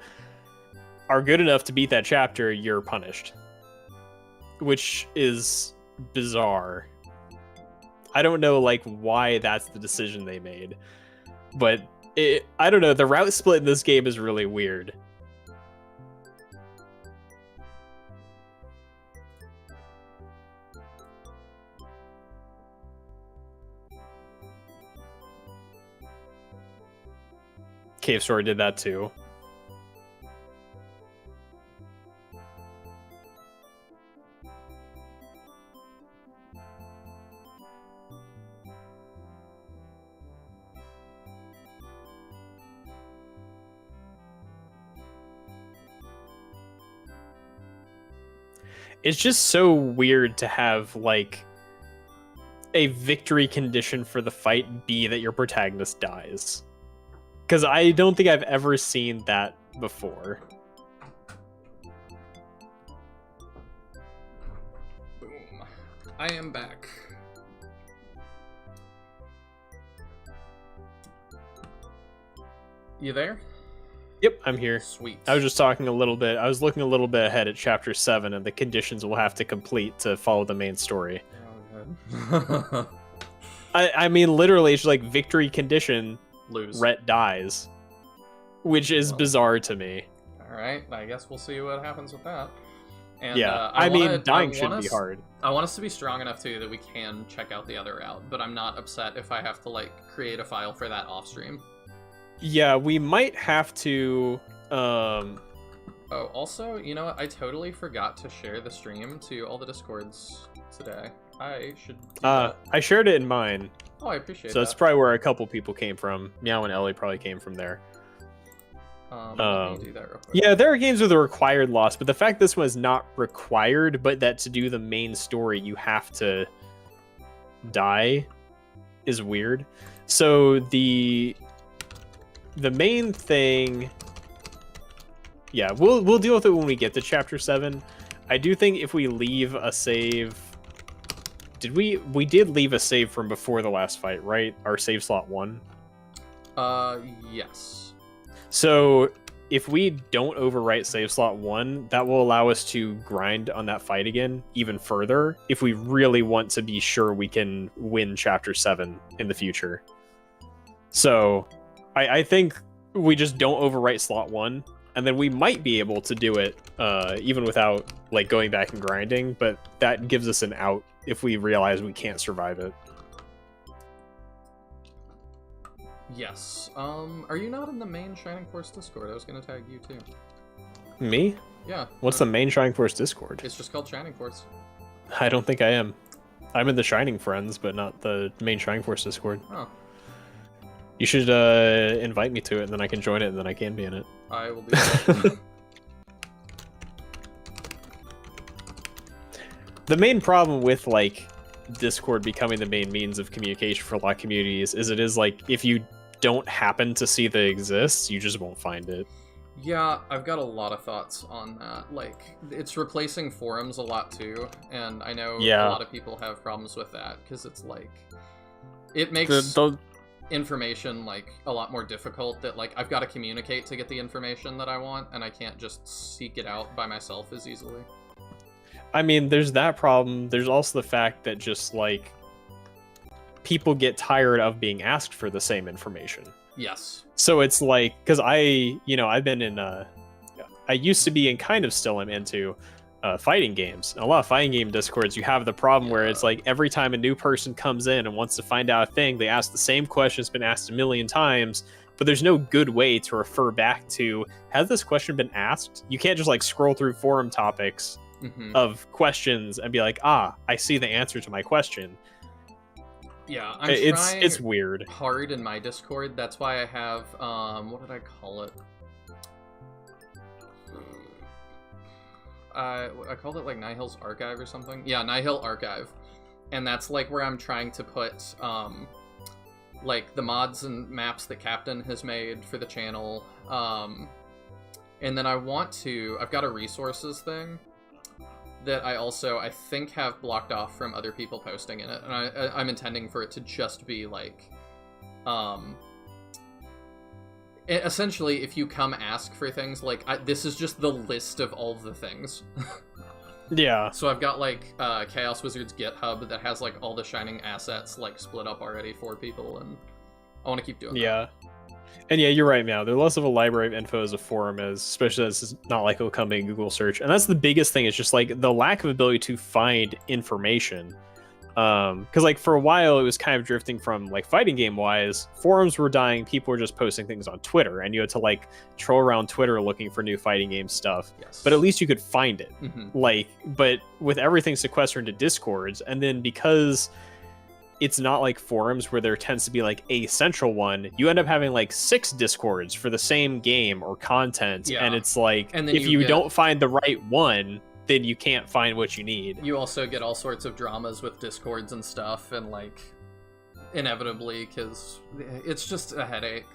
[SPEAKER 2] are good enough to beat that chapter, you're punished, which is bizarre. I don't know, like, why that's the decision they made, but I don't know, the route split in this game is really weird. Cave Story did that too. It's just so weird to have, like, a victory condition for the fight be that your protagonist dies. Because I don't think I've ever seen that before.
[SPEAKER 1] Boom. I am back. You there?
[SPEAKER 2] Yep, I'm here.
[SPEAKER 1] Sweet.
[SPEAKER 2] I was just talking a little bit. I was looking a little bit ahead at chapter 7 and the conditions we'll have to complete to follow the main story.
[SPEAKER 1] Oh, good.
[SPEAKER 2] I mean, literally, it's like victory condition.
[SPEAKER 1] Lose.
[SPEAKER 2] Rhett dies, which is bizarre to me.
[SPEAKER 1] All right, I guess we'll see what happens with that. And,
[SPEAKER 2] yeah,
[SPEAKER 1] I
[SPEAKER 2] mean, dying shouldn't be hard.
[SPEAKER 1] I want us to be strong enough too that we can check out the other route, but I'm not upset if I have to like create a file for that off stream.
[SPEAKER 2] Yeah, we might have to.
[SPEAKER 1] Oh, also, you know what? I totally forgot to share the stream to all the Discords today. I should.
[SPEAKER 2] I shared it in mine.
[SPEAKER 1] Oh, I appreciate that.
[SPEAKER 2] So that's probably where a couple people came from. Meow and Ellie probably came from there.
[SPEAKER 1] Let me do that real quick.
[SPEAKER 2] Yeah, there are games with a required loss, but the fact this one is not required, but that to do the main story you have to die is weird. So the main thing, yeah, we'll deal with it when we get to chapter 7. I do think if we leave a save, we did leave a save from before the last fight, right? Our save slot 1.
[SPEAKER 1] Yes.
[SPEAKER 2] So if we don't overwrite save slot 1, that will allow us to grind on that fight again even further if we really want to be sure we can win chapter 7 in the future. So I think we just don't overwrite slot 1, and then we might be able to do it even without like going back and grinding, but that gives us an out if we realize we can't survive it.
[SPEAKER 1] Yes. Are you not in the main Shining Force Discord? I was gonna tag you too.
[SPEAKER 2] Me?
[SPEAKER 1] Yeah.
[SPEAKER 2] What's the main Shining Force Discord?
[SPEAKER 1] It's just called Shining Force.
[SPEAKER 2] I don't think I am. I'm in the Shining Friends, but not the main Shining Force Discord.
[SPEAKER 1] Oh.
[SPEAKER 2] You should invite me to it, and then I can join it, and then I can be in it.
[SPEAKER 1] I will do that.
[SPEAKER 2] The main problem with, like, Discord becoming the main means of communication for a lot of communities is it is, like, if you don't happen to see that it exists, you just won't find it.
[SPEAKER 1] Yeah, I've got a lot of thoughts on that. Like, it's replacing forums a lot, too, and I know a lot of people have problems with that, because it's, like, it makes information, like, a lot more difficult that, like, I've got to communicate to get the information that I want, and I can't just seek it out by myself as easily.
[SPEAKER 2] I mean, there's that problem. There's also the fact that just, like, people get tired of being asked for the same information.
[SPEAKER 1] Yes.
[SPEAKER 2] So it's like, because I've been in, I used to be and kind of still am into fighting games. And a lot of fighting game discords, you have the problem where it's like every time a new person comes in and wants to find out a thing, they ask the same question that's been asked a million times, but there's no good way to refer back to, has this question been asked? You can't just like scroll through forum topics of questions and be like, I see the answer to my question.
[SPEAKER 1] Yeah,
[SPEAKER 2] it's weird.
[SPEAKER 1] Hard in my Discord. That's why I have what did I call it? I called it like Nihil's Archive or something. Yeah, Nihil Archive. And that's like where I'm trying to put like the mods and maps that Captain has made for the channel. And then I've got a resources thing that I think have blocked off from other people posting in it. And I'm intending for it to just be like essentially, if you come ask for things, like, this is just the list of all the things.
[SPEAKER 2] Yeah.
[SPEAKER 1] So I've got, like, Chaos Wizard's GitHub that has, like, all the Shining assets, like, split up already for people, and I want to keep doing that.
[SPEAKER 2] Yeah. And yeah, you're right, Meow. They're less of a library of info as a forum is, especially as it's not like it'll come in Google search. And that's the biggest thing, is just, like, the lack of ability to find information. Because like for a while it was kind of drifting from like fighting game wise, forums were dying, people were just posting things on Twitter, and you had to like troll around Twitter looking for new fighting game stuff.
[SPEAKER 1] Yes.
[SPEAKER 2] But at least you could find it. Like, but with everything sequestered into Discords, and then because it's not like forums where there tends to be like a central one, you end up having like 6 Discords for the same game or content. And it's like, and then if you don't find the right one, then you can't find what you need.
[SPEAKER 1] You also get all sorts of dramas with Discords and stuff, and like, inevitably, because it's just a headache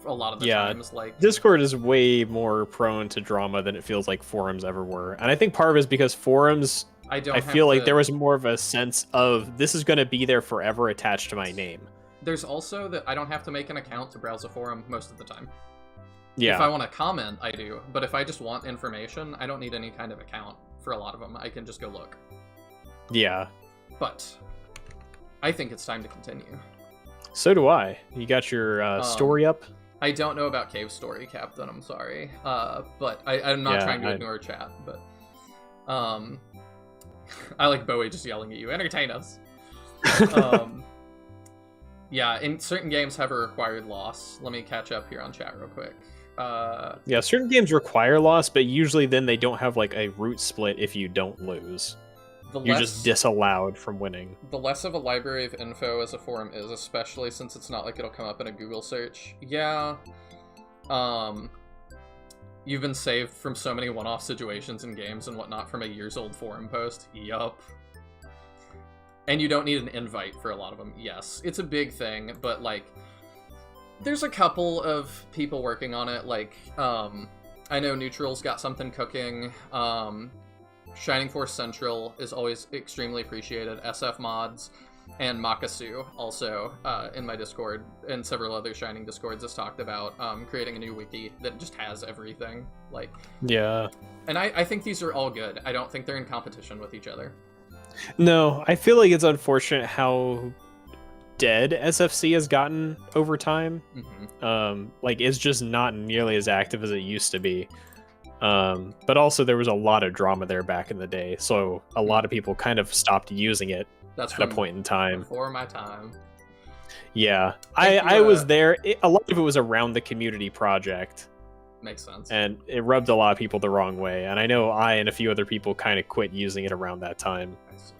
[SPEAKER 1] a lot of the times. Like,
[SPEAKER 2] Discord is way more prone to drama than it feels like forums ever were. And I think part of it is because forums, I feel like there was more of a sense of, this is going to be there forever attached to my name.
[SPEAKER 1] There's also that I don't have to make an account to browse a forum most of the time.
[SPEAKER 2] Yeah.
[SPEAKER 1] If I want to comment, I do. But if I just want information, I don't need any kind of account for a lot of them. I can just go look.
[SPEAKER 2] Yeah.
[SPEAKER 1] But I think it's time to continue.
[SPEAKER 2] So do I. You got your story up?
[SPEAKER 1] I don't know about Cave Story, Captain. I'm sorry. But I'm not trying to ignore chat. But I like Bowie just yelling at you. Entertain us. Yeah, and certain games have a required loss. Let me catch up here on chat real quick.
[SPEAKER 2] Yeah, certain games require loss, but usually then they don't have like a root split if you don't lose. You're just disallowed from winning.
[SPEAKER 1] The less of a library of info as a forum is, especially since it's not like it'll come up in a Google search. Yeah. You've been saved from so many one-off situations in games and whatnot from a years-old forum post. Yup. And you don't need an invite for a lot of them. Yes, it's a big thing, but like, there's a couple of people working on it. Like, I know Neutral's got something cooking. Shining Force Central is always extremely appreciated. SF Mods and Makasu also in my Discord and several other Shining Discords has talked about creating a new wiki that just has everything. Like,
[SPEAKER 2] yeah.
[SPEAKER 1] And I think these are all good. I don't think they're in competition with each other.
[SPEAKER 2] No, I feel like it's unfortunate how dead SFC has gotten over time. Like, it's just not nearly as active as it used to be. But also there was a lot of drama there back in the day, so a lot of people kind of stopped using it at a point in time.
[SPEAKER 1] Before my time.
[SPEAKER 2] Yeah, I was there. A lot of it was around the community project.
[SPEAKER 1] Makes sense.
[SPEAKER 2] And it rubbed a lot of people the wrong way, and I know I and a few other people kind of quit using it around that time.
[SPEAKER 1] I see.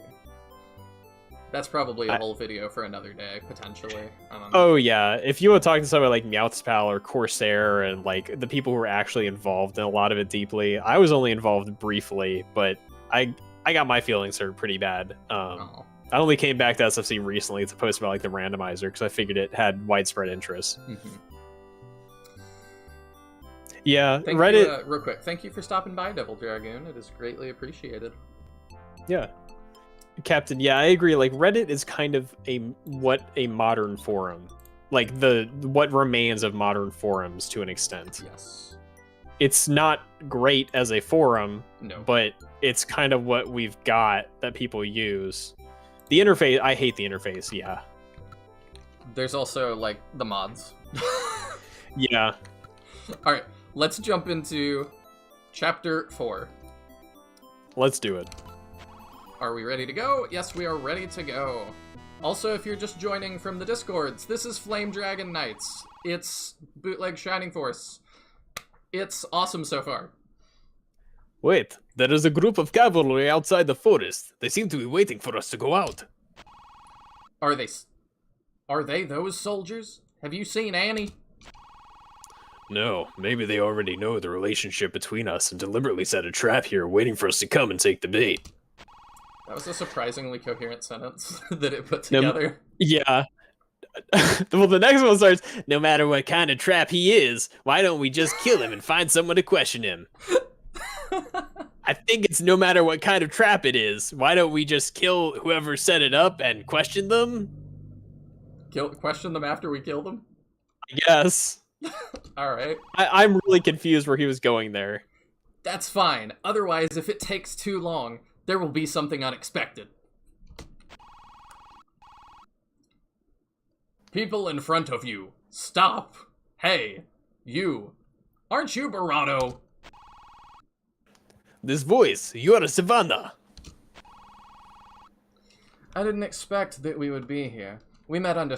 [SPEAKER 1] That's probably a whole video for another day, potentially. I don't know.
[SPEAKER 2] Oh yeah, if you want to talk to somebody like Meowthspal or Corsair and like the people who were actually involved in a lot of it deeply, I was only involved briefly, but I got my feelings hurt pretty bad. I only came back to SFC recently to post about like the randomizer because I figured it had widespread interest. Yeah, Reddit.
[SPEAKER 1] Real quick, thank you for stopping by, Devil Dragoon. It is greatly appreciated.
[SPEAKER 2] Yeah. Captain, yeah, I agree. Like, Reddit is kind of what a modern forum, like what remains of modern forums to an extent.
[SPEAKER 1] Yes.
[SPEAKER 2] It's not great as a forum,
[SPEAKER 1] no,
[SPEAKER 2] but it's kind of what we've got that people use. The interface, I hate the interface. Yeah.
[SPEAKER 1] There's also like the mods.
[SPEAKER 2] Yeah.
[SPEAKER 1] All right, let's jump into Chapter 4.
[SPEAKER 2] Let's do it.
[SPEAKER 1] Are we ready to go? Yes, we are ready to go. Also, if you're just joining from the Discords, this is Flame Dragon Knights. It's Bootleg Shining Force. It's awesome so far.
[SPEAKER 4] Wait, there is a group of cavalry outside the forest. They seem to be waiting for us to go out.
[SPEAKER 1] Are they those soldiers? Have you seen Annie?
[SPEAKER 3] No, maybe they already know the relationship between us and deliberately set a trap here waiting for us to come and take the bait.
[SPEAKER 1] That was a surprisingly coherent sentence that it put together.
[SPEAKER 2] Yeah. Well, the next one starts, no matter what kind of trap he is, why don't we just kill him and find someone to question him? I think it's no matter what kind of trap it is. Why don't we just kill whoever set it up and question them?
[SPEAKER 1] Question them after we kill them?
[SPEAKER 2] I guess.
[SPEAKER 1] Alright.
[SPEAKER 2] I'm really confused where he was going there.
[SPEAKER 1] That's fine. Otherwise, if it takes too long, there will be something unexpected. People in front of you, stop. Hey, you. Aren't you Barado?
[SPEAKER 4] This voice, you are a Savannah.
[SPEAKER 1] I didn't expect that we would be here. We met under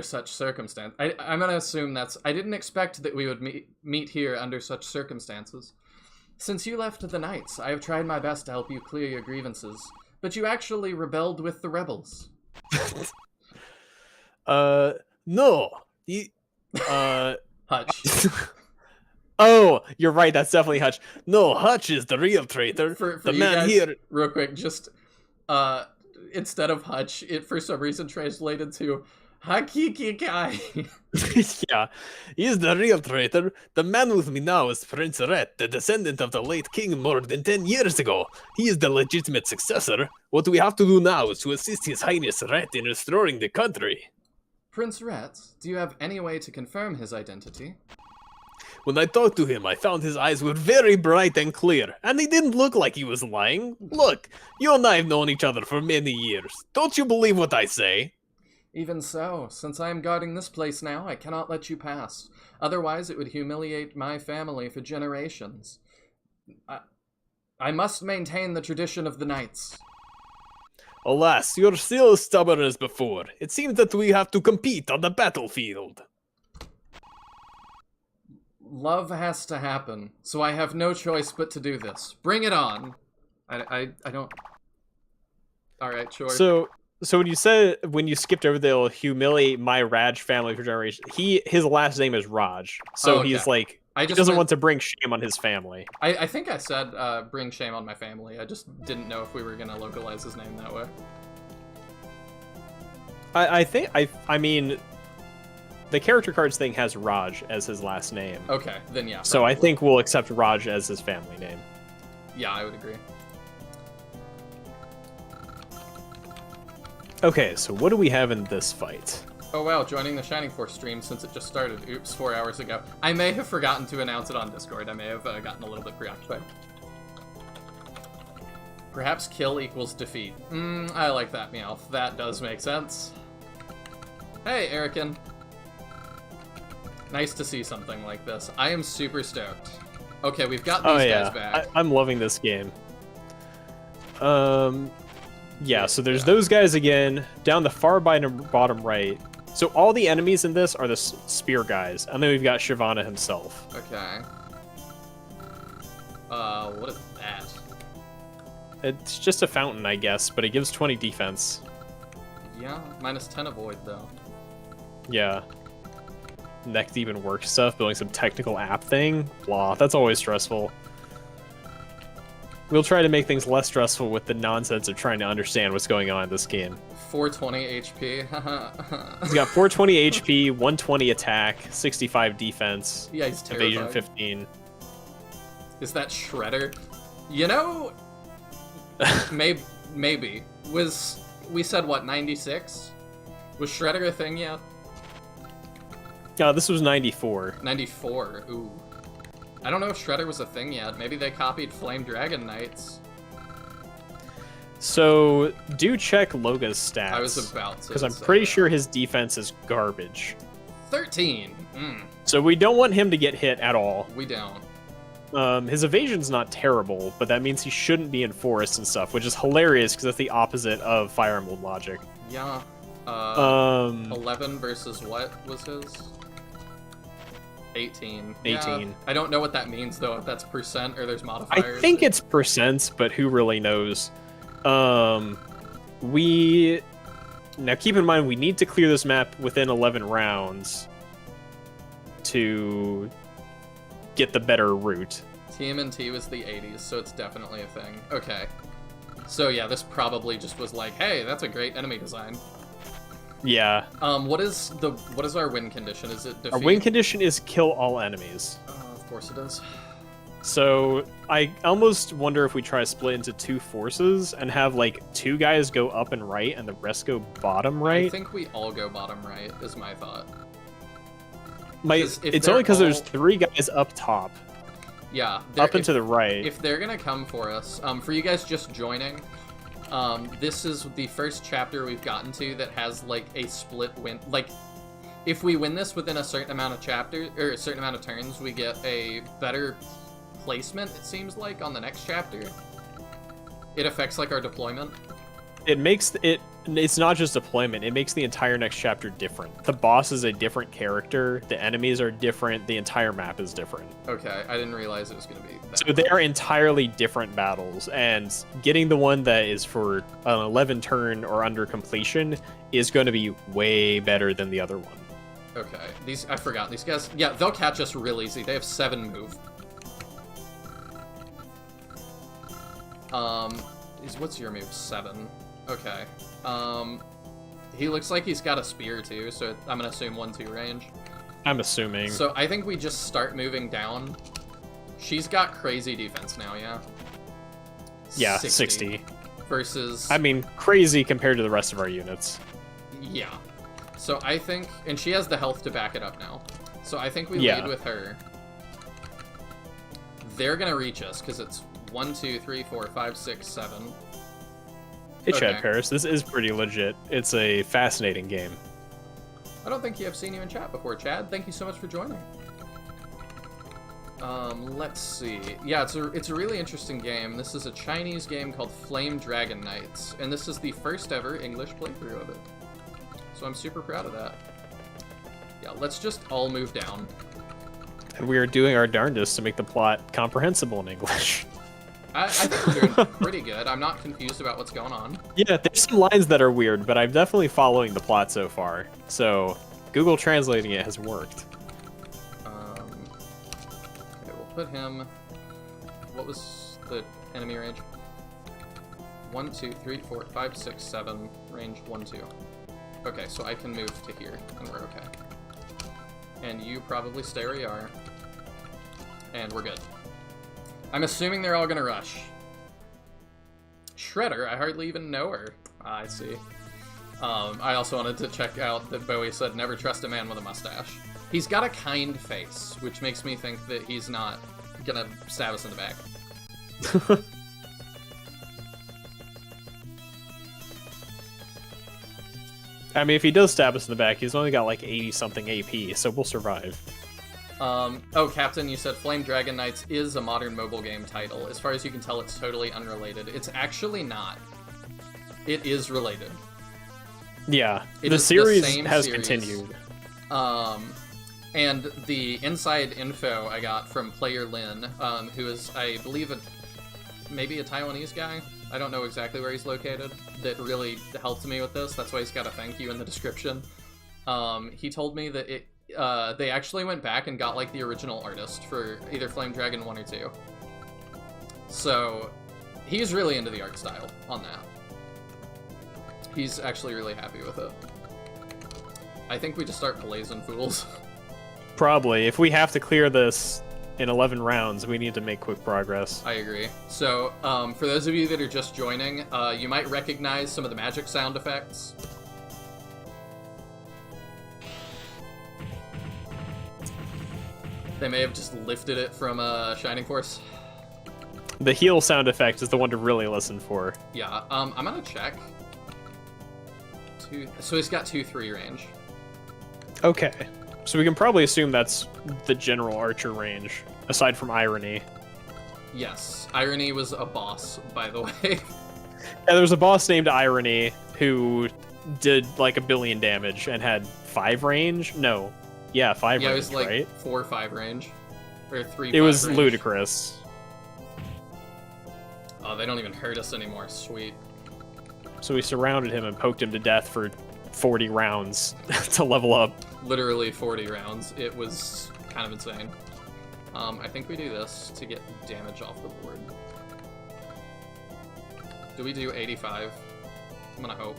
[SPEAKER 1] such circumstance. I'm gonna assume I didn't expect that we would meet here under such circumstances. Since you left the Knights, I have tried my best to help you clear your grievances, but you actually rebelled with the rebels.
[SPEAKER 4] No.
[SPEAKER 1] Hutch.
[SPEAKER 2] Oh, you're right, that's definitely Hutch.
[SPEAKER 4] No, Hutch is the real traitor.
[SPEAKER 1] For
[SPEAKER 4] the
[SPEAKER 1] you
[SPEAKER 4] man
[SPEAKER 1] guys,
[SPEAKER 4] here.
[SPEAKER 1] real quick, just, instead of Hutch, it for some reason translated to Hakikikai.
[SPEAKER 2] Yeah.
[SPEAKER 4] He is the real traitor. The man with me now is Prince Ret, the descendant of the late king more than 10 years ago. He is the legitimate successor. What we have to do now is to assist His Highness Ret in restoring the country.
[SPEAKER 1] Prince Ret, do you have any way to confirm his identity?
[SPEAKER 4] When I talked to him, I found his eyes were very bright and clear, and he didn't look like he was lying. Look, you and I have known each other for many years. Don't you believe what I say?
[SPEAKER 1] Even so, since I am guarding this place now, I cannot let you pass. Otherwise, it would humiliate my family for generations. I must maintain the tradition of the Knights.
[SPEAKER 4] Alas, you're still as stubborn as before. It seems that we have to compete on the battlefield.
[SPEAKER 1] Love has to happen, so I have no choice but to do this. Bring it on. I don't... Alright, sure.
[SPEAKER 2] So when you skipped over they'll humiliate my Raj family for generations, his last name is Raj. So
[SPEAKER 1] okay.
[SPEAKER 2] he's like,
[SPEAKER 1] he
[SPEAKER 2] doesn't want to bring shame on his family.
[SPEAKER 1] I think I said bring shame on my family. I just didn't know if we were gonna localize his name that way.
[SPEAKER 2] I mean, the character cards thing has Raj as his last name.
[SPEAKER 1] Okay, then yeah.
[SPEAKER 2] So
[SPEAKER 1] probably.
[SPEAKER 2] I think we'll accept Raj as his family name.
[SPEAKER 1] Yeah, I would agree.
[SPEAKER 2] Okay, so what do we have in this fight?
[SPEAKER 1] Oh wow, joining the Shining Force stream since it just started. Oops, 4 hours ago. I may have forgotten to announce it on Discord. I may have gotten a little bit preoccupied. Perhaps kill equals defeat. I like that, Meowth. That does make sense. Hey, Erican. Nice to see something like this. I am super stoked. Okay, we've got these guys back.
[SPEAKER 2] I'm loving this game. Yeah, so there's those guys again, down the far bottom right. So all the enemies in this are the spear guys, and then we've got Shyvana himself.
[SPEAKER 1] Okay. What is that?
[SPEAKER 2] It's just a fountain, I guess, but it gives 20 defense.
[SPEAKER 1] Yeah, minus 10 avoid, though.
[SPEAKER 2] Yeah. Next even work stuff, building some technical app thing. Blah, that's always stressful. We'll try to make things less stressful with the nonsense of trying to understand what's going on in this game.
[SPEAKER 1] 420 HP.
[SPEAKER 2] He's got 420 HP, 120 attack, 65 defense.
[SPEAKER 1] Yeah, he's terrified.
[SPEAKER 2] Evasion 15.
[SPEAKER 1] Is that Shredder? You know, maybe. We said, what, 96? Was Shredder a thing yet?
[SPEAKER 2] This was 94.
[SPEAKER 1] 94, ooh. I don't know if Shredder was a thing yet. Maybe they copied Flame Dragon Knights.
[SPEAKER 2] So, do check Loga's stats.
[SPEAKER 1] I was about to.
[SPEAKER 2] Because I'm pretty sure his defense is garbage.
[SPEAKER 1] 13.
[SPEAKER 2] So we don't want him to get hit at all.
[SPEAKER 1] We don't.
[SPEAKER 2] His evasion's not terrible, but that means he shouldn't be in forests and stuff, which is hilarious because that's the opposite of Fire Emblem logic.
[SPEAKER 1] Yeah. 11 versus what was his? 18.
[SPEAKER 2] 18.
[SPEAKER 1] Yeah, I don't know what that means, though, if that's percent or there's modifiers.
[SPEAKER 2] I think it's percents, but who really knows? Now keep in mind, we need to clear this map within 11 rounds to get the better route.
[SPEAKER 1] TMNT was the 80s, so it's definitely a thing. Okay. So yeah, this probably just was like, hey, that's a great enemy design.
[SPEAKER 2] Yeah.
[SPEAKER 1] What is our win condition? Is it defeat?
[SPEAKER 2] Our win condition is kill all enemies.
[SPEAKER 1] Of course it is.
[SPEAKER 2] So I almost wonder if we try to split into two forces and have like 2 guys go up and right and the rest go bottom right.
[SPEAKER 1] I think we all go bottom right, is my thought.
[SPEAKER 2] It's only because there's 3 guys up top.
[SPEAKER 1] Yeah.
[SPEAKER 2] Up and to the right.
[SPEAKER 1] If they're gonna come for us, for you guys just joining, this is the first chapter we've gotten to that has like a split win. Like, if we win this within a certain amount of chapters or a certain amount of turns, we get a better placement. It seems like on the next chapter. It affects like our deployment.
[SPEAKER 2] It makes it. It's not just deployment. It makes the entire next chapter different. The boss is a different character. The enemies are different. The entire map is different.
[SPEAKER 1] Okay, I didn't realize it was gonna be that.
[SPEAKER 2] So they are entirely different battles, and getting the one that is for an 11 turn or under completion is going to be way better than the other one.
[SPEAKER 1] Okay, I forgot these guys. Yeah, they'll catch us real easy. They have 7 move. What's your move? 7. Okay. He looks like he's got a spear too, so I'm gonna assume 1-2 range.
[SPEAKER 2] I'm assuming.
[SPEAKER 1] So I think we just start moving down. She's got crazy defense now, yeah?
[SPEAKER 2] Yeah, 60.
[SPEAKER 1] Versus...
[SPEAKER 2] I mean, crazy compared to the rest of our units.
[SPEAKER 1] Yeah. So I think... And she has the health to back it up now. So I think we lead with her. They're gonna reach us, because it's 1, 2, 3, 4, 5, 6, 7.
[SPEAKER 2] Hey, Chad Paris, this is pretty legit. It's a fascinating game.
[SPEAKER 1] I don't think I've seen you in chat before, Chad. Thank you so much for joining. Let's see. Yeah, it's a really interesting game. This is a Chinese game called Flame Dragon Knights, and this is the first ever English playthrough of it. So I'm super proud of that. Yeah, let's just all move down.
[SPEAKER 2] And we are doing our darndest to make the plot comprehensible in English.
[SPEAKER 1] I think we're doing pretty good. I'm not confused about what's going on.
[SPEAKER 2] Yeah, there's some lines that are weird, but I'm definitely following the plot so far. So, Google translating it has worked.
[SPEAKER 1] Okay, we'll put him... What was the enemy range? 1, 2, 3, 4, 5, 6, 7. Range 1, 2. Okay, so I can move to here, and we're okay. And you probably stay where you are. And we're good. I'm assuming they're all gonna rush. Shredder, I hardly even know her. I see. I also wanted to check out that Bowie said, never trust a man with a mustache. He's got a kind face, which makes me think that he's not gonna stab us in the back.
[SPEAKER 2] I mean, if he does stab us in the back, he's only got like 80-something AP, so we'll survive.
[SPEAKER 1] Oh, Captain, you said Flame Dragon Knights is a modern mobile game title. As far as you can tell, it's totally unrelated. It's actually not. It is related.
[SPEAKER 2] Yeah, the series has continued.
[SPEAKER 1] And the inside info I got from Player Lin, who is, I believe, maybe a Taiwanese guy. I don't know exactly where he's located. That really helped me with this. That's why he's got a thank you in the description. He told me that they actually went back and got like the original artist for either Flame Dragon 1 or 2. So he's really into the art style on that. He's actually really happy with it. I think we just start blazing fools.
[SPEAKER 2] Probably. If we have to clear this in 11 rounds, we need to make quick progress.
[SPEAKER 1] I agree. So, for those of you that are just joining, you might recognize some of the magic sound effects. They may have just lifted it from Shining Force.
[SPEAKER 2] The heal sound effect is the one to really listen for.
[SPEAKER 1] Yeah, I'm gonna check. So he's got 2-3 range.
[SPEAKER 2] Okay. So we can probably assume that's the general archer range, aside from Irony.
[SPEAKER 1] Yes, Irony was a boss, by the way.
[SPEAKER 2] Yeah, there was a boss named Irony who did like 1 billion damage and had 5 range. No, yeah, 5
[SPEAKER 1] Yeah, it
[SPEAKER 2] range,
[SPEAKER 1] was like
[SPEAKER 2] right?
[SPEAKER 1] 4 or 5 range, or 3.
[SPEAKER 2] It was
[SPEAKER 1] range.
[SPEAKER 2] ludicrous.
[SPEAKER 1] Oh, they don't even hurt us anymore. Sweet.
[SPEAKER 2] So we surrounded him and poked him to death for 40 rounds to level up.
[SPEAKER 1] Literally 40 rounds. It was kind of insane. I think we do this to get damage off the board. Do we do 85? I'm gonna hope.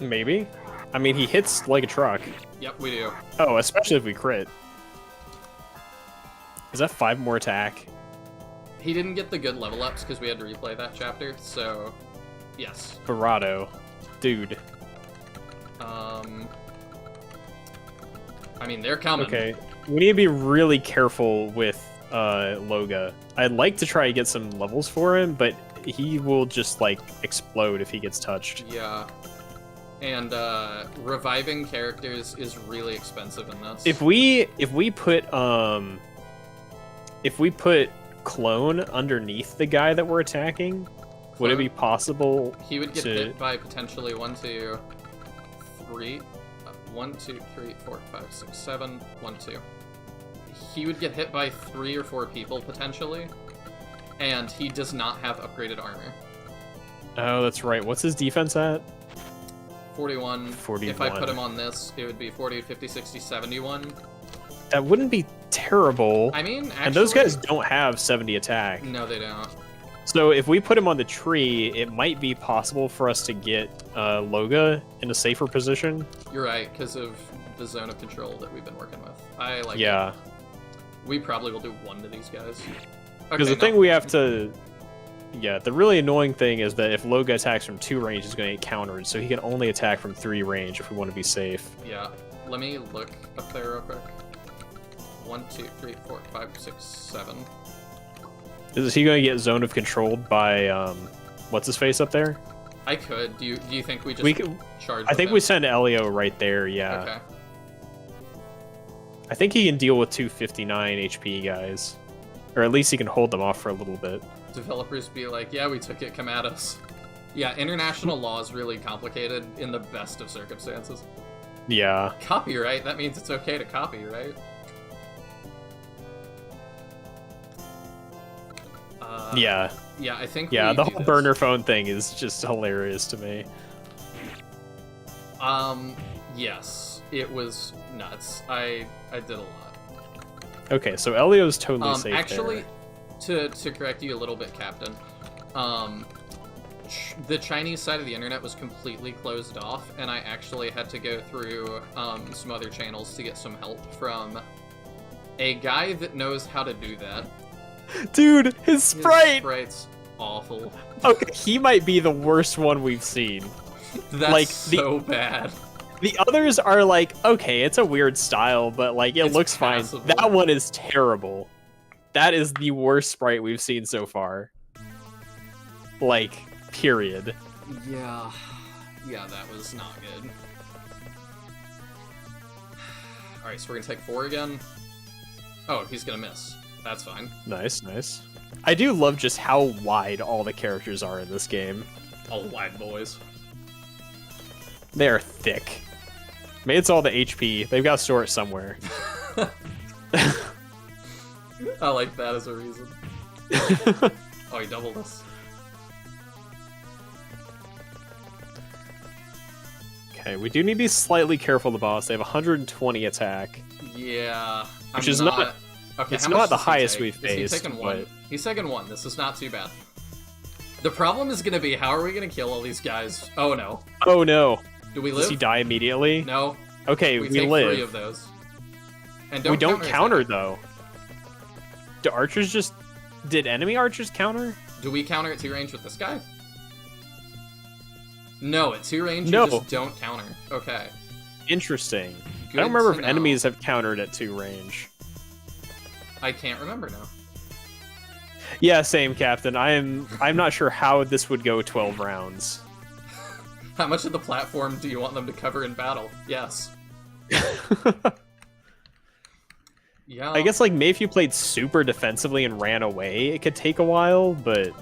[SPEAKER 2] Maybe. I mean, he hits like a truck.
[SPEAKER 1] Yep, we do.
[SPEAKER 2] Oh, especially if we crit. Is that 5 more attack?
[SPEAKER 1] He didn't get the good level ups because we had to replay that chapter, so yes.
[SPEAKER 2] Verado. Dude.
[SPEAKER 1] I mean, they're coming.
[SPEAKER 2] Okay. We need to be really careful with Loga. I'd like to try to get some levels for him, but he will just, like, explode if he gets touched.
[SPEAKER 1] Yeah. And reviving characters is really expensive in this.
[SPEAKER 2] If we put Clone underneath the guy that we're attacking, would it be possible
[SPEAKER 1] he would get
[SPEAKER 2] to...
[SPEAKER 1] hit by potentially 1, 2, 3. 1, 2, 3, 4, 5, 6, 7. 1, 2. He would get hit by 3 or 4 people potentially, and he does not have upgraded armor.
[SPEAKER 2] Oh, that's right. What's his defense at?
[SPEAKER 1] 41.
[SPEAKER 2] 41.
[SPEAKER 1] If I put him on this, it would be 40, 50, 60, 71.
[SPEAKER 2] That wouldn't be terrible.
[SPEAKER 1] I mean, actually...
[SPEAKER 2] And those guys don't have 70 attack.
[SPEAKER 1] No, they don't.
[SPEAKER 2] So if we put him on the tree, it might be possible for us to get Loga in a safer position.
[SPEAKER 1] You're right, because of the zone of control that we've been working with. I like
[SPEAKER 2] Yeah.
[SPEAKER 1] it. We probably will do 1 to these guys.
[SPEAKER 2] Because the thing we have to... Yeah, the really annoying thing is that if Loga attacks from 2 range, he's going to get countered, so he can only attack from 3 range if we want to be safe.
[SPEAKER 1] Yeah. Let me look up there real quick. 1, 2, 3, 4, 5, 6, 7.
[SPEAKER 2] Is he going to get zone of controlled by, what's his face up there?
[SPEAKER 1] I could. Do you think we just
[SPEAKER 2] We could,
[SPEAKER 1] charge?
[SPEAKER 2] I think
[SPEAKER 1] with
[SPEAKER 2] we
[SPEAKER 1] it?
[SPEAKER 2] send Elio right there, yeah.
[SPEAKER 1] Okay.
[SPEAKER 2] I think he can deal with 259 HP guys. Or at least he can hold them off for a little bit.
[SPEAKER 1] Developers be like, yeah, we took it, come at us. Yeah, international law is really complicated in the best of circumstances.
[SPEAKER 2] Yeah.
[SPEAKER 1] Copyright, that means it's okay to copy, right?
[SPEAKER 2] Yeah.
[SPEAKER 1] Yeah, I think
[SPEAKER 2] Yeah,
[SPEAKER 1] we
[SPEAKER 2] the
[SPEAKER 1] do
[SPEAKER 2] whole
[SPEAKER 1] this.
[SPEAKER 2] burner phone thing is just hilarious to me.
[SPEAKER 1] Yes. It was nuts. I did a lot.
[SPEAKER 2] Okay, so Elio's totally safe
[SPEAKER 1] actually,
[SPEAKER 2] there.
[SPEAKER 1] to correct you a little bit, Captain, the Chinese side of the internet was completely closed off, and I actually had to go through some other channels to get some help from a guy that knows how to do that.
[SPEAKER 2] Dude, his
[SPEAKER 1] His
[SPEAKER 2] sprite!
[SPEAKER 1] sprite's awful.
[SPEAKER 2] Okay, he might be the worst one we've seen.
[SPEAKER 1] That's
[SPEAKER 2] Like,
[SPEAKER 1] so bad.
[SPEAKER 2] The others are like, okay, it's a weird style, but like it
[SPEAKER 1] It's
[SPEAKER 2] looks fine.
[SPEAKER 1] passable.
[SPEAKER 2] That one is terrible. That is the worst sprite we've seen so far. Like, period.
[SPEAKER 1] Yeah. Yeah, that was not good. Alright, so we're gonna take 4 again. Oh, he's gonna miss. That's fine.
[SPEAKER 2] Nice, nice. I do love just how wide all the characters are in this game.
[SPEAKER 1] All wide boys.
[SPEAKER 2] They are thick. I mean, it's all the HP. They've got to store it somewhere.
[SPEAKER 1] I like that as a reason. Oh, he doubled us.
[SPEAKER 2] Okay, we do need to be slightly careful of the boss. They have 120 attack.
[SPEAKER 1] Yeah.
[SPEAKER 2] Which is not-
[SPEAKER 1] Okay,
[SPEAKER 2] it's
[SPEAKER 1] how
[SPEAKER 2] not
[SPEAKER 1] much
[SPEAKER 2] the
[SPEAKER 1] does he
[SPEAKER 2] highest
[SPEAKER 1] take?
[SPEAKER 2] we've faced,
[SPEAKER 1] He's taken 1.
[SPEAKER 2] but-
[SPEAKER 1] He's taken 1. This is not too bad. The problem is going to be, how are we going to kill all these guys? Oh, no.
[SPEAKER 2] Oh no.
[SPEAKER 1] Do we
[SPEAKER 2] Does
[SPEAKER 1] live?
[SPEAKER 2] he die immediately?
[SPEAKER 1] No.
[SPEAKER 2] Okay,
[SPEAKER 1] We
[SPEAKER 2] we
[SPEAKER 1] take
[SPEAKER 2] live.
[SPEAKER 1] 3 of those. And
[SPEAKER 2] We don't counter
[SPEAKER 1] attack.
[SPEAKER 2] though. Do archers just... Did enemy archers counter?
[SPEAKER 1] Do we counter at 2 range with this guy? No, at 2 range
[SPEAKER 2] No.
[SPEAKER 1] you just don't counter. Okay.
[SPEAKER 2] Interesting.
[SPEAKER 1] Good
[SPEAKER 2] I don't remember
[SPEAKER 1] to
[SPEAKER 2] if
[SPEAKER 1] know.
[SPEAKER 2] enemies have countered at 2 range.
[SPEAKER 1] I can't remember now.
[SPEAKER 2] Yeah, same, Captain. I'm not sure how this would go 12 rounds.
[SPEAKER 1] How much of the platform do you want them to cover in battle? Yes. Yeah.
[SPEAKER 2] I guess like maybe if you played super defensively and ran away, it could take a while, but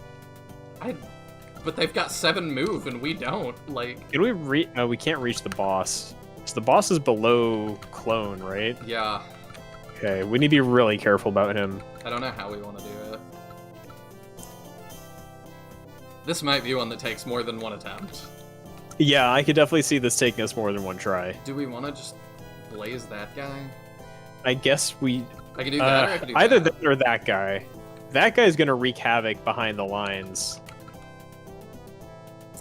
[SPEAKER 1] But they've got 7 move and we don't. Like.
[SPEAKER 2] can we we can't reach the boss. So the boss is below Clone, right?
[SPEAKER 1] Yeah.
[SPEAKER 2] Okay, we need to be really careful about him.
[SPEAKER 1] I don't know how we want to do it. This might be one that takes more than one attempt.
[SPEAKER 2] Yeah, I could definitely see this taking us more than one try.
[SPEAKER 1] Do we want to just blaze that guy?
[SPEAKER 2] I guess we
[SPEAKER 1] I can do that or I can do
[SPEAKER 2] either
[SPEAKER 1] that.
[SPEAKER 2] that or that guy. That guy's gonna wreak havoc behind the lines.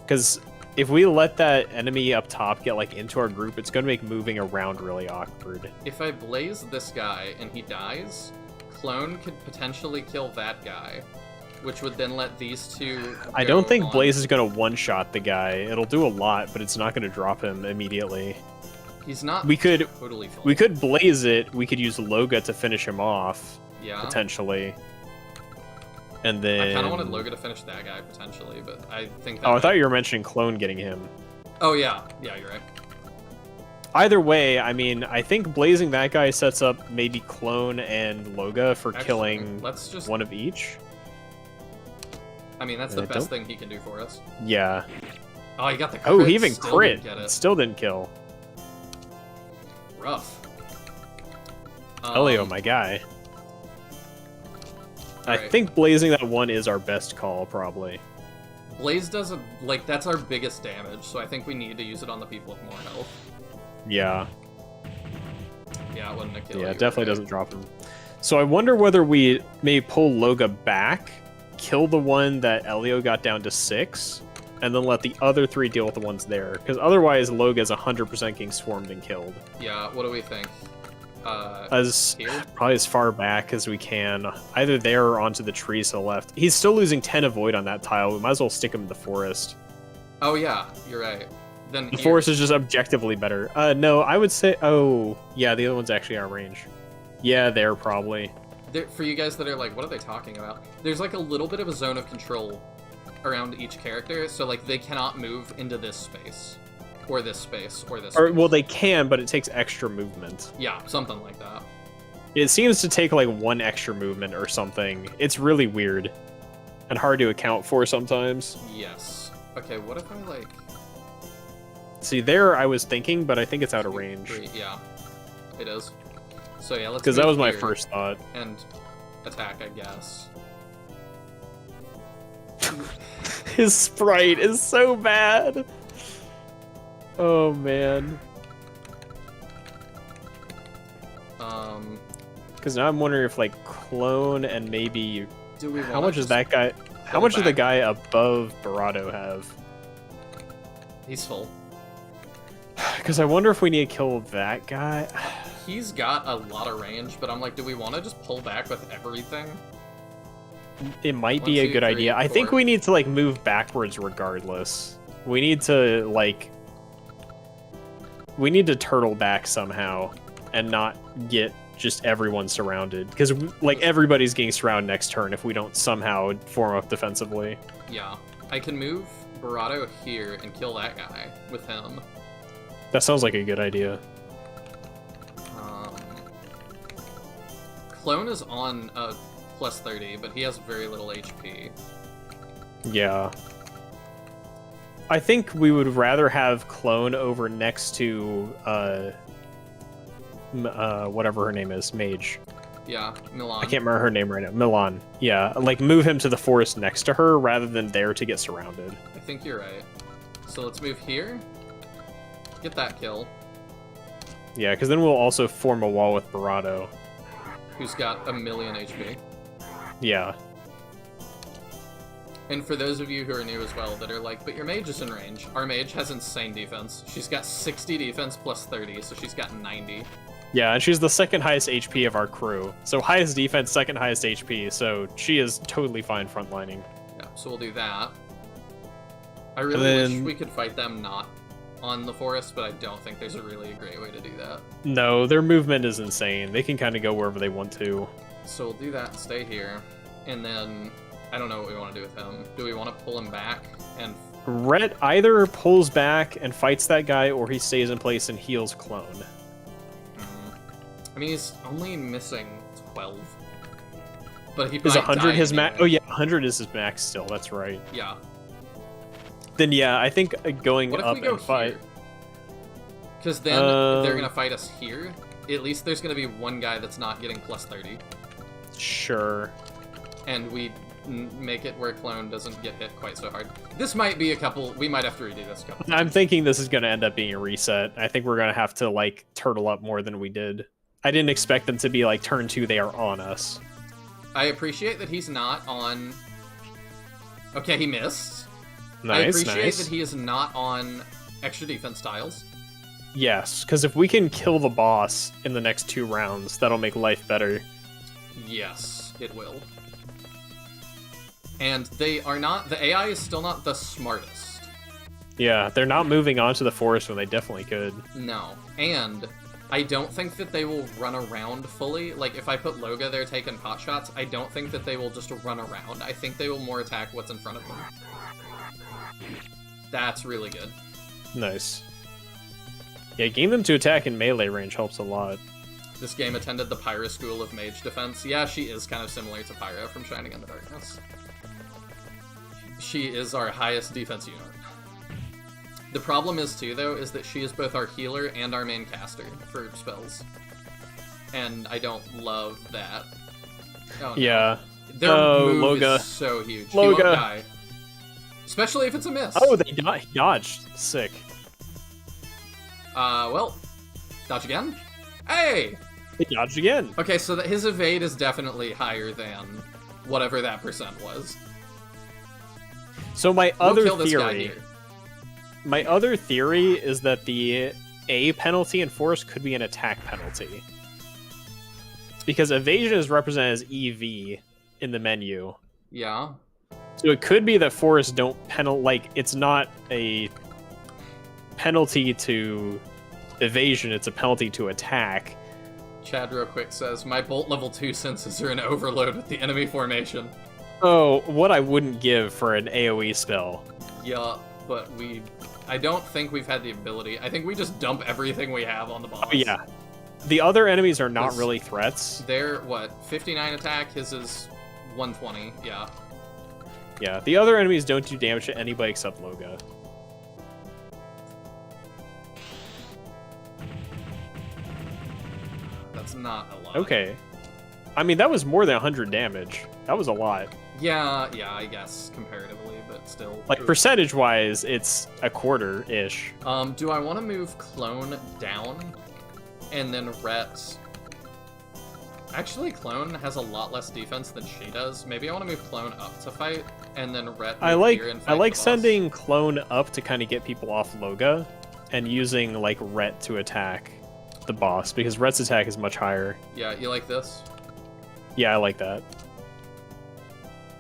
[SPEAKER 2] Because if we let that enemy up top get like into our group, it's gonna make moving around really awkward.
[SPEAKER 1] If I blaze this guy and he dies, Clone could potentially kill that guy, which would then let these two
[SPEAKER 2] I
[SPEAKER 1] go
[SPEAKER 2] don't think
[SPEAKER 1] on.
[SPEAKER 2] Blaze is gonna one-shot the guy. It'll do a lot, but it's not gonna drop him immediately.
[SPEAKER 1] He's not
[SPEAKER 2] We could
[SPEAKER 1] totally full.
[SPEAKER 2] we could blaze it. We could use Loga to finish him off
[SPEAKER 1] Yeah.
[SPEAKER 2] potentially, and then
[SPEAKER 1] I kind of wanted Loga to finish that guy potentially, but I think that
[SPEAKER 2] Oh, I
[SPEAKER 1] might-
[SPEAKER 2] thought you were mentioning Clone getting him.
[SPEAKER 1] Oh yeah, yeah, you're right.
[SPEAKER 2] Either way, I mean, I think blazing that guy sets up maybe Clone and Loga for
[SPEAKER 1] Actually,
[SPEAKER 2] killing
[SPEAKER 1] let's just.
[SPEAKER 2] one of each.
[SPEAKER 1] I mean, that's
[SPEAKER 2] Yeah,
[SPEAKER 1] the best
[SPEAKER 2] don't-
[SPEAKER 1] thing he can do for us.
[SPEAKER 2] Yeah.
[SPEAKER 1] Oh, he got the.
[SPEAKER 2] Oh,
[SPEAKER 1] crit,
[SPEAKER 2] he even
[SPEAKER 1] still
[SPEAKER 2] crit.
[SPEAKER 1] didn't get it.
[SPEAKER 2] Still didn't kill.
[SPEAKER 1] Rough.
[SPEAKER 2] Elio, my guy. I
[SPEAKER 1] alright.
[SPEAKER 2] think blazing that one is our best call, probably.
[SPEAKER 1] Blaze does that's our biggest damage, so I think we need to use it on the people with more health.
[SPEAKER 2] Yeah.
[SPEAKER 1] Yeah, it wouldn't have killed
[SPEAKER 2] Yeah,
[SPEAKER 1] you,
[SPEAKER 2] it definitely
[SPEAKER 1] right?
[SPEAKER 2] doesn't drop him. So I wonder whether we may pull Loga back, kill the one that Elio got down to 6, and then let the other 3 deal with the ones there. Because otherwise, Loga's 100% getting swarmed and killed.
[SPEAKER 1] Yeah, what do we think?
[SPEAKER 2] As
[SPEAKER 1] Here?
[SPEAKER 2] probably as far back as we can, either there or onto the trees to the left. He's still losing 10 avoid on that tile. We might as well stick him in the forest.
[SPEAKER 1] Oh yeah, you're right. Then
[SPEAKER 2] The
[SPEAKER 1] here.
[SPEAKER 2] forest is just objectively better. No, I would say. Oh, yeah, the other one's actually our range. Yeah, there probably.
[SPEAKER 1] For you guys that are like, what are they talking about? There's like a little bit of a zone of control around each character, so like they cannot move into this space, or this space, or this.
[SPEAKER 2] Or
[SPEAKER 1] space.
[SPEAKER 2] well, they can, but it takes extra movement.
[SPEAKER 1] Yeah, something like that.
[SPEAKER 2] It seems to take like 1 extra movement or something. It's really weird and hard to account for sometimes.
[SPEAKER 1] Yes. Okay, what if I like?
[SPEAKER 2] See, there I was thinking, but I think it's out of
[SPEAKER 1] 2,
[SPEAKER 2] range
[SPEAKER 1] 3, yeah, it is. So yeah, let's.
[SPEAKER 2] because that
[SPEAKER 1] move
[SPEAKER 2] was my
[SPEAKER 1] here
[SPEAKER 2] first thought.
[SPEAKER 1] And attack, I guess.
[SPEAKER 2] His sprite is so bad. Oh man. Because now I'm wondering if like Clone and maybe
[SPEAKER 1] Do we?
[SPEAKER 2] how
[SPEAKER 1] wanna
[SPEAKER 2] much does
[SPEAKER 1] just
[SPEAKER 2] that guy? How
[SPEAKER 1] pull
[SPEAKER 2] much does the
[SPEAKER 1] back?
[SPEAKER 2] guy above Barado have?
[SPEAKER 1] He's full.
[SPEAKER 2] Because I wonder if we need to kill that guy.
[SPEAKER 1] He's got a lot of range, but I'm like, do we want to just pull back with everything?
[SPEAKER 2] It might
[SPEAKER 1] 1,
[SPEAKER 2] be a
[SPEAKER 1] 2,
[SPEAKER 2] good
[SPEAKER 1] 3,
[SPEAKER 2] idea. I think
[SPEAKER 1] 4.
[SPEAKER 2] we need to like move backwards regardless. We need to like turtle back somehow and not get just everyone surrounded because like everybody's getting surrounded next turn if we don't somehow form up defensively.
[SPEAKER 1] Yeah, I can move Barado here and kill that guy with him.
[SPEAKER 2] That sounds like a good idea.
[SPEAKER 1] Clone is on plus 30, but he has very little HP.
[SPEAKER 2] Yeah. I think we would rather have Clone over next to whatever her name is, Mage.
[SPEAKER 1] Yeah, Milan.
[SPEAKER 2] I can't remember her name right now. Milan. Yeah, like move him to the forest next to her rather than there to get surrounded.
[SPEAKER 1] I think you're right. So let's move here. Get that kill.
[SPEAKER 2] Yeah, because then we'll also form a wall with Barado.
[SPEAKER 1] Who's got 1,000,000 HP.
[SPEAKER 2] Yeah.
[SPEAKER 1] And for those of you who are new as well that are like, but your mage is in range. Our mage has insane defense. She's got 60 defense plus 30, so she's got 90.
[SPEAKER 2] Yeah, and she's the second highest HP of our crew. So highest defense, second highest HP, so she is totally fine frontlining.
[SPEAKER 1] Yeah, so we'll do that. I really wish
[SPEAKER 2] then-
[SPEAKER 1] we could fight them not on the forest, but I don't think there's a really great way to do that.
[SPEAKER 2] No, their movement is insane. They can kind of go wherever they want to.
[SPEAKER 1] So we'll do that and stay here. And then, I don't know what we want to do with him. Do we want to pull him back and...
[SPEAKER 2] Rhett either pulls back and fights that guy, or he stays in place and heals Clone.
[SPEAKER 1] I mean, he's only missing 12. But he
[SPEAKER 2] Is
[SPEAKER 1] might
[SPEAKER 2] 100
[SPEAKER 1] die
[SPEAKER 2] his max?
[SPEAKER 1] anyway.
[SPEAKER 2] Oh yeah, 100 is his max still. That's right.
[SPEAKER 1] Yeah.
[SPEAKER 2] Then yeah, I think going
[SPEAKER 1] What if
[SPEAKER 2] up
[SPEAKER 1] we go
[SPEAKER 2] and fight.
[SPEAKER 1] Because then they're gonna fight us here. At least there's gonna be one guy that's not getting plus 30.
[SPEAKER 2] Sure.
[SPEAKER 1] And we make it where clone doesn't get hit quite so hard. This might be a couple. We might have to redo this a couple.
[SPEAKER 2] I'm thinking this is going to end up being a reset. I think we're going to have to like turtle up more than we did. I didn't expect them to be like turn 2 they are on us.
[SPEAKER 1] I appreciate that he's not on. Okay, he missed.
[SPEAKER 2] Nice,
[SPEAKER 1] I appreciate
[SPEAKER 2] nice.
[SPEAKER 1] that he is not on extra defense tiles.
[SPEAKER 2] Yes, because if we can kill the boss in the next 2 rounds, that'll make life better.
[SPEAKER 1] Yes, it will. And they are not. The AI is still not the smartest.
[SPEAKER 2] Yeah, they're not moving on to the forest when they definitely could.
[SPEAKER 1] No. And I don't think that they will run around fully. Like, if I put Loga there taking pot shots, I don't think that they will just run around. I think they will more attack what's in front of them. That's really good.
[SPEAKER 2] Nice. Yeah, getting them to attack in melee range helps a lot.
[SPEAKER 1] This game attended the Pyra School of Mage Defense. Yeah, she is kind of similar to Pyra from Shining in the Darkness. She is our highest defense unit. The problem is, too, though, is that she is both our healer and our main caster for spells. And I don't love that. Oh, no.
[SPEAKER 2] Yeah.
[SPEAKER 1] Their move
[SPEAKER 2] Loga.
[SPEAKER 1] is so huge.
[SPEAKER 2] Loga.
[SPEAKER 1] He won't die. Especially if it's a miss.
[SPEAKER 2] Oh, they dodged. Sick.
[SPEAKER 1] Well, dodge again? Hey!
[SPEAKER 2] They dodged again.
[SPEAKER 1] Okay, so that his evade is definitely higher than whatever that percent was.
[SPEAKER 2] So my
[SPEAKER 1] We'll
[SPEAKER 2] other
[SPEAKER 1] kill this guy
[SPEAKER 2] theory...
[SPEAKER 1] here.
[SPEAKER 2] My other theory is that the A penalty in Forest could be an attack penalty. Because evasion is represented as EV in the menu.
[SPEAKER 1] Yeah.
[SPEAKER 2] So it could be that Forest don't like, it's not a penalty to evasion, it's a penalty to attack.
[SPEAKER 1] Chad real quick says, my bolt level 2 senses are in overload with the enemy formation.
[SPEAKER 2] Oh, what I wouldn't give for an AoE spell.
[SPEAKER 1] Yeah, but I don't think we've had the ability. I think we just dump everything we have on the boss.
[SPEAKER 2] Oh, yeah. The other enemies are not
[SPEAKER 1] This-
[SPEAKER 2] really threats.
[SPEAKER 1] They're, what, 59 attack? His is 120, yeah.
[SPEAKER 2] Yeah, the other enemies don't do damage to anybody except Loga.
[SPEAKER 1] That's not a lot.
[SPEAKER 2] Okay. I mean, that was more than 100 damage. That was a lot.
[SPEAKER 1] Yeah, I guess, comparatively, but still.
[SPEAKER 2] Like,
[SPEAKER 1] Oof.
[SPEAKER 2] percentage-wise, it's a quarter-ish.
[SPEAKER 1] Do I want to move Clone down and then Rhett? Actually, Clone has a lot less defense than she does. Maybe I want to move Clone up to fight and then Rhett
[SPEAKER 2] I
[SPEAKER 1] move
[SPEAKER 2] like
[SPEAKER 1] here and
[SPEAKER 2] I
[SPEAKER 1] fight
[SPEAKER 2] like
[SPEAKER 1] the boss.
[SPEAKER 2] sending Clone up to kind of get people off Loga, and using like Rhett to attack the boss because Rhett's attack is much higher.
[SPEAKER 1] Yeah, you like this?
[SPEAKER 2] Yeah, I like that.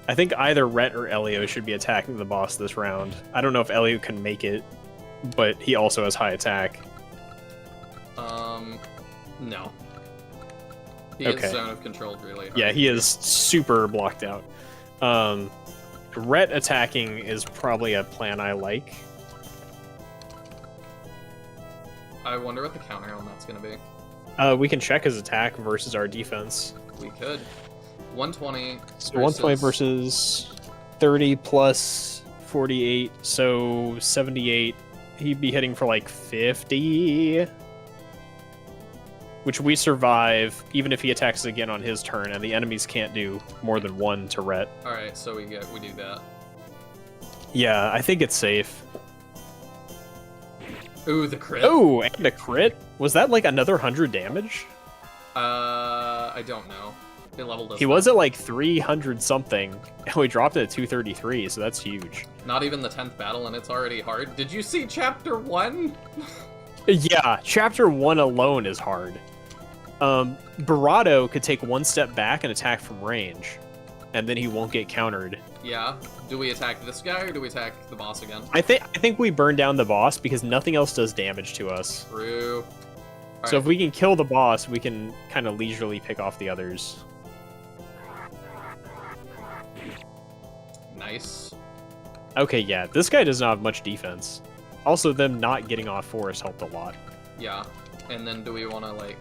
[SPEAKER 2] I think either Rhett or Elio should be attacking the boss this round. I don't know if Elio can make it, but he also has high attack.
[SPEAKER 1] No. He
[SPEAKER 2] Okay.
[SPEAKER 1] is zone of controlled really hard.
[SPEAKER 2] Yeah, he is super blocked out. Rhett attacking is probably a plan I like.
[SPEAKER 1] I wonder what the counter on that's going to be.
[SPEAKER 2] We can check his attack versus our defense.
[SPEAKER 1] We could. 120
[SPEAKER 2] So 120 versus 30 plus 48, so 78. He'd be hitting for like 50. Which we survive, even if he attacks again on his turn, and the enemies can't do more than 1 to Rhett.
[SPEAKER 1] Alright, so we do that.
[SPEAKER 2] Yeah, I think it's safe.
[SPEAKER 1] Ooh, the crit?
[SPEAKER 2] Oh, and a crit? Was that like another 100 damage?
[SPEAKER 1] I don't know. They leveled us
[SPEAKER 2] He
[SPEAKER 1] up.
[SPEAKER 2] was at like 300 something, and we dropped it at 233, so that's huge.
[SPEAKER 1] Not even the 10th battle, and it's already hard. Did you see Chapter 1?
[SPEAKER 2] Yeah, Chapter 1 alone is hard. Barado could take 1 step back and attack from range, and then he won't get countered.
[SPEAKER 1] Yeah. Do we attack this guy, or do we attack the boss again?
[SPEAKER 2] I think we burn down the boss because nothing else does damage to us.
[SPEAKER 1] True.
[SPEAKER 2] So if we can kill the boss, we can kind of leisurely pick off the others.
[SPEAKER 1] Nice.
[SPEAKER 2] Okay, yeah, this guy does not have much defense. Also, them not getting off forest helped a lot.
[SPEAKER 1] Yeah. And then do we want to, like...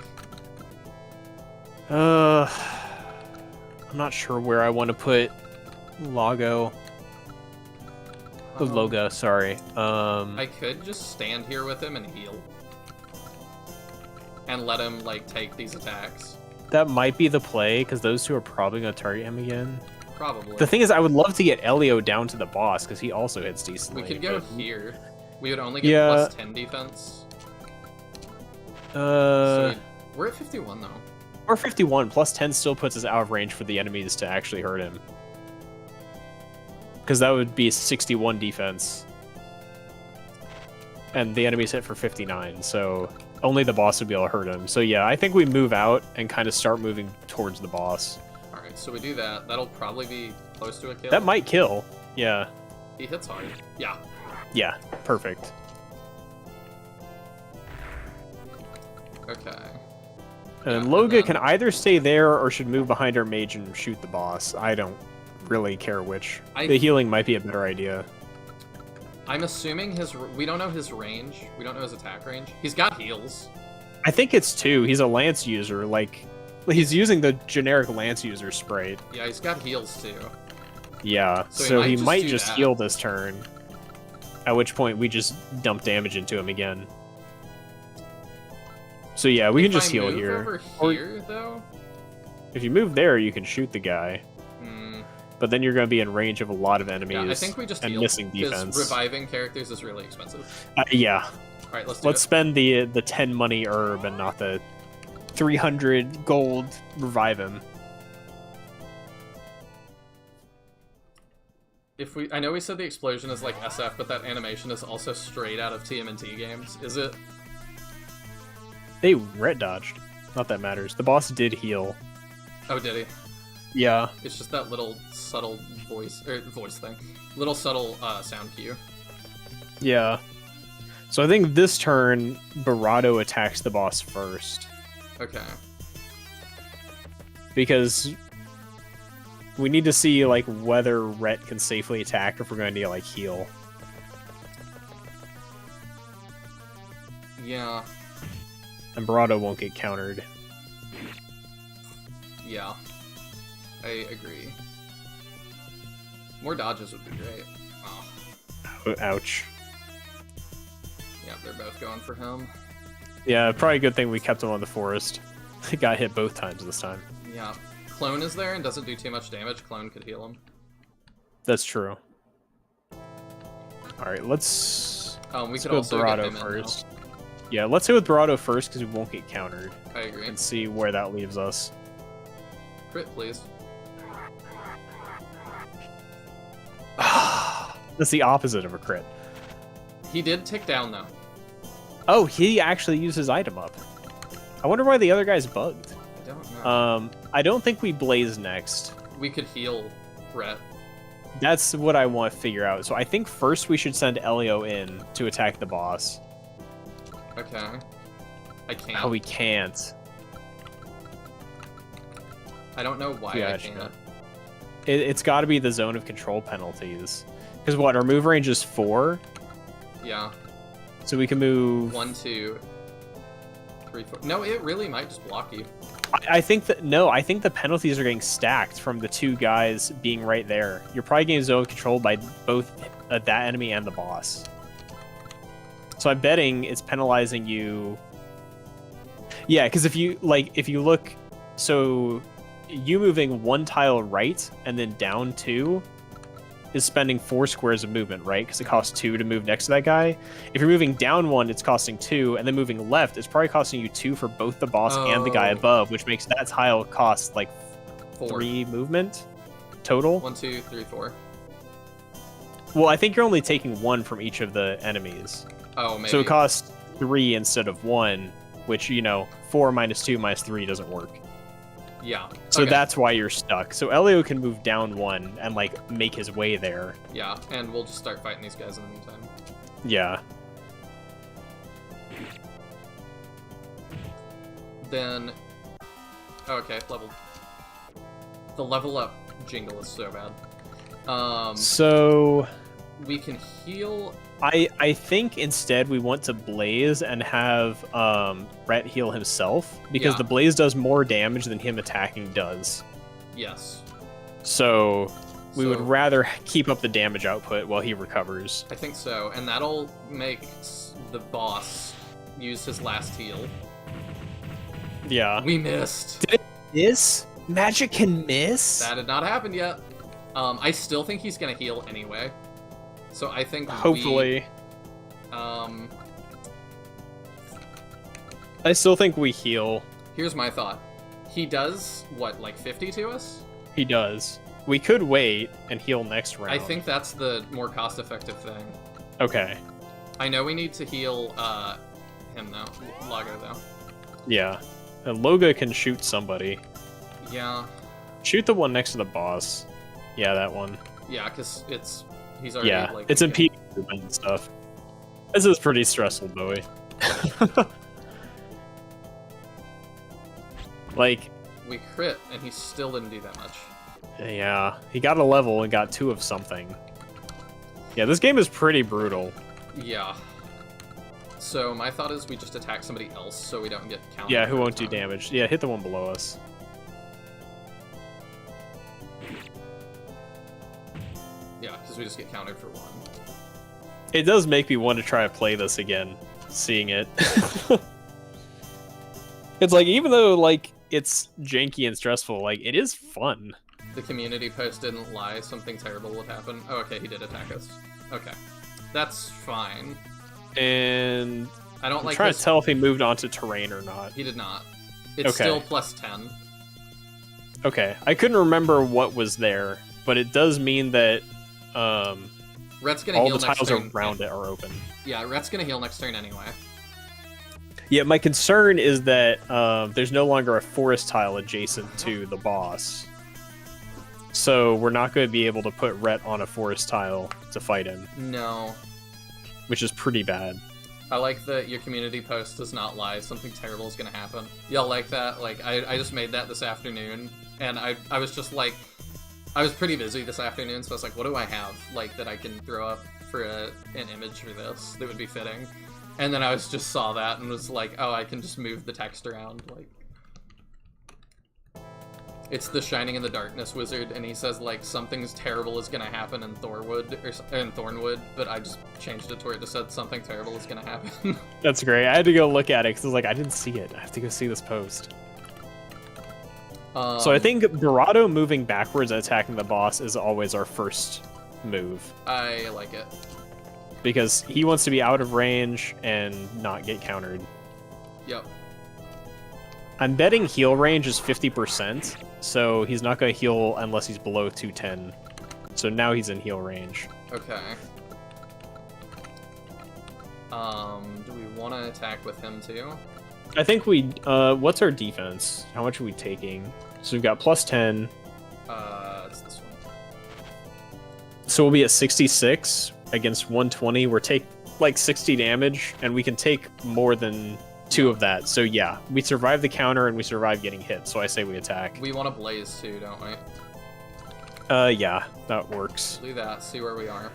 [SPEAKER 2] I'm not sure where I want to put Logo. Loga, sorry.
[SPEAKER 1] I could just stand here with him and heal. And let him, like, take these attacks.
[SPEAKER 2] That might be the play, because those two are probably going to target him again.
[SPEAKER 1] Probably.
[SPEAKER 2] The thing is, I would love to get Elio down to the boss, because he also hits decently.
[SPEAKER 1] We could go
[SPEAKER 2] but...
[SPEAKER 1] here. We would only get
[SPEAKER 2] Yeah.
[SPEAKER 1] plus 10 defense. So we're at 51, though.
[SPEAKER 2] Or 51, plus 10 still puts us out of range for the enemies to actually hurt him. Because that would be 61 defense. And the enemies hit for 59, so only the boss would be able to hurt him. So yeah, I think we move out and kind of start moving towards the boss.
[SPEAKER 1] Alright, so we do that. That'll probably be close to a kill.
[SPEAKER 2] That might kill. Yeah.
[SPEAKER 1] He hits hard. Yeah.
[SPEAKER 2] Yeah, perfect.
[SPEAKER 1] Okay.
[SPEAKER 2] And
[SPEAKER 1] Yeah,
[SPEAKER 2] Loga
[SPEAKER 1] and
[SPEAKER 2] can
[SPEAKER 1] then-
[SPEAKER 2] either stay there or should move behind our mage and shoot the boss. I don't really care which. The healing might be a better idea.
[SPEAKER 1] I'm assuming we don't know his range. We don't know his attack range. He's got heals.
[SPEAKER 2] I think it's 2. He's a lance user. Like, he's using the generic lance user sprite.
[SPEAKER 1] Yeah, he's got heals too.
[SPEAKER 2] Yeah,
[SPEAKER 1] So
[SPEAKER 2] so
[SPEAKER 1] he
[SPEAKER 2] he
[SPEAKER 1] might
[SPEAKER 2] might
[SPEAKER 1] just do
[SPEAKER 2] just
[SPEAKER 1] that.
[SPEAKER 2] heal this turn. At which point we just dump damage into him again. So yeah, we can just heal here.
[SPEAKER 1] Over
[SPEAKER 2] Or-
[SPEAKER 1] here, though?
[SPEAKER 2] If you move there, you can shoot the guy.
[SPEAKER 1] Hmm.
[SPEAKER 2] But then you're going to be in range of a lot of enemies.
[SPEAKER 1] Yeah, I think we just
[SPEAKER 2] and
[SPEAKER 1] heal.
[SPEAKER 2] missing
[SPEAKER 1] Because
[SPEAKER 2] defense.
[SPEAKER 1] reviving characters is really expensive.
[SPEAKER 2] Yeah.
[SPEAKER 1] Alright, let's do
[SPEAKER 2] Let's
[SPEAKER 1] it.
[SPEAKER 2] spend the 10 money herb and not the 300 gold revive him.
[SPEAKER 1] I know we said the explosion is like SF, but that animation is also straight out of TMNT games. Is it?
[SPEAKER 2] They ret dodged. Not that matters. The boss did heal.
[SPEAKER 1] Oh, did he?
[SPEAKER 2] Yeah.
[SPEAKER 1] It's just that little subtle voice thing. Little subtle sound cue.
[SPEAKER 2] Yeah. So I think this turn, Barado attacks the boss first.
[SPEAKER 1] Okay.
[SPEAKER 2] Because we need to see like whether Rhett can safely attack if we're going to like heal.
[SPEAKER 1] Yeah.
[SPEAKER 2] And Barado won't get countered.
[SPEAKER 1] Yeah. I agree. More dodges would be great. Oh.
[SPEAKER 2] Ouch.
[SPEAKER 1] Yeah, they're both going for him.
[SPEAKER 2] Yeah, probably a good thing we kept him on the forest. He got hit both times this time.
[SPEAKER 1] Yeah. Clone is there and doesn't do too much damage. Clone could heal him.
[SPEAKER 2] That's true. Alright, let's
[SPEAKER 1] We
[SPEAKER 2] go
[SPEAKER 1] could
[SPEAKER 2] with
[SPEAKER 1] also get
[SPEAKER 2] Barado
[SPEAKER 1] him
[SPEAKER 2] first. Yeah, let's go with Barado first because we won't get countered.
[SPEAKER 1] in, though. I agree.
[SPEAKER 2] And see where that leaves us.
[SPEAKER 1] Crit, please.
[SPEAKER 2] That's the opposite of a crit.
[SPEAKER 1] He did tick down, though.
[SPEAKER 2] Oh, he actually used his item up. I wonder why the other guy's bugged.
[SPEAKER 1] I don't know.
[SPEAKER 2] I don't think we blaze next.
[SPEAKER 1] We could heal Rhett.
[SPEAKER 2] That's what I want to figure out. So I think first we should send Elio in to attack the boss.
[SPEAKER 1] Okay. I can't.
[SPEAKER 2] Oh, we can't.
[SPEAKER 1] I don't know why I
[SPEAKER 2] Gotcha.
[SPEAKER 1] can't.
[SPEAKER 2] It's got to be the zone of control penalties. Because what, our move range is 4?
[SPEAKER 1] Yeah.
[SPEAKER 2] So we can move...
[SPEAKER 1] 1, 2, 3, 4. No, it really might just block you.
[SPEAKER 2] I think that... No, I think the penalties are getting stacked from the 2 guys being right there. You're probably getting zone controlled by both that enemy and the boss. So I'm betting it's penalizing you... Yeah, because if you look... So you moving 1 tile right and then down 2 is spending 4 squares of movement, right? Because it costs 2 to move next to that guy. If you're moving down 1, it's costing 2, and then moving left, it's probably costing you 2 for both the boss and the guy
[SPEAKER 1] Oh.
[SPEAKER 2] above, which makes that tile cost like
[SPEAKER 1] 4.
[SPEAKER 2] 3 movement total.
[SPEAKER 1] 1, 2, 3, 4.
[SPEAKER 2] Well, I think you're only taking 1 from each of the enemies.
[SPEAKER 1] Oh, maybe.
[SPEAKER 2] So it costs 3 instead of 1, which, 4 minus 2 minus 3 doesn't work.
[SPEAKER 1] Yeah.
[SPEAKER 2] So
[SPEAKER 1] Okay.
[SPEAKER 2] that's why you're stuck. So Elio can move down 1 and, make his way there.
[SPEAKER 1] Yeah, and we'll just start fighting these guys in the meantime.
[SPEAKER 2] Yeah.
[SPEAKER 1] Then... Okay, level... The level up jingle is so bad.
[SPEAKER 2] So...
[SPEAKER 1] We can heal
[SPEAKER 2] I think instead we want to Blaze and have Rhett heal himself, because
[SPEAKER 1] Yeah.
[SPEAKER 2] the Blaze does more damage than him attacking does.
[SPEAKER 1] Yes.
[SPEAKER 2] So we would
[SPEAKER 1] So-
[SPEAKER 2] rather keep up the damage output while he recovers.
[SPEAKER 1] I think so, and that'll make the boss use his last heal.
[SPEAKER 2] Yeah.
[SPEAKER 1] We missed.
[SPEAKER 2] This magic can miss?
[SPEAKER 1] That had not happened yet. I still think he's gonna heal anyway. So I think
[SPEAKER 2] Hopefully.
[SPEAKER 1] we,
[SPEAKER 2] I still think we heal.
[SPEAKER 1] here's my thought. He does what, like 50 to us?
[SPEAKER 2] He does. We could wait and heal next round.
[SPEAKER 1] I think that's the more cost-effective thing.
[SPEAKER 2] Okay.
[SPEAKER 1] I know we need to heal him though, Lago though.
[SPEAKER 2] Yeah. And Loga can shoot somebody.
[SPEAKER 1] Yeah,
[SPEAKER 2] Shoot the one next to the boss. Yeah, that one.
[SPEAKER 1] yeah, because he's already
[SPEAKER 2] Yeah,
[SPEAKER 1] like
[SPEAKER 2] it's impeding movement and stuff. This is pretty stressful, Bowie. Like,
[SPEAKER 1] we crit and he still didn't do that much.
[SPEAKER 2] yeah, he got a level and got 2 of something. Yeah, this game is pretty brutal.
[SPEAKER 1] Yeah. So my thought is we just attack somebody else so we don't get counted.
[SPEAKER 2] Yeah, who
[SPEAKER 1] every
[SPEAKER 2] won't do
[SPEAKER 1] time.
[SPEAKER 2] damage? Yeah, hit the one below us.
[SPEAKER 1] Yeah, because we just get counted for 1.
[SPEAKER 2] It does make me want to try to play this again, seeing it. It's like, even though, like, it's janky and stressful, like, it is fun.
[SPEAKER 1] The community post didn't lie. Something terrible would happen. Oh, okay, he did attack us. Okay, that's fine.
[SPEAKER 2] And
[SPEAKER 1] I don't
[SPEAKER 2] I'm
[SPEAKER 1] like
[SPEAKER 2] trying
[SPEAKER 1] this.
[SPEAKER 2] to tell if he moved on to terrain or not.
[SPEAKER 1] He did not. It's
[SPEAKER 2] Okay.
[SPEAKER 1] still plus 10.
[SPEAKER 2] Okay, I couldn't remember what was there, but it does mean that
[SPEAKER 1] Rhett's gonna
[SPEAKER 2] all
[SPEAKER 1] heal
[SPEAKER 2] the
[SPEAKER 1] next
[SPEAKER 2] tiles
[SPEAKER 1] turn.
[SPEAKER 2] around it are open.
[SPEAKER 1] Yeah, Rhett's gonna heal next turn anyway.
[SPEAKER 2] Yeah, my concern is that there's no longer a forest tile adjacent to the boss. So we're not going to be able to put Rhett on a forest tile to fight him,
[SPEAKER 1] No.
[SPEAKER 2] which is pretty bad.
[SPEAKER 1] I like that your community post does not lie. Something terrible is gonna happen. Y'all like that? Like, I just made that this afternoon, and I was just like, I was pretty busy this afternoon, so I was like, what do I have, like, that I can throw up for an image for this that would be fitting? And then I just saw that and was like, oh, I can just move the text around, like. It's the Shining in the Darkness wizard, and he says, like, something's terrible is gonna happen in Thornwood, but I just changed it to where it just said something terrible is gonna happen.
[SPEAKER 2] That's great. I had to go look at it because I was like, I didn't see it. I have to go see this post. So I think Barado moving backwards and attacking the boss is always our first move,
[SPEAKER 1] I like it.
[SPEAKER 2] because he wants to be out of range and not get countered.
[SPEAKER 1] Yep.
[SPEAKER 2] I'm betting heal range is 50%, so he's not going to heal unless he's below 210. So now he's in heal range.
[SPEAKER 1] Okay. Do we want to attack with him too?
[SPEAKER 2] I think we, what's our defense? How much are we taking? So we've got plus 10,
[SPEAKER 1] It's this one.
[SPEAKER 2] so we'll be at 66 against 120. We're take like 60 damage, and we can take more than 2 of that. So yeah, we survive the counter and we survive getting hit, so I say we attack.
[SPEAKER 1] We want to blaze too, don't we?
[SPEAKER 2] Yeah, that works.
[SPEAKER 1] Do that. See where we are.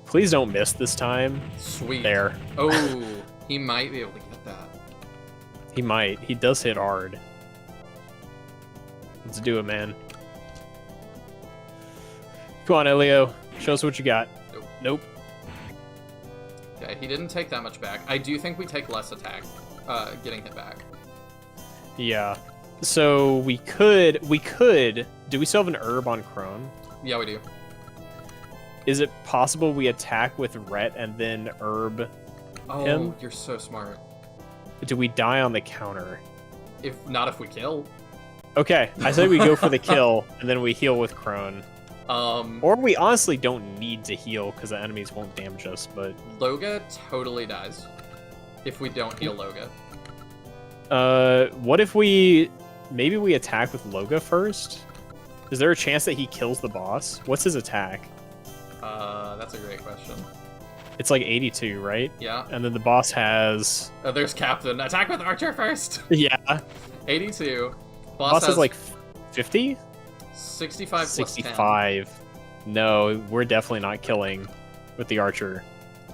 [SPEAKER 2] Please don't miss this time.
[SPEAKER 1] Sweet.
[SPEAKER 2] There.
[SPEAKER 1] Oh, he might be able to get that.
[SPEAKER 2] He might. He does hit hard. Let's do it, man. Come on, Elio. Show us what you got. Nope.
[SPEAKER 1] Okay, he didn't take that much back. I do think we take less attack, getting hit back.
[SPEAKER 2] Yeah. So we could, do we still have an herb on Crone?
[SPEAKER 1] Yeah, we do.
[SPEAKER 2] Is it possible we attack with Rhett and then herb?
[SPEAKER 1] Oh,
[SPEAKER 2] Him?
[SPEAKER 1] you're so smart.
[SPEAKER 2] Do we die on the counter?
[SPEAKER 1] If not, if we kill.
[SPEAKER 2] Okay, I say we go for the kill and then we heal with Crone.
[SPEAKER 1] Um,
[SPEAKER 2] Or we honestly don't need to heal because the enemies won't damage us, but...
[SPEAKER 1] Loga totally dies if we don't heal Loga.
[SPEAKER 2] What if we... Maybe we attack with Loga first? Is there a chance that he kills the boss? What's his attack?
[SPEAKER 1] That's a great question.
[SPEAKER 2] It's like 82, right?
[SPEAKER 1] Yeah.
[SPEAKER 2] And then the boss has...
[SPEAKER 1] Oh, there's Captain. Attack with Archer first.
[SPEAKER 2] Yeah.
[SPEAKER 1] 82.
[SPEAKER 2] Boss has like 50?
[SPEAKER 1] 65 plus 10.
[SPEAKER 2] 65. No, we're definitely not killing. with the archer.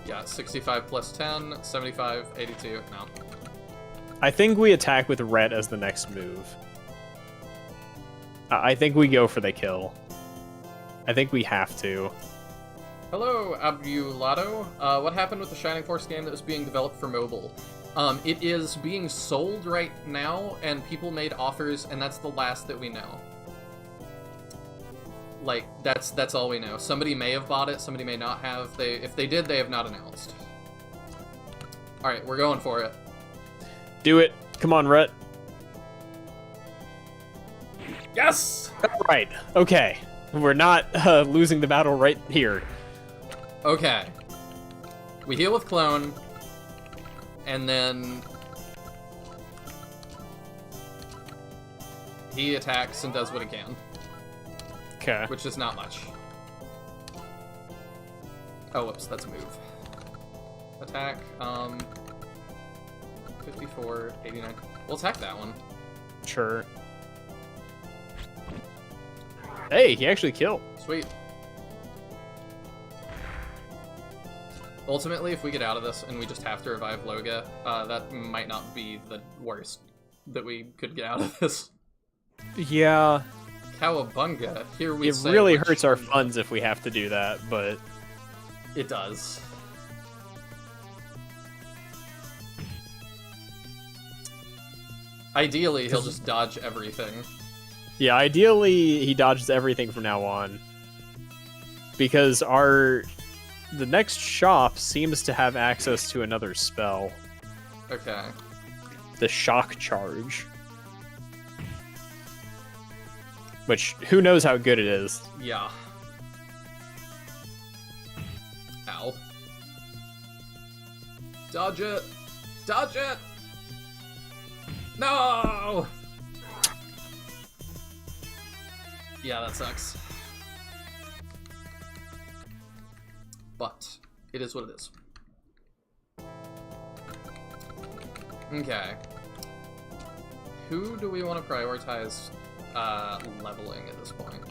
[SPEAKER 1] Yeah, 65 plus 10, 75, 82. No.
[SPEAKER 2] I think we attack with Ret as the next move. I think we go for the kill. I think we have to.
[SPEAKER 1] Hello, Abulato. What happened with the Shining Force game that was being developed for mobile? It is being sold right now, and people made offers, and that's the last that we know. Like, that's all we know. Somebody may have bought it, somebody may not have. If they did, they have not announced. Alright, we're going for it.
[SPEAKER 2] Do it. Come on, Ret.
[SPEAKER 1] Yes!
[SPEAKER 2] Right. Okay. We're not losing the battle right here.
[SPEAKER 1] Okay. We heal with Clone, and then he attacks and does what he can.
[SPEAKER 2] Okay.
[SPEAKER 1] Which is not much. Oh, whoops, that's a move. Attack, 54, 89. We'll attack that one.
[SPEAKER 2] Sure. Hey, he actually killed.
[SPEAKER 1] Sweet. Ultimately, if we get out of this and we just have to revive Loga, that might not be the worst that we could get out of this.
[SPEAKER 2] Yeah.
[SPEAKER 1] Cowabunga, here we
[SPEAKER 2] It
[SPEAKER 1] say
[SPEAKER 2] really
[SPEAKER 1] which-
[SPEAKER 2] hurts our funds if we have to do that, but...
[SPEAKER 1] It does. Ideally, he'll just dodge everything.
[SPEAKER 2] Yeah, ideally, he dodges everything from now on. Because the next shop seems to have access to another spell.
[SPEAKER 1] Okay.
[SPEAKER 2] The Shock Charge. Which, who knows how good it is.
[SPEAKER 1] Yeah. Ow. Dodge it! Dodge it! No! Yeah, that sucks. But it is what it is. Okay. Who do we want to prioritize leveling at this point?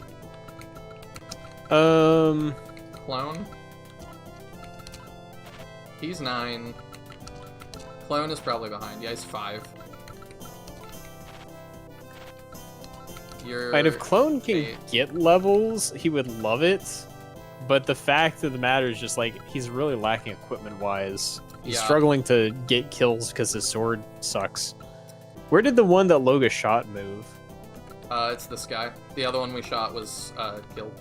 [SPEAKER 1] Clone? He's 9. Clone is probably behind. Yeah, he's 5.
[SPEAKER 2] And if Clone can
[SPEAKER 1] 8.
[SPEAKER 2] get levels, he would love it. But the fact of the matter is just, like, he's really lacking equipment-wise. He's
[SPEAKER 1] Yeah.
[SPEAKER 2] struggling to get kills because his sword sucks. Where did the one that Loga shot move?
[SPEAKER 1] It's this guy. The other one we shot was killed.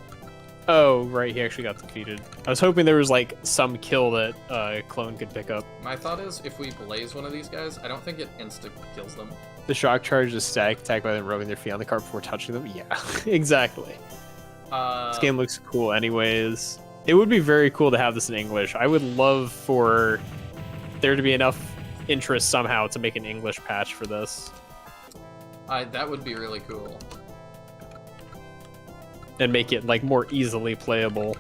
[SPEAKER 2] Oh, right, he actually got defeated. I was hoping there was, like, some kill that Clone could pick up.
[SPEAKER 1] My thought is, if we blaze one of these guys, I don't think it insta-kills them.
[SPEAKER 2] The shock charge is static attack by them rubbing their feet on the cart before touching them? Yeah, exactly. This game looks cool anyways. It would be very cool to have this in English. I would love for there to be enough interest somehow to make an English patch for this.
[SPEAKER 1] That would be really cool.
[SPEAKER 2] And make it, like, more easily playable.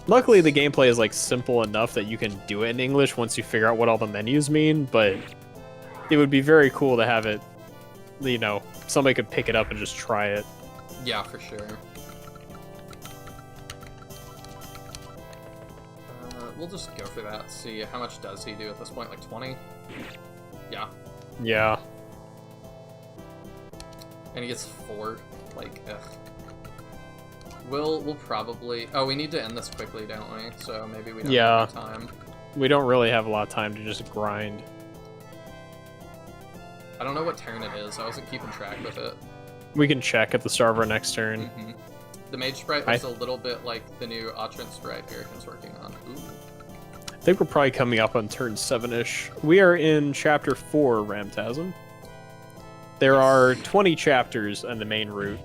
[SPEAKER 2] Luckily, the gameplay is, like, simple enough that you can do it in English once you figure out what all the menus mean, but it would be very cool to have it, you know, somebody could pick it up and just try it.
[SPEAKER 1] Yeah, for sure. We'll just go for that. See, how much does he do at this point? Like 20? Yeah.
[SPEAKER 2] Yeah.
[SPEAKER 1] And he gets 4. Like, ugh. We'll probably... Oh, we need to end this quickly, don't we? So maybe we don't
[SPEAKER 2] Yeah.
[SPEAKER 1] have time.
[SPEAKER 2] We don't really have a lot of time to just grind.
[SPEAKER 1] I don't know what turn it is. I wasn't keeping track with it.
[SPEAKER 2] We can check at the start of our next turn.
[SPEAKER 1] Mm-hmm. The mage sprite looks a little bit like the new Autran sprite Erican's working on. Ooh.
[SPEAKER 2] I think we're probably coming up on turn 7-ish. We are in chapter 4, Ramtasm. There are 20 chapters on the main route.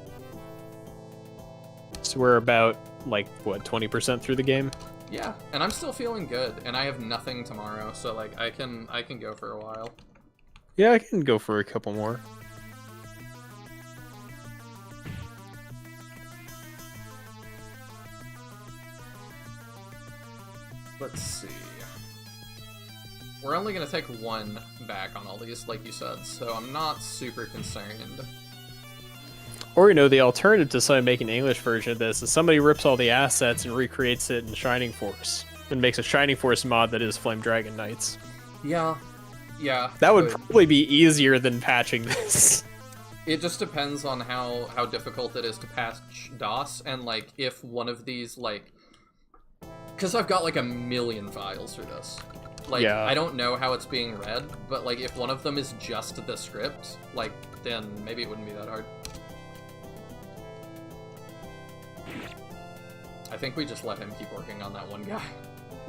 [SPEAKER 2] So we're about, like, what, 20% through the game?
[SPEAKER 1] Yeah, and I'm still feeling good, and I have nothing tomorrow, so like I can go for a while.
[SPEAKER 2] Yeah, I can go for a couple more.
[SPEAKER 1] Let's see. We're only gonna take 1 back on all these, like you said, so I'm not super concerned.
[SPEAKER 2] Or, you know, the alternative to somebody making an English version of this is somebody rips all the assets and recreates it in Shining Force and makes a Shining Force mod that is Flame Dragon Knights.
[SPEAKER 1] Yeah. Yeah.
[SPEAKER 2] That would
[SPEAKER 1] good.
[SPEAKER 2] probably be easier than patching this.
[SPEAKER 1] It just depends on how difficult it is to patch DOS, and, like, if one of these, like... Because I've got, like, a million files for this. Like,
[SPEAKER 2] Yeah.
[SPEAKER 1] I don't know how it's being read, but, like, if one of them is just the script, like, then maybe it wouldn't be that hard. I think we just let him keep working on that one guy.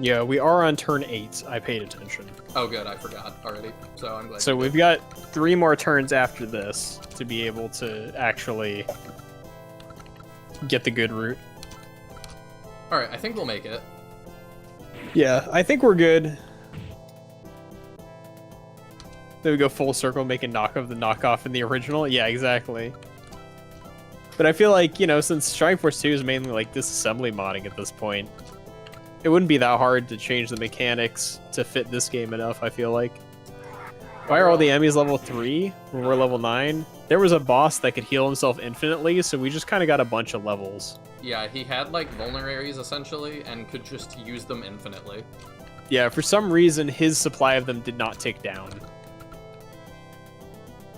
[SPEAKER 2] Yeah, we are on turn 8. I paid attention.
[SPEAKER 1] Oh, good. I forgot already. So I'm glad.
[SPEAKER 2] So
[SPEAKER 1] you
[SPEAKER 2] we've
[SPEAKER 1] did.
[SPEAKER 2] got 3 more turns after this to be able to actually get the good route.
[SPEAKER 1] All right. I think we'll make it.
[SPEAKER 2] Yeah, I think we're good. Then we go full circle, make a knock of the knockoff in the original. Yeah, exactly. But I feel like, you know, since Shining Force 2 is mainly like disassembly modding at this point, it wouldn't be that hard to change the mechanics to fit this game enough, I feel like. Why are all the enemies level 3 when we're level 9? There was a boss that could heal himself infinitely, so we just kind of got a bunch of levels.
[SPEAKER 1] Yeah, he had like vulneraries essentially, and could just use them infinitely.
[SPEAKER 2] Yeah, for some reason, his supply of them did not tick down.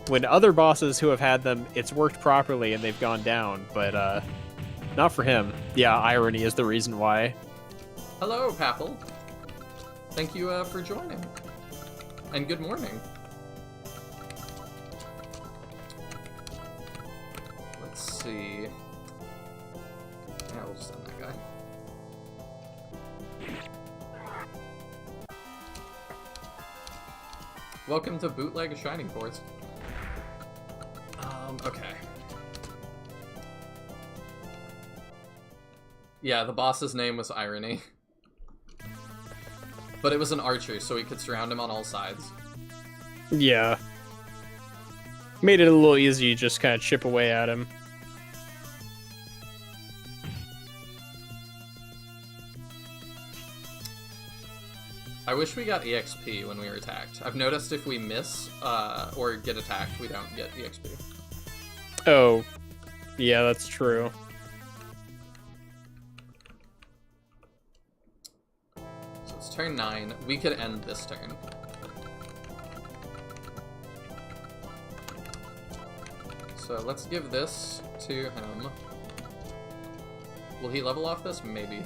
[SPEAKER 2] When other bosses who have had them, it's worked properly and they've gone down, but not for him. Yeah, irony is the reason why.
[SPEAKER 1] Hello, Papple. Thank you for joining. And good morning. Let's see. Yeah, we'll just end that guy. Welcome to Bootleg Shining Force. Okay. Yeah, the boss's name was Irony. But it was an archer, so we could surround him on all sides.
[SPEAKER 2] Yeah. Made it a little easy to just kind of chip away at him.
[SPEAKER 1] I wish we got EXP when we were attacked. I've noticed if we miss or get attacked, we don't get EXP.
[SPEAKER 2] Oh, yeah, that's true.
[SPEAKER 1] So it's turn 9. We could end this turn. So let's give this to him. Will he level off this? Maybe.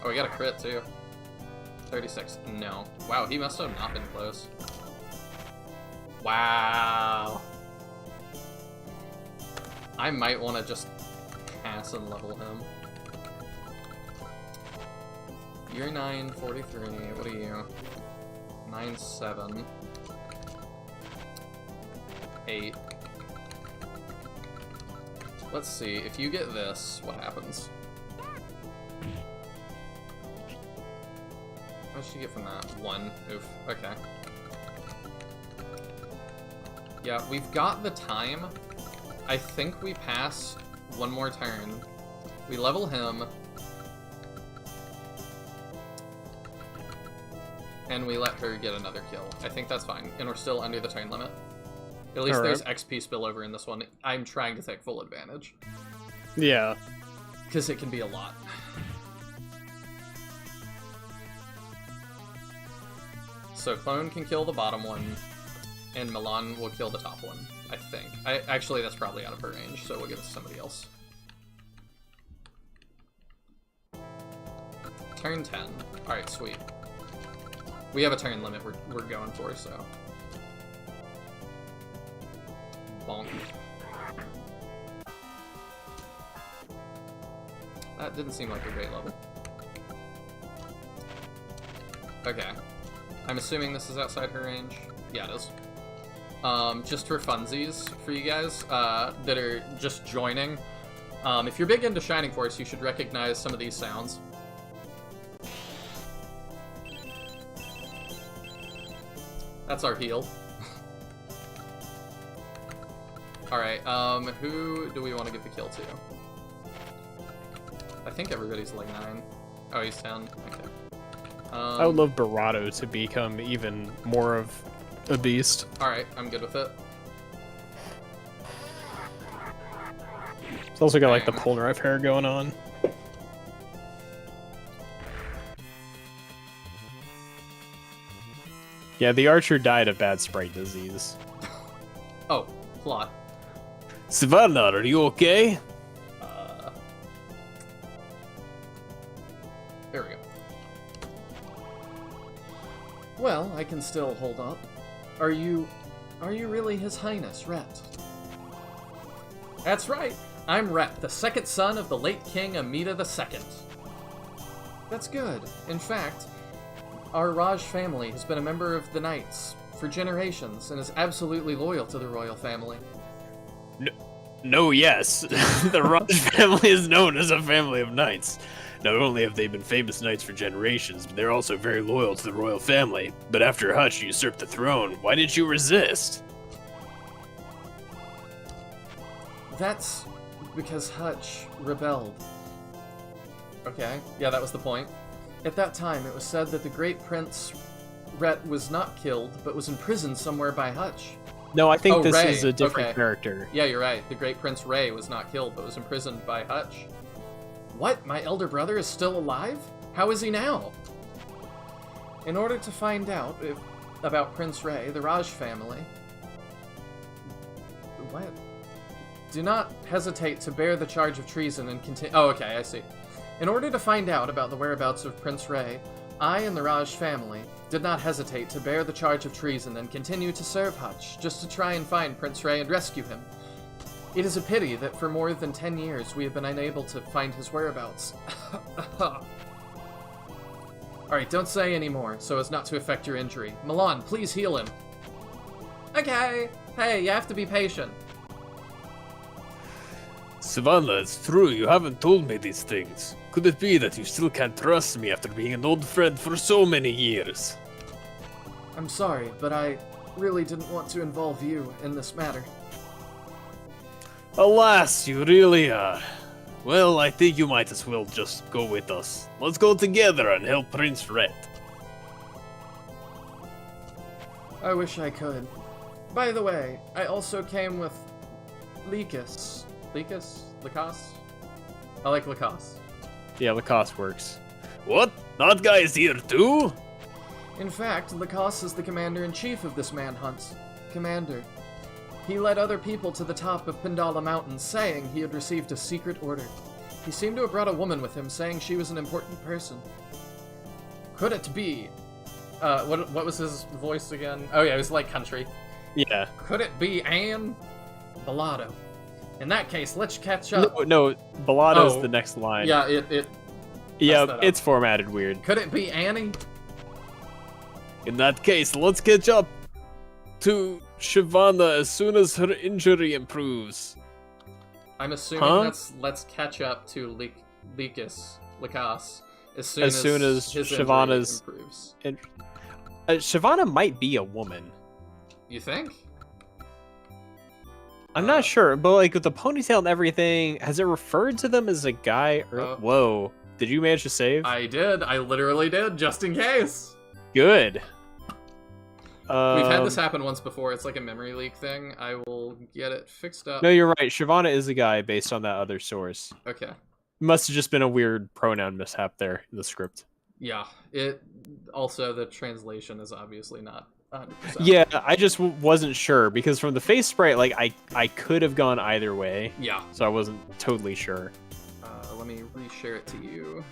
[SPEAKER 1] Oh, we got a crit too. 36. No. Wow, he must have not been close. Wow. I might want to just pass and level him. You're 943. What are you? 97. 8. Let's see. If you get this, what happens? What did she get from that? 1. Oof. Okay. Yeah, we've got the time. I think we pass one more turn. We level him. And we let her get another kill. I think that's fine. And we're still under the turn limit. At least there's XP spillover in this one. I'm trying to take full advantage.
[SPEAKER 2] Yeah.
[SPEAKER 1] Because it can be a lot. So Clone can kill the bottom one, and Milan will kill the top one, I think. Actually, that's probably out of her range, so we'll give it to somebody else. Turn 10. Alright, sweet. We have a turn limit we're going for, so... Bonk. That didn't seem like a great level. Okay. I'm assuming this is outside her range. Yeah, it is. Just for funsies for you guys that are just joining. If you're big into Shining Force, you should recognize some of these sounds. That's our heal. Alright, who do we want to give the kill to? I think everybody's like 9. Oh, he's 10. Okay.
[SPEAKER 2] I would love Barato to become even more of a beast.
[SPEAKER 1] Alright, I'm good with it.
[SPEAKER 3] It's also got like the Polnareff hair going on.
[SPEAKER 2] Yeah, the archer died of bad sprite disease.
[SPEAKER 1] Oh, plot.
[SPEAKER 4] Savannah, are you okay?
[SPEAKER 1] There we go. Well, I can still hold up. Are you really His Highness, Rhett? That's right. I'm Rhett, the second son of the late King Amida II. That's good. In fact, our Raj family has been a member of the Knights for generations and is absolutely loyal to the royal family.
[SPEAKER 3] No, yes. The Raj family is known as a family of knights. Not only have they been famous knights for generations, but they're also very loyal to the royal family. But after Hutch usurped the throne, why did you resist?
[SPEAKER 1] That's because Hutch rebelled. Okay, yeah, that was the point. At that time, it was said that the great Prince Rhett was not killed, but was imprisoned somewhere by Hutch.
[SPEAKER 2] No, I think this
[SPEAKER 1] Ray.
[SPEAKER 2] is a different
[SPEAKER 1] Okay.
[SPEAKER 2] character.
[SPEAKER 1] Yeah, you're right. The great Prince Ray was not killed, but was imprisoned by Hutch. What? My elder brother is still alive? How is he now? In order to find out about Prince Ray, the Raj family... What? Do not hesitate to bear the charge of treason and continue... Oh, okay, I see. In order to find out about the whereabouts of Prince Ray, I and the Raj family did not hesitate to bear the charge of treason and continue to serve Hutch, just to try and find Prince Ray and rescue him. It is a pity that for more than 10 years we have been unable to find his whereabouts. Alright, don't say any more, so as not to affect your injury. Milan, please heal him. Okay. Hey, you have to be patient.
[SPEAKER 4] Savannah, it's true, you haven't told me these things. Could it be that you still can't trust me after being an old friend for so many years?
[SPEAKER 1] I'm sorry, but I really didn't want to involve you in this matter.
[SPEAKER 4] Alas, you really are. Well, I think you might as well just go with us. Let's go together and help Prince Rhett.
[SPEAKER 1] I wish I could. By the way, I also came with Lycus. Lycus? Lacoste? I like Lacoste.
[SPEAKER 2] Yeah, Lacoste works.
[SPEAKER 4] What? That guy is here too?
[SPEAKER 1] In fact, Lacoste is the commander-in-chief of this manhunt. Commander. He led other people to the top of Pindala Mountain, saying he had received a secret order. He seemed to have brought a woman with him, saying she was an important person. Could it be... what was his voice again? Oh yeah, it was like country.
[SPEAKER 2] Yeah.
[SPEAKER 1] Could it be Anne Bellado? In that case, let's catch up.
[SPEAKER 2] No, Bellado's
[SPEAKER 1] Oh.
[SPEAKER 2] the next line.
[SPEAKER 1] Yeah, it
[SPEAKER 2] Yeah,
[SPEAKER 1] that up.
[SPEAKER 2] it's formatted weird.
[SPEAKER 1] Could it be Annie?
[SPEAKER 4] In that case, let's catch up to Shavana as soon as her injury improves.
[SPEAKER 1] I'm assuming
[SPEAKER 2] Huh?
[SPEAKER 1] that's let's catch up to Lycus, Lacoste, as soon
[SPEAKER 2] as
[SPEAKER 1] his
[SPEAKER 2] Shyvana's-
[SPEAKER 1] injury improves.
[SPEAKER 2] And Shyvana might be a woman.
[SPEAKER 1] You think?
[SPEAKER 2] I'm not sure, but like with the ponytail and everything, has it referred to them as a guy? Or... Whoa! Did you manage to save?
[SPEAKER 1] I did. I literally did, just in case.
[SPEAKER 2] Good.
[SPEAKER 1] We've had this happen once before. It's like a memory leak thing. I will get it fixed up.
[SPEAKER 2] No, you're right. Shyvana is a guy based on that other source.
[SPEAKER 1] Okay.
[SPEAKER 2] Must have just been a weird pronoun mishap there in the script.
[SPEAKER 1] Yeah. It also the translation is obviously not 100%.
[SPEAKER 2] Yeah, I just wasn't sure because from the face sprite, like I could have gone either way.
[SPEAKER 1] Yeah.
[SPEAKER 2] So I wasn't totally sure.
[SPEAKER 1] Let me reshare it to you.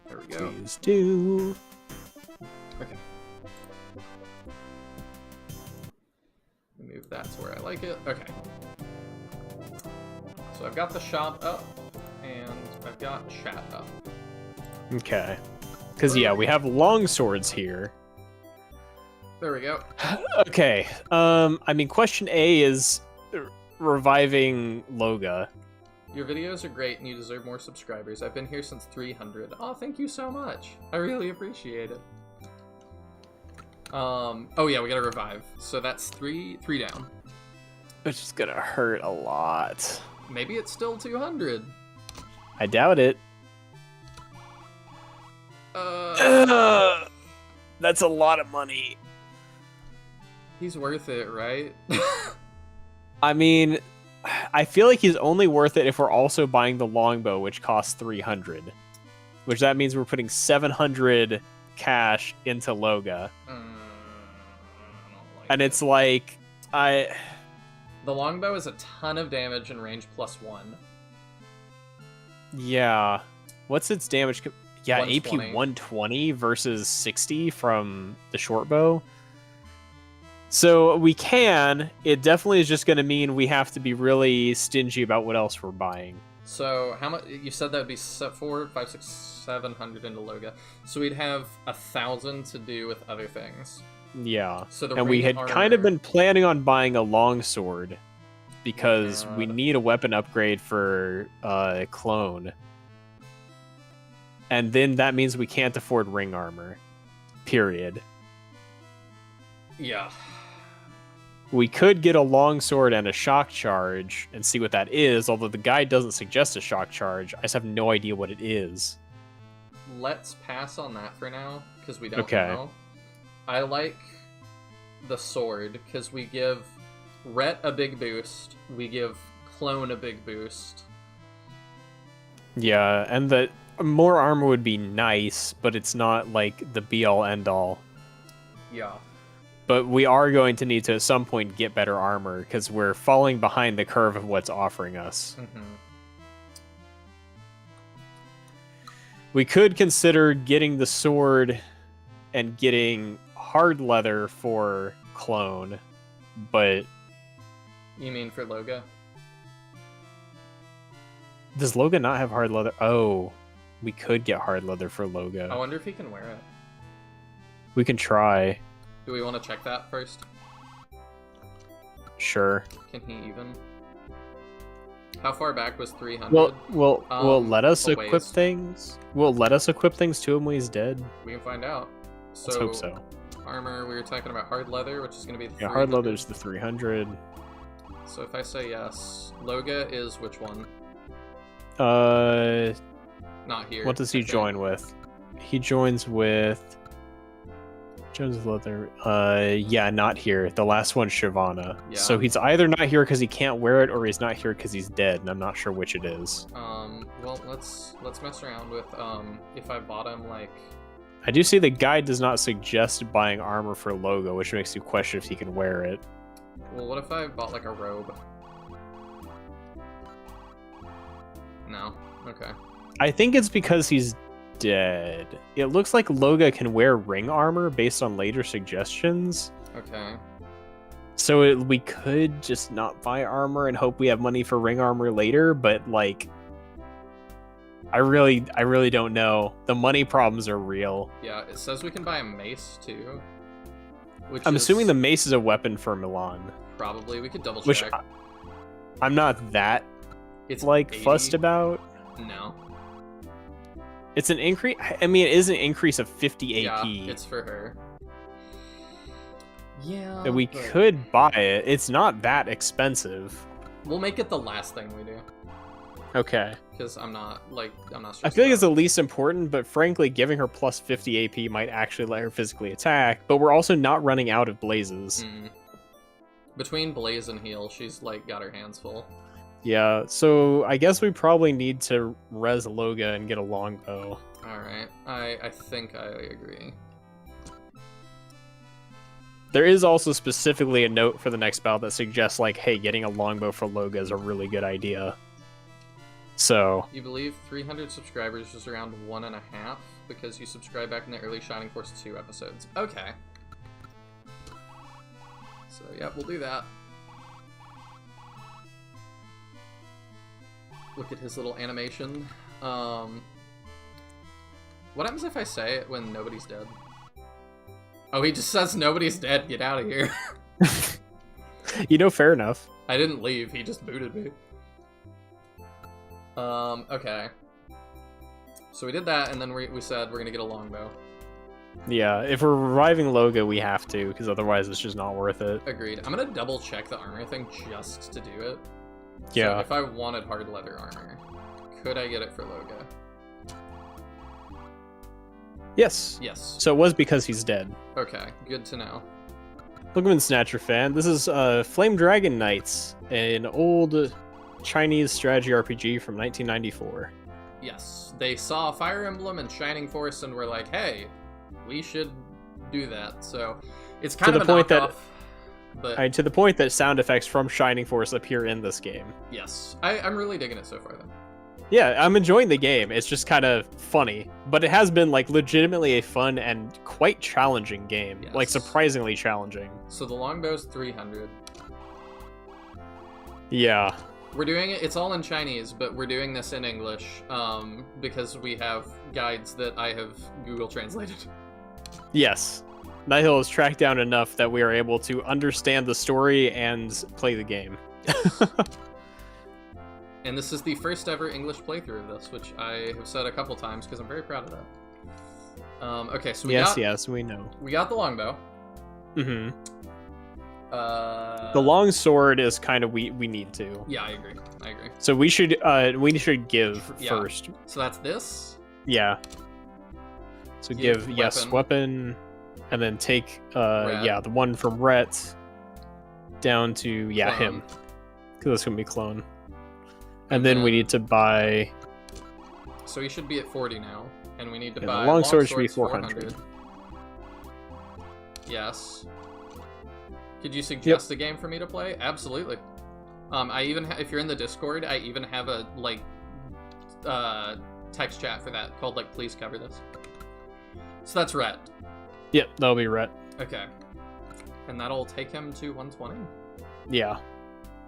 [SPEAKER 1] There we go.
[SPEAKER 2] Please do.
[SPEAKER 1] Okay. Move that to where I like it. Okay. So I've got the shop up, and I've got chat up.
[SPEAKER 2] Okay. Because yeah, we have long swords here.
[SPEAKER 1] There we go.
[SPEAKER 2] Okay. I mean, question A is reviving Loga.
[SPEAKER 1] Your videos are great, and you deserve more subscribers. I've been here since 300. Oh, thank you so much. I really appreciate it. Oh yeah, we gotta revive. So that's three down.
[SPEAKER 2] Which is gonna hurt a lot.
[SPEAKER 1] Maybe it's still 200.
[SPEAKER 2] I doubt it. That's a lot of money.
[SPEAKER 1] He's worth it, right?
[SPEAKER 2] I mean, I feel like he's only worth it if we're also buying the longbow, which costs 300. Which that means we're putting 700 cash into Loga.
[SPEAKER 1] I don't like
[SPEAKER 2] And
[SPEAKER 1] it.
[SPEAKER 2] it's like,
[SPEAKER 1] The longbow is a ton of damage and range +1.
[SPEAKER 2] yeah. What's its damage? Yeah,
[SPEAKER 1] 120.
[SPEAKER 2] AP 120 versus 60 from the short bow. So we can. It definitely is just going to mean we have to be really stingy about what else we're buying.
[SPEAKER 1] So how much? You said that would be 400, 500, 600, 700 into Loga. So we'd have 1,000 to do with other things.
[SPEAKER 2] Yeah.
[SPEAKER 1] So the
[SPEAKER 2] And we
[SPEAKER 1] ring
[SPEAKER 2] had kind of
[SPEAKER 1] armor-
[SPEAKER 2] been planning on buying a longsword because we
[SPEAKER 1] God.
[SPEAKER 2] need a weapon upgrade for clone. And then that means we can't afford ring armor. Period.
[SPEAKER 1] Yeah.
[SPEAKER 2] We could get a longsword and a shock charge and see what that is, although the guide doesn't suggest a shock charge. I just have no idea what it is.
[SPEAKER 1] Let's pass on that for now because we don't
[SPEAKER 2] Okay.
[SPEAKER 1] know. I like the sword because we give Rhett a big boost. We give Clone a big boost.
[SPEAKER 2] Yeah, and the more armor would be nice, but it's not like the be-all end-all.
[SPEAKER 1] Yeah.
[SPEAKER 2] But we are going to need to at some point get better armor because we're falling behind the curve of what's offering us.
[SPEAKER 1] Mm-hmm.
[SPEAKER 2] We could consider getting the sword and getting hard leather for clone, but
[SPEAKER 1] You mean for Loga?
[SPEAKER 2] does Loga not have hard leather? Oh, we could get hard leather for
[SPEAKER 1] I
[SPEAKER 2] Loga.
[SPEAKER 1] wonder if he can wear it.
[SPEAKER 2] We can try.
[SPEAKER 1] Do we want to check that first?
[SPEAKER 2] Sure.
[SPEAKER 1] Can he even? How far back was 300?
[SPEAKER 2] Will let us
[SPEAKER 1] a
[SPEAKER 2] equip
[SPEAKER 1] ways.
[SPEAKER 2] things? Will let us equip things to him when he's dead?
[SPEAKER 1] We can find out.
[SPEAKER 2] Let's hope so.
[SPEAKER 1] Armor, we were talking about hard leather, which is going to be the
[SPEAKER 2] Yeah, hard
[SPEAKER 1] 300.
[SPEAKER 2] leather's the 300.
[SPEAKER 1] So if I say yes, Loga is which one? Not here.
[SPEAKER 2] What does
[SPEAKER 1] I
[SPEAKER 2] he
[SPEAKER 1] think.
[SPEAKER 2] join with? He joins with leather. Yeah, not here. The last one's Shyvana.
[SPEAKER 1] Yeah.
[SPEAKER 2] So he's either not here because he can't wear it, or he's not here because he's dead, and I'm not sure which it is.
[SPEAKER 1] Well, let's mess around with if I bought him like
[SPEAKER 2] I do see the guide does not suggest buying armor for Logo, which makes you question if he can wear it.
[SPEAKER 1] well, what if I bought like a robe? No. Okay.
[SPEAKER 2] I think it's because he's dead. It looks like Loga can wear ring armor based on later suggestions.
[SPEAKER 1] Okay.
[SPEAKER 2] So we could just not buy armor and hope we have money for ring armor later, but like I really don't know. The money problems are real.
[SPEAKER 1] Yeah, it says we can buy a mace too. Which
[SPEAKER 2] I'm
[SPEAKER 1] is
[SPEAKER 2] assuming the mace is a weapon for Milan,
[SPEAKER 1] probably we could double
[SPEAKER 2] which
[SPEAKER 1] check.
[SPEAKER 2] I'm not that
[SPEAKER 1] It's
[SPEAKER 2] like
[SPEAKER 1] 80.
[SPEAKER 2] fussed about.
[SPEAKER 1] No.
[SPEAKER 2] It's an increase. I mean, it is an increase of 50 AP.
[SPEAKER 1] Yeah, it's for her. Yeah.
[SPEAKER 2] And we
[SPEAKER 1] but
[SPEAKER 2] could buy it. It's not that expensive.
[SPEAKER 1] We'll make it the last thing we do.
[SPEAKER 2] Okay.
[SPEAKER 1] Because I'm not
[SPEAKER 2] I
[SPEAKER 1] stressed
[SPEAKER 2] feel like it's
[SPEAKER 1] about
[SPEAKER 2] the least important, but frankly, giving her plus 50 AP might actually let her physically attack. But we're also not running out of blazes.
[SPEAKER 1] it. Between Blaze and Heal, she's like got her hands full.
[SPEAKER 2] Yeah, so I guess we probably need to res Loga and get a longbow.
[SPEAKER 1] Alright. I think I agree.
[SPEAKER 2] There is also specifically a note for the next battle that suggests, like, hey, getting a longbow for Loga is a really good idea. So,
[SPEAKER 1] You believe 300 subscribers is around 1.5 because you subscribed back in the early Shining Force 2 episodes. Okay. So, yeah, we'll do that. Look at his little animation. What happens if I say it when nobody's dead? Oh, he just says nobody's dead, get out of here.
[SPEAKER 2] fair enough.
[SPEAKER 1] I didn't leave, he just booted me. Okay. So we did that, and then we said we're gonna get a longbow.
[SPEAKER 2] Yeah, if we're reviving Loga, we have to, because otherwise it's just not worth it.
[SPEAKER 1] Agreed. I'm gonna double check the armor thing just to do it.
[SPEAKER 2] Yeah.
[SPEAKER 1] So if I wanted hard leather armor, could I get it for Loga?
[SPEAKER 2] Yes.
[SPEAKER 1] Yes.
[SPEAKER 2] So it was because he's dead.
[SPEAKER 1] Okay, good to know.
[SPEAKER 2] Pokemon Snatcher fan, this is Flame Dragon Knights. an old Chinese strategy RPG from 1994.
[SPEAKER 1] Yes, they saw Fire Emblem and Shining Force and were like, "Hey, we should do that." So it's kind of a knockoff. But
[SPEAKER 2] to the point that sound effects from Shining Force appear in this game.
[SPEAKER 1] yes, I'm really digging it so far, though.
[SPEAKER 2] Yeah, I'm enjoying the game. It's just kind of funny, but it has been like legitimately a fun and quite challenging game.
[SPEAKER 1] Yes.
[SPEAKER 2] Like surprisingly challenging.
[SPEAKER 1] So the longbow's 300.
[SPEAKER 2] Yeah.
[SPEAKER 1] We're doing it. It's all in Chinese, but we're doing this in English because we have guides that I have Google translated.
[SPEAKER 2] Yes. Nihil is tracked down enough that we are able to understand the story and play the game.
[SPEAKER 1] And this is the first ever English playthrough of this, which I have said a couple times because I'm very proud of that. Okay, so
[SPEAKER 2] yes, we know.
[SPEAKER 1] we got the longbow.
[SPEAKER 2] Mm-hmm. The long sword is kind of we need to.
[SPEAKER 1] Yeah, I agree.
[SPEAKER 2] So we should give
[SPEAKER 1] Yeah.
[SPEAKER 2] first.
[SPEAKER 1] So that's this.
[SPEAKER 2] Yeah. So
[SPEAKER 1] Give
[SPEAKER 2] yes, weapon, and then take
[SPEAKER 1] Rhett.
[SPEAKER 2] the one from Rhett down to
[SPEAKER 1] Clone.
[SPEAKER 2] him. Because that's gonna be clone. And then we need to buy.
[SPEAKER 1] So he should be at 40 now, and we need to
[SPEAKER 2] Yeah,
[SPEAKER 1] buy
[SPEAKER 2] the longsword should be
[SPEAKER 1] longsword's
[SPEAKER 2] 400.
[SPEAKER 1] Yes. Could you suggest a game for me to play? Absolutely. I even if you're in the Discord, I even have a text chat for that called please cover this. So that's Rhett.
[SPEAKER 2] Yep, that'll be Rhett.
[SPEAKER 1] Okay. And that'll take him to 120.
[SPEAKER 2] Yeah,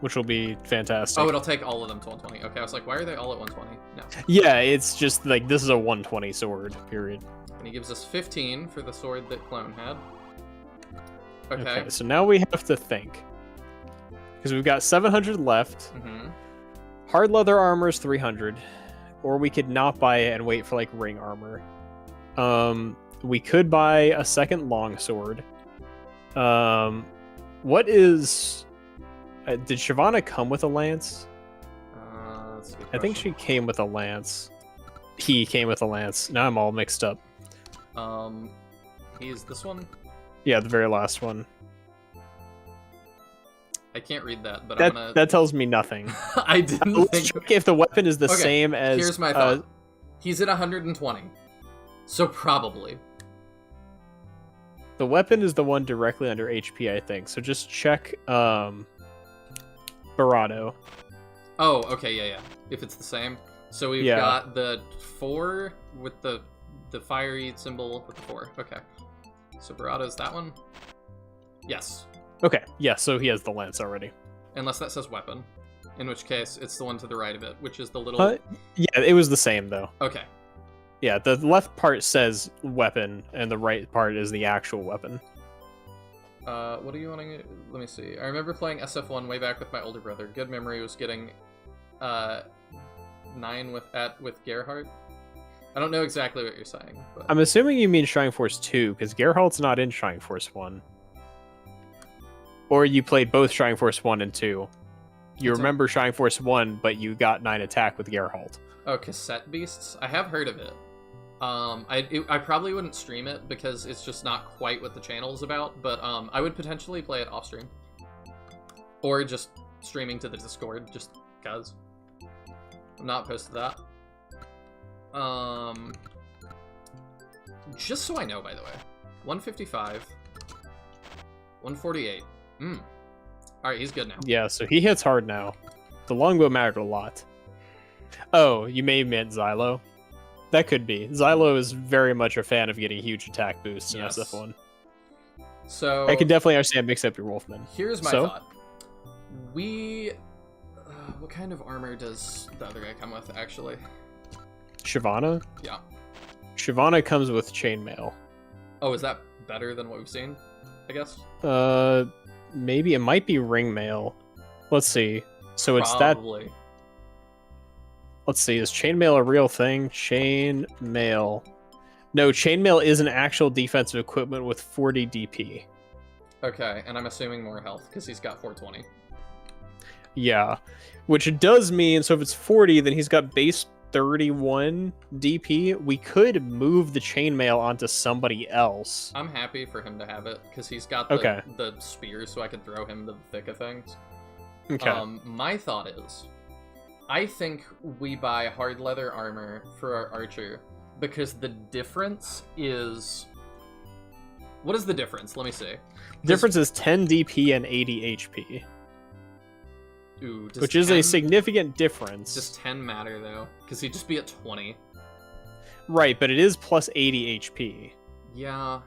[SPEAKER 2] which will be fantastic.
[SPEAKER 1] Oh, it'll take all of them to 120. Okay, I was like, why are they all at 120? No.
[SPEAKER 2] Yeah, it's just like this is a 120 sword. Period.
[SPEAKER 1] And he gives us 15 for the sword that Clone had. Okay.
[SPEAKER 2] So now we have to think. Because we've got 700 left.
[SPEAKER 1] Mm-hmm.
[SPEAKER 2] Hard leather armor is 300. Or we could not buy it and wait for ring armor. We could buy a second longsword. What is... did Shyvana come with a lance?
[SPEAKER 1] That's a good
[SPEAKER 2] I think she
[SPEAKER 1] question.
[SPEAKER 2] came with a lance. He came with a lance. Now I'm all mixed up.
[SPEAKER 1] He's this one?
[SPEAKER 2] Yeah, the very last one.
[SPEAKER 1] I can't read that, but I'm gonna...
[SPEAKER 2] That tells me nothing.
[SPEAKER 1] I didn't
[SPEAKER 2] Let's
[SPEAKER 1] think...
[SPEAKER 2] check if the weapon is the
[SPEAKER 1] Okay,
[SPEAKER 2] same as...
[SPEAKER 1] Here's my thought. He's at 120. So probably.
[SPEAKER 2] The weapon is the one directly under HP, I think. So just check Barado.
[SPEAKER 1] Oh, okay, yeah. If it's the same. So we've got the 4 with the fiery symbol with the 4. Okay. So Barado's that one? Yes.
[SPEAKER 2] Okay, yeah, so he has the lance already.
[SPEAKER 1] Unless that says weapon. In which case, it's the one to the right of it, which is the little...
[SPEAKER 2] Yeah, it was the same, though.
[SPEAKER 1] Okay.
[SPEAKER 2] Yeah, the left part says weapon, and the right part is the actual weapon.
[SPEAKER 1] What are you wanting to... Let me see. I remember playing SF1 way back with my older brother. Good memory was getting 9 with Gerhardt. I don't know exactly what you're saying, but...
[SPEAKER 2] I'm assuming you mean Shining Force 2, because Gerhardt's not in Shining Force 1. Or you played both Shining Force 1 and 2. You remember Shining Force 1, but you got 9 attack with Gerhardt.
[SPEAKER 1] Oh, Cassette Beasts? I have heard of it. I probably wouldn't stream it because it's just not quite what the channel is about, but I would potentially play it off stream. Or just streaming to the Discord, just because. I'm not opposed to that. Just so I know, by the way. 155. 148. Alright, he's good now.
[SPEAKER 2] Yeah, so he hits hard now. The longbow mattered a lot. Oh, you may have meant Xylo. That could be. Xylo is very much a fan of getting huge attack boosts in
[SPEAKER 1] Yes.
[SPEAKER 2] SF1.
[SPEAKER 1] So
[SPEAKER 2] I can definitely understand mix up your Wolfman.
[SPEAKER 1] here's my
[SPEAKER 2] So?
[SPEAKER 1] thought. We... what kind of armor does the other guy come with, actually?
[SPEAKER 2] Shyvana?
[SPEAKER 1] Yeah.
[SPEAKER 2] Shyvana comes with chainmail.
[SPEAKER 1] Oh, is that better than what we've seen? I guess?
[SPEAKER 2] Maybe it might be ringmail. Let's see. So it's that...
[SPEAKER 1] Probably.
[SPEAKER 2] Let's see, is chainmail a real thing? Chainmail. No, chainmail is an actual defensive equipment with 40 DP.
[SPEAKER 1] Okay, and I'm assuming more health, because he's got 420.
[SPEAKER 2] Yeah. Which does mean, so if it's 40, then he's got base 31 DP. We could move the chainmail onto somebody else.
[SPEAKER 1] I'm happy for him to have it, because he's got
[SPEAKER 2] Okay.
[SPEAKER 1] the spear, so I can throw him to the thick of things.
[SPEAKER 2] Okay.
[SPEAKER 1] My thought is, I think we buy hard leather armor for our archer because the difference is... What is the difference? Let me see.
[SPEAKER 2] Difference is 10 DP and 80 HP,
[SPEAKER 1] Ooh, does
[SPEAKER 2] which is
[SPEAKER 1] 10
[SPEAKER 2] a significant difference.
[SPEAKER 1] Does 10 matter, though? Because he'd just be at 20.
[SPEAKER 2] Right, but it is plus 80 HP.
[SPEAKER 1] Yeah.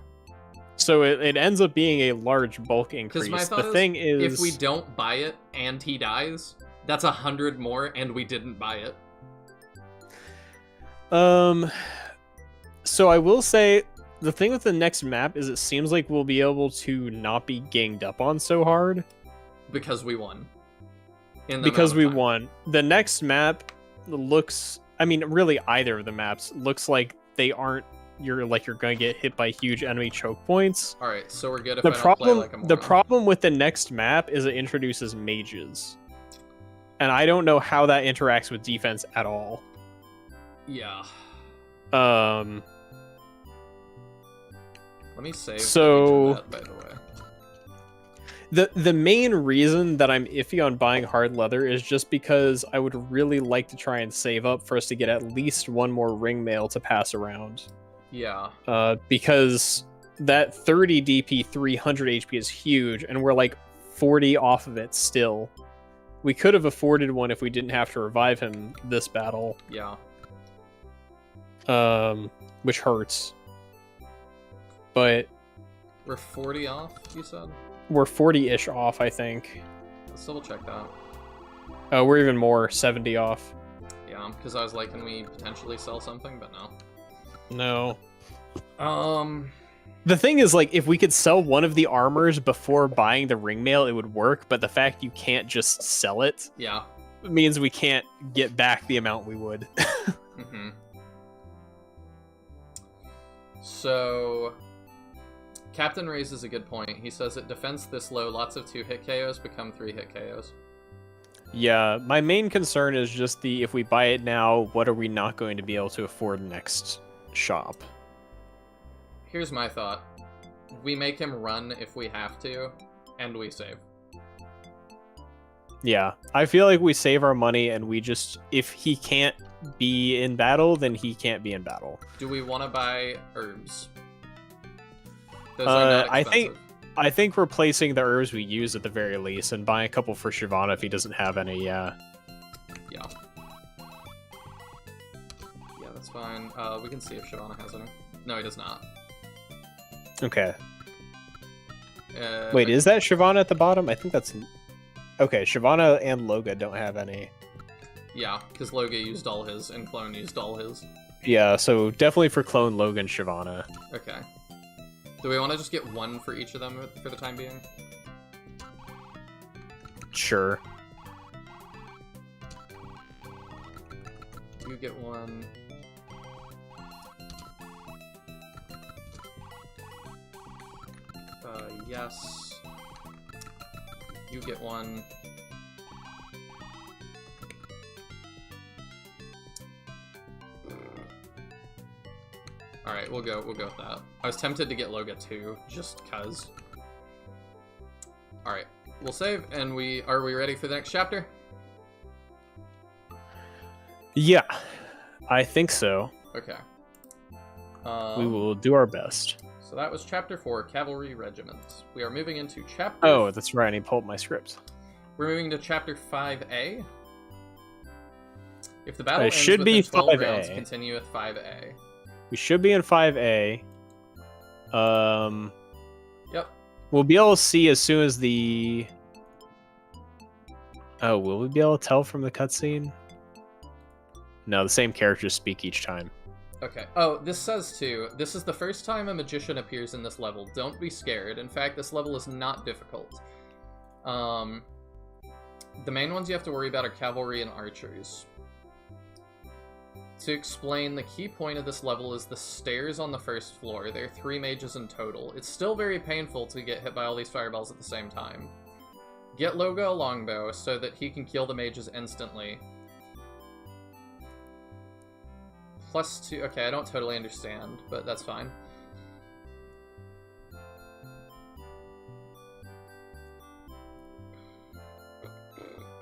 [SPEAKER 2] So it ends up being a large bulk increase.
[SPEAKER 1] Because my thought
[SPEAKER 2] The thing is,
[SPEAKER 1] if we don't buy it and he dies, that's 100 more, and we didn't buy it.
[SPEAKER 2] So I will say, the thing with the next map is it seems like we'll be able to not be ganged up on so hard.
[SPEAKER 1] Because we won.
[SPEAKER 2] Because we won. The next map looks... I mean, really either of the maps looks like they aren't... You're gonna get hit by huge enemy choke points.
[SPEAKER 1] Alright, so we're good if
[SPEAKER 2] The
[SPEAKER 1] I don't
[SPEAKER 2] problem,
[SPEAKER 1] play like a moron.
[SPEAKER 2] the problem with the next map is it introduces mages. And I don't know how that interacts with defense at all.
[SPEAKER 1] Yeah.
[SPEAKER 2] Let
[SPEAKER 1] me save
[SPEAKER 2] So-
[SPEAKER 1] that, by the way.
[SPEAKER 2] The main reason that I'm iffy on buying hard leather is just because I would really like to try and save up for us to get at least one more ring mail to pass around.
[SPEAKER 1] Yeah.
[SPEAKER 2] Because that 30 DP 300 HP is huge, and we're like 40 off of it still. We could have afforded one if we didn't have to revive him this battle.
[SPEAKER 1] Yeah.
[SPEAKER 2] Which hurts. But
[SPEAKER 1] We're 40 off, you said?
[SPEAKER 2] we're 40-ish off, I think.
[SPEAKER 1] Let's double check that.
[SPEAKER 2] We're even more, 70 off.
[SPEAKER 1] Yeah, because I was like, can we potentially sell something? But no.
[SPEAKER 2] No.
[SPEAKER 1] Um,
[SPEAKER 2] The thing is, like, if we could sell one of the armors before buying the ring mail, it would work, but the fact you can't just sell it
[SPEAKER 1] yeah.
[SPEAKER 2] means we can't get back the amount we would.
[SPEAKER 1] Mm-hmm. So, Captain raises a good point. He says at defense this low, lots of 2-hit KOs become 3-hit KOs.
[SPEAKER 2] Yeah, my main concern is just if we buy it now, what are we not going to be able to afford next shop?
[SPEAKER 1] Here's my thought. We make him run if we have to, and we save.
[SPEAKER 2] Yeah, I feel like we save our money and we just, if he can't be in battle, then he can't be in battle.
[SPEAKER 1] Do we want to buy herbs? Those are not expensive.
[SPEAKER 2] I think replacing the herbs we use at the very least, and buying a couple for Shyvana if he doesn't have any, yeah.
[SPEAKER 1] Yeah. Yeah, that's fine. We can see if Shyvana has any. No, he does not.
[SPEAKER 2] Okay. Wait, is that Shyvana at the bottom? I think that's... Okay, Shyvana and Loga don't have any.
[SPEAKER 1] Yeah, because Loga used all his, and Clone used all his.
[SPEAKER 2] Yeah, so definitely for Clone, Logan, Shyvana.
[SPEAKER 1] Okay. Do we want to just get one for each of them for the time being?
[SPEAKER 2] Sure.
[SPEAKER 1] You get one. Yes. You get one. Alright, we'll go with that. I was tempted to get Loga too, just cuz. Alright, we'll save, and are we ready for the next chapter?
[SPEAKER 2] Yeah, I think so.
[SPEAKER 1] Okay.
[SPEAKER 2] We will do our best.
[SPEAKER 1] So that was Chapter 4, Cavalry Regiment. We are moving into Chapter...
[SPEAKER 2] Oh, that's right, I need to pull up my script.
[SPEAKER 1] We're moving to Chapter 5A. If the battle
[SPEAKER 2] It
[SPEAKER 1] ends
[SPEAKER 2] should
[SPEAKER 1] within
[SPEAKER 2] be
[SPEAKER 1] 12
[SPEAKER 2] 5A.
[SPEAKER 1] rounds, continue with 5A.
[SPEAKER 2] We should be in 5A.
[SPEAKER 1] Yep.
[SPEAKER 2] We'll be able to see as soon as the... Oh, will we be able to tell from the cutscene? No, the same characters speak each time.
[SPEAKER 1] Okay. Oh, this says too, this is the first time a magician appears in this level. Don't be scared. In fact, this level is not difficult. The main ones you have to worry about are cavalry and archers. To explain, the key point of this level is the stairs on the first floor. There are 3 mages in total. It's still very painful to get hit by all these fireballs at the same time. Get Loga a longbow so that he can kill the mages instantly. +2... Okay, I don't totally understand, but that's fine.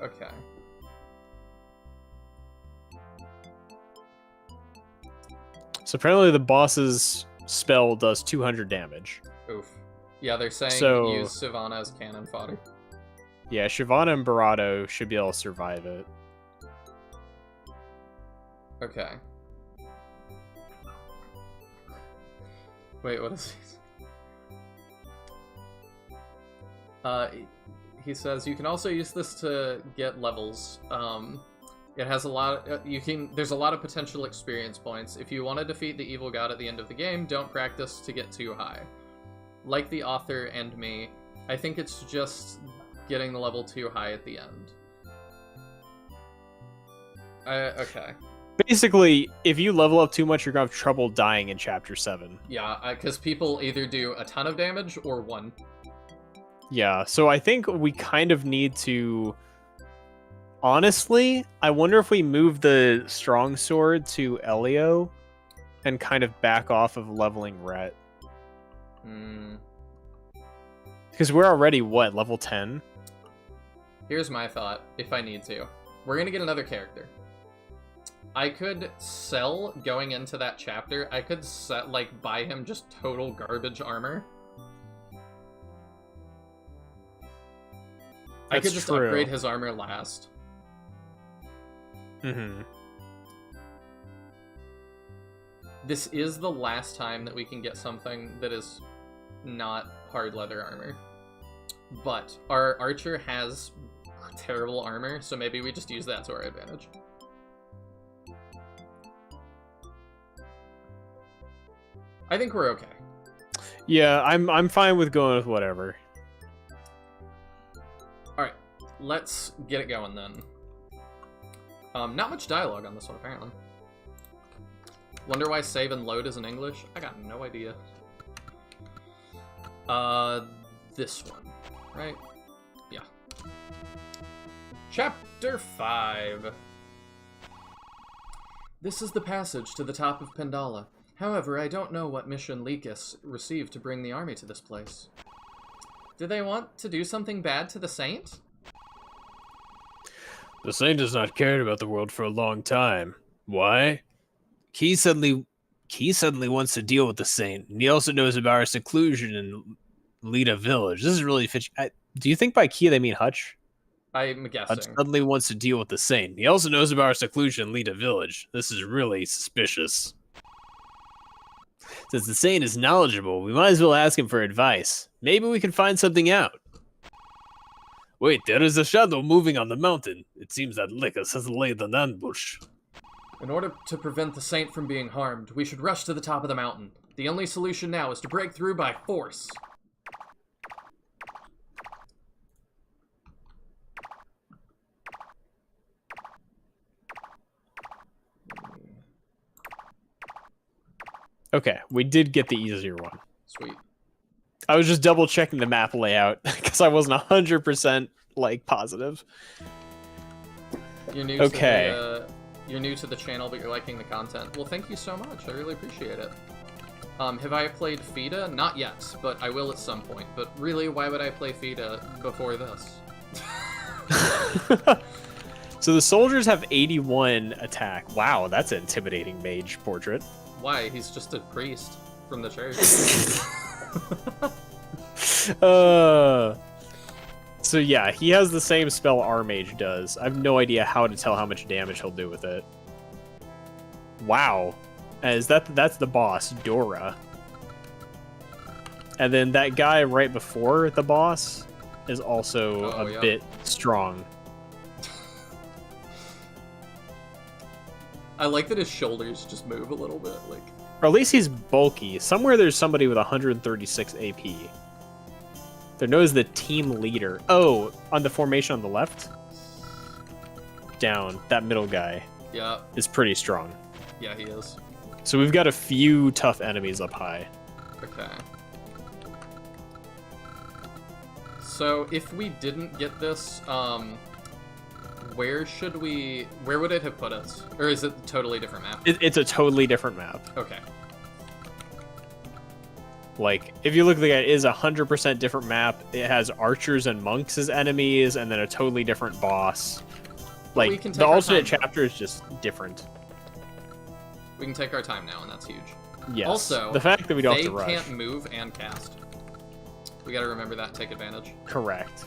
[SPEAKER 1] Okay.
[SPEAKER 2] So apparently the boss's spell does 200 damage.
[SPEAKER 1] Oof. Yeah, they're saying
[SPEAKER 2] So-
[SPEAKER 1] use Sivana as cannon fodder.
[SPEAKER 2] Yeah, Shyvana and Barato should be able to survive it.
[SPEAKER 1] Okay. Wait, what is he? He says you can also use this to get levels. It has a lot. There's a lot of potential experience points. If you want to defeat the evil god at the end of the game, don't practice to get too high. Like the author and me, I think it's just getting the level too high at the end. Okay.
[SPEAKER 2] Basically, if you level up too much, you're gonna have trouble dying in Chapter 7.
[SPEAKER 1] Yeah, because people either do a ton of damage or one.
[SPEAKER 2] Yeah, so I think we kind of need to... Honestly, I wonder if we move the strong sword to Elio and kind of back off of leveling Rhett.
[SPEAKER 1] Hmm.
[SPEAKER 2] Because we're already, what, level 10?
[SPEAKER 1] Here's my thought, if I need to. We're gonna get another character. I could sell going into that chapter. I could buy him just total garbage armor. I could just upgrade his armor last.
[SPEAKER 2] Mm-hmm.
[SPEAKER 1] This is the last time that we can get something that is not hard leather armor. But our archer has terrible armor, so maybe we just use that to our advantage. I think we're okay.
[SPEAKER 2] Yeah, I'm fine with going with whatever.
[SPEAKER 1] Alright, let's get it going then. Not much dialogue on this one, apparently. Wonder why save and load is in English? I got no idea. This one, right? Yeah. Chapter 5. This is the passage to the top of Pendala. However, I don't know what mission Lycus received to bring the army to this place. Do they want to do something bad to the Saint?
[SPEAKER 3] The Saint has not cared about the world for a long time. Why? Key suddenly wants to deal with the Saint, and he also knows about our seclusion in Lita Village. This is really fishy.
[SPEAKER 2] Do you think by Key they mean Hutch?
[SPEAKER 1] I'm guessing.
[SPEAKER 3] Hutch suddenly wants to deal with the Saint. He also knows about our seclusion in Lita Village. This is really suspicious. Since the Saint is knowledgeable, we might as well ask him for advice. Maybe we can find something out. Wait, there is a shadow moving on the mountain. It seems that Lycus has laid an ambush.
[SPEAKER 1] In order to prevent the Saint from being harmed, we should rush to the top of the mountain. The only solution now is to break through by force.
[SPEAKER 2] Okay, we did get the easier one.
[SPEAKER 1] Sweet.
[SPEAKER 2] I was just double checking the map layout because I wasn't 100% like positive.
[SPEAKER 1] You're new
[SPEAKER 2] Okay.
[SPEAKER 1] to you're new to the channel, but you're liking the content. Well, thank you so much. I really appreciate it. Have I played FIDA? Not yet, but I will at some point. But really, why would I play FIDA before this?
[SPEAKER 2] So the soldiers have 81 attack. Wow, that's an intimidating mage portrait.
[SPEAKER 1] Why? He's just a priest from the church.
[SPEAKER 2] So yeah, he has the same spell Armage does. I have no idea how to tell how much damage he'll do with it. Wow. That's the boss, Dora. And then that guy right before the boss is also a bit strong.
[SPEAKER 1] I like that his shoulders just move a little bit, like.
[SPEAKER 2] Or at least he's bulky. Somewhere there's somebody with 136 AP. They're known as the team leader. Oh, on the formation on the left? Down. That middle guy
[SPEAKER 1] Yeah,
[SPEAKER 2] is pretty strong.
[SPEAKER 1] yeah, he is.
[SPEAKER 2] So we've got a few tough enemies up high.
[SPEAKER 1] Okay. So if we didn't get this, where would it have put us? Or is it a totally different map?
[SPEAKER 2] It's a totally different map.
[SPEAKER 1] Okay.
[SPEAKER 2] Like, if you look at it, it is 100% different map. It has archers and monks as enemies, and then a totally different boss.
[SPEAKER 1] We
[SPEAKER 2] Like,
[SPEAKER 1] can take
[SPEAKER 2] the
[SPEAKER 1] our
[SPEAKER 2] alternate
[SPEAKER 1] time,
[SPEAKER 2] chapter is just different.
[SPEAKER 1] We can take our time now, and that's huge.
[SPEAKER 2] Yes.
[SPEAKER 1] Also,
[SPEAKER 2] the fact that we don't
[SPEAKER 1] they
[SPEAKER 2] have to rush.
[SPEAKER 1] can't move and cast. We gotta remember that and take advantage.
[SPEAKER 2] Correct.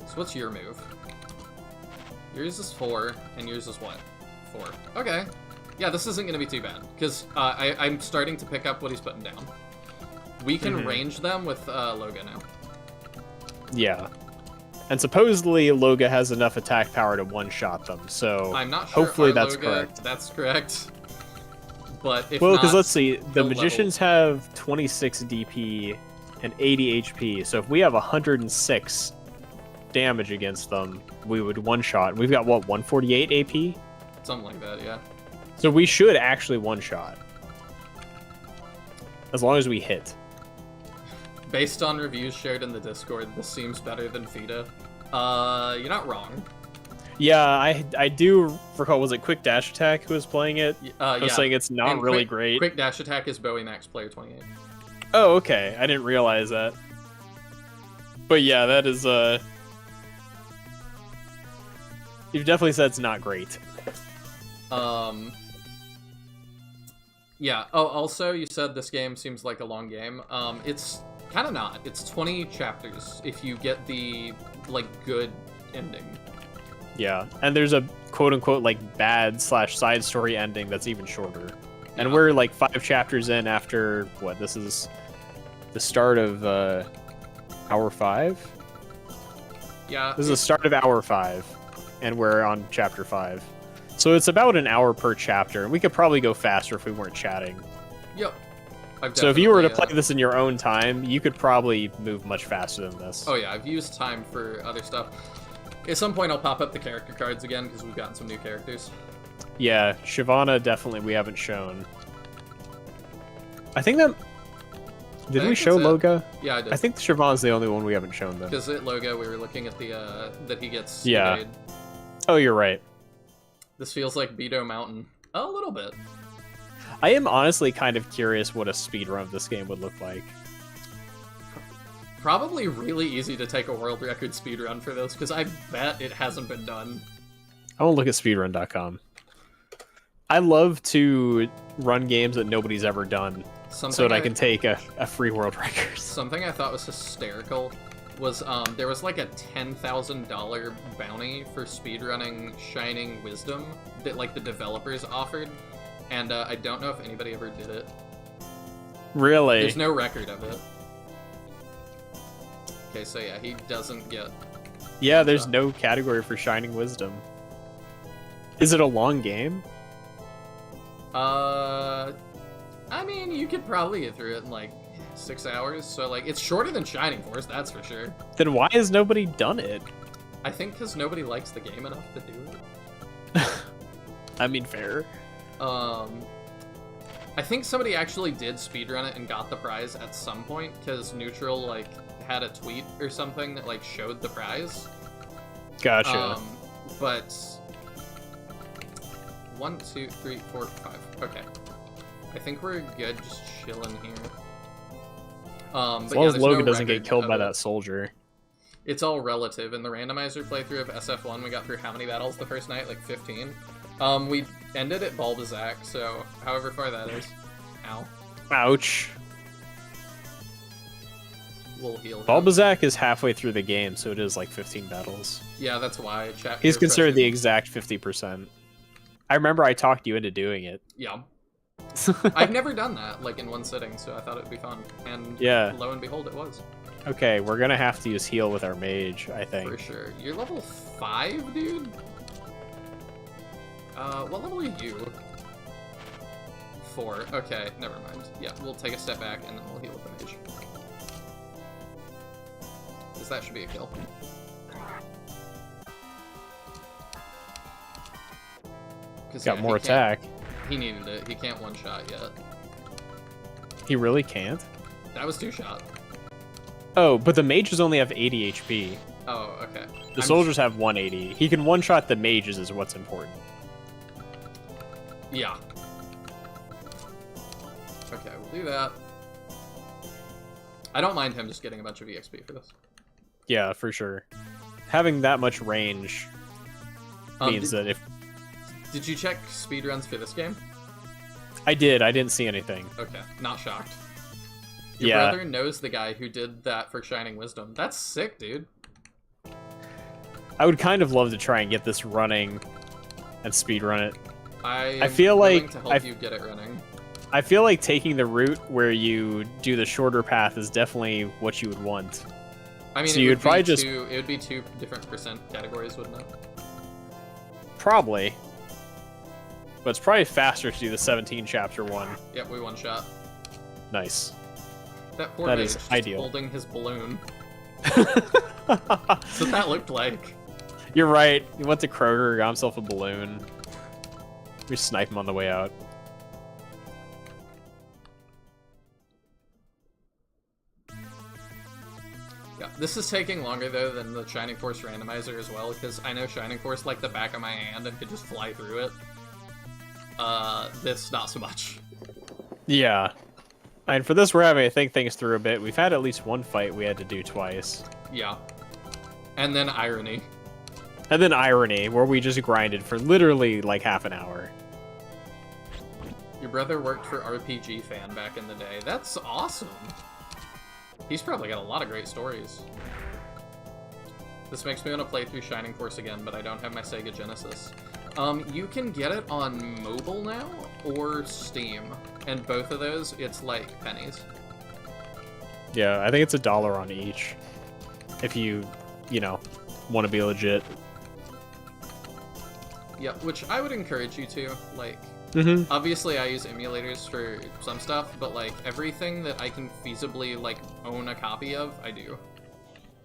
[SPEAKER 1] So what's your move? Yours is 4, and yours is what? 4. Okay. Yeah, this isn't gonna be too bad, because I'm starting to pick up what he's putting down. We can range them with Loga now.
[SPEAKER 2] Yeah. And supposedly Loga has enough attack power to one-shot them, so
[SPEAKER 1] I'm not sure.
[SPEAKER 2] hopefully
[SPEAKER 1] our
[SPEAKER 2] that's
[SPEAKER 1] Loga,
[SPEAKER 2] correct.
[SPEAKER 1] That's correct. But if
[SPEAKER 2] Well, because
[SPEAKER 1] not,
[SPEAKER 2] let's see, the
[SPEAKER 1] low
[SPEAKER 2] magicians have 26 DP and 80 HP, so if we have 106 damage against them, we would one-shot. We've got, what, 148 AP?
[SPEAKER 1] something like that, yeah.
[SPEAKER 2] So we should actually one-shot. As long as we hit.
[SPEAKER 1] Based on reviews shared in the Discord, this seems better than FIDA. You're not wrong.
[SPEAKER 2] Yeah, I do recall, was it Quick Dash Attack who was playing it? I was
[SPEAKER 1] Yeah.
[SPEAKER 2] saying it's not
[SPEAKER 1] And
[SPEAKER 2] really
[SPEAKER 1] quick,
[SPEAKER 2] great.
[SPEAKER 1] Quick Dash Attack is Bowie Max Player 28.
[SPEAKER 2] Oh, okay. I didn't realize that. But yeah, that is, you've definitely said it's not great.
[SPEAKER 1] Yeah. Oh, also, you said this game seems like a long game. It's kind of not. It's 20 chapters if you get the, like, good ending.
[SPEAKER 2] Yeah, and there's a quote-unquote, like, bad/side story ending that's even shorter. And
[SPEAKER 1] Yeah.
[SPEAKER 2] we're, like, 5 chapters in after, what, this is the start of, Hour 5?
[SPEAKER 1] Yeah.
[SPEAKER 2] This is the start of Hour 5, and we're on Chapter 5. So it's about an hour per chapter, and we could probably go faster if we weren't chatting.
[SPEAKER 1] Yep.
[SPEAKER 2] So if you were to play this in your own time, you could probably move much faster than this.
[SPEAKER 1] Oh yeah, I've used time for other stuff. At some point, I'll pop up the character cards again because we've gotten some new characters.
[SPEAKER 2] Yeah, Shyvana definitely we haven't shown. I think that... Did we
[SPEAKER 1] think
[SPEAKER 2] show
[SPEAKER 1] that's it.
[SPEAKER 2] Loga?
[SPEAKER 1] Yeah, I did.
[SPEAKER 2] I think Shyvana's the only one we haven't shown, though.
[SPEAKER 1] Because at Logo, we were looking at the, that he gets
[SPEAKER 2] Yeah.
[SPEAKER 1] evade.
[SPEAKER 2] Oh, you're right.
[SPEAKER 1] This feels like Beto Mountain. A little bit.
[SPEAKER 2] I am honestly kind of curious what a speedrun of this game would look like.
[SPEAKER 1] Probably really easy to take a world record speedrun for this, because I bet it hasn't been done.
[SPEAKER 2] I want to look at speedrun.com. I love to run games that nobody's ever done, so that I can take a free world record.
[SPEAKER 1] Something I thought was hysterical was there was like a $10,000 bounty for speedrunning Shining Wisdom that like the developers offered, and I don't know if anybody ever did it.
[SPEAKER 2] Really?
[SPEAKER 1] There's no record of it. Okay, so yeah, he doesn't get...
[SPEAKER 2] Yeah, there's no category for Shining Wisdom. Is it a long game?
[SPEAKER 1] I mean, you could probably get through it in like 6 hours, so like it's shorter than Shining Force, that's for sure.
[SPEAKER 2] Then why has nobody done it?
[SPEAKER 1] I think because nobody likes the game enough to do it.
[SPEAKER 2] I mean, fair.
[SPEAKER 1] I think somebody actually did speedrun it and got the prize at some point, because Neutral like had a tweet or something that like showed the prize.
[SPEAKER 2] Gotcha.
[SPEAKER 1] But 1, 2, 3, 4, 5. Okay. I think we're good just chilling here.
[SPEAKER 2] As long as Logan doesn't get killed by that soldier.
[SPEAKER 1] It's all relative. In the randomizer playthrough of SF1, we got through how many battles the first night? Like 15? We ended at Bulbasac, so however far that is. Ow.
[SPEAKER 2] Ouch.
[SPEAKER 1] We'll heal him.
[SPEAKER 2] Bulbasac is halfway through the game, so it is like 15 battles.
[SPEAKER 1] Yeah, that's why. Chat
[SPEAKER 2] He's
[SPEAKER 1] peer
[SPEAKER 2] considered the
[SPEAKER 1] pressure.
[SPEAKER 2] exact 50%. I remember I talked you into doing it.
[SPEAKER 1] Yeah. I've never done that, like, in one sitting, so I thought it would be fun. And
[SPEAKER 2] Yeah.
[SPEAKER 1] lo and behold, it was.
[SPEAKER 2] Okay, we're gonna have to use heal with our mage, I think.
[SPEAKER 1] For sure. You're level 5, dude? What level are you? 4. Okay, never mind. Yeah, we'll take a step back, and then we'll heal with the mage. Because that should be a kill.
[SPEAKER 2] Got more attack.
[SPEAKER 1] He needed it. He can't one-shot yet.
[SPEAKER 2] He really can't?
[SPEAKER 1] That was 2-shot.
[SPEAKER 2] Oh, but the mages only have 80 HP.
[SPEAKER 1] Oh, okay.
[SPEAKER 2] The soldiers have 180. He can one-shot the mages is what's important.
[SPEAKER 1] Yeah. Okay, we'll do that. I don't mind him just getting a bunch of EXP for this.
[SPEAKER 2] Yeah, for sure. Having that much range means that if...
[SPEAKER 1] Did you check speedruns for this game?
[SPEAKER 2] I didn't see anything.
[SPEAKER 1] Okay, not shocked. Your
[SPEAKER 2] Yeah.
[SPEAKER 1] brother knows the guy who did that for Shining Wisdom. That's sick, dude.
[SPEAKER 2] I would kind of love to try and get this running and speedrun it.
[SPEAKER 1] I
[SPEAKER 2] feel
[SPEAKER 1] willing
[SPEAKER 2] like
[SPEAKER 1] to help you get it running.
[SPEAKER 2] I feel like taking the route where you do the shorter path is definitely what you would want.
[SPEAKER 1] I mean,
[SPEAKER 2] So
[SPEAKER 1] it
[SPEAKER 2] you'd
[SPEAKER 1] would
[SPEAKER 2] probably
[SPEAKER 1] be
[SPEAKER 2] just-
[SPEAKER 1] it would be 2 different percent categories, wouldn't it?
[SPEAKER 2] Probably. But it's probably faster to do the 17 chapter one.
[SPEAKER 1] Yep, we one shot.
[SPEAKER 2] Nice.
[SPEAKER 1] That poor
[SPEAKER 2] That
[SPEAKER 1] mage
[SPEAKER 2] is
[SPEAKER 1] just
[SPEAKER 2] ideal.
[SPEAKER 1] holding his balloon. That's what that looked like.
[SPEAKER 2] You're right. He went to Kroger, got himself a balloon. We snipe him on the way out.
[SPEAKER 1] Yeah, this is taking longer though than the Shining Force randomizer as well, because I know Shining Force like the back of my hand and could just fly through it. This not so much.
[SPEAKER 2] Yeah. And for this, we're having to think things through a bit. We've had at least one fight we had to do twice.
[SPEAKER 1] Yeah. And then irony.
[SPEAKER 2] And then Irony, where we just grinded for literally like half an hour.
[SPEAKER 1] Your brother worked for RPG Fan back in the day. That's awesome. He's probably got a lot of great stories. This makes me want to play through Shining Force again, but I don't have my Sega Genesis. You can get it on mobile now or Steam, and both of those, it's like pennies.
[SPEAKER 2] Yeah, I think it's $1 on each. If you know, want to be legit.
[SPEAKER 1] Yeah, which I would encourage you to. Like,
[SPEAKER 2] Mm-hmm.
[SPEAKER 1] obviously I use emulators for some stuff, but like everything that I can feasibly like own a copy of, I do.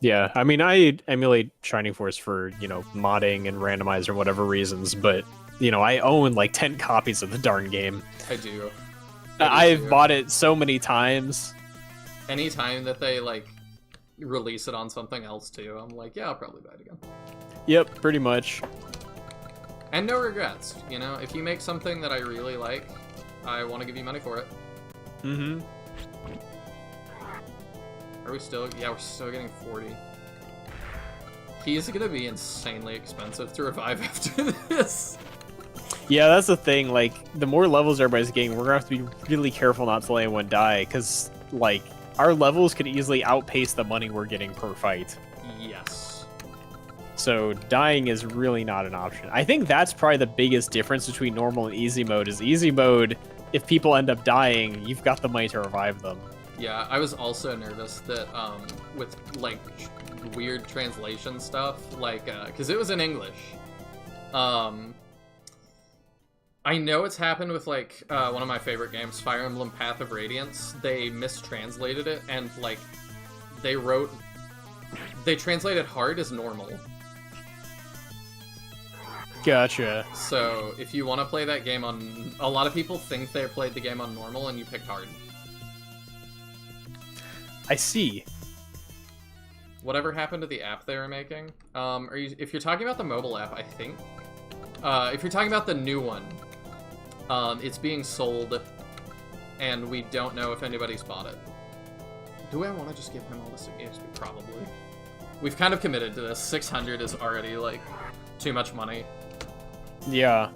[SPEAKER 2] Yeah, I mean, I emulate Shining Force for, modding and randomizer and whatever reasons, but, I own like 10 copies of the darn game.
[SPEAKER 1] I do.
[SPEAKER 2] I've bought it so many times.
[SPEAKER 1] Anytime that they like release it on something else too, I'm like, yeah, I'll probably buy it again.
[SPEAKER 2] Yep, pretty much.
[SPEAKER 1] And no regrets, if you make something that I really like, I want to give you money for it.
[SPEAKER 2] Mm-hmm.
[SPEAKER 1] Are we still? Yeah, we're still getting 40. He's gonna be insanely expensive to revive after this.
[SPEAKER 2] Yeah, that's the thing. Like, the more levels everybody's getting, we're gonna have to be really careful not to let anyone die, because, like, our levels could easily outpace the money we're getting per fight.
[SPEAKER 1] Yes.
[SPEAKER 2] So dying is really not an option. I think that's probably the biggest difference between normal and easy mode. Is easy mode, if people end up dying, you've got the money to revive them.
[SPEAKER 1] Yeah, I was also nervous that with like weird translation stuff, like because it was in English. I know it's happened with like one of my favorite games, Fire Emblem Path of Radiance. They mistranslated it and like they translated hard as normal.
[SPEAKER 2] Gotcha.
[SPEAKER 1] So if you want to play that game on, a lot of people think they played the game on normal and you picked hard.
[SPEAKER 2] I see.
[SPEAKER 1] Whatever happened to the app they were making? If you're talking about the mobile app, I think. If you're talking about the new one, it's being sold, and we don't know if anybody's bought it. Do I want to just give him all this EXP? Probably. We've kind of committed to this. 600 is already, like, too much money.
[SPEAKER 2] Yeah.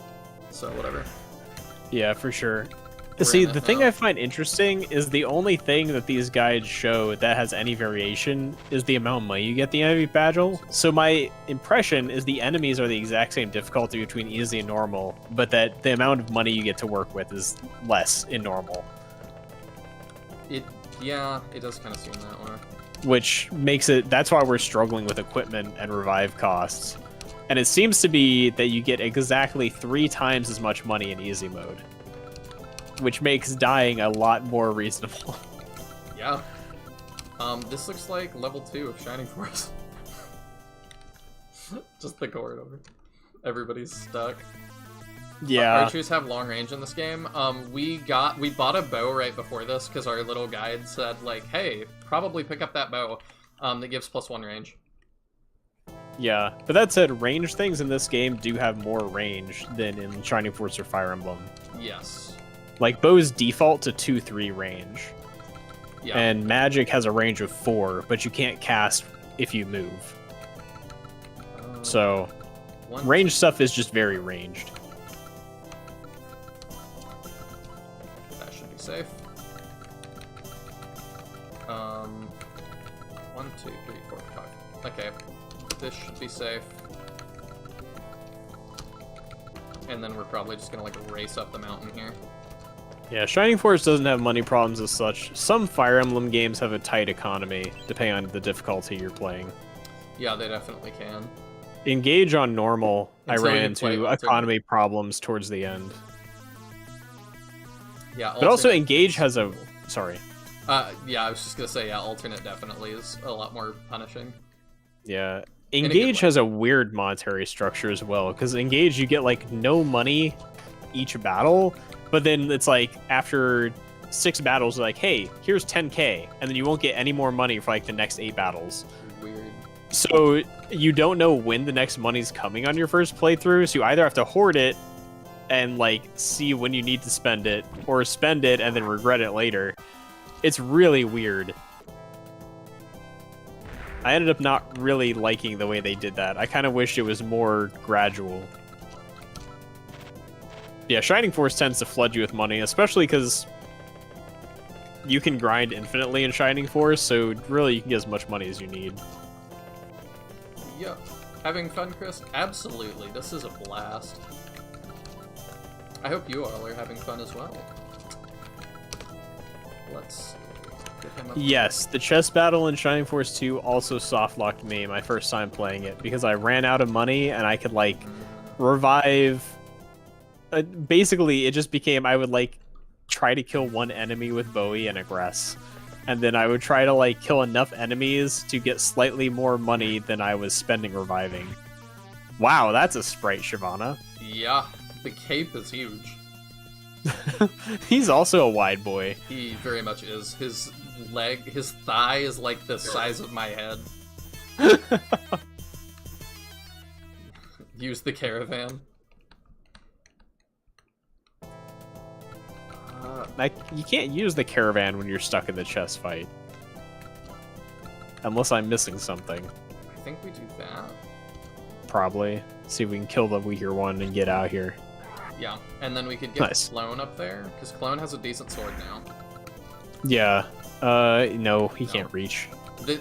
[SPEAKER 1] So, whatever.
[SPEAKER 2] Yeah, for sure.
[SPEAKER 1] We're
[SPEAKER 2] See,
[SPEAKER 1] in it
[SPEAKER 2] the thing
[SPEAKER 1] now.
[SPEAKER 2] I find interesting is the only thing that these guides show that has any variation is the amount of money you get the enemy battle. So my impression is the enemies are the exact same difficulty between easy and normal, but that the amount of money you get to work with is less in normal.
[SPEAKER 1] Yeah, it does kind of seem that way.
[SPEAKER 2] Which makes it, that's why we're struggling with equipment and revive costs. And it seems to be that you get exactly 3 times as much money in easy mode, which makes dying a lot more reasonable.
[SPEAKER 1] Yeah. This looks like level 2 of Shining Force. Just the corridor. Everybody's stuck.
[SPEAKER 2] Yeah.
[SPEAKER 1] Archers have long range in this game. We bought a bow right before this because our little guide said like, hey, probably pick up that bow that gives +1 range.
[SPEAKER 2] Yeah, but that said, range things in this game do have more range than in Shining Force or Fire Emblem.
[SPEAKER 1] Yes.
[SPEAKER 2] Like, bows default to 2-3 range.
[SPEAKER 1] Yeah.
[SPEAKER 2] And magic has a range of 4, but you can't cast if you move. So, range stuff is just very ranged.
[SPEAKER 1] That should be safe. 1, 2, 3, 4, 5. Okay, this should be safe. And then we're probably just gonna like race up the mountain here.
[SPEAKER 2] Yeah, Shining Force doesn't have money problems as such. Some Fire Emblem games have a tight economy, depending on the difficulty you're playing.
[SPEAKER 1] Yeah, they definitely can.
[SPEAKER 2] Engage on normal,
[SPEAKER 1] Until
[SPEAKER 2] I ran
[SPEAKER 1] you play
[SPEAKER 2] into
[SPEAKER 1] alternate.
[SPEAKER 2] economy problems towards the end.
[SPEAKER 1] Yeah,
[SPEAKER 2] But also
[SPEAKER 1] alternate-
[SPEAKER 2] Engage has a... Sorry.
[SPEAKER 1] Yeah, I was just gonna say, yeah, alternate definitely is a lot more punishing.
[SPEAKER 2] Yeah.
[SPEAKER 1] a good
[SPEAKER 2] Engage
[SPEAKER 1] way.
[SPEAKER 2] has a weird monetary structure as well, because Engage, you get, like, no money each battle, but then it's like, after 6 battles, like, hey, here's 10k, and then you won't get any more money for, like, the next 8 battles.
[SPEAKER 1] Weird.
[SPEAKER 2] So you don't know when the next money's coming on your first playthrough, so you either have to hoard it and like see when you need to spend it, or spend it and then regret it later. It's really weird. I ended up not really liking the way they did that. I kind of wished it was more gradual. Yeah, Shining Force tends to flood you with money, especially because you can grind infinitely in Shining Force, so really you can get as much money as you need.
[SPEAKER 1] Yep. Having fun, Chris? Absolutely. This is a blast. I hope you all are having fun as well. Let's get him up.
[SPEAKER 2] Yes, the chess battle in Shining Force 2 also soft-locked me my first time playing it, because I ran out of money and I could, like, revive... basically, it just became, I would, like, try to kill one enemy with Bowie and aggress. And then I would try to, like, kill enough enemies to get slightly more money than I was spending reviving. Wow, that's a sprite, Shyvana.
[SPEAKER 1] Yeah, the cape is huge.
[SPEAKER 2] He's also a wide boy.
[SPEAKER 1] He very much is. His leg, his thigh is like the size of my head. Use the caravan.
[SPEAKER 2] You can't use the caravan when you're stuck in the chess fight. Unless I'm missing something.
[SPEAKER 1] I think we do that.
[SPEAKER 2] Probably. See if we can kill the weaker one and get out here.
[SPEAKER 1] Yeah, and then we could get
[SPEAKER 2] Nice.
[SPEAKER 1] Clone up there, because Clone has a decent sword now.
[SPEAKER 2] Yeah. No, he can't reach.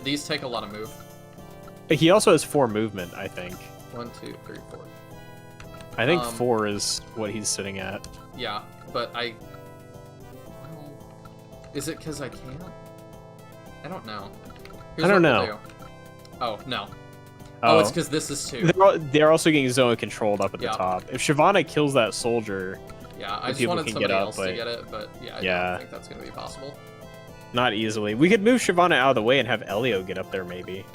[SPEAKER 1] These take a lot of move.
[SPEAKER 2] He also has 4 movement, I think.
[SPEAKER 1] 1, 2, 3, 4.
[SPEAKER 2] I think
[SPEAKER 1] Um,
[SPEAKER 2] 4 is what he's sitting at.
[SPEAKER 1] Yeah, but well, is it because I can't? I don't know.
[SPEAKER 2] I don't
[SPEAKER 1] what
[SPEAKER 2] know.
[SPEAKER 1] we'll do. Oh, no. Oh, it's because this is 2.
[SPEAKER 2] They're also getting zone controlled up at
[SPEAKER 1] Yeah.
[SPEAKER 2] the top. If Shyvana kills that soldier,
[SPEAKER 1] Yeah, I
[SPEAKER 2] the
[SPEAKER 1] just
[SPEAKER 2] people
[SPEAKER 1] wanted
[SPEAKER 2] can
[SPEAKER 1] somebody
[SPEAKER 2] get up,
[SPEAKER 1] else to
[SPEAKER 2] but-
[SPEAKER 1] get it, but yeah, I
[SPEAKER 2] Yeah.
[SPEAKER 1] don't think that's going to be possible.
[SPEAKER 2] not easily. We could move Shyvana out of the way and have Elio get up there, maybe.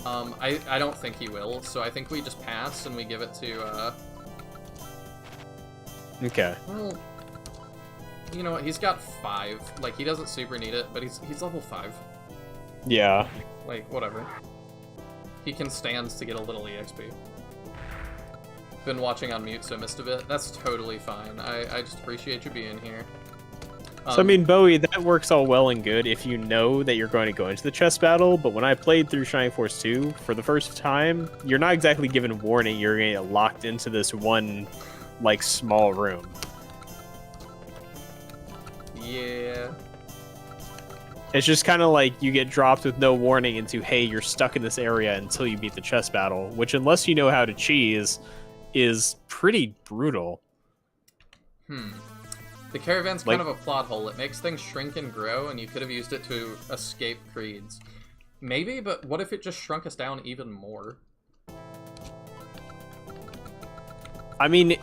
[SPEAKER 1] I don't think he will, so I think we just pass and we give it to,
[SPEAKER 2] Okay.
[SPEAKER 1] well, you know what, he's got 5. Like, he doesn't super need it, but he's level 5.
[SPEAKER 2] Yeah.
[SPEAKER 1] Like, whatever. He can stand to get a little EXP. Been watching on mute, so missed a bit. That's totally fine. I just appreciate you being here.
[SPEAKER 2] So, I mean, Bowie, that works all well and good if you know that you're going to go into the chess battle, but when I played through Shining Force 2 for the first time, you're not exactly given warning you're going to get locked into this one, like, small room.
[SPEAKER 1] Yeah.
[SPEAKER 2] It's just kind of like you get dropped with no warning into, hey, you're stuck in this area until you beat the chess battle, which, unless you know how to cheese, is pretty brutal.
[SPEAKER 1] The caravan's kind
[SPEAKER 2] Like-
[SPEAKER 1] of a plot hole. It makes things shrink and grow, and you could have used it to escape creeds. Maybe, but what if it just shrunk us down even more?
[SPEAKER 2] I mean,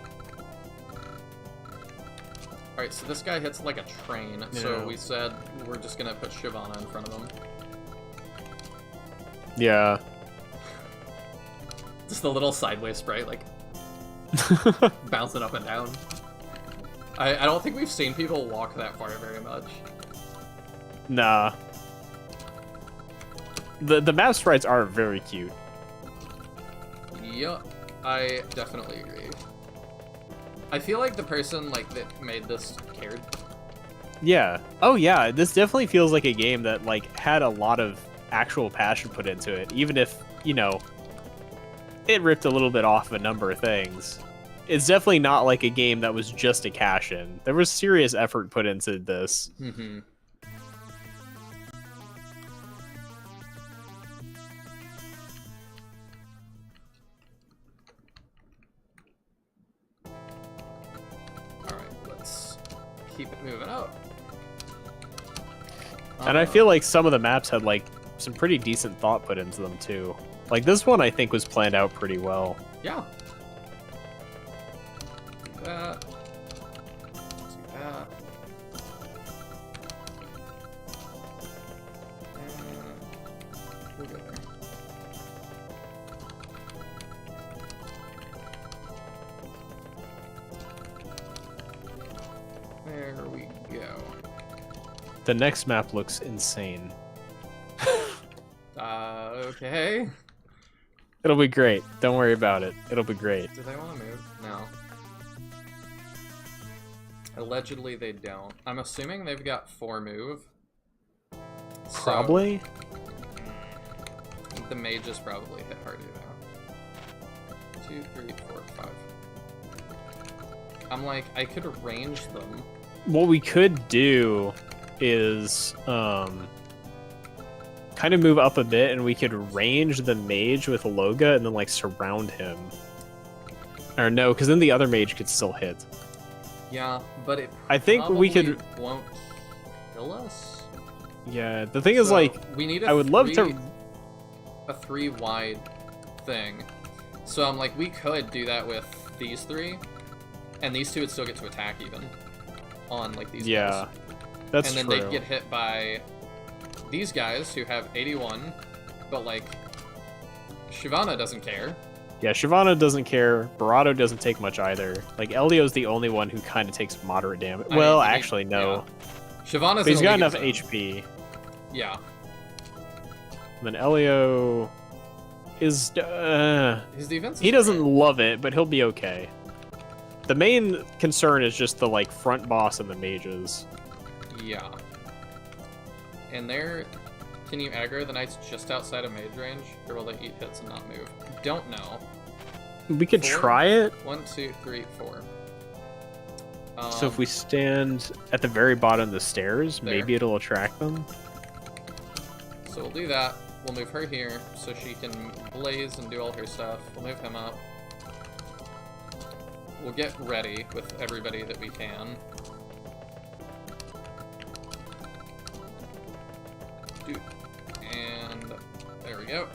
[SPEAKER 1] Alright, so this guy hits like a train, so
[SPEAKER 2] Yeah.
[SPEAKER 1] we said we're just gonna put Shyvana in front of him.
[SPEAKER 2] yeah.
[SPEAKER 1] Just the little sideways sprite, like, bouncing up and down. I don't think we've seen people walk that far very much.
[SPEAKER 2] Nah. The map sprites are very cute.
[SPEAKER 1] Yup, I definitely agree. I feel like the person like that made this cared.
[SPEAKER 2] Yeah. Oh yeah, this definitely feels like a game that like had a lot of actual passion put into it, even if, you know, it ripped a little bit off a number of things. It's definitely not like a game that was just a cash-in. There was serious effort put into this.
[SPEAKER 1] Mm-hmm. Alright, let's keep it moving up.
[SPEAKER 2] And I feel like some of the maps had like some pretty decent thought put into them too. Like this one I think was planned out pretty well.
[SPEAKER 1] Yeah. Do that. Do that. And we'll go there. There we go.
[SPEAKER 2] The next map looks insane.
[SPEAKER 1] Okay.
[SPEAKER 2] It'll be great. Don't worry about it. It'll be great.
[SPEAKER 1] Do they want to move? No. Allegedly, they don't. I'm assuming they've got 4 move. So,
[SPEAKER 2] Probably.
[SPEAKER 1] the mages probably hit harder now. 2, 3, 4, 5. I'm like, I could arrange them.
[SPEAKER 2] What we could do is kind of move up a bit and we could range the mage with Loga and then like surround him. Or no, because then the other mage could still hit.
[SPEAKER 1] Yeah, but it
[SPEAKER 2] I think we could
[SPEAKER 1] won't kill us.
[SPEAKER 2] Yeah, the thing is
[SPEAKER 1] So,
[SPEAKER 2] like
[SPEAKER 1] we need
[SPEAKER 2] I would love to
[SPEAKER 1] a 3 wide thing. So I'm like, we could do that with these 3, and these 2 would still get to attack even on like these guys.
[SPEAKER 2] That's
[SPEAKER 1] and then
[SPEAKER 2] true.
[SPEAKER 1] they'd get hit by these guys who have 81, but like Shyvana doesn't care.
[SPEAKER 2] Yeah, Shyvana doesn't care. Barato doesn't take much either. Like Elio's the only one who kind of takes moderate damage.
[SPEAKER 1] I
[SPEAKER 2] Well,
[SPEAKER 1] mean,
[SPEAKER 2] actually no.
[SPEAKER 1] Yeah. Shyvana's
[SPEAKER 2] But he's
[SPEAKER 1] in a
[SPEAKER 2] got
[SPEAKER 1] league
[SPEAKER 2] enough
[SPEAKER 1] of his own.
[SPEAKER 2] HP.
[SPEAKER 1] Yeah.
[SPEAKER 2] And then Elio is
[SPEAKER 1] His defense is
[SPEAKER 2] he doesn't
[SPEAKER 1] great.
[SPEAKER 2] love it, but he'll be okay. The main concern is just the like front boss and the mages.
[SPEAKER 1] Yeah. And there, can you aggro the knights just outside of mage range, or will they eat hits and not move? Don't know.
[SPEAKER 2] We could
[SPEAKER 1] 4?
[SPEAKER 2] try it.
[SPEAKER 1] 1, 2, 3, 4.
[SPEAKER 2] So if we stand at the very bottom of the stairs,
[SPEAKER 1] There.
[SPEAKER 2] maybe it'll attract them.
[SPEAKER 1] So we'll do that. We'll move her here so she can blaze and do all her stuff. We'll move him up. We'll get ready with everybody that we can. Dude. And there we go.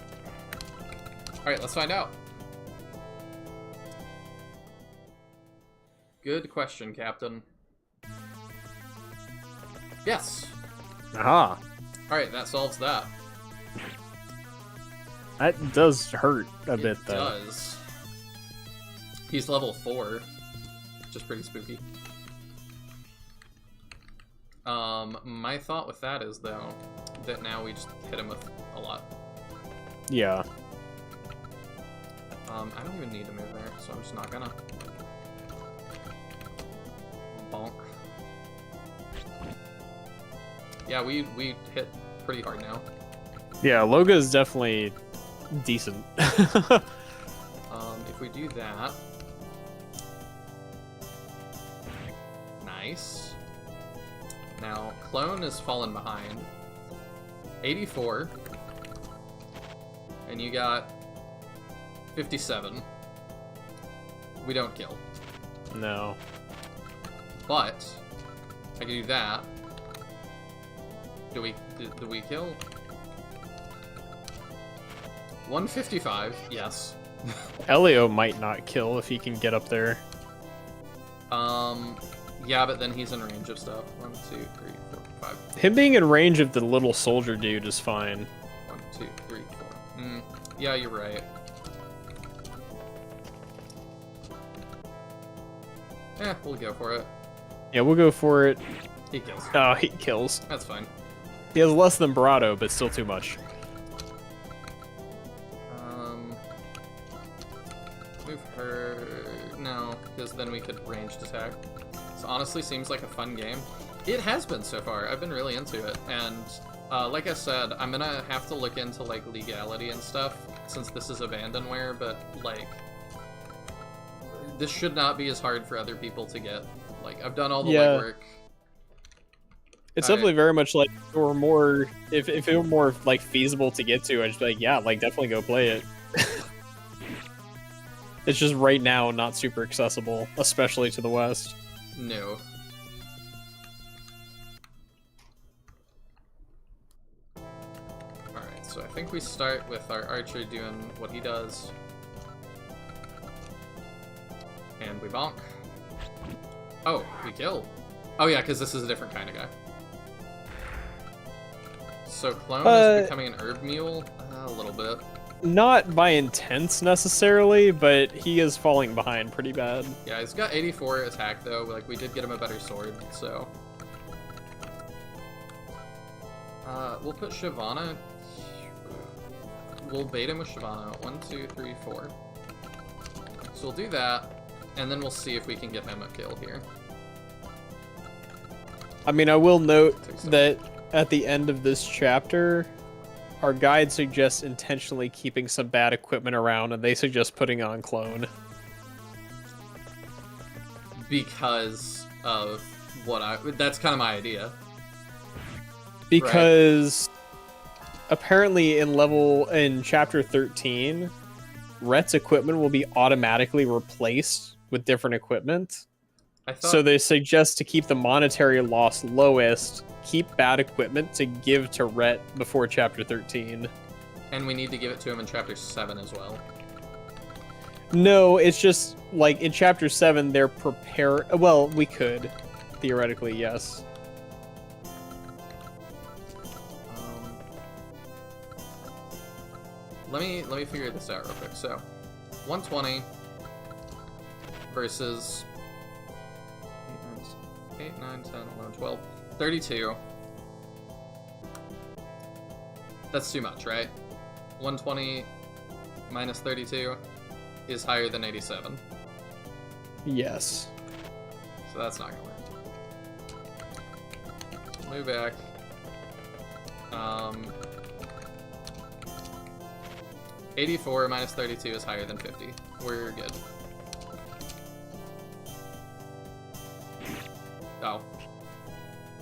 [SPEAKER 1] Alright, let's find out. Good question, Captain. Yes.
[SPEAKER 2] Aha.
[SPEAKER 1] Alright, that solves that.
[SPEAKER 2] That does hurt a
[SPEAKER 1] It
[SPEAKER 2] bit though.
[SPEAKER 1] does. He's level 4, which is pretty spooky. My thought with that is, though, that now we just hit him with a lot.
[SPEAKER 2] Yeah.
[SPEAKER 1] I don't even need to move there, so I'm just not gonna. Bonk. Yeah, we hit pretty hard now.
[SPEAKER 2] Yeah, Loga is definitely decent.
[SPEAKER 1] If we do that... Nice. Now, Clone is fallen behind. 84. And you got 57. We don't kill.
[SPEAKER 2] No.
[SPEAKER 1] But I can do that. Do we kill? 155, yes.
[SPEAKER 2] Elio might not kill if he can get up there.
[SPEAKER 1] Yeah, but then he's in range of stuff. 1, 2, 3, 4, 5.
[SPEAKER 2] Him being in range of the little soldier dude is fine.
[SPEAKER 1] 1, 2, 3, 4. Yeah, you're right. We'll go for it.
[SPEAKER 2] Yeah, we'll go for it.
[SPEAKER 1] He kills.
[SPEAKER 2] Oh, he kills.
[SPEAKER 1] That's fine.
[SPEAKER 2] He has less than Barato, but still too much.
[SPEAKER 1] Move her... No, because then we could ranged attack. This honestly seems like a fun game. It has been so far. I've been really into it, and like I said, I'm gonna have to look into like legality and stuff since this is abandonware. But like, this should not be as hard for other people to get. Like, I've done all the legwork.
[SPEAKER 2] It's definitely very much like, or more, if it were more like feasible to get to, I'd just be like, yeah, like definitely go play it. It's just right now not super accessible, especially to the West.
[SPEAKER 1] No. Alright, so I think we start with our archer doing what he does. And we bonk. Oh, we kill. Oh yeah, because this is a different kind of guy. So Clone is becoming an herb mule? A little bit.
[SPEAKER 2] Not by intense necessarily, but he is falling behind pretty bad.
[SPEAKER 1] Yeah, he's got 84 attack though. Like, we did get him a better sword, so. We'll put Shyvana. We'll bait him with Shyvana. 1, 2, 3, 4. So we'll do that, and then we'll see if we can get him a kill here.
[SPEAKER 2] I mean, I will note that at the end of this chapter, our guide suggests intentionally keeping some bad equipment around, and they suggest putting on Clone.
[SPEAKER 1] Because of what that's kind of my idea.
[SPEAKER 2] Because apparently in chapter 13, Rhett's equipment will be automatically replaced with different equipment. So they suggest to keep the monetary loss lowest, keep bad equipment to give to Rhett before chapter 13.
[SPEAKER 1] And we need to give it to him in chapter 7 as well.
[SPEAKER 2] No, it's just like in chapter 7 they're prepared. Well, we could theoretically, yes.
[SPEAKER 1] Let me figure this out real quick. So, 120 versus 8, 9, 10, 11, 12, 32. That's too much, right? 120 minus 32 is higher than 87.
[SPEAKER 2] Yes.
[SPEAKER 1] So that's not gonna work. Move back. 84 minus 32 is higher than 50. We're good. Oh.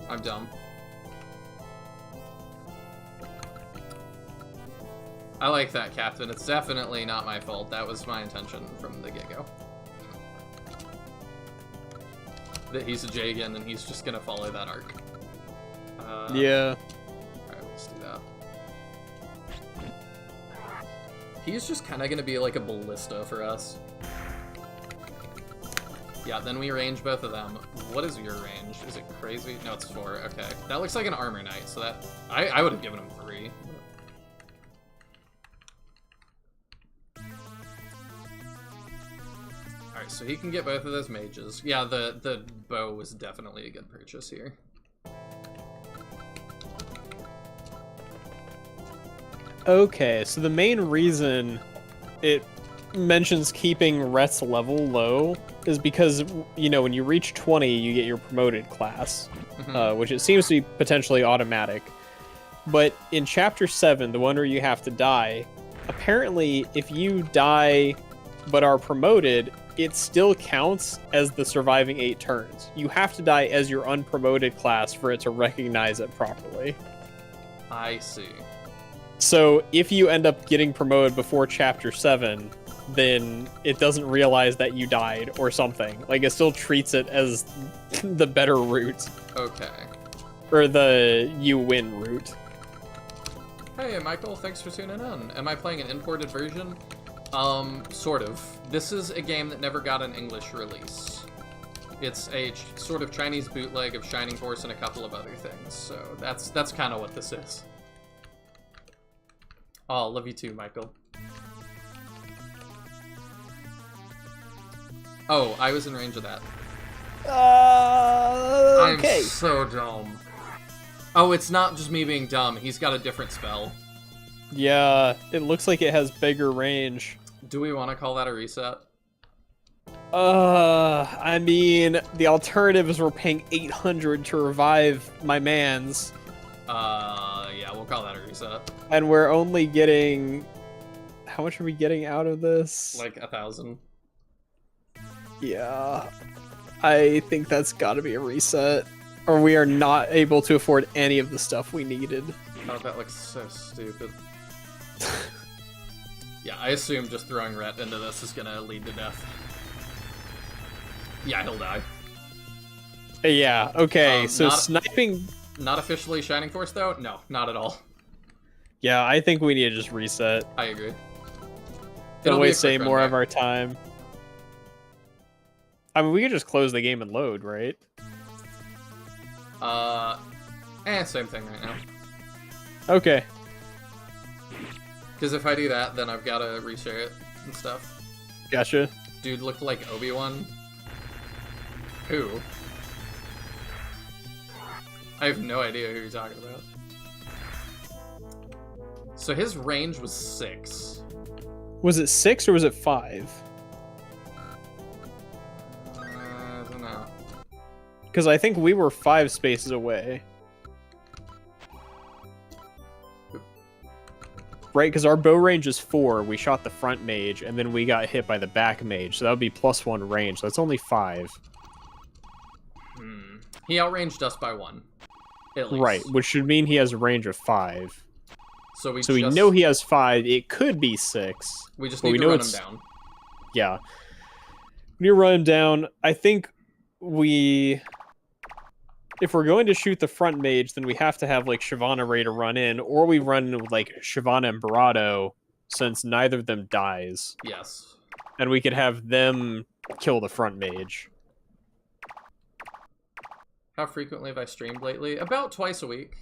[SPEAKER 1] I'm dumb. I like that, Captain. It's definitely not my fault. That was my intention from the get-go. That he's a Jagan and he's just gonna follow that arc.
[SPEAKER 2] Yeah.
[SPEAKER 1] Alright, let's do that. He's just kind of gonna be like a ballista for us. Yeah, then we range both of them. What is your range? Is it crazy? No, it's 4. Okay. That looks like an armor knight, so that... I would have given him 3. Alright, so he can get both of those mages. Yeah, the bow was definitely a good purchase here.
[SPEAKER 2] Okay, so the main reason it mentions keeping Rhett's level low is because, you know, when you reach 20, you get your promoted class, which it seems to be potentially automatic. But in Chapter 7, the one where you have to die, apparently if you die but are promoted, it still counts as the surviving 8 turns. You have to die as your unpromoted class for it to recognize it properly.
[SPEAKER 1] I see.
[SPEAKER 2] So if you end up getting promoted before Chapter 7, then it doesn't realize that you died or something. Like, it still treats it as the better route.
[SPEAKER 1] Okay.
[SPEAKER 2] Or the you win route.
[SPEAKER 1] Hey, Michael, thanks for tuning in. Am I playing an imported version? Sort of. This is a game that never got an English release. It's a sort of Chinese bootleg of Shining Force and a couple of other things, so that's kind of what this is. Oh, love you too, Michael. Oh, I was in range of that.
[SPEAKER 2] Okay.
[SPEAKER 1] I'm so dumb. Oh, it's not just me being dumb. He's got a different spell.
[SPEAKER 2] Yeah, it looks like it has bigger range.
[SPEAKER 1] Do we want to call that a reset?
[SPEAKER 2] I mean, the alternative is we're paying 800 to revive my man's,
[SPEAKER 1] Yeah, we'll call that a reset.
[SPEAKER 2] and we're only getting... How much are we getting out of this?
[SPEAKER 1] Like 1,000.
[SPEAKER 2] Yeah, I think that's gotta be a reset. Or we are not able to afford any of the stuff we needed.
[SPEAKER 1] Oh, that looks so stupid. Yeah, I assume just throwing Rhett into this is gonna lead to death. Yeah, he'll die.
[SPEAKER 2] Yeah, okay, so
[SPEAKER 1] not-
[SPEAKER 2] sniping...
[SPEAKER 1] Not officially Shining Force, though? No, not at all.
[SPEAKER 2] Yeah, I think we need to just reset.
[SPEAKER 1] I agree.
[SPEAKER 2] Don't
[SPEAKER 1] It'll be a
[SPEAKER 2] waste any
[SPEAKER 1] quick
[SPEAKER 2] more
[SPEAKER 1] run
[SPEAKER 2] of our time. I mean, we could just close the game and load, right?
[SPEAKER 1] Same thing right now.
[SPEAKER 2] Okay.
[SPEAKER 1] Because if I do that, then I've got to reshare it and stuff.
[SPEAKER 2] Gotcha.
[SPEAKER 1] Dude looked like Obi-Wan. Who? I have no idea who you're talking about. So his range was 6.
[SPEAKER 2] Was it 6 or was it 5?
[SPEAKER 1] I don't know.
[SPEAKER 2] Because I think we were 5 spaces away. Right, because our bow range is 4. We shot the front mage, and then we got hit by the back mage, so that would be +1 range. So that's only 5.
[SPEAKER 1] He outranged us by 1. At least.
[SPEAKER 2] Right, which should mean he has a range of 5.
[SPEAKER 1] So we
[SPEAKER 2] We know he has 5. It could be 6.
[SPEAKER 1] We just
[SPEAKER 2] but
[SPEAKER 1] need
[SPEAKER 2] we
[SPEAKER 1] to
[SPEAKER 2] know
[SPEAKER 1] run him
[SPEAKER 2] it's-
[SPEAKER 1] down.
[SPEAKER 2] Yeah. We need to run him down. I think if we're going to shoot the front mage, then we have to have like Shyvana ready to run in, or we run with like Shyvana and Barado, since neither of them dies.
[SPEAKER 1] Yes.
[SPEAKER 2] And we could have them kill the front mage.
[SPEAKER 1] How frequently have I streamed lately? About twice a week.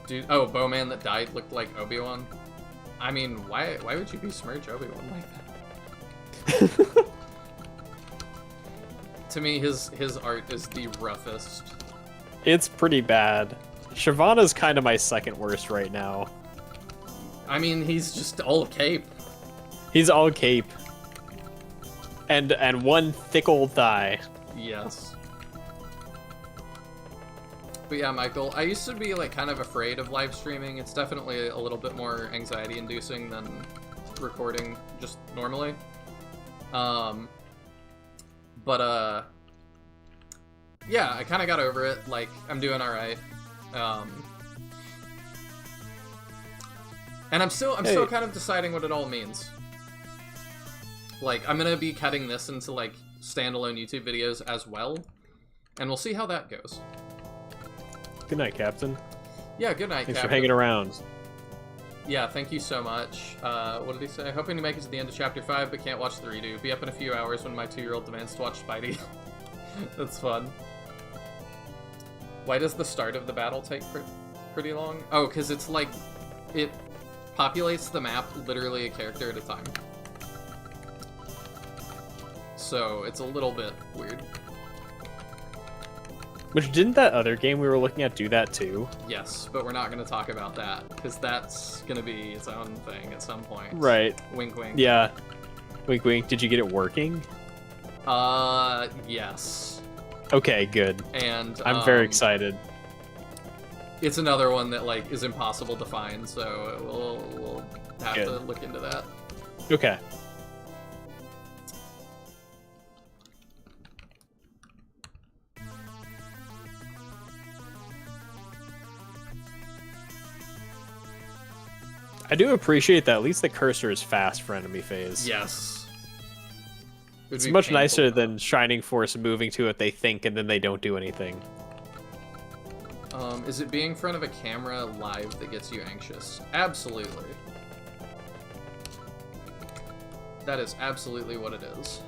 [SPEAKER 1] Dude, oh, Bowman that died looked like Obi-Wan. I mean, why would you besmirch Obi-Wan like that? To me, his art is the roughest.
[SPEAKER 2] It's pretty bad. Shyvana's kind of my second worst right now.
[SPEAKER 1] I mean, he's just all cape.
[SPEAKER 2] He's all cape. And one thick old thigh.
[SPEAKER 1] Yes. But yeah, Michael, I used to be like kind of afraid of live streaming. It's definitely a little bit more anxiety inducing than recording just normally. Yeah, I kind of got over it. Like, I'm doing all right. And I'm still kind of deciding what it all means. Like, I'm gonna be cutting this into like standalone YouTube videos as well, and we'll see how that goes.
[SPEAKER 2] Good night, Captain.
[SPEAKER 1] Yeah, good night,
[SPEAKER 2] Thanks
[SPEAKER 1] Captain.
[SPEAKER 2] for hanging around.
[SPEAKER 1] Yeah, thank you so much. What did he say? Hoping to make it to the end of Chapter 5, but can't watch the redo. Be up in a few hours when my 2-year-old demands to watch Spidey. That's fun. Why does the start of the battle take pretty long? Oh, because it's like... It populates the map literally a character at a time. So, it's a little bit weird.
[SPEAKER 2] Which, didn't that other game we were looking at do that too?
[SPEAKER 1] Yes, but we're not going to talk about that, because that's going to be its own thing at some point.
[SPEAKER 2] Right.
[SPEAKER 1] Wink, wink.
[SPEAKER 2] Yeah. Wink, wink. Did you get it working?
[SPEAKER 1] Yes.
[SPEAKER 2] Okay, good.
[SPEAKER 1] And
[SPEAKER 2] I'm very excited.
[SPEAKER 1] It's another one that like is impossible to find, so we'll have
[SPEAKER 2] Good.
[SPEAKER 1] to look into that.
[SPEAKER 2] Okay. I do appreciate that at least the cursor is fast for enemy phase.
[SPEAKER 1] Yes. It would
[SPEAKER 2] It's
[SPEAKER 1] be
[SPEAKER 2] much
[SPEAKER 1] painful
[SPEAKER 2] nicer
[SPEAKER 1] though.
[SPEAKER 2] than Shining Force moving to what they think and then they don't do anything.
[SPEAKER 1] Is it being in front of a camera live that gets you anxious? Absolutely. That is absolutely what it is.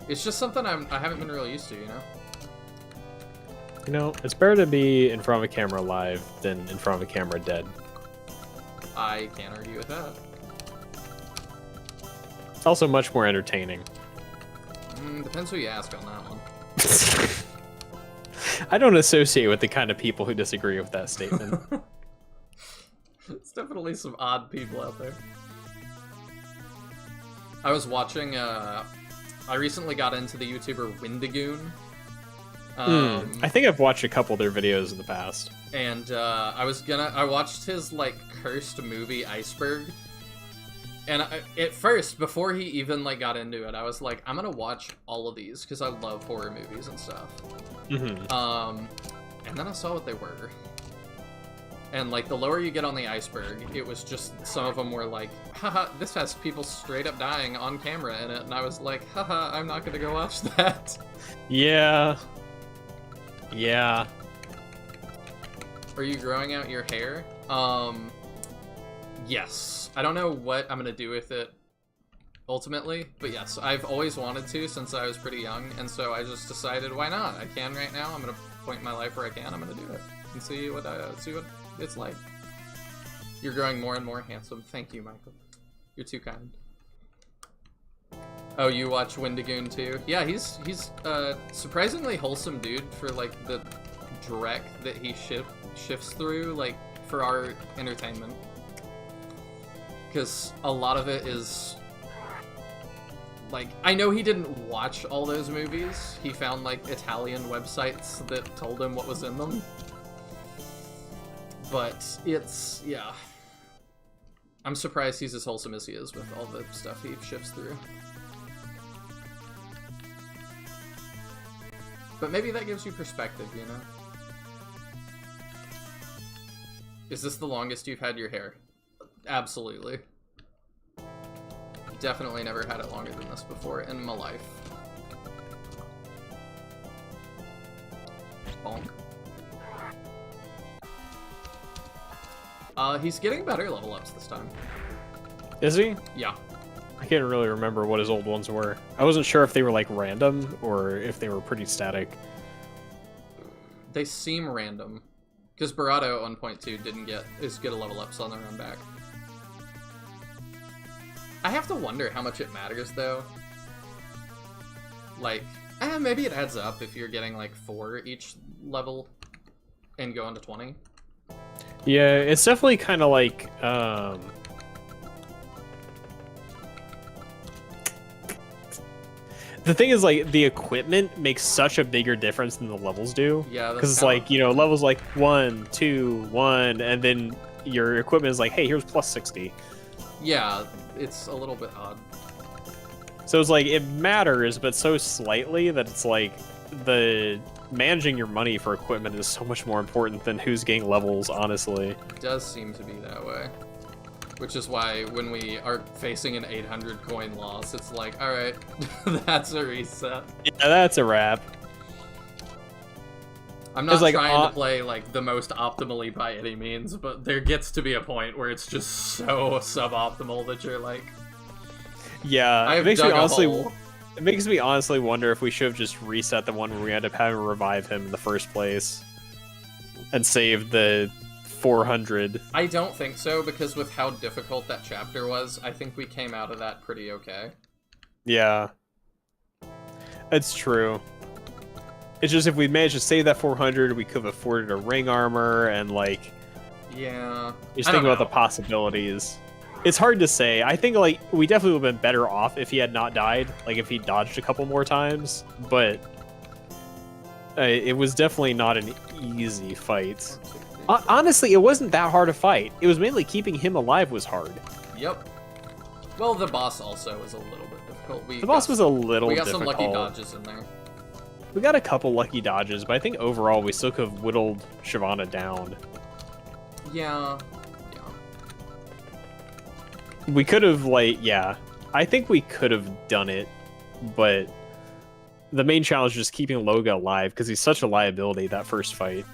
[SPEAKER 1] It's just something I haven't been really used to, you know?
[SPEAKER 2] You know, it's better to be in front of a camera live than in front of a camera dead.
[SPEAKER 1] I can't argue with that.
[SPEAKER 2] It's also much more entertaining.
[SPEAKER 1] Depends who you ask on that one.
[SPEAKER 2] I don't associate with the kind of people who disagree with that statement.
[SPEAKER 1] There's definitely some odd people out there. I was watching, I recently got into the YouTuber Windigoon.
[SPEAKER 2] I think I've watched a couple of their videos in the past.
[SPEAKER 1] And I watched his, like, cursed movie Iceberg. And at first, before he even, like, got into it, I was like, I'm gonna watch all of these, because I love horror movies and stuff. And then I saw what they were. And, like, the lower you get on the iceberg, it was just, some of them were like, haha, this has people straight up dying on camera in it. And I was like, haha, I'm not gonna go watch that.
[SPEAKER 2] Yeah. Yeah.
[SPEAKER 1] Are you growing out your hair? Yes. I don't know what I'm gonna do with it ultimately, but yes, I've always wanted to since I was pretty young, and so I just decided, why not? I can right now. I'm gonna point my life where I can. I'm gonna do it and see what it's like. You're growing more and more handsome. Thank you, Michael. You're too kind. Oh, you watch Windigoon too? Yeah, he's a surprisingly wholesome dude for like the dreck that he shifts through, like for our entertainment. Because a lot of it is like, I know he didn't watch all those movies. He found like Italian websites that told him what was in them. But it's, yeah. I'm surprised he's as wholesome as he is with all the stuff he shifts through. But maybe that gives you perspective, you know? Is this the longest you've had your hair? Absolutely. Definitely never had it longer than this before in my life. Bonk. He's getting better level ups this time.
[SPEAKER 2] Is he?
[SPEAKER 1] Yeah.
[SPEAKER 2] I can't really remember what his old ones were. I wasn't sure if they were like random or if they were pretty static.
[SPEAKER 1] They seem random. Because Barato at 1.2 didn't get as good a level ups on their own back. I have to wonder how much it matters though. Like, maybe it adds up if you're getting like 4 each level and go on to 20.
[SPEAKER 2] Yeah, it's definitely kind of like, the thing is, like, the equipment makes such a bigger difference than the levels do.
[SPEAKER 1] Yeah,
[SPEAKER 2] because it's like, you know, levels like 1, 2, 1, and then your equipment is like, hey, here's plus 60.
[SPEAKER 1] Yeah, it's a little bit odd.
[SPEAKER 2] So it's like, it matters, but so slightly that it's like, the managing your money for equipment is so much more important than who's getting levels, honestly.
[SPEAKER 1] It does seem to be that way. Which is why when we are facing an 800 coin loss, it's like, alright, that's a reset.
[SPEAKER 2] Yeah, that's a wrap.
[SPEAKER 1] I'm not
[SPEAKER 2] like,
[SPEAKER 1] trying to play like the most optimally by any means, but there gets to be a point where it's just so suboptimal that you're like,
[SPEAKER 2] yeah,
[SPEAKER 1] it makes
[SPEAKER 2] me honestly wonder if we should have just reset the one where we end up having to revive him in the first place and save the 400.
[SPEAKER 1] I don't think so, because with how difficult that chapter was, I think we came out of that pretty okay.
[SPEAKER 2] Yeah. It's true. It's just if we managed to save that 400, we could have afforded a ring armor and, like...
[SPEAKER 1] Yeah.
[SPEAKER 2] Just think about the possibilities. It's hard to say. I think, like, we definitely would have been better off if he had not died. Like, if he dodged a couple more times. But... it was definitely not an easy fight. Honestly, it wasn't that hard to fight. It was mainly keeping him alive was hard.
[SPEAKER 1] Yep. Well, the boss also was a little bit difficult.
[SPEAKER 2] The boss was a little difficult.
[SPEAKER 1] We got some lucky dodges in there.
[SPEAKER 2] We got a couple lucky dodges, but I think overall we still could have whittled Shyvana down.
[SPEAKER 1] Yeah.
[SPEAKER 2] We could have, like, yeah. I think we could have done it, but the main challenge is just keeping Loga alive, because he's such a liability that first fight.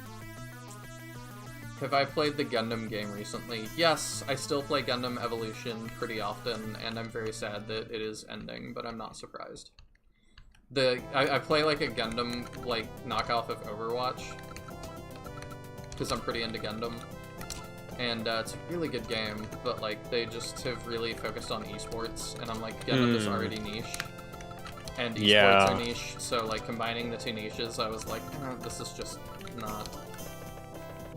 [SPEAKER 1] Have I played the Gundam game recently? Yes, I still play Gundam Evolution pretty often, and I'm very sad that it is ending, but I'm not surprised. I play like a Gundam like knockoff of Overwatch, because I'm pretty into Gundam. And it's a really good game, but like they just have really focused on esports, and I'm like, Gundam is already niche, and esports are niche, so like combining the two niches, I was like, this is just not...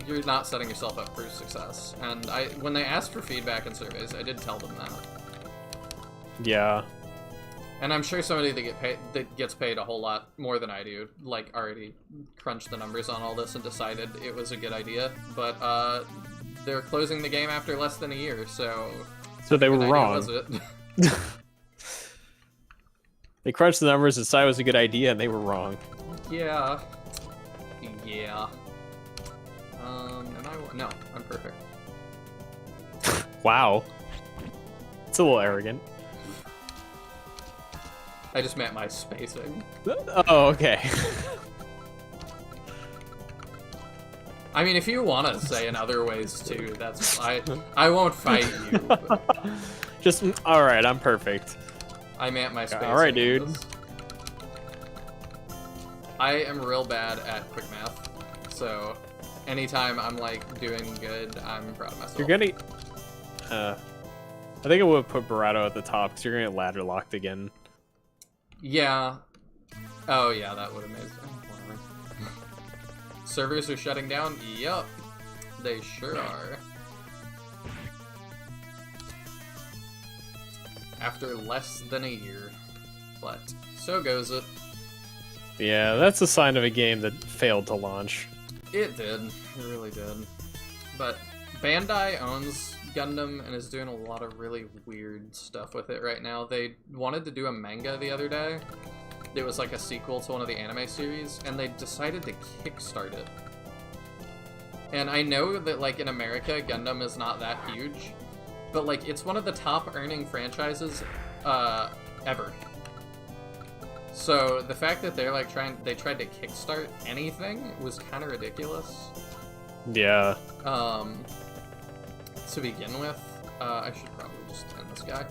[SPEAKER 1] You're not setting yourself up for success. And when they asked for feedback and surveys, I did tell them that.
[SPEAKER 2] Yeah.
[SPEAKER 1] And I'm sure somebody that gets paid a whole lot more than I do, like, already crunched the numbers on all this and decided it was a good idea. But they're closing the game after less than a year, so
[SPEAKER 2] they were wrong.
[SPEAKER 1] Was it?
[SPEAKER 2] They crunched the numbers, decided it was a good idea, and they were wrong.
[SPEAKER 1] Yeah. Yeah. No, I'm perfect.
[SPEAKER 2] Wow. It's a little arrogant.
[SPEAKER 1] I just meant my spacing.
[SPEAKER 2] Oh, okay.
[SPEAKER 1] I mean, if you want to say in other ways too, that's I won't fight you.
[SPEAKER 2] Just all right. I'm perfect.
[SPEAKER 1] I meant my spacing.
[SPEAKER 2] All right, dude.
[SPEAKER 1] I am real bad at quick math, so anytime I'm like doing good, I'm proud of myself.
[SPEAKER 2] You're gonna. I think I would put Barato at the top because you're gonna get ladder locked again.
[SPEAKER 1] Yeah. Oh yeah, that would have made sense. Whatever. Servers are shutting down? Yup. They sure are. After less than a year. But so goes it.
[SPEAKER 2] Yeah, that's a sign of a game that failed to launch.
[SPEAKER 1] It did. It really did. But Bandai owns Gundam and is doing a lot of really weird stuff with it right now. They wanted to do a manga the other day. It was like a sequel to one of the anime series, and they decided to kickstart it. And I know that, like, in America, Gundam is not that huge, but, like, it's one of the top earning franchises ever. So the fact that they're, like, they tried to kickstart anything was kind of ridiculous.
[SPEAKER 2] Yeah.
[SPEAKER 1] To begin with, I should probably just end this guy,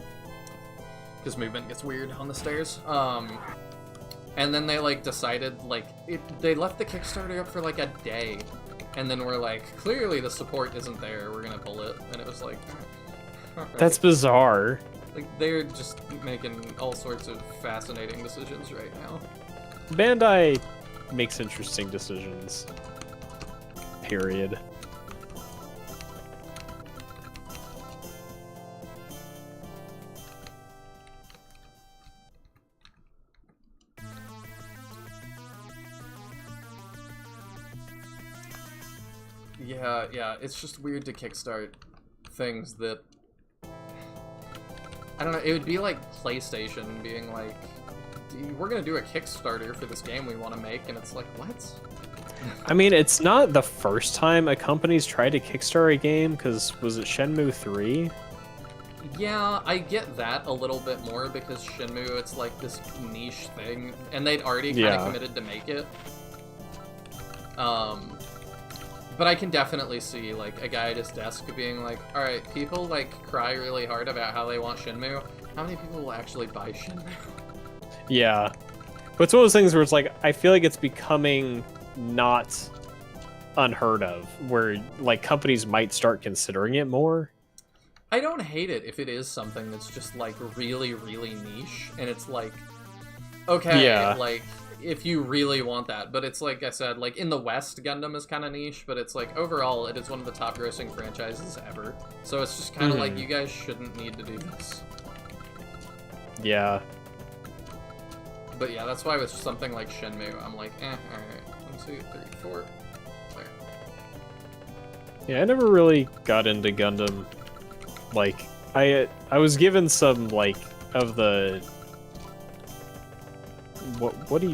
[SPEAKER 1] because movement gets weird on the stairs. And then they, like, decided, like, they left the Kickstarter up for, like, a day. And then we're like, clearly the support isn't there, we're gonna pull it. And it was like... Alright.
[SPEAKER 2] That's bizarre.
[SPEAKER 1] Like, they're just making all sorts of fascinating decisions right now.
[SPEAKER 2] Bandai makes interesting decisions. Period.
[SPEAKER 1] Yeah, it's just weird to kickstart things that... I don't know, it would be like PlayStation being like, we're gonna do a Kickstarter for this game we want to make, and it's like, what?
[SPEAKER 2] I mean, it's not the first time a company's tried to kickstart a game, because was it Shenmue 3?
[SPEAKER 1] Yeah, I get that a little bit more, because Shenmue, it's like this niche thing, and they'd already kind of committed to make it. But I can definitely see, like, a guy at his desk being like, alright, people, like, cry really hard about how they want Shenmue. How many people will actually buy Shenmue?
[SPEAKER 2] Yeah. But it's one of those things where it's like, I feel like it's becoming not unheard of, where, like, companies might start considering it more.
[SPEAKER 1] I don't hate it if it is something that's just, like, really, really niche, and it's like, okay, like... if you really want that, but it's like I said, like in the West, Gundam is kind of niche, but it's like overall it is one of the top grossing franchises ever. So it's just kind of like, you guys shouldn't need to do this.
[SPEAKER 2] Yeah.
[SPEAKER 1] But yeah, that's why with something like Shenmue, I'm like, alright, 1, 2, 3, 4. There.
[SPEAKER 2] Yeah, I never really got into Gundam. Like, I was given some, like, of the... What do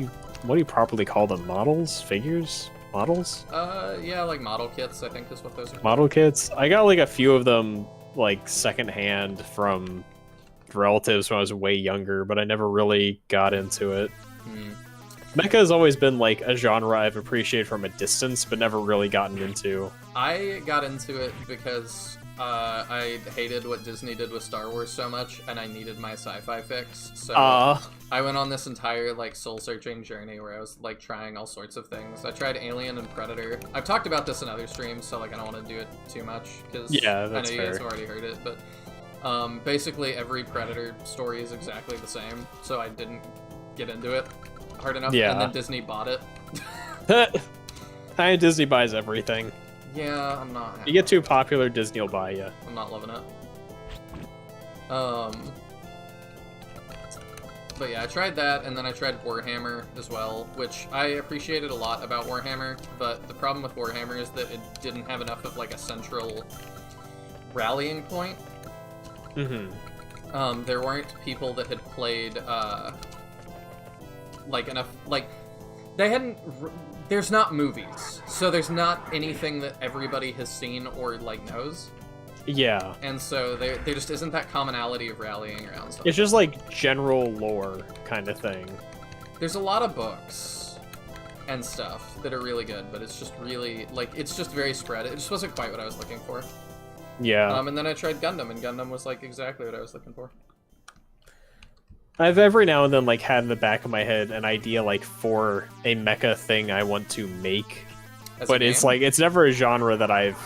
[SPEAKER 2] you properly call them? Models? Figures? Models?
[SPEAKER 1] Yeah, like model kits, I think is what those are.
[SPEAKER 2] Model kits? I got like a few of them, like, secondhand from relatives when I was way younger, but I never really got into it. Mecha has always been like a genre I've appreciated from a distance, but never really gotten into.
[SPEAKER 1] I got into it because I hated what Disney did with Star Wars so much, and I needed my sci-fi fix. So I went on this entire like soul-searching journey where I was like trying all sorts of things. I tried Alien and Predator. I've talked about this in other streams, so like I don't want to do it too much because I know you guys have already heard it. But basically every Predator story is exactly the same, so I didn't get into it hard enough. And then Disney bought it.
[SPEAKER 2] Disney buys everything.
[SPEAKER 1] Yeah, I'm not.
[SPEAKER 2] You get too popular, Disney will buy you.
[SPEAKER 1] I'm not loving it. But yeah, I tried that, and then I tried Warhammer as well, which I appreciated a lot about Warhammer, but the problem with Warhammer is that it didn't have enough of, like, a central rallying point.
[SPEAKER 2] Mm-hmm.
[SPEAKER 1] There weren't people that had played, like, enough, like, they hadn't, there's not movies, so there's not anything that everybody has seen or, like, knows.
[SPEAKER 2] Yeah.
[SPEAKER 1] And so there just isn't that commonality of rallying around something.
[SPEAKER 2] It's just like general lore kind of thing.
[SPEAKER 1] There's a lot of books and stuff that are really good, but it's just really, like, it's just very spread. It just wasn't quite what I was looking for.
[SPEAKER 2] Yeah.
[SPEAKER 1] And then I tried Gundam, and Gundam was, like, exactly what I was looking for.
[SPEAKER 2] I've every now and then, like, had in the back of my head an idea, like, for a mecha thing I want to make. But it's, like, it's never a genre that I've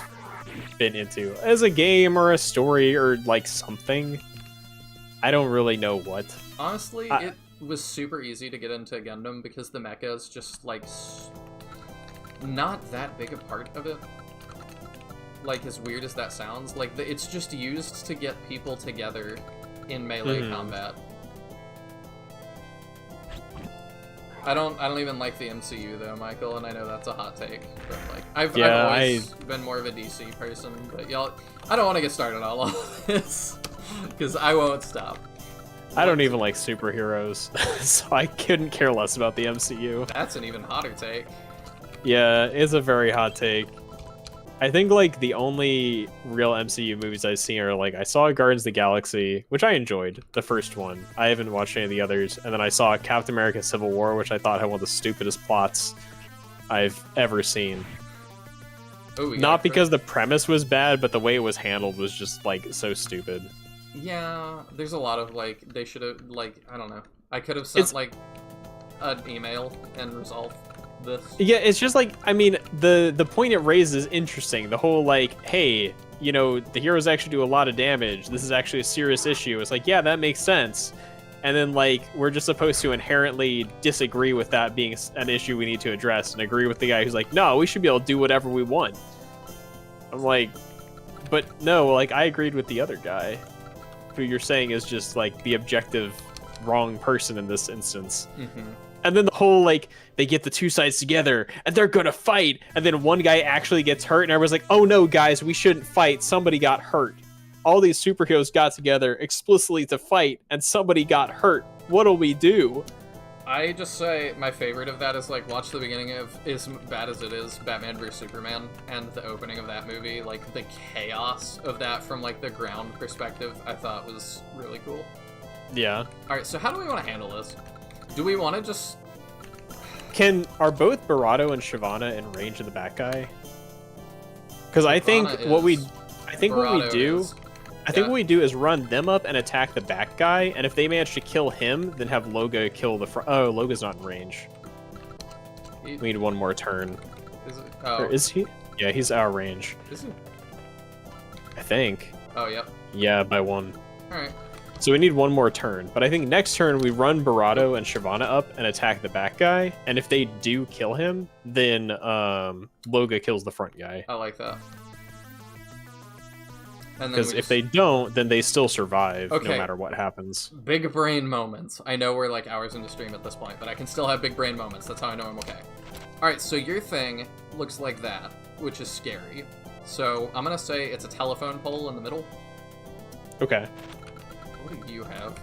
[SPEAKER 2] been into. As a game or a story or, like, something. I don't really know what.
[SPEAKER 1] Honestly, it was super easy to get into Gundam because the mecha is just, like, not that big a part of it. Like, as weird as that sounds, like, it's just used to get people together in melee combat. I don't even like the MCU though, Michael, and I know that's a hot take, but like I've always been more of a DC person, but y'all, I don't want to get started on all of this because I won't stop.
[SPEAKER 2] I don't even like superheroes, so I couldn't care less about the MCU.
[SPEAKER 1] That's an even hotter take.
[SPEAKER 2] Yeah, it's a very hot take. I think, like, the only real MCU movies I've seen are, like, I saw Guardians of the Galaxy, which I enjoyed, the first one. I haven't watched any of the others. And then I saw Captain America Civil War, which I thought had one of the stupidest plots I've ever seen.
[SPEAKER 1] Ooh,
[SPEAKER 2] Not because the premise was bad, but the way it was handled was just, like, so stupid.
[SPEAKER 1] Yeah, there's a lot of, like, they should have, like, I don't know. I could have sent, like, an email and resolved this.
[SPEAKER 2] Yeah, it's just like, I mean, the point it raises is interesting. The whole, like, hey, you know, the heroes actually do a lot of damage. This is actually a serious issue. It's like, yeah, that makes sense. And then, like, we're just supposed to inherently disagree with that being an issue we need to address and agree with the guy who's like, no, we should be able to do whatever we want. I'm like, but no, like, I agreed with the other guy, who you're saying is just, like, the objective wrong person in this instance. And then the whole, like, they get the two sides together, and they're gonna fight, and then one guy actually gets hurt, and everyone's like, oh no, guys, we shouldn't fight, somebody got hurt. All these superheroes got together explicitly to fight, and somebody got hurt. What'll we do?
[SPEAKER 1] I just say my favorite of that is, like, watch the beginning of, as bad as it is, Batman vs. Superman, and the opening of that movie, like, the chaos of that from, like, the ground perspective, I thought was really cool.
[SPEAKER 2] Yeah.
[SPEAKER 1] Alright, so how do we want to handle this? Do we want to just...
[SPEAKER 2] Are both Barato and Shyvana in range of the bat guy? Because I think
[SPEAKER 1] Shyvana
[SPEAKER 2] what we
[SPEAKER 1] is.
[SPEAKER 2] what we do is run them up and attack the bat guy, and if they manage to kill him, then have Loga kill the front. Oh, Loga's not in range. We need one more turn.
[SPEAKER 1] Is it?
[SPEAKER 2] Or is he? Yeah, he's our range.
[SPEAKER 1] Is he?
[SPEAKER 2] I think.
[SPEAKER 1] Oh, yep.
[SPEAKER 2] Yeah, by one.
[SPEAKER 1] Alright.
[SPEAKER 2] So we need one more turn, but I think next turn we run Barato and Shyvana up and attack the back guy, and if they do kill him, then Loga kills the front guy.
[SPEAKER 1] I like that.
[SPEAKER 2] Because if they don't, then they still survive, no
[SPEAKER 1] Okay.
[SPEAKER 2] matter what happens.
[SPEAKER 1] Big brain moments. I know we're like hours into stream at this point, but I can still have big brain moments. That's how I know I'm okay. Alright, so your thing looks like that, which is scary. So I'm gonna say it's a telephone pole in the middle.
[SPEAKER 2] Okay.
[SPEAKER 1] What do you have?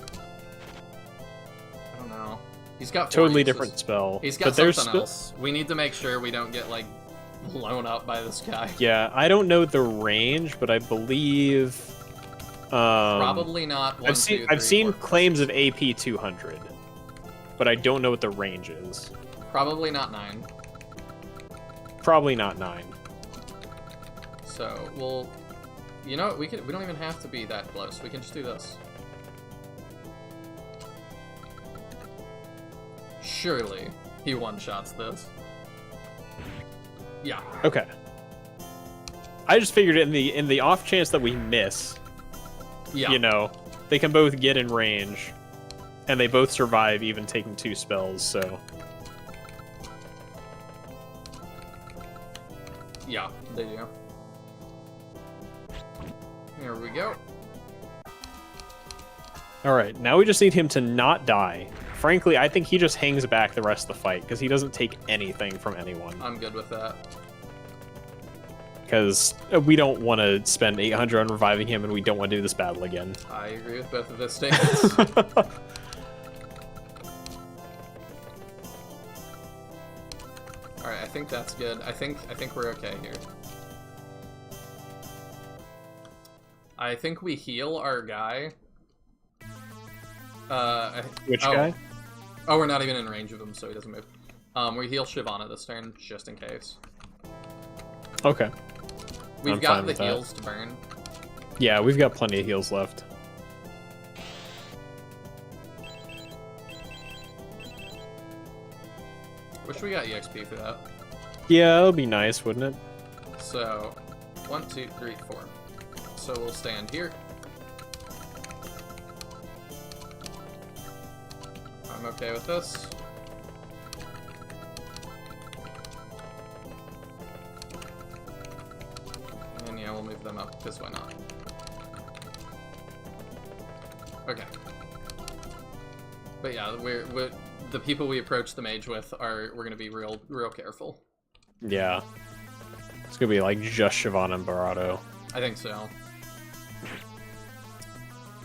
[SPEAKER 1] I don't know. He's got 4
[SPEAKER 2] Totally
[SPEAKER 1] uses.
[SPEAKER 2] different spell.
[SPEAKER 1] He's got something else. We need to make sure we don't get, like, blown up by this guy.
[SPEAKER 2] Yeah, I don't know the range, but I believe...
[SPEAKER 1] Probably not 1, 2, 3,
[SPEAKER 2] I've seen
[SPEAKER 1] 4.
[SPEAKER 2] claims of AP 200, but I don't know what the range is.
[SPEAKER 1] Probably not 9.
[SPEAKER 2] Probably not 9.
[SPEAKER 1] So, we'll... You know, we don't even have to be that close. We can just do this. Surely, he one-shots this. Yeah.
[SPEAKER 2] Okay. I just figured in the off chance that we miss,
[SPEAKER 1] Yeah.
[SPEAKER 2] you know, they can both get in range, and they both survive even taking 2 spells, so...
[SPEAKER 1] Yeah, they do. Here we go.
[SPEAKER 2] All right, now we just need him to not die. Frankly, I think he just hangs back the rest of the fight because he doesn't take anything from anyone.
[SPEAKER 1] I'm good with that.
[SPEAKER 2] Because we don't want to spend 800 on reviving him, and we don't want to do this battle again.
[SPEAKER 1] I agree with both of those statements. All right, I think that's good. I think we're okay here. I think we heal our guy.
[SPEAKER 2] Which guy?
[SPEAKER 1] Oh, we're not even in range of him, so he doesn't move. We heal Shyvana this turn, just in case.
[SPEAKER 2] Okay.
[SPEAKER 1] We've
[SPEAKER 2] I'm
[SPEAKER 1] got
[SPEAKER 2] fine
[SPEAKER 1] the
[SPEAKER 2] with that.
[SPEAKER 1] heals to burn.
[SPEAKER 2] Yeah, we've got plenty of heals left.
[SPEAKER 1] Wish we got EXP for that.
[SPEAKER 2] Yeah, that'll be nice, wouldn't it?
[SPEAKER 1] So, 1, 2, 3, 4. So we'll stand here. I'm okay with this. And yeah, we'll move them up, because why not? Okay. But yeah, we're the people we approach the mage with we're gonna be real careful.
[SPEAKER 2] Yeah. It's gonna be like just Shyvana and Barato.
[SPEAKER 1] I think so.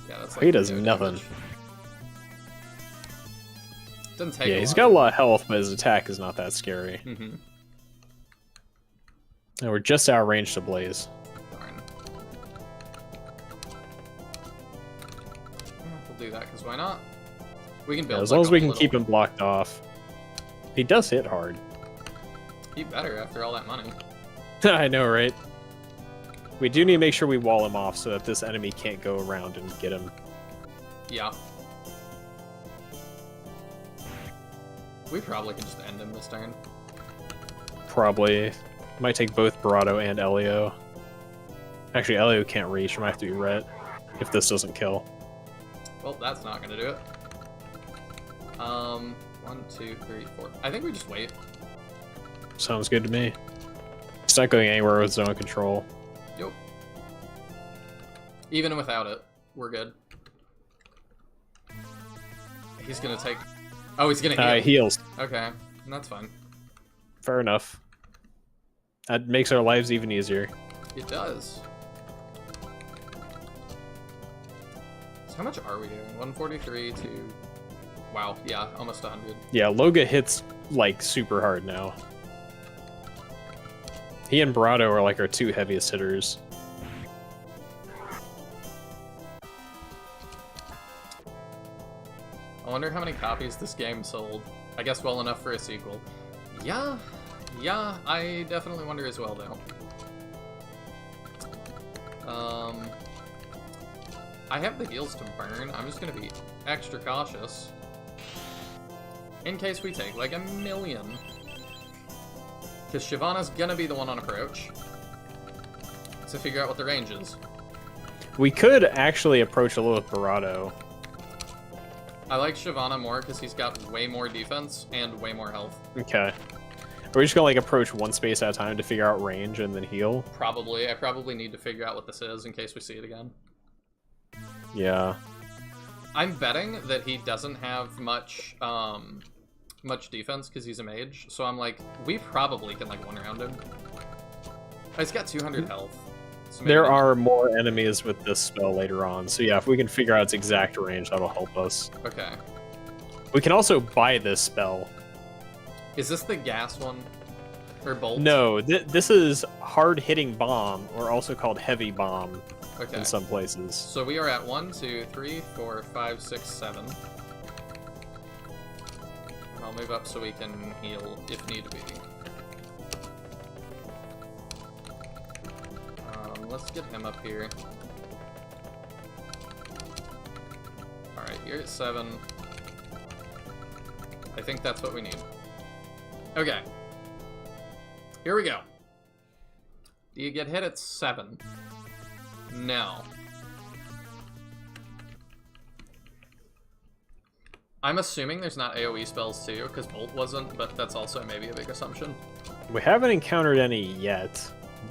[SPEAKER 1] Yeah, that's like
[SPEAKER 2] He does
[SPEAKER 1] 3
[SPEAKER 2] nothing.
[SPEAKER 1] damage. Doesn't take
[SPEAKER 2] Yeah,
[SPEAKER 1] a
[SPEAKER 2] he's
[SPEAKER 1] lot.
[SPEAKER 2] got a lot of health, but his attack is not that scary.
[SPEAKER 1] Mm-hmm.
[SPEAKER 2] And we're just out of range to Blaze.
[SPEAKER 1] Darn. We'll do that because why not? We can
[SPEAKER 2] Yeah,
[SPEAKER 1] build.
[SPEAKER 2] as
[SPEAKER 1] like,
[SPEAKER 2] long as
[SPEAKER 1] a
[SPEAKER 2] we can
[SPEAKER 1] little-
[SPEAKER 2] keep him blocked off. He does hit hard.
[SPEAKER 1] He better after all that money.
[SPEAKER 2] I know, right? We do need to make sure we wall him off so that this enemy can't go around and get him.
[SPEAKER 1] Yeah. We probably can just end him this turn.
[SPEAKER 2] Probably. Might take both Barato and Elio. Actually, Elio can't reach. Might have to be Rhett if this doesn't kill.
[SPEAKER 1] Well, that's not gonna do it. 1, 2, 3, 4. I think we just wait.
[SPEAKER 2] Sounds good to me. It's not going anywhere with zone control.
[SPEAKER 1] Yep. Even without it, we're good. He's gonna take. Oh, he's gonna heal.
[SPEAKER 2] Heals.
[SPEAKER 1] Okay, that's fine.
[SPEAKER 2] Fair enough. That makes our lives even easier.
[SPEAKER 1] It does. So how much are we doing? 143 to... Wow, yeah, almost 100.
[SPEAKER 2] Yeah, Loga hits, like, super hard now. He and Barato are, like, our two heaviest hitters.
[SPEAKER 1] I wonder how many copies this game sold. I guess well enough for a sequel. Yeah, I definitely wonder as well, though. I have the heals to burn. I'm just gonna be extra cautious. In case we take, like, 1,000,000. Because Shyvana's gonna be the one on approach. So figure out what the range is.
[SPEAKER 2] We could actually approach a little with Barato.
[SPEAKER 1] I like Shyvana more because he's got way more defense and way more health.
[SPEAKER 2] Okay. Are we just gonna, like, approach one space at a time to figure out range and then heal?
[SPEAKER 1] Probably. I probably need to figure out what this is in case we see it again.
[SPEAKER 2] Yeah.
[SPEAKER 1] I'm betting that he doesn't have much defense because he's a mage. So I'm like, we probably can like one round him. Oh, he's got 200 health. So maybe
[SPEAKER 2] There
[SPEAKER 1] not.
[SPEAKER 2] are more enemies with this spell later on, so yeah, if we can figure out its exact range, that'll help us.
[SPEAKER 1] Okay.
[SPEAKER 2] We can also buy this spell.
[SPEAKER 1] Is this the gas one? Or bolt?
[SPEAKER 2] No, this is hard-hitting bomb, or also called heavy bomb
[SPEAKER 1] Okay.
[SPEAKER 2] in some places.
[SPEAKER 1] So we are at 1, 2, 3, 4, 5, 6, 7. And I'll move up so we can heal if need be. Let's get him up here. Alright, you're at 7. I think that's what we need. Okay. Here we go. Do you get hit at 7? No. I'm assuming there's not AoE spells too, because Bolt wasn't, but that's also maybe a big assumption.
[SPEAKER 2] We haven't encountered any yet,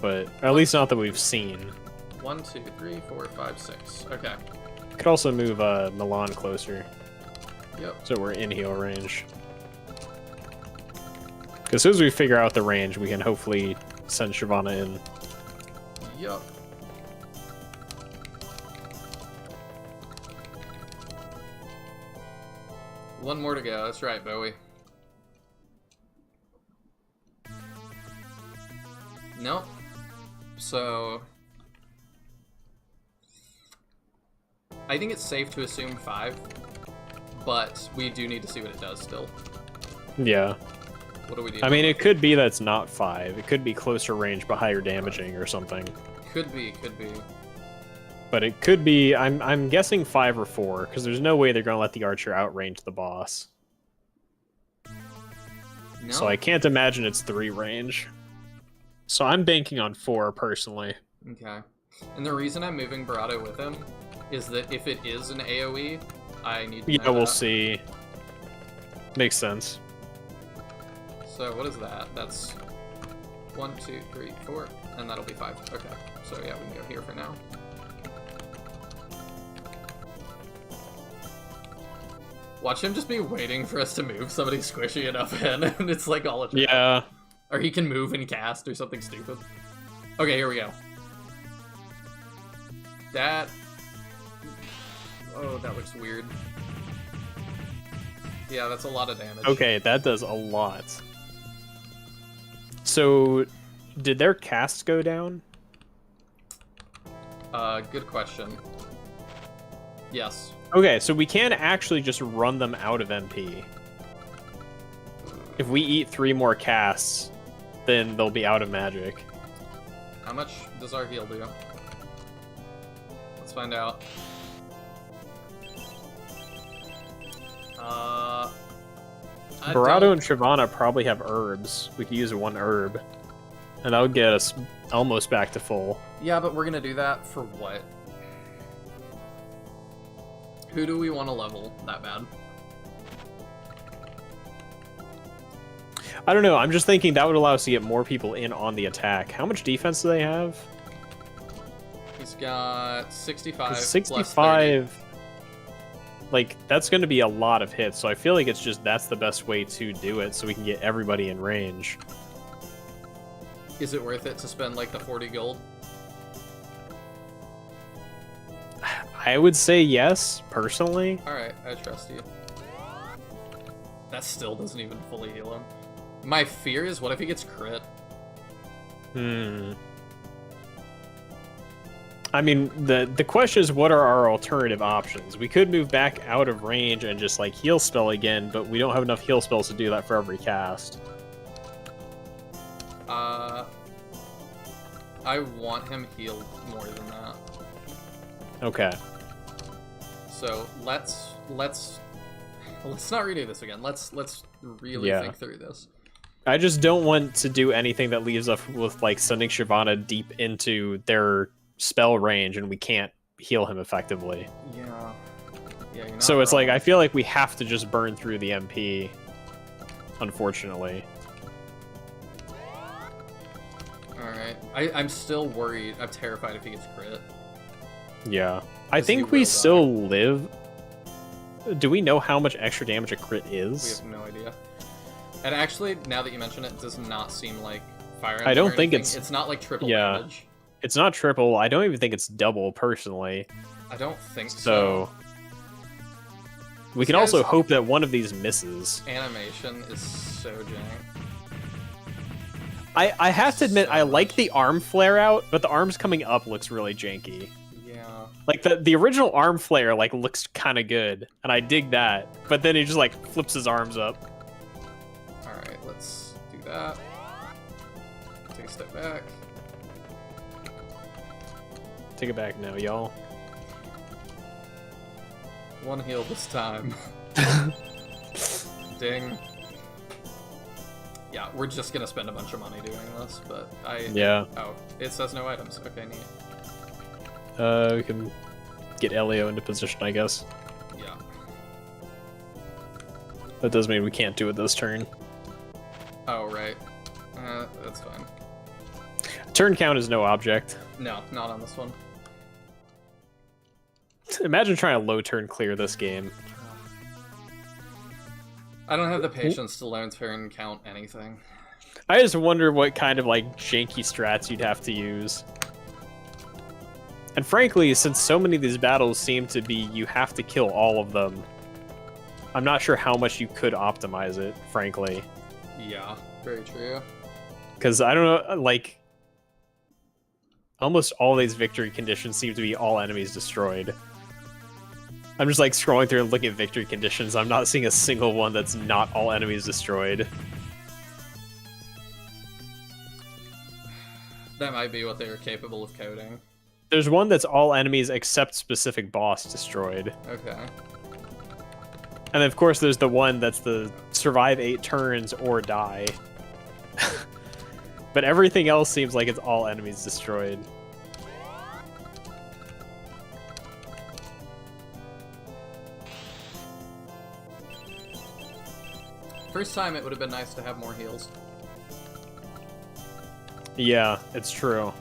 [SPEAKER 2] but at least not that we've seen.
[SPEAKER 1] 1, 2, 3, 4, 5, 6. Okay.
[SPEAKER 2] Could also move Milan closer,
[SPEAKER 1] Yep.
[SPEAKER 2] so we're in heal range. Because as soon as we figure out the range, we can hopefully send Shyvana in.
[SPEAKER 1] Yep. One more to go. That's right, Bowie. Nope. So I think it's safe to assume 5, but we do need to see what it does still.
[SPEAKER 2] Yeah.
[SPEAKER 1] What do we do?
[SPEAKER 2] I mean, it could be that it's not 5. It could be closer range but higher damaging or something.
[SPEAKER 1] Could be.
[SPEAKER 2] But it could be, I'm guessing 5 or 4, because there's no way they're going to let the archer outrange the boss.
[SPEAKER 1] No.
[SPEAKER 2] So I can't imagine it's 3 range. So I'm banking on 4, personally.
[SPEAKER 1] Okay. And the reason I'm moving Barato with him is that if it is an AoE, I need to
[SPEAKER 2] Yeah,
[SPEAKER 1] know
[SPEAKER 2] we'll
[SPEAKER 1] that.
[SPEAKER 2] see. Makes sense.
[SPEAKER 1] So what is that? That's 1, 2, 3, 4, and that'll be 5. Okay. So yeah, we can go here for now. Watch him just be waiting for us to move somebody squishy enough in, and it's like all a trap.
[SPEAKER 2] Yeah.
[SPEAKER 1] Or he can move and cast or something stupid. Okay, here we go. That... Oh, that looks weird. Yeah, that's a lot of damage.
[SPEAKER 2] Okay, that does a lot. So, did their cast go down?
[SPEAKER 1] Good question. Yes.
[SPEAKER 2] Okay, so we can actually just run them out of MP. If we eat 3 more casts, then they'll be out of magic.
[SPEAKER 1] How much does our heal do? Let's find out.
[SPEAKER 2] Barato and Shyvana probably have herbs. We could use 1 herb. And that would get us almost back to full.
[SPEAKER 1] Yeah, but we're gonna do that for what? Who do we want to level that bad?
[SPEAKER 2] I don't know, I'm just thinking that would allow us to get more people in on the attack. How much defense do they have?
[SPEAKER 1] He's got 65 plus
[SPEAKER 2] 65... Like, that's going to be a lot of hits, so I feel like it's just that's the best way to do it, so we can get everybody in range.
[SPEAKER 1] 30. Is it worth it to spend, like, the 40 gold?
[SPEAKER 2] I would say yes, personally.
[SPEAKER 1] Alright, I trust you. That still doesn't even fully heal him. My fear is, what if he gets crit?
[SPEAKER 2] I mean, the question is, what are our alternative options? We could move back out of range and just, like, heal spell again, but we don't have enough heal spells to do that for every cast.
[SPEAKER 1] I want him healed more than that.
[SPEAKER 2] Okay.
[SPEAKER 1] So let's not redo this again. Let's really
[SPEAKER 2] Yeah.
[SPEAKER 1] think through this.
[SPEAKER 2] I just don't want to do anything that leaves us with, like, sending Shyvana deep into their spell range and we can't heal him effectively.
[SPEAKER 1] Yeah. You're not
[SPEAKER 2] So it's like,
[SPEAKER 1] wrong.
[SPEAKER 2] I feel like we have to just burn through the MP, unfortunately.
[SPEAKER 1] Alright. I'm still worried. I'm terrified if he gets crit.
[SPEAKER 2] Yeah. I
[SPEAKER 1] Because he
[SPEAKER 2] think we
[SPEAKER 1] will
[SPEAKER 2] still live. Do we know how much extra damage a crit
[SPEAKER 1] We
[SPEAKER 2] is?
[SPEAKER 1] have no idea. And actually, now that you mention it, it does not seem like Fire Emblem
[SPEAKER 2] I don't
[SPEAKER 1] or
[SPEAKER 2] think
[SPEAKER 1] anything. It's not like triple
[SPEAKER 2] yeah.
[SPEAKER 1] damage.
[SPEAKER 2] It's not triple. I don't even think it's double, personally.
[SPEAKER 1] I don't think so.
[SPEAKER 2] So we
[SPEAKER 1] This
[SPEAKER 2] can also
[SPEAKER 1] guy's-
[SPEAKER 2] hope that one of these misses.
[SPEAKER 1] Animation is so jank.
[SPEAKER 2] I have to admit, I like the arm flare out, but the arms coming up looks really janky.
[SPEAKER 1] Yeah.
[SPEAKER 2] Like the original arm flare like looks kind of good, and I dig that. But then he just like flips his arms up.
[SPEAKER 1] Alright, let's do that. Take a step back.
[SPEAKER 2] Take it back now, y'all.
[SPEAKER 1] One heal this time. Ding. Yeah, we're just gonna spend a bunch of money doing this, but
[SPEAKER 2] Yeah.
[SPEAKER 1] Oh, it says no items. Okay, neat.
[SPEAKER 2] We can get Elio into position, I guess.
[SPEAKER 1] Yeah.
[SPEAKER 2] That does mean we can't do it this turn.
[SPEAKER 1] Oh, right. That's fine.
[SPEAKER 2] Turn count is no object.
[SPEAKER 1] No, not on this one.
[SPEAKER 2] Imagine trying to low turn clear this game.
[SPEAKER 1] I don't have the patience to learn turn count anything.
[SPEAKER 2] I just wonder what kind of like janky strats you'd have to use. And frankly, since so many of these battles seem to be you have to kill all of them, I'm not sure how much you could optimize it, frankly.
[SPEAKER 1] Yeah, very true.
[SPEAKER 2] Because I don't know, like, almost all these victory conditions seem to be all enemies destroyed. I'm just like scrolling through and looking at victory conditions. I'm not seeing a single one that's not all enemies destroyed.
[SPEAKER 1] That might be what they were capable of coding.
[SPEAKER 2] There's one that's all enemies except specific boss destroyed.
[SPEAKER 1] Okay.
[SPEAKER 2] And then, of course, there's the one that's the survive 8 turns or die. But everything else seems like it's all enemies destroyed.
[SPEAKER 1] First time, it would have been nice to have more heals.
[SPEAKER 2] Yeah, it's true.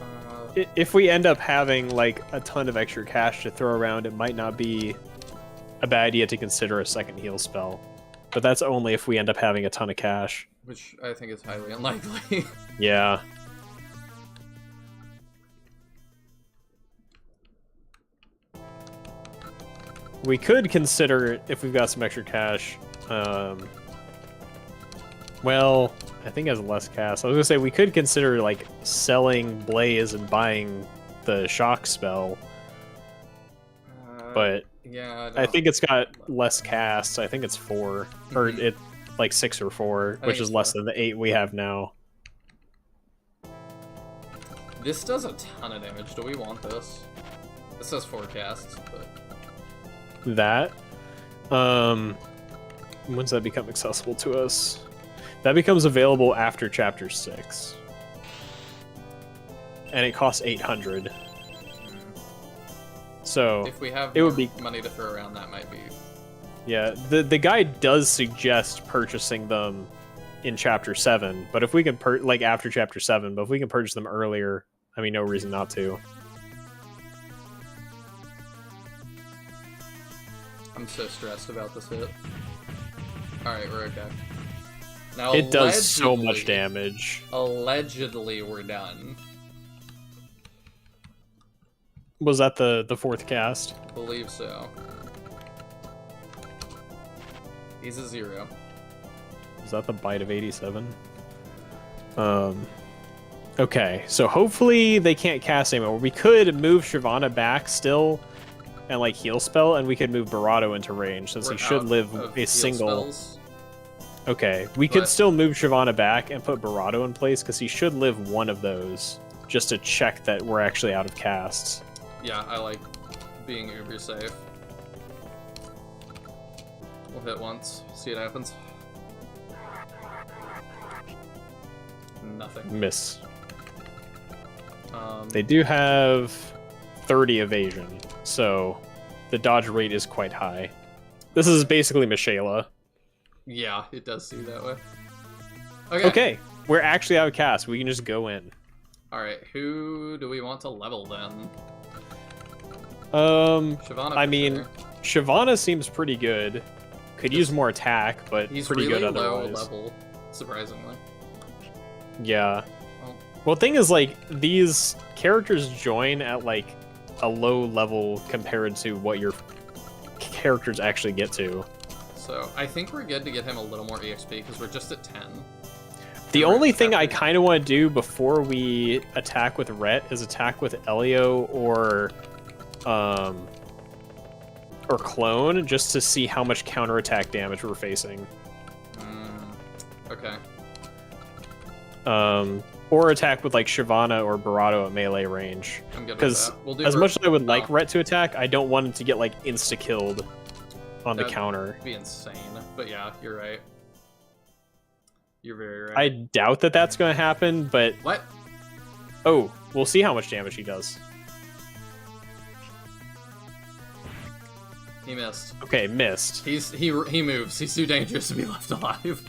[SPEAKER 1] Uh,
[SPEAKER 2] If we end up having, like, a ton of extra cash to throw around, it might not be a bad idea to consider a second heal spell. But that's only if we end up having a ton of cash.
[SPEAKER 1] which I think is highly unlikely.
[SPEAKER 2] Yeah. We could consider, if we've got some extra cash, well, I think it has less cast. I was gonna say we could consider like selling Blaze and buying the shock spell, but
[SPEAKER 1] yeah,
[SPEAKER 2] I think it's got less cast. I think it's 4, or
[SPEAKER 1] Mhm.
[SPEAKER 2] it like 6 or 4,
[SPEAKER 1] I
[SPEAKER 2] which
[SPEAKER 1] think
[SPEAKER 2] is
[SPEAKER 1] it's
[SPEAKER 2] less
[SPEAKER 1] 4.
[SPEAKER 2] than the 8 we have now.
[SPEAKER 1] This does a ton of damage. Do we want this? This says forecasts, but
[SPEAKER 2] That, when does that become accessible to us? That becomes available after Chapter 6. And it costs 800. So,
[SPEAKER 1] if we have
[SPEAKER 2] it
[SPEAKER 1] more
[SPEAKER 2] would be-
[SPEAKER 1] money to throw around, that might be.
[SPEAKER 2] yeah, the guide does suggest purchasing them in Chapter 7, but if we can, like, after Chapter 7, but if we can purchase them earlier, I mean, no reason not to.
[SPEAKER 1] I'm so stressed about this hit. Alright, we're okay. Now,
[SPEAKER 2] It does so much
[SPEAKER 1] allegedly-
[SPEAKER 2] damage.
[SPEAKER 1] Allegedly, we're done.
[SPEAKER 2] Was that the 4th cast?
[SPEAKER 1] Believe so. He's a 0.
[SPEAKER 2] Is that the bite of 87? Okay, so hopefully they can't cast anymore. We could move Shyvana back still and like heal spell, and we could move Barato into range since
[SPEAKER 1] We're
[SPEAKER 2] he should
[SPEAKER 1] out
[SPEAKER 2] live
[SPEAKER 1] of
[SPEAKER 2] a
[SPEAKER 1] heal
[SPEAKER 2] single.
[SPEAKER 1] spells.
[SPEAKER 2] Okay, we could
[SPEAKER 1] But-
[SPEAKER 2] still move Shyvana back and put Barato in place because he should live one of those just to check that we're actually out of casts.
[SPEAKER 1] Yeah, I like being uber safe. We'll hit once, see what happens. Nothing.
[SPEAKER 2] Miss.
[SPEAKER 1] Um,
[SPEAKER 2] They do have 30 evasion, so the dodge rate is quite high. This is basically Michaela.
[SPEAKER 1] Yeah, it does seem that way. Okay.
[SPEAKER 2] Okay, we're actually out of cast. We can just go in.
[SPEAKER 1] Alright, who do we want to level then? Shyvana,
[SPEAKER 2] I
[SPEAKER 1] for
[SPEAKER 2] mean,
[SPEAKER 1] sure.
[SPEAKER 2] Shyvana seems pretty good. Could use more attack, but
[SPEAKER 1] He's
[SPEAKER 2] pretty
[SPEAKER 1] really
[SPEAKER 2] good
[SPEAKER 1] low
[SPEAKER 2] otherwise.
[SPEAKER 1] level, surprisingly.
[SPEAKER 2] Yeah.
[SPEAKER 1] Well,
[SPEAKER 2] Well, thing is, like, these characters join at, like, a low level compared to what your characters actually get to.
[SPEAKER 1] so I think we're good to get him a little more EXP because we're just at 10.
[SPEAKER 2] The
[SPEAKER 1] We're
[SPEAKER 2] only
[SPEAKER 1] at
[SPEAKER 2] thing I
[SPEAKER 1] 70.
[SPEAKER 2] kind of want to do before we attack with Rhett is attack with Elio or Clone, just to see how much counterattack damage we're facing.
[SPEAKER 1] Okay.
[SPEAKER 2] Or attack with like Shyvana or Barato at melee range.
[SPEAKER 1] I'm good with
[SPEAKER 2] Because
[SPEAKER 1] that. We'll do
[SPEAKER 2] as much as I would like
[SPEAKER 1] oh.
[SPEAKER 2] Rhett to attack, I don't want him to get like insta-killed on the
[SPEAKER 1] That'd
[SPEAKER 2] counter.
[SPEAKER 1] be insane. But yeah, you're right. You're very right.
[SPEAKER 2] I doubt that that's going to happen, but
[SPEAKER 1] What?
[SPEAKER 2] oh, we'll see how much damage he does.
[SPEAKER 1] He missed.
[SPEAKER 2] Okay, missed.
[SPEAKER 1] He moves. He's too dangerous to be left alive.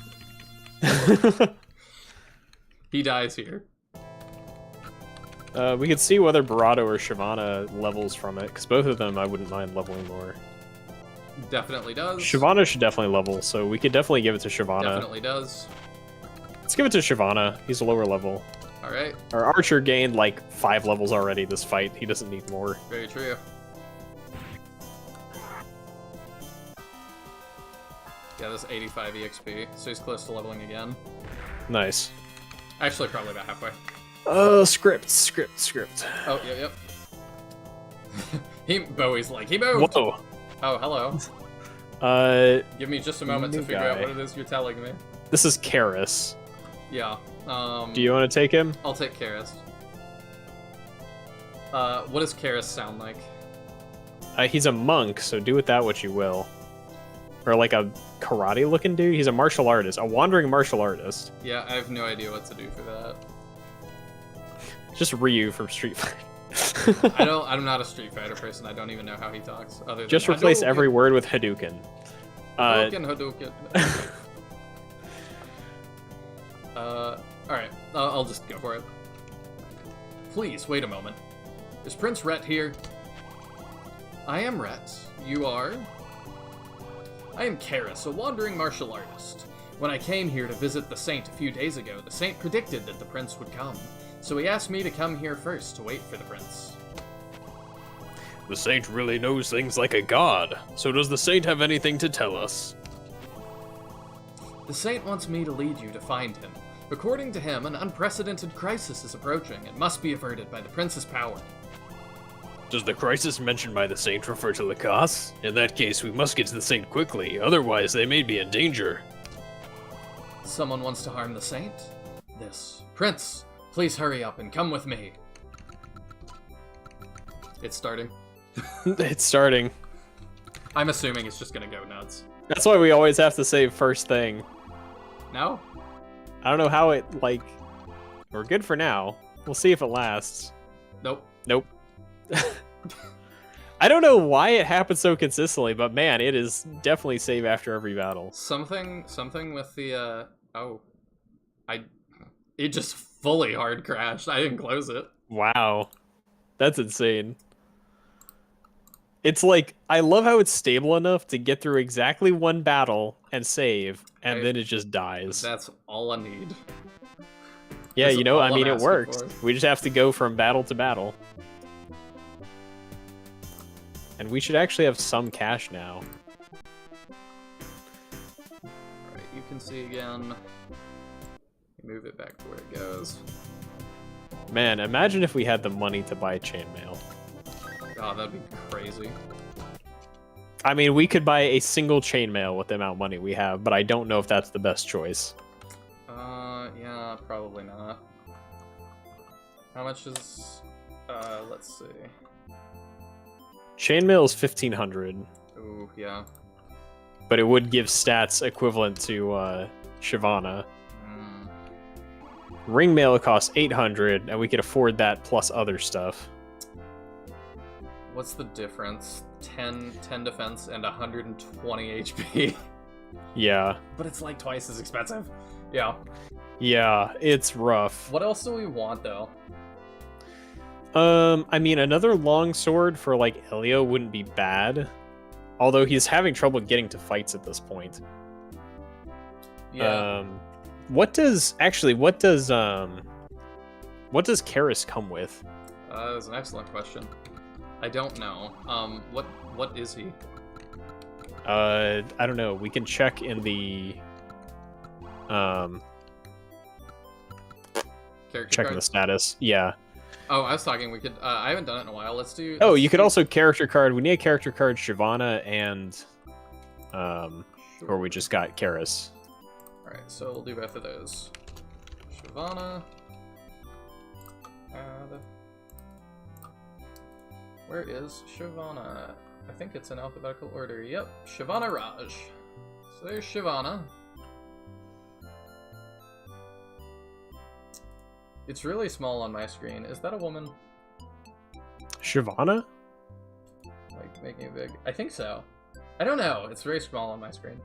[SPEAKER 1] He dies here.
[SPEAKER 2] We could see whether Barato or Shyvana levels from it, because both of them I wouldn't mind leveling more.
[SPEAKER 1] Definitely does.
[SPEAKER 2] Shyvana should definitely level, so we could definitely give it to Shyvana.
[SPEAKER 1] Definitely does.
[SPEAKER 2] Let's give it to Shyvana. He's a lower level.
[SPEAKER 1] Alright.
[SPEAKER 2] Our Archer gained like 5 levels already this fight. He doesn't need more.
[SPEAKER 1] Very true. Yeah, this 85 EXP, so he's close to leveling again.
[SPEAKER 2] Nice.
[SPEAKER 1] Actually, probably about halfway.
[SPEAKER 2] Script.
[SPEAKER 1] Oh, yep. Bowie's like, he moved!
[SPEAKER 2] Whoa.
[SPEAKER 1] Oh, hello. Give me just a moment to
[SPEAKER 2] New
[SPEAKER 1] figure out
[SPEAKER 2] guy.
[SPEAKER 1] what it is you're telling me.
[SPEAKER 2] This is Karis.
[SPEAKER 1] Yeah.
[SPEAKER 2] Do you want to take him?
[SPEAKER 1] I'll take Karis. What does Karis sound like?
[SPEAKER 2] He's a monk, so do with that what you will. Or like a karate-looking dude. He's a martial artist, a wandering martial artist.
[SPEAKER 1] Yeah, I have no idea what to do for that.
[SPEAKER 2] Just Ryu from Street Fighter.
[SPEAKER 1] I'm not a Street Fighter person. I don't even know how he talks. Other than
[SPEAKER 2] Just replace
[SPEAKER 1] Hadouken.
[SPEAKER 2] every word with Hadouken.
[SPEAKER 1] Hadouken. Alright. I'll just go for it. Please, wait a moment. Is Prince Rhett here? I am Rhett. You are? I am Karis, a wandering martial artist. When I came here to visit the Saint a few days ago, the Saint predicted that the Prince would come. So he asked me to come here first to wait for the Prince.
[SPEAKER 3] The Saint really knows things like a god. So does the Saint have anything to tell us?
[SPEAKER 1] The Saint wants me to lead you to find him. According to him, an unprecedented crisis is approaching and must be averted by the Prince's power.
[SPEAKER 3] Does the crisis mentioned by the Saint refer to Lacasse? In that case, we must get to the Saint quickly, otherwise they may be in danger.
[SPEAKER 1] Someone wants to harm the Saint? This. Prince, please hurry up and come with me. It's starting.
[SPEAKER 2] It's starting.
[SPEAKER 1] I'm assuming it's just gonna go nuts.
[SPEAKER 2] That's why we always have to save first thing.
[SPEAKER 1] No?
[SPEAKER 2] I don't know how it, like... We're good for now. We'll see if it lasts.
[SPEAKER 1] Nope.
[SPEAKER 2] Nope. I don't know why it happens so consistently, but man, it is definitely save after every battle.
[SPEAKER 1] Something with the, it just fully hard crashed. I didn't close it.
[SPEAKER 2] Wow. That's insane. It's like, I love how it's stable enough to get through exactly one battle and save, and then it just dies.
[SPEAKER 1] That's all I need.
[SPEAKER 2] Yeah,
[SPEAKER 1] That's
[SPEAKER 2] you know,
[SPEAKER 1] all
[SPEAKER 2] I mean,
[SPEAKER 1] I'm
[SPEAKER 2] it
[SPEAKER 1] asking
[SPEAKER 2] works.
[SPEAKER 1] for.
[SPEAKER 2] We just have to go from battle to battle. And we should actually have some cash now.
[SPEAKER 1] Alright, you can see again. Move it back to where it goes.
[SPEAKER 2] Man, imagine if we had the money to buy chainmail.
[SPEAKER 1] Oh, that'd be crazy.
[SPEAKER 2] I mean, we could buy a single chainmail with the amount of money we have, but I don't know if that's the best choice.
[SPEAKER 1] Yeah, probably not. How much is, let's see.
[SPEAKER 2] Chainmail is 1,500,
[SPEAKER 1] Ooh, yeah.
[SPEAKER 2] but it would give stats equivalent to Shyvana. Ringmail costs 800, and we could afford that plus other stuff.
[SPEAKER 1] What's the difference? 10 defense and 120 HP.
[SPEAKER 2] Yeah.
[SPEAKER 1] But it's like twice as expensive. Yeah.
[SPEAKER 2] Yeah, it's rough.
[SPEAKER 1] What else do we want, though?
[SPEAKER 2] I mean, another long sword for, like, Elio wouldn't be bad. Although he's having trouble getting to fights at this point.
[SPEAKER 1] Yeah.
[SPEAKER 2] What does Karis come with?
[SPEAKER 1] That's an excellent question. I don't know. What is he?
[SPEAKER 2] I don't know. We can check in the
[SPEAKER 1] Character
[SPEAKER 2] check in the
[SPEAKER 1] cards?
[SPEAKER 2] status. Yeah.
[SPEAKER 1] Oh, I was talking. We could. I haven't done it in a while. Let's do.
[SPEAKER 2] Oh,
[SPEAKER 1] let's
[SPEAKER 2] you could
[SPEAKER 1] do-
[SPEAKER 2] also character card. We need a character card Shyvana and or we just got Karis.
[SPEAKER 1] All right, so we'll do both of those. Shyvana. Add. Where is Shyvana? I think it's in alphabetical order. Yep, Shyvana Raj. So there's Shyvana. It's really small on my screen. Is that a woman?
[SPEAKER 2] Shyvana?
[SPEAKER 1] Like, making it big? I think so. I don't know. It's very small on my screen.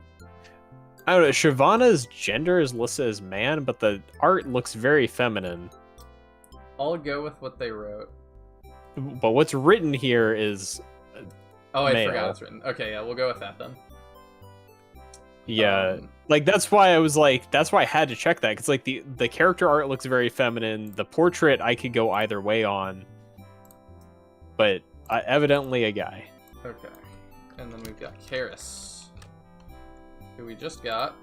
[SPEAKER 2] I don't know. Shyvana's gender is listed as man, but the art looks very feminine.
[SPEAKER 1] I'll go with what they wrote.
[SPEAKER 2] But what's written here is
[SPEAKER 1] Oh, I
[SPEAKER 2] male.
[SPEAKER 1] forgot it's written. Okay, yeah, we'll go with that then.
[SPEAKER 2] Yeah,
[SPEAKER 1] Um,
[SPEAKER 2] like that's why I was like, that's why I had to check that, because like the character art looks very feminine. The portrait I could go either way on, but evidently a guy.
[SPEAKER 1] Okay, and then we've got Karis, who we just got,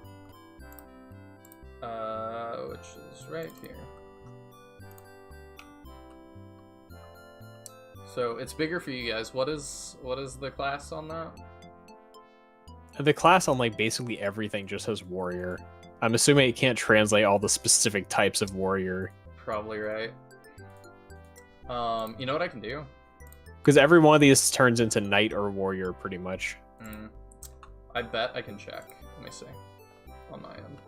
[SPEAKER 1] which is right here. So it's bigger for you guys. What is the class on that?
[SPEAKER 2] The class on like basically everything just has warrior. I'm assuming it can't translate all the specific types of warrior.
[SPEAKER 1] Probably right. You know what I can do?
[SPEAKER 2] Because every one of these turns into knight or warrior pretty much.
[SPEAKER 1] I bet I can check. Let me see. On my end.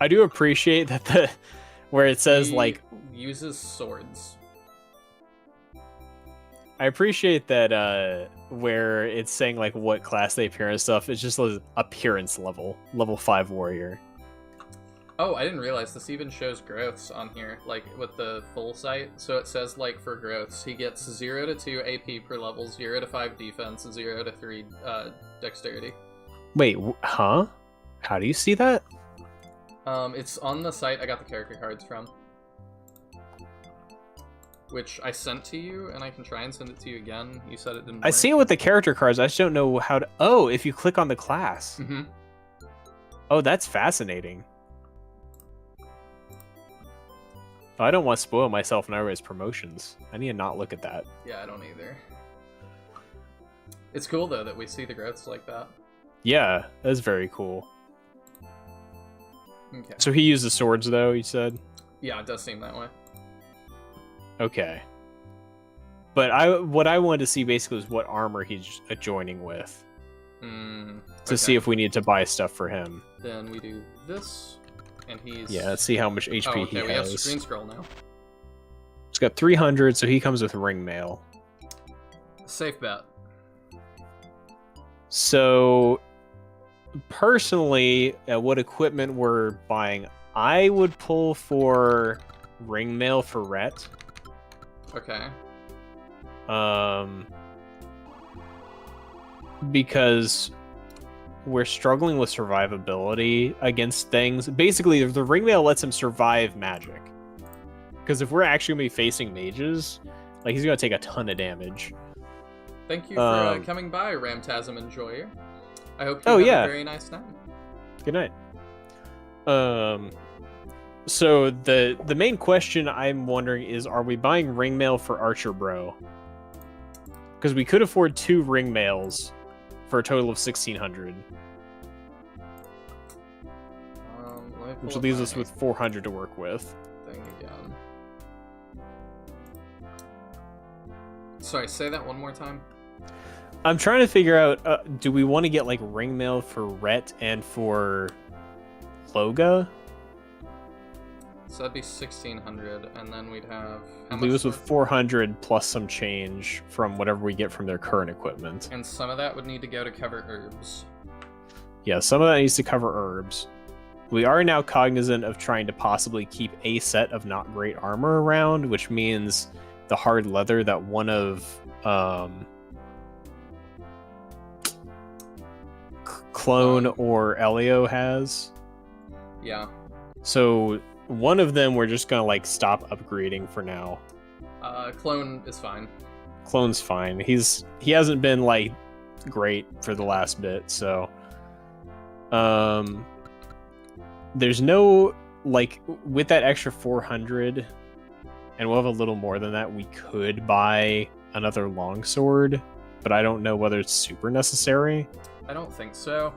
[SPEAKER 2] I do appreciate that where it says
[SPEAKER 1] He
[SPEAKER 2] like,
[SPEAKER 1] uses swords.
[SPEAKER 2] I appreciate that where it's saying like what class they appear and stuff. It's just an appearance level 5 warrior.
[SPEAKER 1] Oh, I didn't realize this even shows growths on here, like with the full site. So it says like for growths, he gets 0 to 2 AP per level, 0 to 5 defense, 0 to 3 dexterity.
[SPEAKER 2] Wait, huh? How do you see that?
[SPEAKER 1] It's on the site I got the character cards from, which I sent to you, and I can try and send it to you again. You said it didn't work.
[SPEAKER 2] I see it with the character cards. I just don't know how to. Oh, if you click on the class.
[SPEAKER 1] Mm-hmm.
[SPEAKER 2] Oh, that's fascinating. I don't want to spoil myself in everybody's promotions. I need to not look at that.
[SPEAKER 1] Yeah, I don't either. It's cool though that we see the growths like that.
[SPEAKER 2] Yeah, that's very cool.
[SPEAKER 1] Okay.
[SPEAKER 2] So he uses swords, though, you said?
[SPEAKER 1] Yeah, it does seem that way.
[SPEAKER 2] Okay. But what I wanted to see basically was what armor he's joining with. To see if we need to buy stuff for him.
[SPEAKER 1] Then we do this, and he's...
[SPEAKER 2] Yeah, let's see how much HP
[SPEAKER 1] okay,
[SPEAKER 2] he
[SPEAKER 1] we have
[SPEAKER 2] has.
[SPEAKER 1] screen scroll now.
[SPEAKER 2] He's got 300, so he comes with ring mail.
[SPEAKER 1] Safe bet.
[SPEAKER 2] So, personally, what equipment we're buying, I would pull for ring mail for Rhett.
[SPEAKER 1] Okay.
[SPEAKER 2] Because we're struggling with survivability against things. Basically, the ring mail lets him survive magic. Because if we're actually going to be facing mages, like, he's going to take a ton of damage.
[SPEAKER 1] Thank you for coming by, Ramtasm Enjoyer. I hope you have a very nice night.
[SPEAKER 2] Good night. So the main question I'm wondering is, are we buying ring mail for Archer Bro? Because we could afford 2 ring mails for a total of 1,600. Which leaves us with 400 to work with.
[SPEAKER 1] Thing again. Sorry, say that one more time.
[SPEAKER 2] I'm trying to figure out, do we want to get like ring mail for Rhett and for Loga?
[SPEAKER 1] So that'd be 1,600, and then we'd have...
[SPEAKER 2] Leave us with 400 plus some change from whatever we get from their current equipment.
[SPEAKER 1] And some of that would need to go to cover herbs.
[SPEAKER 2] Yeah, some of that needs to cover herbs. We are now cognizant of trying to possibly keep a set of not great armor around, which means the hard leather that one of Clone or Elio has.
[SPEAKER 1] Yeah.
[SPEAKER 2] So one of them we're just gonna like stop upgrading for now.
[SPEAKER 1] Clone is fine.
[SPEAKER 2] Clone's fine. He hasn't been like great for the last bit, so there's no like with that extra 400, and we'll have a little more than that. We could buy another longsword, but I don't know whether it's super necessary.
[SPEAKER 1] I don't think so.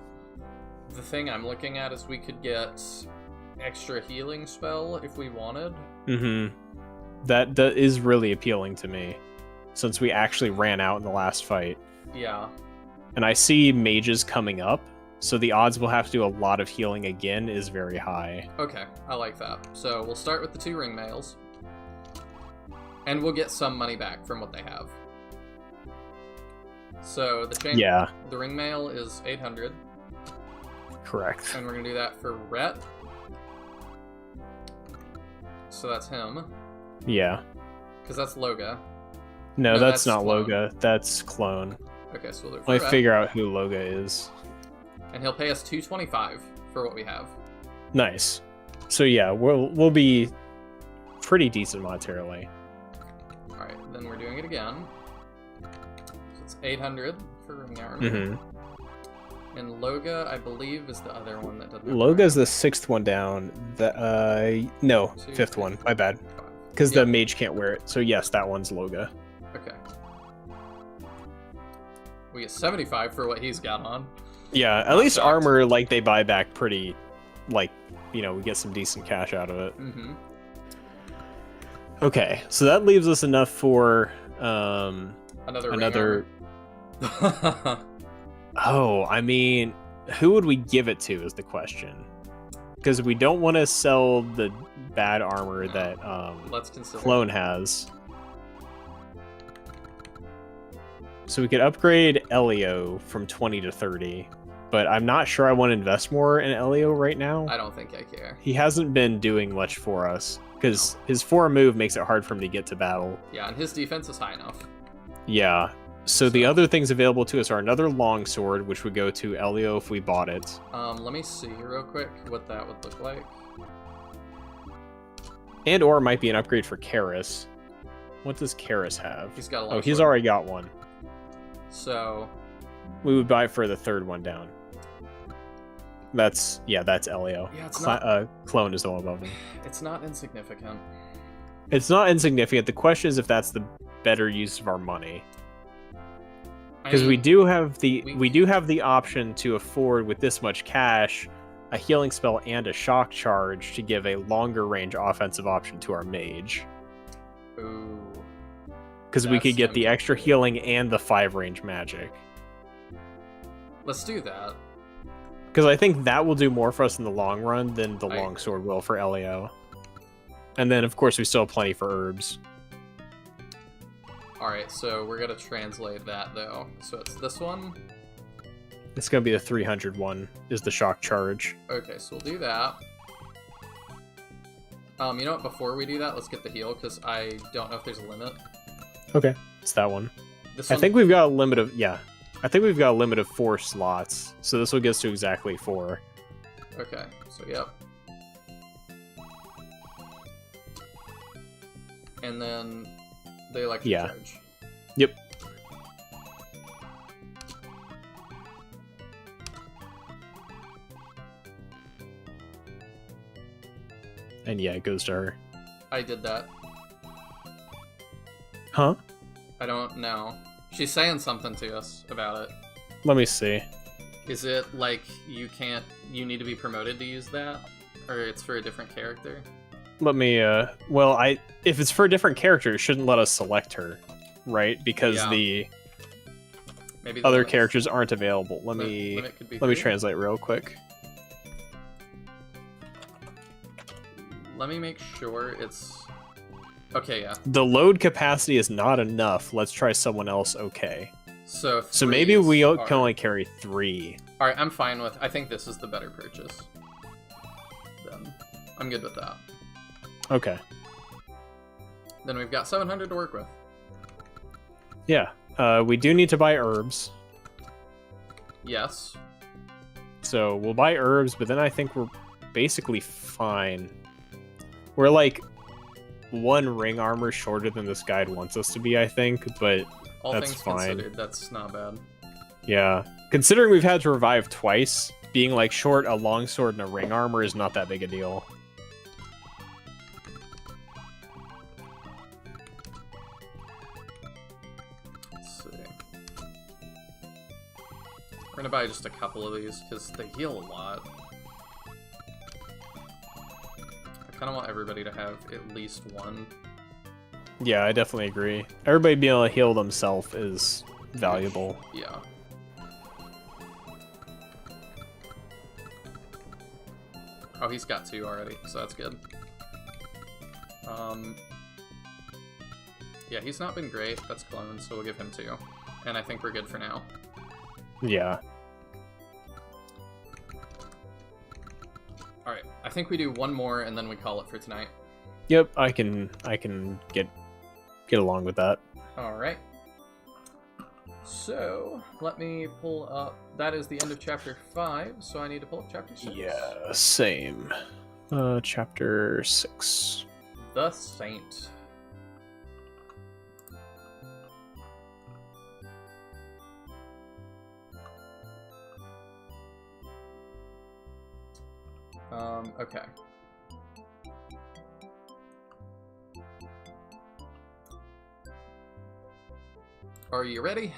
[SPEAKER 1] The thing I'm looking at is we could get extra healing spell if we wanted.
[SPEAKER 2] Mm-hmm. That is really appealing to me, since we actually ran out in the last fight.
[SPEAKER 1] Yeah.
[SPEAKER 2] And I see mages coming up, so the odds we'll have to do a lot of healing again is very high.
[SPEAKER 1] Okay, I like that. So we'll start with the 2 ring mails. And we'll get some money back from what they have. So the ring mail is 800.
[SPEAKER 2] Correct.
[SPEAKER 1] And we're gonna do that for Rhett. So that's him.
[SPEAKER 2] Yeah.
[SPEAKER 1] Because that's Loga.
[SPEAKER 2] No,
[SPEAKER 1] No,
[SPEAKER 2] that's
[SPEAKER 1] that's
[SPEAKER 2] not
[SPEAKER 1] clone.
[SPEAKER 2] Loga. That's clone.
[SPEAKER 1] Okay, so we'll do it
[SPEAKER 2] Let
[SPEAKER 1] for
[SPEAKER 2] me
[SPEAKER 1] Red.
[SPEAKER 2] figure out who Loga is.
[SPEAKER 1] And he'll pay us $225 for what we have.
[SPEAKER 2] Nice. So yeah, we'll be pretty decent monetarily.
[SPEAKER 1] Alright, then we're doing it again. So it's 800 for ring armor.
[SPEAKER 2] Mm-hmm.
[SPEAKER 1] And Loga, I believe, is the other one that doesn't have
[SPEAKER 2] Loga's
[SPEAKER 1] ring
[SPEAKER 2] the 6th one down. No,
[SPEAKER 1] Two,
[SPEAKER 2] 5th
[SPEAKER 1] three,
[SPEAKER 2] one. My bad.
[SPEAKER 1] armor.
[SPEAKER 2] Because
[SPEAKER 1] Yeah.
[SPEAKER 2] the mage can't wear it. So yes, that one's Loga.
[SPEAKER 1] Okay. We get 75 for what he's got on.
[SPEAKER 2] Yeah, at
[SPEAKER 1] Not
[SPEAKER 2] least
[SPEAKER 1] shocked.
[SPEAKER 2] armor, like, they buy back pretty, like, we get some decent cash out of it.
[SPEAKER 1] Mm-hmm.
[SPEAKER 2] Okay, so that leaves us enough for,
[SPEAKER 1] Another
[SPEAKER 2] another...
[SPEAKER 1] ring armor.
[SPEAKER 2] Oh, I mean, who would we give it to is the question. Because we don't want to sell the bad armor
[SPEAKER 1] No.
[SPEAKER 2] that
[SPEAKER 1] Let's consider.
[SPEAKER 2] Clone has. So we could upgrade Elio from 20 to 30, but I'm not sure I want to invest more in Elio right now.
[SPEAKER 1] I don't think I care.
[SPEAKER 2] He hasn't been doing much for us, because his 4 move makes it hard for him to get to battle.
[SPEAKER 1] Yeah, and his defense is high enough.
[SPEAKER 2] Yeah. So the other things available to us are another longsword, which would go to Elio if we bought it.
[SPEAKER 1] Let me see real quick what that would look like.
[SPEAKER 2] And or it might be an upgrade for Karis. What does Karis have?
[SPEAKER 1] He's got a
[SPEAKER 2] Oh,
[SPEAKER 1] longsword.
[SPEAKER 2] he's already got one.
[SPEAKER 1] So,
[SPEAKER 2] We would buy it for the 3rd one down. That's Elio.
[SPEAKER 1] Yeah, it's not-
[SPEAKER 2] Clone is the one above him.
[SPEAKER 1] it's not insignificant.
[SPEAKER 2] It's not insignificant. The question is if that's the better use of our money.
[SPEAKER 1] I
[SPEAKER 2] Because we
[SPEAKER 1] mean,
[SPEAKER 2] do have
[SPEAKER 1] we-
[SPEAKER 2] we do have the option to afford with this much cash a healing spell and a shock charge to give a longer range offensive option to our mage.
[SPEAKER 1] Ooh.
[SPEAKER 2] Because we
[SPEAKER 1] That's
[SPEAKER 2] could get the extra
[SPEAKER 1] tempting.
[SPEAKER 2] healing and the 5 range magic.
[SPEAKER 1] Let's do that.
[SPEAKER 2] Because I think that will do more for us in the long run than the
[SPEAKER 1] I
[SPEAKER 2] longsword will for Elio. And then, of course, we still have plenty for herbs.
[SPEAKER 1] Alright, so we're gonna translate that, though. So it's this one.
[SPEAKER 2] It's going to be the 300 one, is the shock charge.
[SPEAKER 1] Okay, so we'll do that. You know what, before we do that, let's get the heal, because I don't know if there's a limit.
[SPEAKER 2] Okay, it's that one.
[SPEAKER 1] This
[SPEAKER 2] I
[SPEAKER 1] one,
[SPEAKER 2] think we've got a limit of, I think we've got a limit of 4 slots. So this will get us to exactly 4.
[SPEAKER 1] Okay, so yep. And then the electric
[SPEAKER 2] Yeah.
[SPEAKER 1] charge.
[SPEAKER 2] Yep. And yeah, it goes to her.
[SPEAKER 1] I did that.
[SPEAKER 2] Huh?
[SPEAKER 1] I don't know. She's saying something to us about it.
[SPEAKER 2] Let me see.
[SPEAKER 1] Is it like you need to be promoted to use that? Or it's for a different character?
[SPEAKER 2] Let me, if it's for a different character, it shouldn't let us select her, right? Because
[SPEAKER 1] Yeah.
[SPEAKER 2] the
[SPEAKER 1] Maybe the
[SPEAKER 2] other
[SPEAKER 1] limits-
[SPEAKER 2] characters aren't available. Let me
[SPEAKER 1] limit could be
[SPEAKER 2] let me
[SPEAKER 1] 3?
[SPEAKER 2] translate real quick.
[SPEAKER 1] Let me make sure it's... Okay, yeah.
[SPEAKER 2] The load capacity is not enough. Let's try someone else. Okay.
[SPEAKER 1] So
[SPEAKER 2] So maybe we
[SPEAKER 1] threes
[SPEAKER 2] can
[SPEAKER 1] are-
[SPEAKER 2] only carry 3.
[SPEAKER 1] Alright, I'm fine with... I think this is the better purchase. Then I'm good with that.
[SPEAKER 2] Okay.
[SPEAKER 1] Then we've got 700 to work with.
[SPEAKER 2] Yeah. We do need to buy herbs.
[SPEAKER 1] Yes.
[SPEAKER 2] So we'll buy herbs, but then I think we're basically fine. We're like 1 ring armor shorter than this guide wants us to be, I think, but
[SPEAKER 1] All
[SPEAKER 2] That's
[SPEAKER 1] things
[SPEAKER 2] fine.
[SPEAKER 1] considered, that's not bad.
[SPEAKER 2] yeah. Considering we've had to revive twice, being like short a longsword and a ring armor is not that big a deal.
[SPEAKER 1] Let's see. We're gonna buy just a couple of these because they heal a lot. I kind of want everybody to have at least one.
[SPEAKER 2] Yeah, I definitely agree. Everybody being able to heal themselves is valuable.
[SPEAKER 1] Yeah. Oh, he's got 2 already, so that's good. Yeah, he's not been great. That's clone, so we'll give him 2. And I think we're good for now.
[SPEAKER 2] Yeah.
[SPEAKER 1] Alright, I think we do one more and then we call it for tonight.
[SPEAKER 2] Yep, I can get along with that.
[SPEAKER 1] Alright. So, let me pull up... That is the end of Chapter 5, so I need to pull up Chapter 6.
[SPEAKER 2] Yeah, same. Chapter 6.
[SPEAKER 1] The Saint. Okay. Are you ready?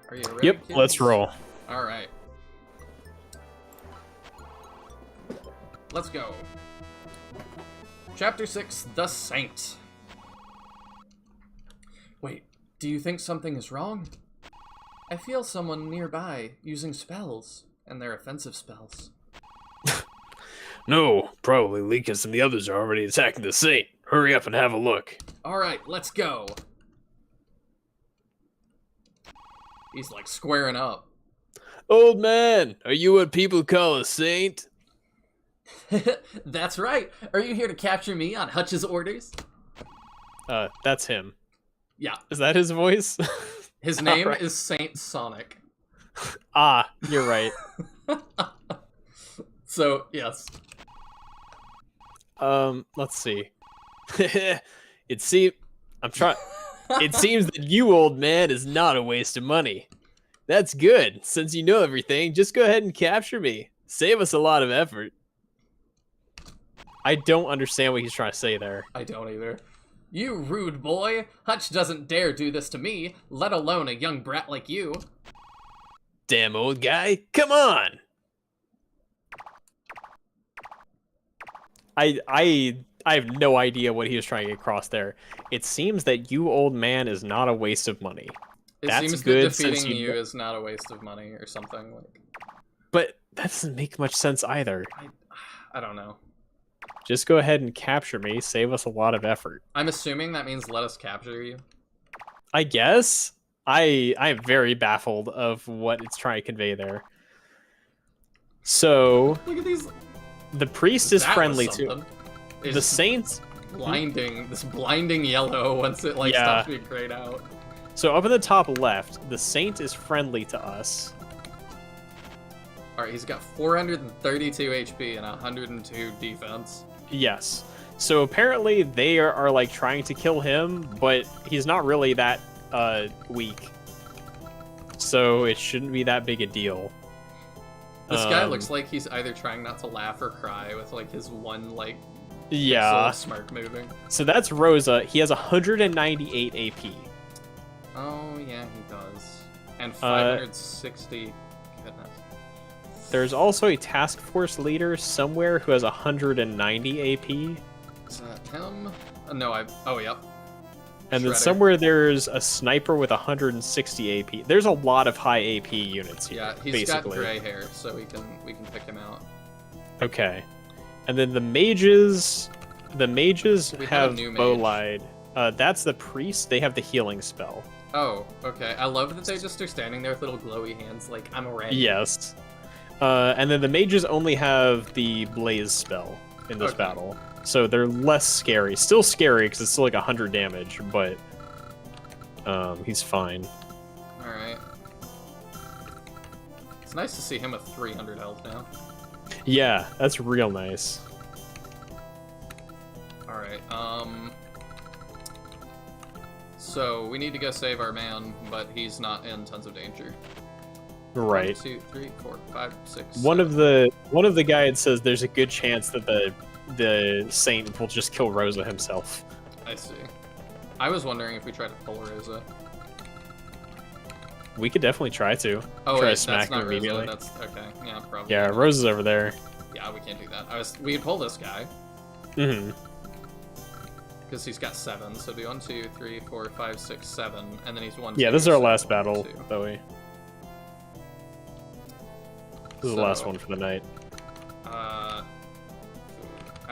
[SPEAKER 1] Are you ready?
[SPEAKER 2] Yep,
[SPEAKER 1] kids?
[SPEAKER 2] let's roll.
[SPEAKER 1] All right. Let's go. Chapter 6, The Saint. Wait, do you think something is wrong? I feel someone nearby using spells, and they're offensive spells.
[SPEAKER 3] No, probably Likas and the others are already attacking the Saint. Hurry up and have a look.
[SPEAKER 1] All right, let's go. He's like squaring up.
[SPEAKER 3] Old man, are you what people call a saint?
[SPEAKER 1] That's right. Are you here to capture me on Hutch's orders?
[SPEAKER 2] That's him.
[SPEAKER 1] Yeah.
[SPEAKER 2] Is that his voice?
[SPEAKER 1] His name
[SPEAKER 2] Alright.
[SPEAKER 1] is Saint Sonic.
[SPEAKER 2] Ah, you're right.
[SPEAKER 1] So, yes.
[SPEAKER 2] Let's see. It seems that you, old man, is not a waste of money. That's good. Since you know everything, just go ahead and capture me. Save us a lot of effort. I don't understand what he's trying to say there.
[SPEAKER 1] I don't either. You rude boy! Hutch doesn't dare do this to me, let alone a young brat like you.
[SPEAKER 3] Damn old guy, come on!
[SPEAKER 2] I have no idea what he was trying to get across there. It seems that you, old man, is not a waste of money.
[SPEAKER 1] It
[SPEAKER 2] That's
[SPEAKER 1] seems
[SPEAKER 2] good
[SPEAKER 1] that defeating
[SPEAKER 2] since
[SPEAKER 1] you is not a waste of money or something. Like,
[SPEAKER 2] But that doesn't make much sense either.
[SPEAKER 1] I don't know.
[SPEAKER 2] Just go ahead and capture me. Save us a lot of effort.
[SPEAKER 1] I'm assuming that means let us capture you.
[SPEAKER 2] I guess. I'm very baffled of what it's trying to convey there. So
[SPEAKER 1] Look at these.
[SPEAKER 2] the priest is
[SPEAKER 1] That was
[SPEAKER 2] friendly to
[SPEAKER 1] something.
[SPEAKER 2] the
[SPEAKER 1] It's
[SPEAKER 2] saints.
[SPEAKER 1] blinding. This blinding yellow once it like
[SPEAKER 2] Yeah.
[SPEAKER 1] stops being grayed out.
[SPEAKER 2] So up in the top left, the saint is friendly to us.
[SPEAKER 1] All right, he's got 432 HP and 102 defense.
[SPEAKER 2] Yes. So apparently they are like trying to kill him, but he's not really that weak. So it shouldn't be that big a deal.
[SPEAKER 1] This guy looks like he's either trying not to laugh or cry with like his one like
[SPEAKER 2] Yeah.
[SPEAKER 1] pixel of smirk moving.
[SPEAKER 2] So that's Rosa. He has 198 AP.
[SPEAKER 1] Oh yeah, he does. And 560. Goodness.
[SPEAKER 2] There's also a task force leader somewhere who has 190 AP.
[SPEAKER 1] Is that him? No, oh yep.
[SPEAKER 2] And then
[SPEAKER 1] Shredder.
[SPEAKER 2] somewhere there's a sniper with 160 AP. There's a lot of high AP units here,
[SPEAKER 1] Yeah, he's
[SPEAKER 2] basically.
[SPEAKER 1] got gray hair, so we can pick him out.
[SPEAKER 2] Okay. And then the mages
[SPEAKER 1] We have a
[SPEAKER 2] have
[SPEAKER 1] new mage.
[SPEAKER 2] Bootleg. That's the priest. They have the healing spell.
[SPEAKER 1] Oh, okay. I love that they just are standing there with little glowy hands, like I'm ready.
[SPEAKER 2] Yes. And then the mages only have the blaze spell in this
[SPEAKER 1] Okay.
[SPEAKER 2] battle. So they're less scary. Still scary because it's still like 100 damage, but he's fine.
[SPEAKER 1] All right. It's nice to see him with 300 health now.
[SPEAKER 2] Yeah, that's real nice.
[SPEAKER 1] All right. So we need to go save our man, but he's not in tons of danger.
[SPEAKER 2] Right.
[SPEAKER 1] 1, 2, 3, 4, 5, 6.
[SPEAKER 2] One of the guides says there's a good chance that the saint will just kill Rosa himself.
[SPEAKER 1] I see. I was wondering if we tried to pull Rosa.
[SPEAKER 2] We could definitely try to.
[SPEAKER 1] Oh
[SPEAKER 2] Try
[SPEAKER 1] wait,
[SPEAKER 2] to smack
[SPEAKER 1] that's not
[SPEAKER 2] him
[SPEAKER 1] Rosa.
[SPEAKER 2] immediately.
[SPEAKER 1] That's okay. Yeah, probably.
[SPEAKER 2] Yeah, Rosa's over there.
[SPEAKER 1] Yeah, we can't do that. We'd pull this guy
[SPEAKER 2] Hmm.
[SPEAKER 1] because he's got 7. So it'd be 1, 2, 3, 4, 5, 6, 7, and then he's 1.
[SPEAKER 2] Yeah,
[SPEAKER 1] 2,
[SPEAKER 2] this is our
[SPEAKER 1] so
[SPEAKER 2] last
[SPEAKER 1] 1,
[SPEAKER 2] battle,
[SPEAKER 1] 2.
[SPEAKER 2] Bowie. This is the last one for the night.
[SPEAKER 1] I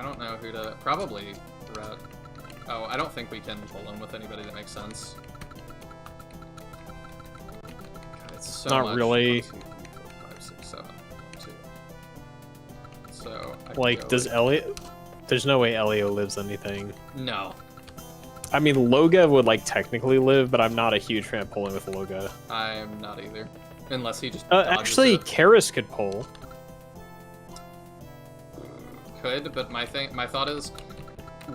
[SPEAKER 1] don't know who to. Probably Red. Oh, I don't think we can pull him with anybody that makes sense. God, it's so
[SPEAKER 2] Not
[SPEAKER 1] much.
[SPEAKER 2] really.
[SPEAKER 1] 1, 2, 3, 4, 5, 6, 7, 2. So I could
[SPEAKER 2] Like,
[SPEAKER 1] go
[SPEAKER 2] does
[SPEAKER 1] with-
[SPEAKER 2] There's no way Elio lives anything.
[SPEAKER 1] No.
[SPEAKER 2] I mean, Loga would like technically live, but I'm not a huge fan of pulling with Loga.
[SPEAKER 1] I'm not either. Unless he just dodges
[SPEAKER 2] actually,
[SPEAKER 1] it.
[SPEAKER 2] Karis could pull.
[SPEAKER 1] Could, but my thought is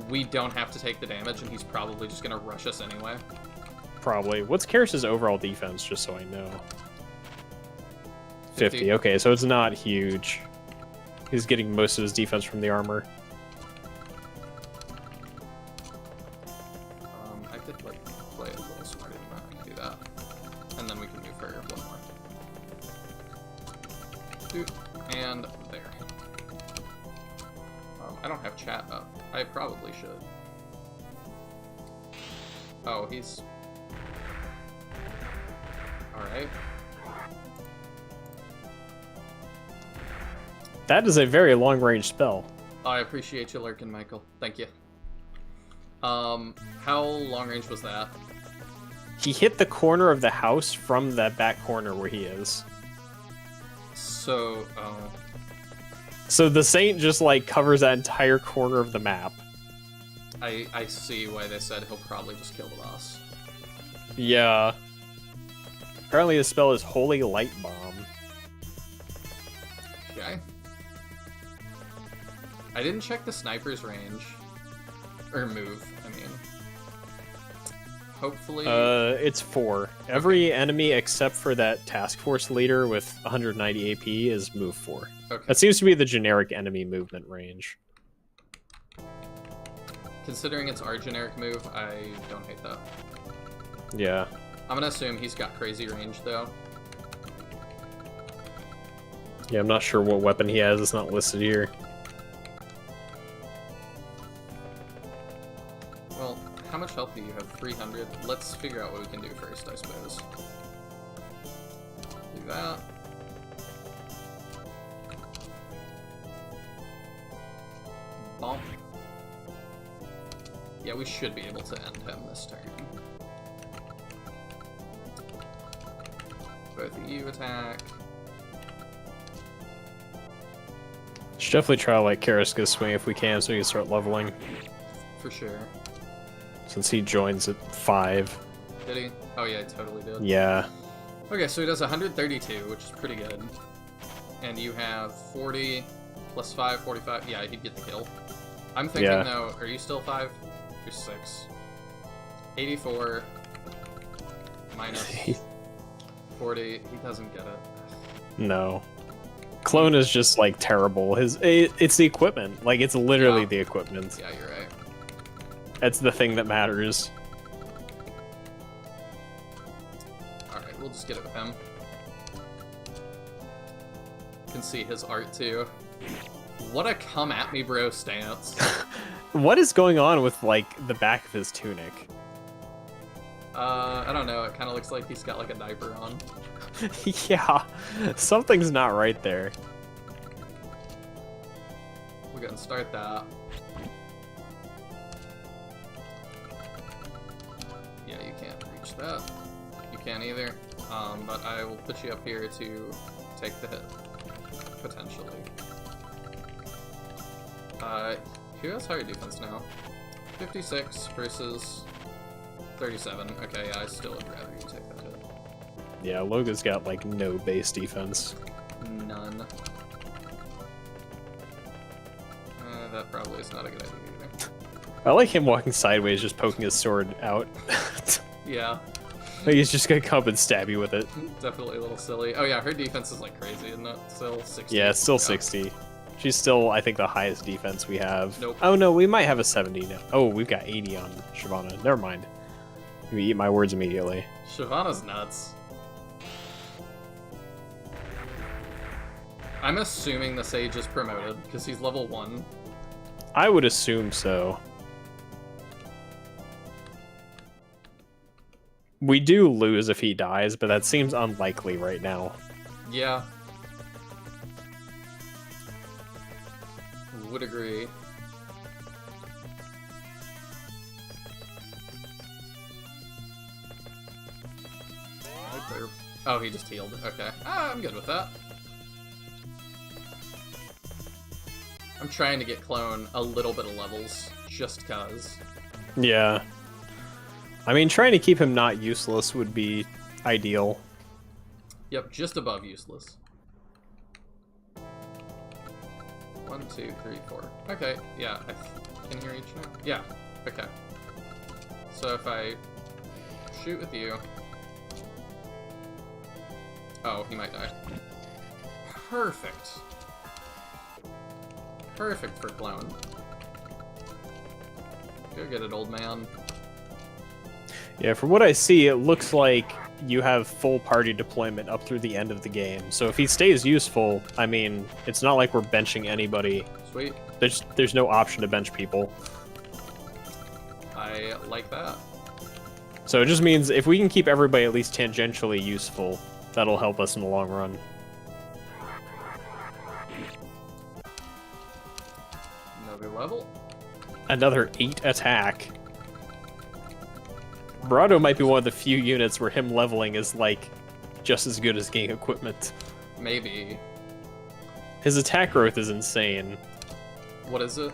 [SPEAKER 1] we don't have to take the damage, and he's probably just gonna rush us anyway.
[SPEAKER 2] Probably. What's Karis' overall defense, just so I know?
[SPEAKER 1] 50.
[SPEAKER 2] 50. Okay, so it's not huge. He's getting most of his defense from the armor.
[SPEAKER 1] I did like play a little smarter than that. I can do that, and then we can move for one more. Doot, and there. I don't have chat up. I probably should. Oh, he's... Alright.
[SPEAKER 2] That is a very long-range spell.
[SPEAKER 1] I appreciate you lurking, Michael. Thank you. How long range was that?
[SPEAKER 2] He hit the corner of the house from that back corner where he is.
[SPEAKER 1] So,
[SPEAKER 2] So the Saint just, like, covers that entire corner of the map.
[SPEAKER 1] I see why they said he'll probably just kill the boss.
[SPEAKER 2] Yeah. Apparently the spell is Holy Light Bomb.
[SPEAKER 1] Okay. I didn't check the sniper's range. Or move, I mean. Hopefully...
[SPEAKER 2] It's 4. Every enemy except for that task force leader with 190 AP is move 4.
[SPEAKER 1] Okay.
[SPEAKER 2] That seems to be the generic enemy movement range.
[SPEAKER 1] Considering it's our generic move, I don't hate that.
[SPEAKER 2] Yeah.
[SPEAKER 1] I'm gonna assume he's got crazy range, though.
[SPEAKER 2] Yeah, I'm not sure what weapon he has. It's not listed here.
[SPEAKER 1] Well, how much health do you have? 300? Let's figure out what we can do first, I suppose. Do that. Bonk. Yeah, we should be able to end him this turn. Both of you attack.
[SPEAKER 2] Should definitely try to let Karis go swing if we can, so we can start leveling.
[SPEAKER 1] For sure.
[SPEAKER 2] Since he joins at 5.
[SPEAKER 1] Did he? Oh yeah, he totally did.
[SPEAKER 2] Yeah.
[SPEAKER 1] Okay, so he does 132, which is pretty good. And you have 40 plus 5, 45. Yeah, he'd get the kill. I'm thinking,
[SPEAKER 2] Yeah.
[SPEAKER 1] though, are you still 5? You're 6. 84 minus 40. He doesn't get it.
[SPEAKER 2] No. Clone is just, like, terrible. It's the equipment. Like, it's literally
[SPEAKER 1] Yeah.
[SPEAKER 2] the equipment.
[SPEAKER 1] Yeah, you're right.
[SPEAKER 2] That's the thing that matters.
[SPEAKER 1] Alright, we'll just get it with him. You can see his art, too. What a come at me bro stance.
[SPEAKER 2] What is going on with, like, the back of his tunic?
[SPEAKER 1] I don't know, it kind of looks like he's got like a diaper on.
[SPEAKER 2] Yeah, something's not right there.
[SPEAKER 1] We're gonna start that. Yeah, you can't reach that. You can't either. But I will put you up here to take the hit. Potentially. Who has higher defense now? 56 versus 37. Okay, yeah, I still would rather you take that hit.
[SPEAKER 2] Yeah, Loga's got, like, no base defense.
[SPEAKER 1] None. That probably is not a good idea either.
[SPEAKER 2] I like him walking sideways, just poking his sword out.
[SPEAKER 1] Yeah,
[SPEAKER 2] Like, he's just gonna come and stab you with it.
[SPEAKER 1] definitely a little silly. Oh yeah, her defense is like crazy, isn't it? Still 60.
[SPEAKER 2] Yeah, it's still 60. She's still, I think, the highest defense we have.
[SPEAKER 1] Nope.
[SPEAKER 2] Oh, no, we might have a 70 now. Oh, we've got 80 on Shyvana. Never mind. You eat my words immediately.
[SPEAKER 1] Shyvana's nuts. I'm assuming the Sage is promoted, because he's level 1.
[SPEAKER 2] I would assume so. We do lose if he dies, but that seems unlikely right now.
[SPEAKER 1] Yeah. Would agree. Oh, he just healed. Okay. I'm good with that. I'm trying to get Clone a little bit of levels, just cause.
[SPEAKER 2] Yeah. I mean, trying to keep him not useless would be ideal.
[SPEAKER 1] Yep, just above useless. 1, 2, 3, 4. Okay, yeah, can you reach now? Yeah, okay. So if I shoot with you... Oh, he might die. Perfect. Perfect for Clone. Go get it, old man.
[SPEAKER 2] Yeah, from what I see, it looks like you have full party deployment up through the end of the game. So if he stays useful, I mean, it's not like we're benching anybody.
[SPEAKER 1] Sweet.
[SPEAKER 2] There's no option to bench people.
[SPEAKER 1] I like that.
[SPEAKER 2] So it just means if we can keep everybody at least tangentially useful, that'll help us in the long run.
[SPEAKER 1] Another level.
[SPEAKER 2] Another 8 attack. Barado might be one of the few units where him leveling is, like, just as good as getting equipment.
[SPEAKER 1] Maybe.
[SPEAKER 2] His attack growth is insane.
[SPEAKER 1] What is it?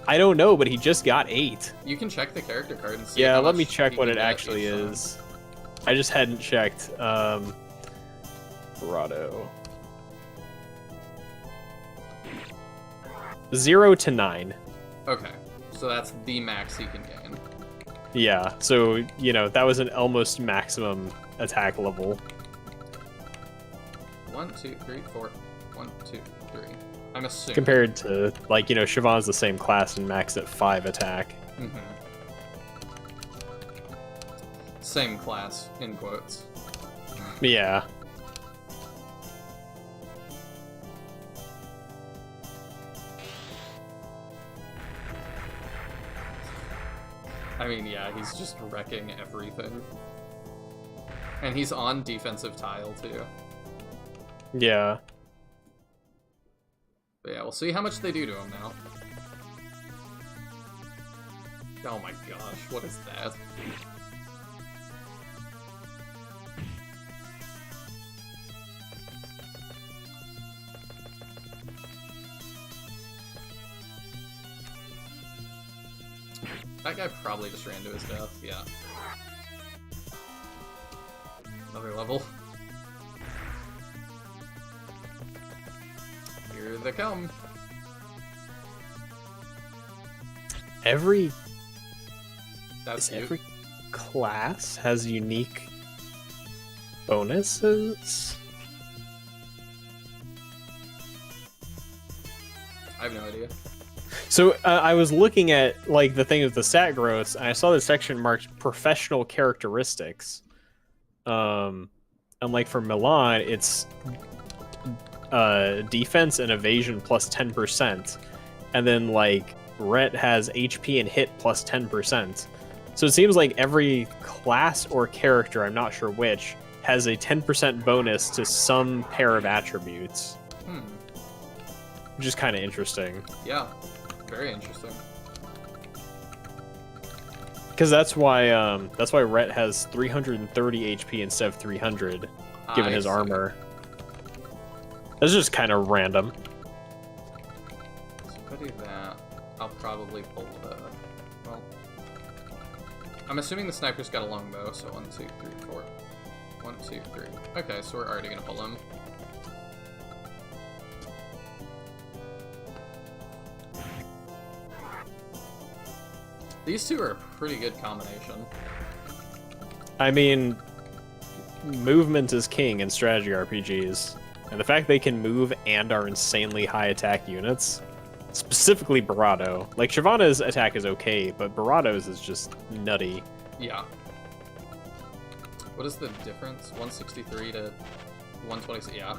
[SPEAKER 2] I don't know, but he just got 8.
[SPEAKER 1] You can check the character card and see.
[SPEAKER 2] Yeah,
[SPEAKER 1] how
[SPEAKER 2] let me
[SPEAKER 1] much
[SPEAKER 2] check
[SPEAKER 1] he
[SPEAKER 2] what
[SPEAKER 1] can
[SPEAKER 2] it
[SPEAKER 1] get
[SPEAKER 2] actually
[SPEAKER 1] based on-
[SPEAKER 2] is. I just hadn't checked. Barado. 0 to 9.
[SPEAKER 1] Okay, so that's the max he can gain.
[SPEAKER 2] Yeah, so, you know, that was an almost maximum attack level.
[SPEAKER 1] 1, 2, 3, 4. 1, 2, 3. I'm assuming.
[SPEAKER 2] Compared to, like, you know, Siobhan's the same class and max at 5 attack.
[SPEAKER 1] Mm-hmm. Same class, in quotes.
[SPEAKER 2] Yeah.
[SPEAKER 1] I mean, yeah, he's just wrecking everything. And he's on defensive tile, too.
[SPEAKER 2] Yeah.
[SPEAKER 1] But yeah, we'll see how much they do to him now. Oh my gosh, what is that? That guy probably just ran to his death, yeah. Another level. Here they come.
[SPEAKER 2] Every
[SPEAKER 1] That's you.
[SPEAKER 2] every class has unique bonuses.
[SPEAKER 1] I have no idea.
[SPEAKER 2] So I was looking at like the thing with the stat growths, and I saw the section marked professional characteristics. And like for Milan, it's defense and evasion plus 10%, and then like Rhett has HP and hit plus 10%. So it seems like every class or character, I'm not sure which, has a 10% bonus to some pair of attributes, which is kind of interesting.
[SPEAKER 1] Yeah, very interesting.
[SPEAKER 2] Because that's why Rhett has 330 HP instead of 300, given
[SPEAKER 1] I
[SPEAKER 2] his
[SPEAKER 1] see.
[SPEAKER 2] armor. That's just kind of random.
[SPEAKER 1] So if I do that, I'll probably pull the... Well... I'm assuming the sniper's got a longbow, so 1, 2, 3, 4. 1, 2, 3. Okay, so we're already gonna pull him. These two are a pretty good combination.
[SPEAKER 2] I mean, movement is king in strategy RPGs, and the fact they can move and are insanely high attack units, specifically Barado. Like, Shyvana's attack is okay, but Barado's is just nutty.
[SPEAKER 1] Yeah. What is the difference? 163 to 126? Yeah.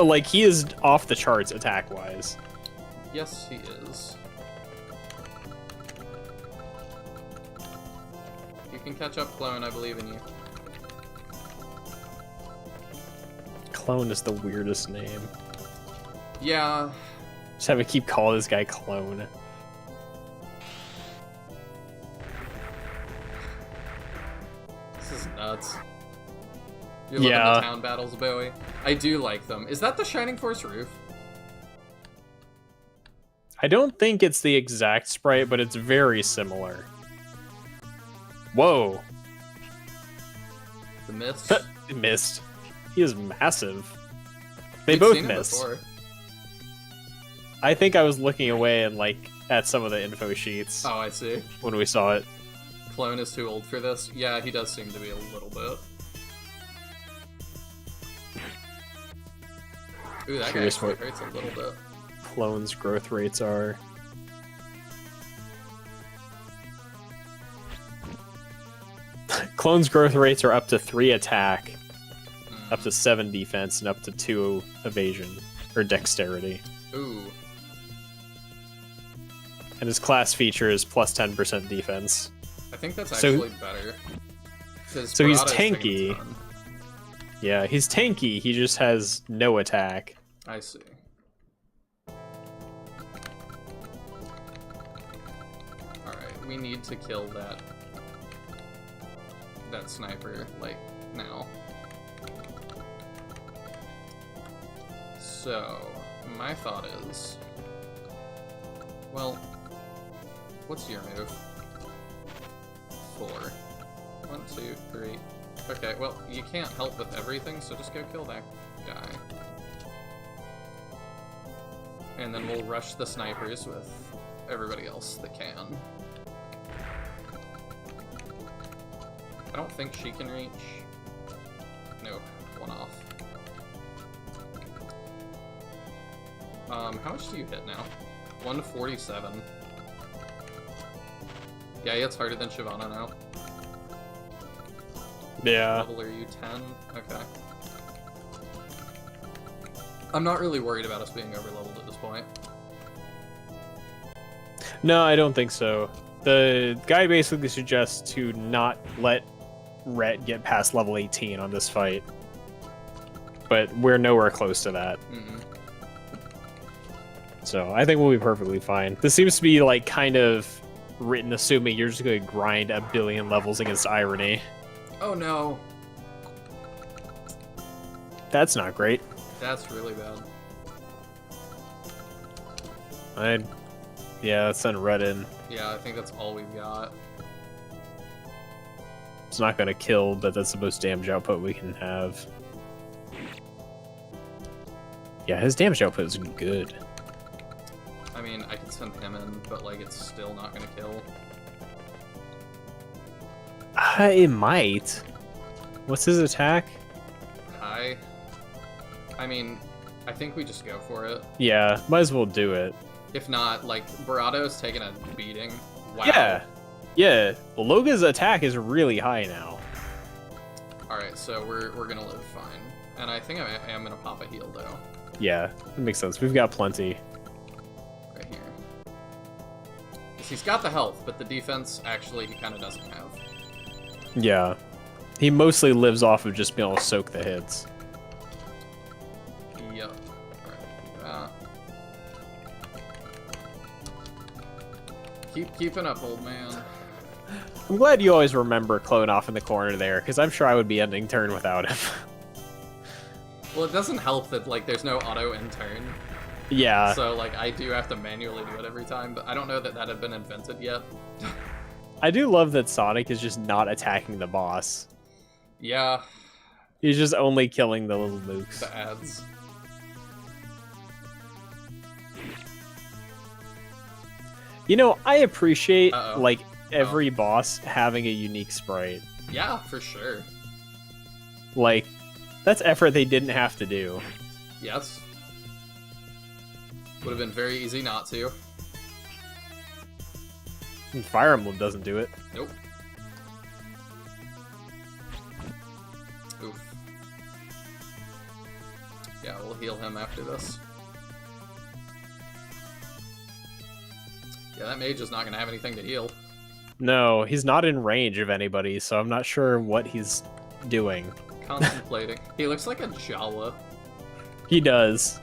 [SPEAKER 2] Like, he is off the charts attack-wise.
[SPEAKER 1] Yes, he is. You can catch up, Clone. I believe in you.
[SPEAKER 2] Clone is the weirdest name.
[SPEAKER 1] Yeah.
[SPEAKER 2] Just have to keep calling this guy Clone.
[SPEAKER 1] This is nuts. You're loving
[SPEAKER 2] Yeah.
[SPEAKER 1] the town battles, Bowie. I do like them. Is that the Shining Force roof?
[SPEAKER 2] I don't think it's the exact sprite, but it's very similar. Whoa.
[SPEAKER 1] The mist.
[SPEAKER 2] Missed. He is massive. They
[SPEAKER 1] We've
[SPEAKER 2] both
[SPEAKER 1] seen him
[SPEAKER 2] missed.
[SPEAKER 1] before.
[SPEAKER 2] I think I was looking away and like at some of the info sheets
[SPEAKER 1] Oh, I see.
[SPEAKER 2] when we saw it.
[SPEAKER 1] Clone is too old for this. Yeah, he does seem to be a little bit. Ooh, that guy
[SPEAKER 2] Curious
[SPEAKER 1] actually
[SPEAKER 2] what-
[SPEAKER 1] hurts a little bit.
[SPEAKER 2] Clones' growth rates are. Clones' growth rates are up to 3 attack, up to 7 defense, and up to 2 evasion or dexterity.
[SPEAKER 1] Ooh.
[SPEAKER 2] And his class feature is plus 10% defense.
[SPEAKER 1] I think that's
[SPEAKER 2] So-
[SPEAKER 1] actually better. 'Cause
[SPEAKER 2] So he's
[SPEAKER 1] Barada's taking a
[SPEAKER 2] tanky.
[SPEAKER 1] ton.
[SPEAKER 2] Yeah, he's tanky. He just has no attack.
[SPEAKER 1] I see. Alright, we need to kill that sniper, like, now. So, my thought is... Well, what's your move? 4. 1, 2, 3. Okay, well, you can't help with everything, so just go kill that guy. And then we'll rush the snipers with everybody else that can. I don't think she can reach. Nope, one off. How much do you hit now? 147. Yeah, it's harder than Shyvana now.
[SPEAKER 2] Yeah.
[SPEAKER 1] Level are you 10? Okay. I'm not really worried about us being overleveled at this point.
[SPEAKER 2] No, I don't think so. The guy basically suggests to not let Rhett get past level 18 on this fight. But we're nowhere close to that.
[SPEAKER 1] Mm-mm.
[SPEAKER 2] So I think we'll be perfectly fine. This seems to be like kind of written assuming you're just going to grind a billion levels against Irony.
[SPEAKER 1] Oh no,
[SPEAKER 2] That's not great.
[SPEAKER 1] that's really bad.
[SPEAKER 2] Yeah, let's send Rhett in.
[SPEAKER 1] Yeah, I think that's all we've got.
[SPEAKER 2] It's not going to kill, but that's the most damage output we can have. Yeah, his damage output is good.
[SPEAKER 1] I mean, I could send him in, but like, it's still not gonna kill.
[SPEAKER 2] It might. What's his attack?
[SPEAKER 1] High. I mean, I think we just go for it.
[SPEAKER 2] Yeah, might as well do it.
[SPEAKER 1] If not, like, Barado's taking a beating. Wow.
[SPEAKER 2] Yeah. Yeah. Loga's attack is really high now.
[SPEAKER 1] Alright, so we're gonna live fine. And I think I am gonna pop a heal, though.
[SPEAKER 2] Yeah, that makes sense. We've got plenty.
[SPEAKER 1] Right here. 'Cause he's got the health, but the defense, actually, he kind of doesn't have.
[SPEAKER 2] Yeah. He mostly lives off of just being able to soak the hits.
[SPEAKER 1] Yup. Alright, keeping up, old man.
[SPEAKER 2] I'm glad you always remember Clone off in the corner there, because I'm sure I would be ending turn without him.
[SPEAKER 1] Well, it doesn't help that, like, there's no auto in turn.
[SPEAKER 2] Yeah.
[SPEAKER 1] So, like, I do have to manually do it every time, but I don't know that that had been invented yet.
[SPEAKER 2] I do love that Sonic is just not attacking the boss.
[SPEAKER 1] Yeah,
[SPEAKER 2] He's just only killing the little nukes.
[SPEAKER 1] the ads.
[SPEAKER 2] You know, I appreciate,
[SPEAKER 1] Uh-oh.
[SPEAKER 2] like, every boss having a unique sprite.
[SPEAKER 1] Yeah, for sure.
[SPEAKER 2] Like, that's effort they didn't have to do.
[SPEAKER 1] Yes. Would have been very easy not to.
[SPEAKER 2] And Fire Emblem doesn't do it.
[SPEAKER 1] Nope. Oof. Yeah, we'll heal him after this. Yeah, that mage is not going to have anything to heal.
[SPEAKER 2] No, he's not in range of anybody, so I'm not sure what he's doing.
[SPEAKER 1] Contemplating. He looks like a Jawa.
[SPEAKER 2] He does.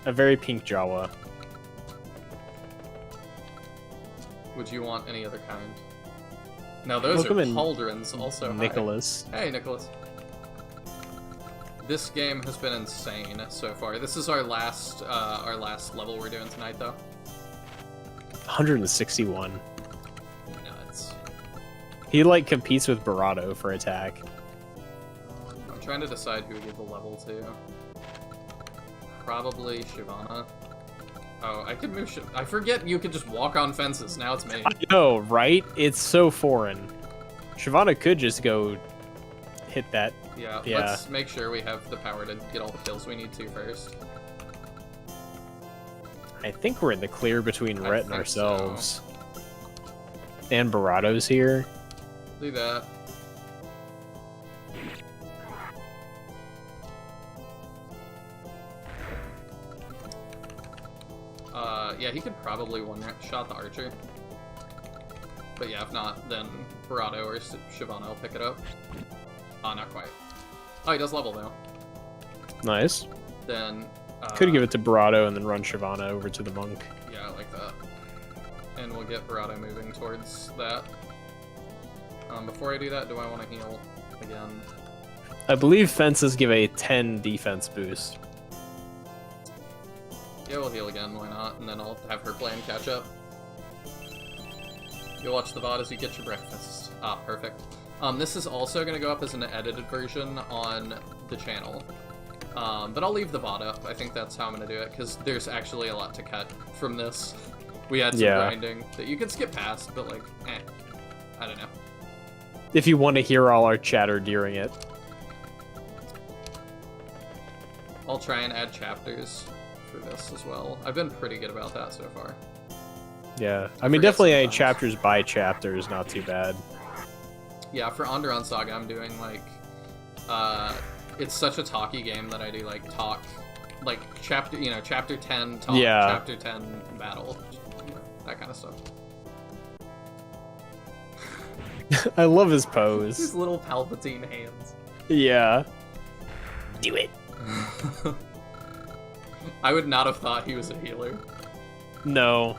[SPEAKER 2] A very pink Jawa.
[SPEAKER 1] Would you want any other kind? No, those
[SPEAKER 2] Welcome
[SPEAKER 1] are
[SPEAKER 2] in,
[SPEAKER 1] pauldrons also. Hi.
[SPEAKER 2] Nicholas.
[SPEAKER 1] Hey, Nicholas. This game has been insane so far. This is our last level we're doing tonight, though.
[SPEAKER 2] 161.
[SPEAKER 1] Nuts.
[SPEAKER 2] He like competes with Barado for attack.
[SPEAKER 1] I'm trying to decide who to give the level to. Probably Shyvana. Oh, I could move. I forget you could just walk on fences. Now it's me.
[SPEAKER 2] I know, right? It's so foreign. Shyvana could just go hit that.
[SPEAKER 1] Yeah,
[SPEAKER 2] Yeah.
[SPEAKER 1] let's make sure we have the power to get all the kills we need to first.
[SPEAKER 2] I think we're in the clear between
[SPEAKER 1] I
[SPEAKER 2] Rhett and
[SPEAKER 1] think
[SPEAKER 2] ourselves. And Barado's here.
[SPEAKER 1] Do that. Yeah, he could probably one-shot the archer. But yeah, if not, then Barado or Shyvana will pick it up. Not quite. Oh, he does level, though.
[SPEAKER 2] Nice.
[SPEAKER 1] Then...
[SPEAKER 2] Could give it to Barado and then run Shyvana over to the monk.
[SPEAKER 1] Yeah, I like that. And we'll get Barado moving towards that. Before I do that, do I want to heal again?
[SPEAKER 2] I believe fences give a 10 defense boost.
[SPEAKER 1] Yeah, we'll heal again, why not? And then I'll have her plan catch up. You'll watch the VOD as you get your breakfast. Ah, perfect. This is also going to go up as an edited version on the channel. But I'll leave the VOD up. I think that's how I'm going to do it, because there's actually a lot to cut from this. We had some grinding that you could skip past, but like, I don't know.
[SPEAKER 2] If you want to hear all our chatter during it.
[SPEAKER 1] I'll try and add chapters for this as well. I've been pretty good about that so far.
[SPEAKER 2] Yeah, I mean,
[SPEAKER 1] forget
[SPEAKER 2] definitely
[SPEAKER 1] sometimes.
[SPEAKER 2] chapters by chapter is not too bad.
[SPEAKER 1] Yeah, for Onderon Saga, I'm doing like, it's such a talky game that I do like talk, like chapter 10 talk,
[SPEAKER 2] Yeah.
[SPEAKER 1] chapter 10 battle, that kind of stuff.
[SPEAKER 2] I love his
[SPEAKER 1] These
[SPEAKER 2] pose.
[SPEAKER 1] little Palpatine hands.
[SPEAKER 2] Yeah.
[SPEAKER 3] Do it.
[SPEAKER 1] I would not have thought he was a healer.
[SPEAKER 2] No.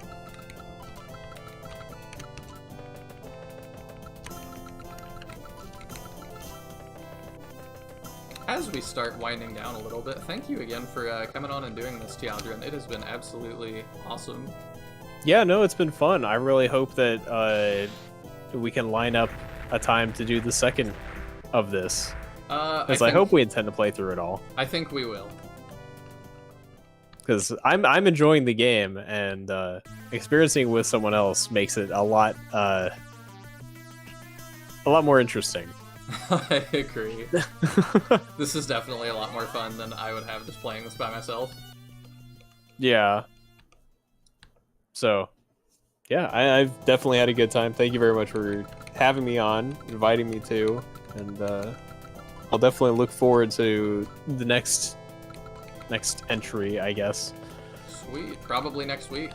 [SPEAKER 1] As we start winding down a little bit, thank you again for coming on and doing this, Tiandra. It has been absolutely awesome.
[SPEAKER 2] Yeah, no, it's been fun. I really hope that we can line up a time to do the second of this. Because I hope we intend to play through it all.
[SPEAKER 1] I think we will.
[SPEAKER 2] Because I'm enjoying the game, and experiencing with someone else makes it a lot more interesting.
[SPEAKER 1] I agree. This is definitely a lot more fun than I would have just playing this by myself.
[SPEAKER 2] Yeah. So, yeah, I've definitely had a good time. Thank you very much for having me on, inviting me to, and I'll definitely look forward to the next entry, I guess.
[SPEAKER 1] Sweet. Probably next week.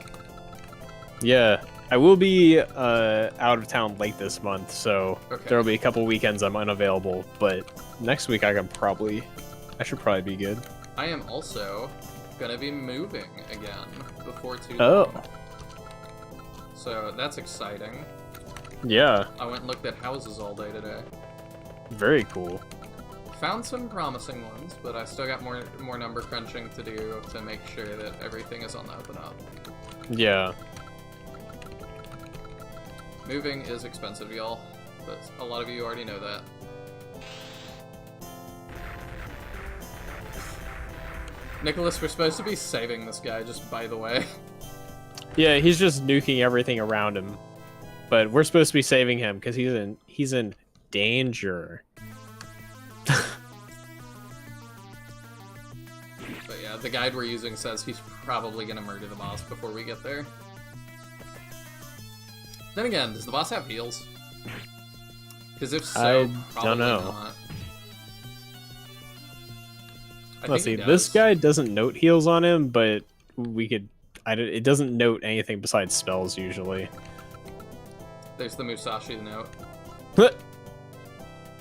[SPEAKER 2] Yeah, I will be out of town late this month, so
[SPEAKER 1] Okay.
[SPEAKER 2] there'll be a couple weekends I'm unavailable. But next week I should probably be good.
[SPEAKER 1] I am also gonna be moving again before too
[SPEAKER 2] Oh.
[SPEAKER 1] long. So that's exciting.
[SPEAKER 2] Yeah,
[SPEAKER 1] I went and looked at houses all day today.
[SPEAKER 2] very cool.
[SPEAKER 1] Found some promising ones, but I still got more number crunching to do to make sure that everything is on the up and up.
[SPEAKER 2] Yeah.
[SPEAKER 1] Moving is expensive, y'all, but a lot of you already know that. Nicholas, we're supposed to be saving this guy, just by the way.
[SPEAKER 2] Yeah, he's just nuking everything around him. But we're supposed to be saving him because he's in danger.
[SPEAKER 1] But yeah, the guide we're using says he's probably gonna murder the boss before we get there. Then again, does the boss have heals? Because if so,
[SPEAKER 2] I
[SPEAKER 1] probably
[SPEAKER 2] don't know.
[SPEAKER 1] not. I
[SPEAKER 2] Let's see,
[SPEAKER 1] think he
[SPEAKER 2] this
[SPEAKER 1] does.
[SPEAKER 2] guy doesn't note heals on him, but it doesn't note anything besides spells usually.
[SPEAKER 1] There's the Musashi note.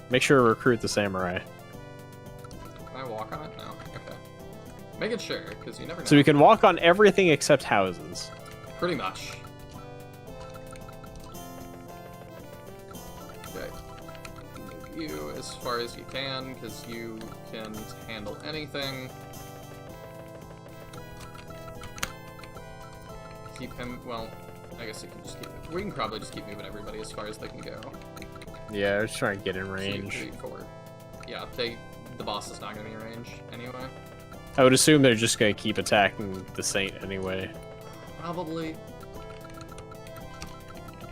[SPEAKER 2] Make sure to recruit the samurai.
[SPEAKER 1] Can I walk on it? No. Okay. Making sure, because you never know.
[SPEAKER 2] So we can walk on everything except houses.
[SPEAKER 1] Pretty much. Okay. Move you as far as you can, because you can handle anything. Keep him, well, I guess you can just keep it. We can probably just keep moving everybody as far as they can go.
[SPEAKER 2] Yeah, let's try and get in
[SPEAKER 1] 2,
[SPEAKER 2] range.
[SPEAKER 1] 3, 4. Yeah, the boss is not gonna be in range anyway.
[SPEAKER 2] I would assume they're just gonna keep attacking the Saint anyway.
[SPEAKER 1] Probably.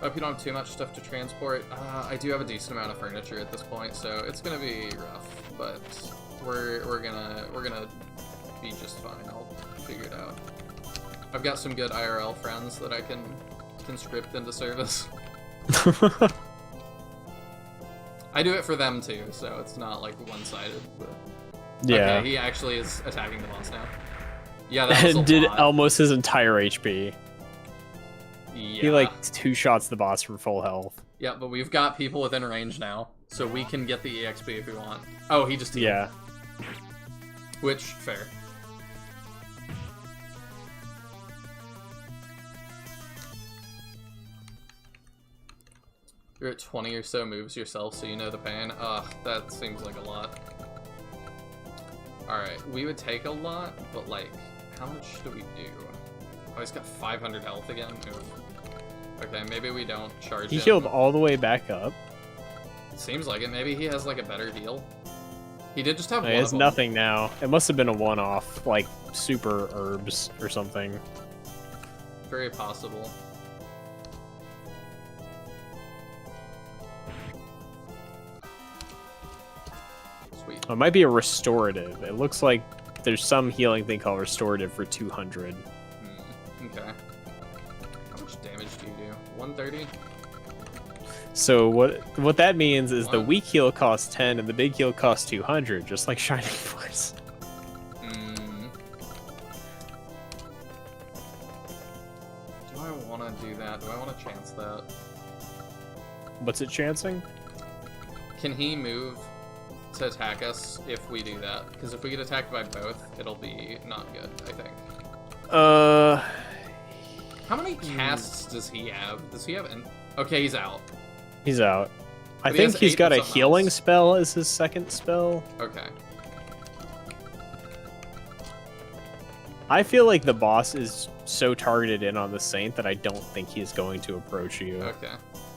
[SPEAKER 1] Hope you don't have too much stuff to transport. I do have a decent amount of furniture at this point, so it's gonna be rough. But we're gonna be just fine. I'll figure it out. I've got some good IRL friends that I can conscript into service. I do it for them too, so it's not like one-sided. But
[SPEAKER 2] Yeah.
[SPEAKER 1] okay, he actually is attacking the boss now. Yeah, that was a
[SPEAKER 2] And did
[SPEAKER 1] lot.
[SPEAKER 2] almost his entire HP.
[SPEAKER 1] Yeah.
[SPEAKER 2] He like 2 shots the boss from full health.
[SPEAKER 1] Yeah, but we've got people within range now, so we can get the EXP if we want. Oh, he just healed.
[SPEAKER 2] Yeah.
[SPEAKER 1] Which, fair. You're at 20 or so moves yourself, so you know the pain. Ugh, that seems like a lot. Alright, we would take a lot, but like, how much do we do? Oh, he's got 500 health again? Oof. Okay, maybe we don't charge
[SPEAKER 2] He
[SPEAKER 1] him.
[SPEAKER 2] healed all the way back up.
[SPEAKER 1] It seems like it. Maybe he has like a better heal. He did just have
[SPEAKER 2] He
[SPEAKER 1] one
[SPEAKER 2] has
[SPEAKER 1] of them.
[SPEAKER 2] nothing now. It must have been a one-off, like super herbs or something.
[SPEAKER 1] Very possible. Sweet.
[SPEAKER 2] It might be a restorative. It looks like there's some healing thing called restorative for 200.
[SPEAKER 1] Okay. How much damage do you do? 130?
[SPEAKER 2] So what that means is the
[SPEAKER 1] One.
[SPEAKER 2] weak heal costs 10 and the big heal costs 200, just like Shining Force.
[SPEAKER 1] Do I want to do that? Do I want to chance that?
[SPEAKER 2] What's it chancing?
[SPEAKER 1] Can he move to attack us if we do that? Because if we get attacked by both, it'll be not good, I think. How many casts does he have? Does he have an... Okay, he's out.
[SPEAKER 2] He's out. I
[SPEAKER 1] But he has
[SPEAKER 2] think he's
[SPEAKER 1] 8
[SPEAKER 2] got
[SPEAKER 1] of
[SPEAKER 2] a
[SPEAKER 1] something
[SPEAKER 2] healing
[SPEAKER 1] else.
[SPEAKER 2] spell as his second spell.
[SPEAKER 1] Okay.
[SPEAKER 2] I feel like the boss is so targeted in on the Saint that I don't think he's going to approach you.
[SPEAKER 1] Okay.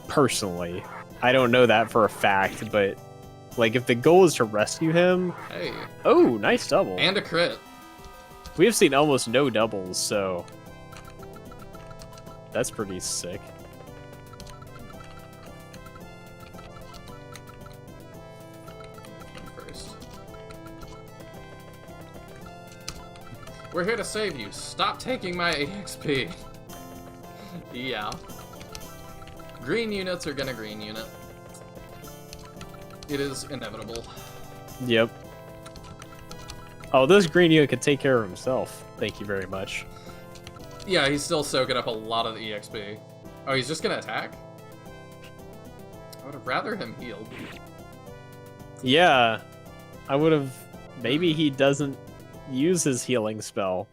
[SPEAKER 2] Personally. I don't know that for a fact, but like if the goal is to rescue him...
[SPEAKER 1] Hey.
[SPEAKER 2] Oh, nice double.
[SPEAKER 1] And a crit.
[SPEAKER 2] We have seen almost no doubles, so... That's pretty sick.
[SPEAKER 1] First. We're here to save you. Stop taking my EXP. Yeah. Green units are gonna green unit. It is inevitable.
[SPEAKER 2] Yep. Oh, this green unit could take care of himself. Thank you very much.
[SPEAKER 1] Yeah, he's still soaking up a lot of the EXP. Oh, he's just gonna attack? I would have rather him healed.
[SPEAKER 2] Yeah. I would have... Maybe he doesn't use his healing spell.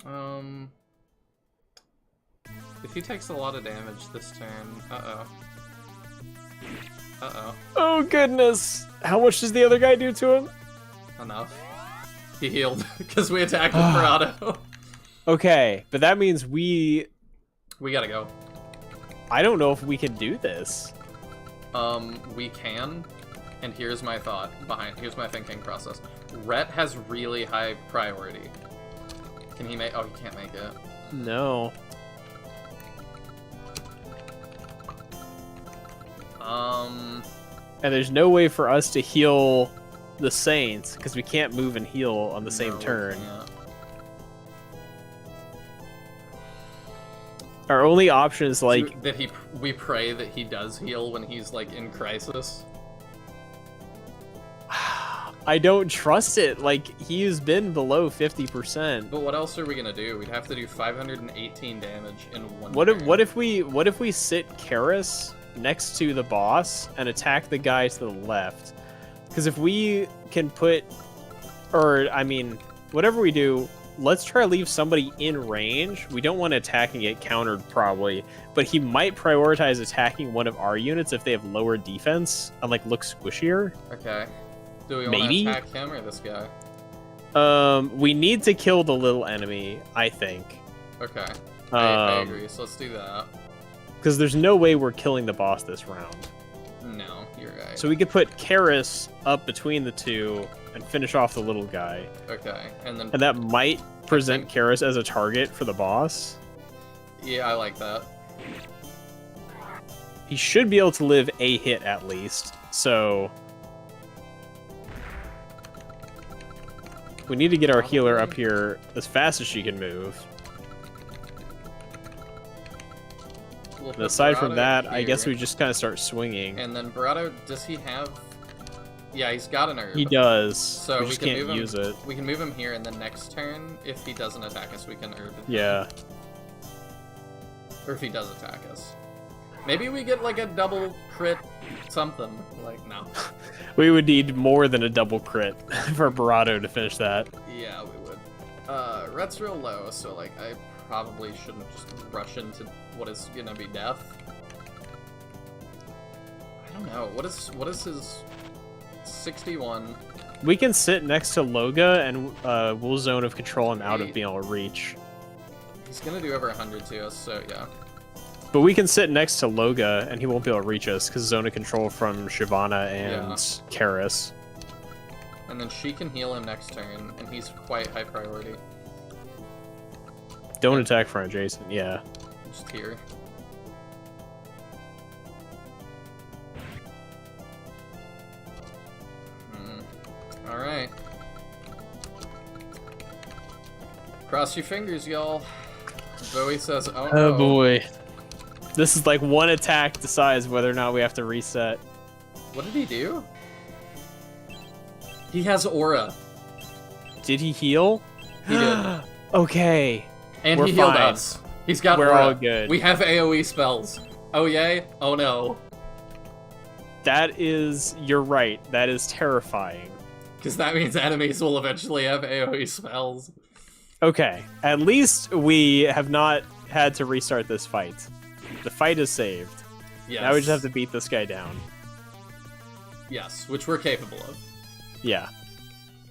[SPEAKER 1] If he takes a lot of damage this turn... Uh-oh. Uh-oh.
[SPEAKER 2] Oh, goodness! How much does the other guy do to him?
[SPEAKER 1] Enough. He healed, because we attacked with Parado.
[SPEAKER 2] Okay, but that means we...
[SPEAKER 1] We gotta go.
[SPEAKER 2] I don't know if we can do this.
[SPEAKER 1] We can, and here's my thought behind, here's my thinking process. Rhett has really high priority. Can he make, oh, he can't make it.
[SPEAKER 2] No. And there's no way for us to heal the Saints, because we can't move and heal on the same
[SPEAKER 1] no, we
[SPEAKER 2] turn.
[SPEAKER 1] can't.
[SPEAKER 2] Our only option is like...
[SPEAKER 1] That we pray that he does heal when he's, like, in crisis.
[SPEAKER 2] I don't trust it. Like, he's been below 50%.
[SPEAKER 1] But what else are we gonna do? We'd have to do 518 damage in one
[SPEAKER 2] What
[SPEAKER 1] turn.
[SPEAKER 2] if we sit Karis next to the boss and attack the guy to the left? Because if we can put, or I mean, whatever we do, let's try to leave somebody in range. We don't want to attack and get countered probably, but he might prioritize attacking one of our units if they have lower defense and like look squishier.
[SPEAKER 1] Okay. Do we want to
[SPEAKER 2] Maybe?
[SPEAKER 1] attack him or this guy?
[SPEAKER 2] We need to kill the little enemy, I think.
[SPEAKER 1] Okay. I
[SPEAKER 2] Um,
[SPEAKER 1] agree, so let's do that.
[SPEAKER 2] Because there's no way we're killing the boss this round.
[SPEAKER 1] No, you're right.
[SPEAKER 2] So we could put Karis up between the two and finish off the little guy.
[SPEAKER 1] Okay, and then...
[SPEAKER 2] And that might present Karis as a target for the boss.
[SPEAKER 1] Yeah, I like that.
[SPEAKER 2] He should be able to live a hit at least, so... We need to get our healer up here as fast as she can move.
[SPEAKER 1] We'll
[SPEAKER 2] And
[SPEAKER 1] put
[SPEAKER 2] aside from
[SPEAKER 1] Barado
[SPEAKER 2] that, I guess
[SPEAKER 1] here.
[SPEAKER 2] we just kind of start swinging.
[SPEAKER 1] And then Barado, does he have... Yeah, he's got an herb.
[SPEAKER 2] He does,
[SPEAKER 1] So
[SPEAKER 2] we just
[SPEAKER 1] can
[SPEAKER 2] can't
[SPEAKER 1] move him,
[SPEAKER 2] use it.
[SPEAKER 1] We can move him here, and then next turn, if he doesn't attack us, we can herb him.
[SPEAKER 2] Yeah.
[SPEAKER 1] Or if he does attack us. Maybe we get like a double crit something. Like, no.
[SPEAKER 2] We would need more than a double crit for Barado to finish that.
[SPEAKER 1] Yeah, we would. Ret's real low, so like I probably shouldn't just rush into what is gonna be death. I don't know. What is his 61?
[SPEAKER 2] We can sit next to Loga and we'll zone of control him out of
[SPEAKER 1] Eight.
[SPEAKER 2] being able to reach.
[SPEAKER 1] He's gonna do over 100 to us, so yeah.
[SPEAKER 2] But we can sit next to Loga and he won't be able to reach us because zone of control from Shyvana and Karis.
[SPEAKER 1] And then she can heal him next turn, and he's quite high priority.
[SPEAKER 2] Don't attack front adjacent, yeah.
[SPEAKER 1] Just here. Alright. Cross your fingers, y'all. Bowie says, oh no.
[SPEAKER 2] Oh boy. This is like one attack decides whether or not we have to reset.
[SPEAKER 1] What did he do? He has aura.
[SPEAKER 2] Did he heal?
[SPEAKER 1] He did.
[SPEAKER 2] Okay.
[SPEAKER 1] And
[SPEAKER 2] We're
[SPEAKER 1] he healed
[SPEAKER 2] fine.
[SPEAKER 1] us. He's got
[SPEAKER 2] We're
[SPEAKER 1] aura.
[SPEAKER 2] all good.
[SPEAKER 1] We have AoE spells. Oh yay? Oh no.
[SPEAKER 2] That is, you're right. That is terrifying.
[SPEAKER 1] Because that means enemies will eventually have AoE spells.
[SPEAKER 2] Okay. At least we have not had to restart this fight. The fight is saved.
[SPEAKER 1] Yes.
[SPEAKER 2] Now we just have to beat this guy down.
[SPEAKER 1] Yes, which we're capable of.
[SPEAKER 2] Yeah.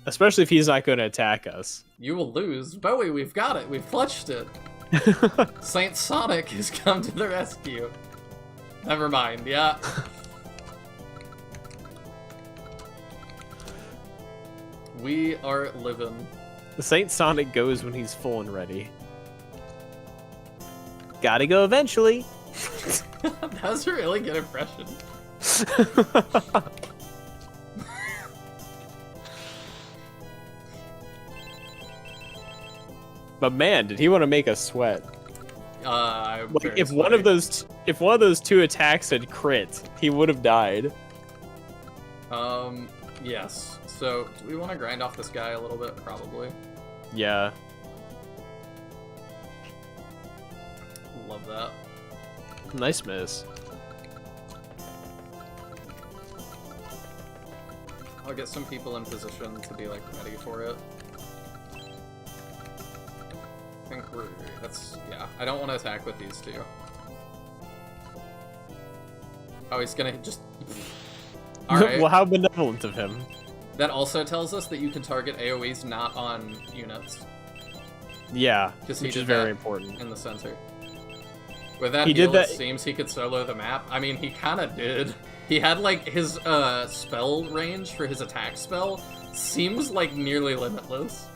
[SPEAKER 2] Especially if he's not going to attack us.
[SPEAKER 1] You will lose. Bowie, we've got it. We've clutched it. Saint Sonic has come to the rescue. Never mind, yeah. We are living.
[SPEAKER 2] The Saint Sonic goes when he's full and ready. Gotta go eventually.
[SPEAKER 1] That was a really good impression.
[SPEAKER 2] But man, did he want to make us sweat?
[SPEAKER 1] I'm
[SPEAKER 2] Like
[SPEAKER 1] very
[SPEAKER 2] if one of those two attacks had crit, he would have died.
[SPEAKER 1] Yes. So, do we want to grind off this guy a little bit? Probably.
[SPEAKER 2] Yeah.
[SPEAKER 1] Love that.
[SPEAKER 2] Nice miss.
[SPEAKER 1] I'll get some people in position to be, like, ready for it. I think yeah. I don't want to attack with these two. Oh, he's gonna just... Alright.
[SPEAKER 2] Well, how benevolent of him.
[SPEAKER 1] That also tells us that you can target AoEs not on units.
[SPEAKER 2] Yeah,
[SPEAKER 1] Because he
[SPEAKER 2] which
[SPEAKER 1] did
[SPEAKER 2] is very
[SPEAKER 1] that
[SPEAKER 2] important.
[SPEAKER 1] in the center. With that
[SPEAKER 2] He
[SPEAKER 1] heal,
[SPEAKER 2] did that-
[SPEAKER 1] it seems he could solo the map. I mean, he kind of did. He had, like, his spell range for his attack spell seems, like, nearly limitless.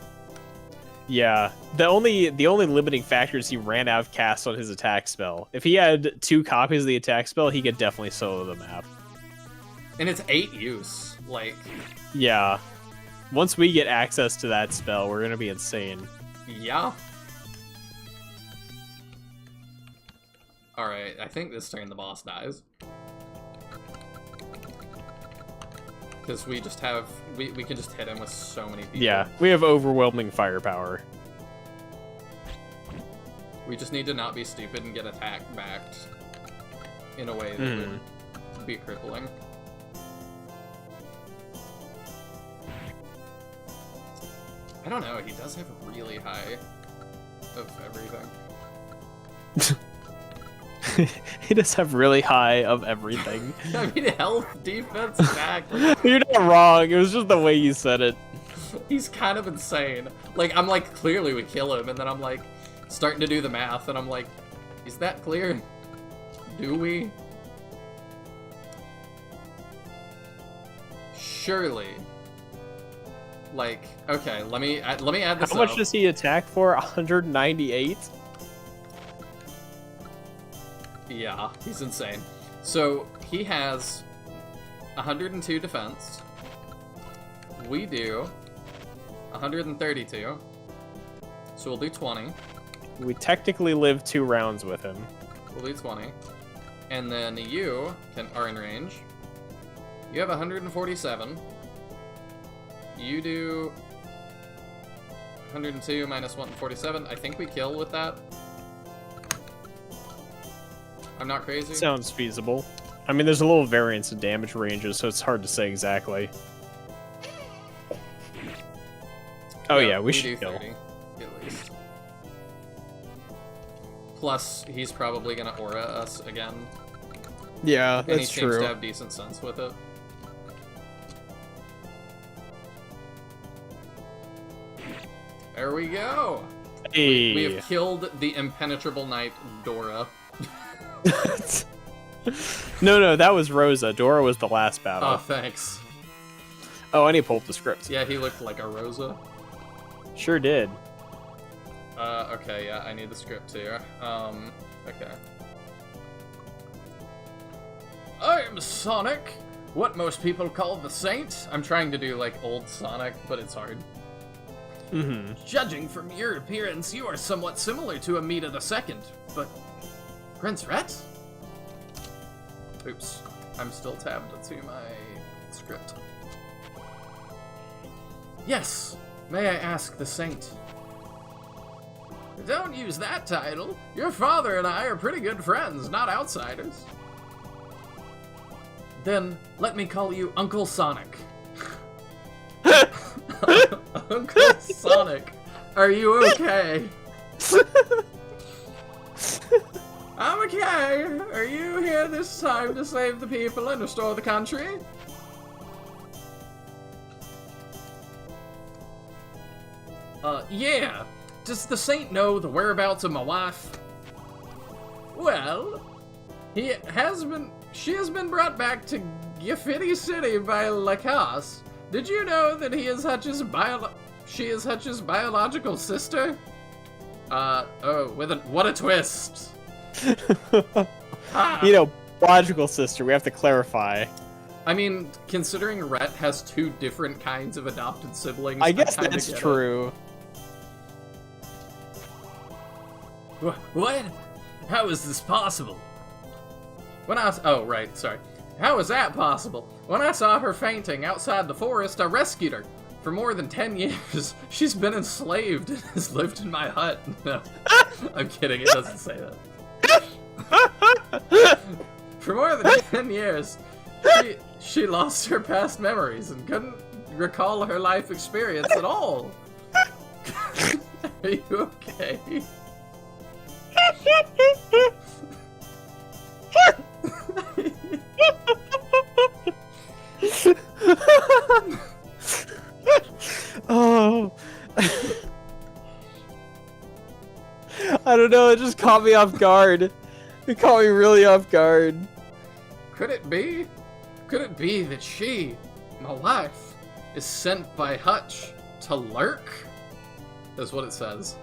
[SPEAKER 2] Yeah, the only limiting factor is he ran out of cast on his attack spell. If he had 2 copies of the attack spell, he could definitely solo the map.
[SPEAKER 1] And it's 8 use. Like,
[SPEAKER 2] Yeah. Once we get access to that spell, we're gonna be insane.
[SPEAKER 1] yeah. Alright, I think this turn the boss dies. Because we just have... We can just hit him with so many people.
[SPEAKER 2] Yeah, we have overwhelming firepower.
[SPEAKER 1] We just need to not be stupid and get attack backed in a way that would be crippling. I don't know, he does have really high of everything.
[SPEAKER 2] He does have really high of everything.
[SPEAKER 1] I mean, health, defense, attack.
[SPEAKER 2] You're not wrong, it was just the way you said it.
[SPEAKER 1] He's kind of insane. Like, I'm like, clearly we kill him, and then I'm like, starting to do the math, and I'm like, is that clear? Do we? Surely. Like, okay, let me add this
[SPEAKER 2] How much
[SPEAKER 1] up.
[SPEAKER 2] does he attack for? 198?
[SPEAKER 1] Yeah, he's insane. So, he has 102 defense. We do 132. So we'll do 20.
[SPEAKER 2] We technically live 2 rounds with him.
[SPEAKER 1] We'll do 20. And then you are in range. You have 147. You do 102 minus 147. I think we kill with that. I'm not crazy.
[SPEAKER 2] Sounds feasible. I mean, there's a little variance in damage ranges, so it's hard to say exactly. Oh yeah, we
[SPEAKER 1] do
[SPEAKER 2] should kill.
[SPEAKER 1] 30, at least. Plus, he's probably gonna aura us again.
[SPEAKER 2] Yeah,
[SPEAKER 1] And he
[SPEAKER 2] that's
[SPEAKER 1] seems
[SPEAKER 2] true.
[SPEAKER 1] to have decent sense with it. There we go!
[SPEAKER 2] Hey.
[SPEAKER 1] We have killed the impenetrable knight, Dora.
[SPEAKER 2] No, that was Rosa. Dora was the last battle.
[SPEAKER 1] Oh, thanks.
[SPEAKER 2] Oh, I need to pull up the script.
[SPEAKER 1] Yeah, he looked like a Rosa.
[SPEAKER 2] Sure did.
[SPEAKER 1] Okay, yeah, I need the script here. Okay. I'm Sonic, what most people call the Saint. I'm trying to do, like, old Sonic, but it's hard.
[SPEAKER 2] Mm-hmm.
[SPEAKER 1] Judging from your appearance, you are somewhat similar to Amida II, but... Prince Rhett? Oops. I'm still tabbed to my script. Yes! May I ask the Saint? Don't use that title. Your father and I are pretty good friends, not outsiders. Then, let me call you Uncle Sonic. Uncle Sonic, are you okay? I'm okay. Are you here this time to save the people and restore the country? Yeah. Does the Saint know the whereabouts of my wife? Well, she has been brought back to Graffiti City by Lacasse. Did you know that she is Hutch's biological sister? What a twist. Ah.
[SPEAKER 2] You know, logical sister, we have to clarify.
[SPEAKER 1] I mean, considering Rhett has 2 different kinds of adopted siblings,
[SPEAKER 2] I guess
[SPEAKER 1] kinda
[SPEAKER 2] that's
[SPEAKER 1] get it.
[SPEAKER 2] true.
[SPEAKER 1] What? How is this possible? Oh, right, sorry. How is that possible? When I saw her fainting outside the forest, I rescued her. For more than 10 years, she's been enslaved and has lived in my hut. No, I'm kidding, it doesn't say that. For more than 10 years, she lost her past memories and couldn't recall her life experience at all. Are you okay?
[SPEAKER 2] Oh. I don't know, it just caught me off guard. It caught me really off guard.
[SPEAKER 1] Could it be? Could it be that she, my wife, is sent by Hutch to lurk? That's what it says.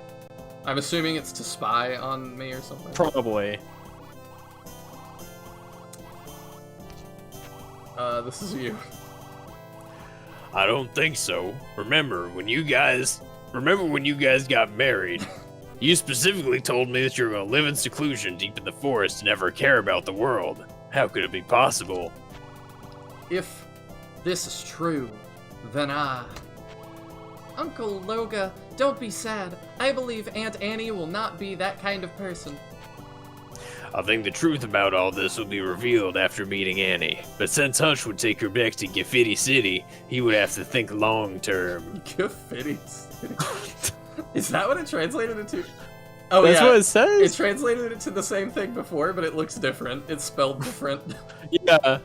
[SPEAKER 1] I'm assuming it's to spy on me or something.
[SPEAKER 2] Probably.
[SPEAKER 1] This is you.
[SPEAKER 3] I don't think so. Remember when you guys got married, you specifically told me that you were going to live in seclusion deep in the forest and never care about the world. How could it be possible?
[SPEAKER 1] If this is true, then Uncle Loga, don't be sad. I believe Aunt Annie will not be that kind of person.
[SPEAKER 3] I think the truth about all this will be revealed after meeting Annie. But since Hutch would take her back to Graffiti City, he would have to think long term.
[SPEAKER 1] Graffiti City. Is that what it translated it to? Oh,
[SPEAKER 2] That's
[SPEAKER 1] yeah.
[SPEAKER 2] what it says?
[SPEAKER 1] It translated it to the same thing before, but it looks different. It's spelled different.
[SPEAKER 2] Yeah.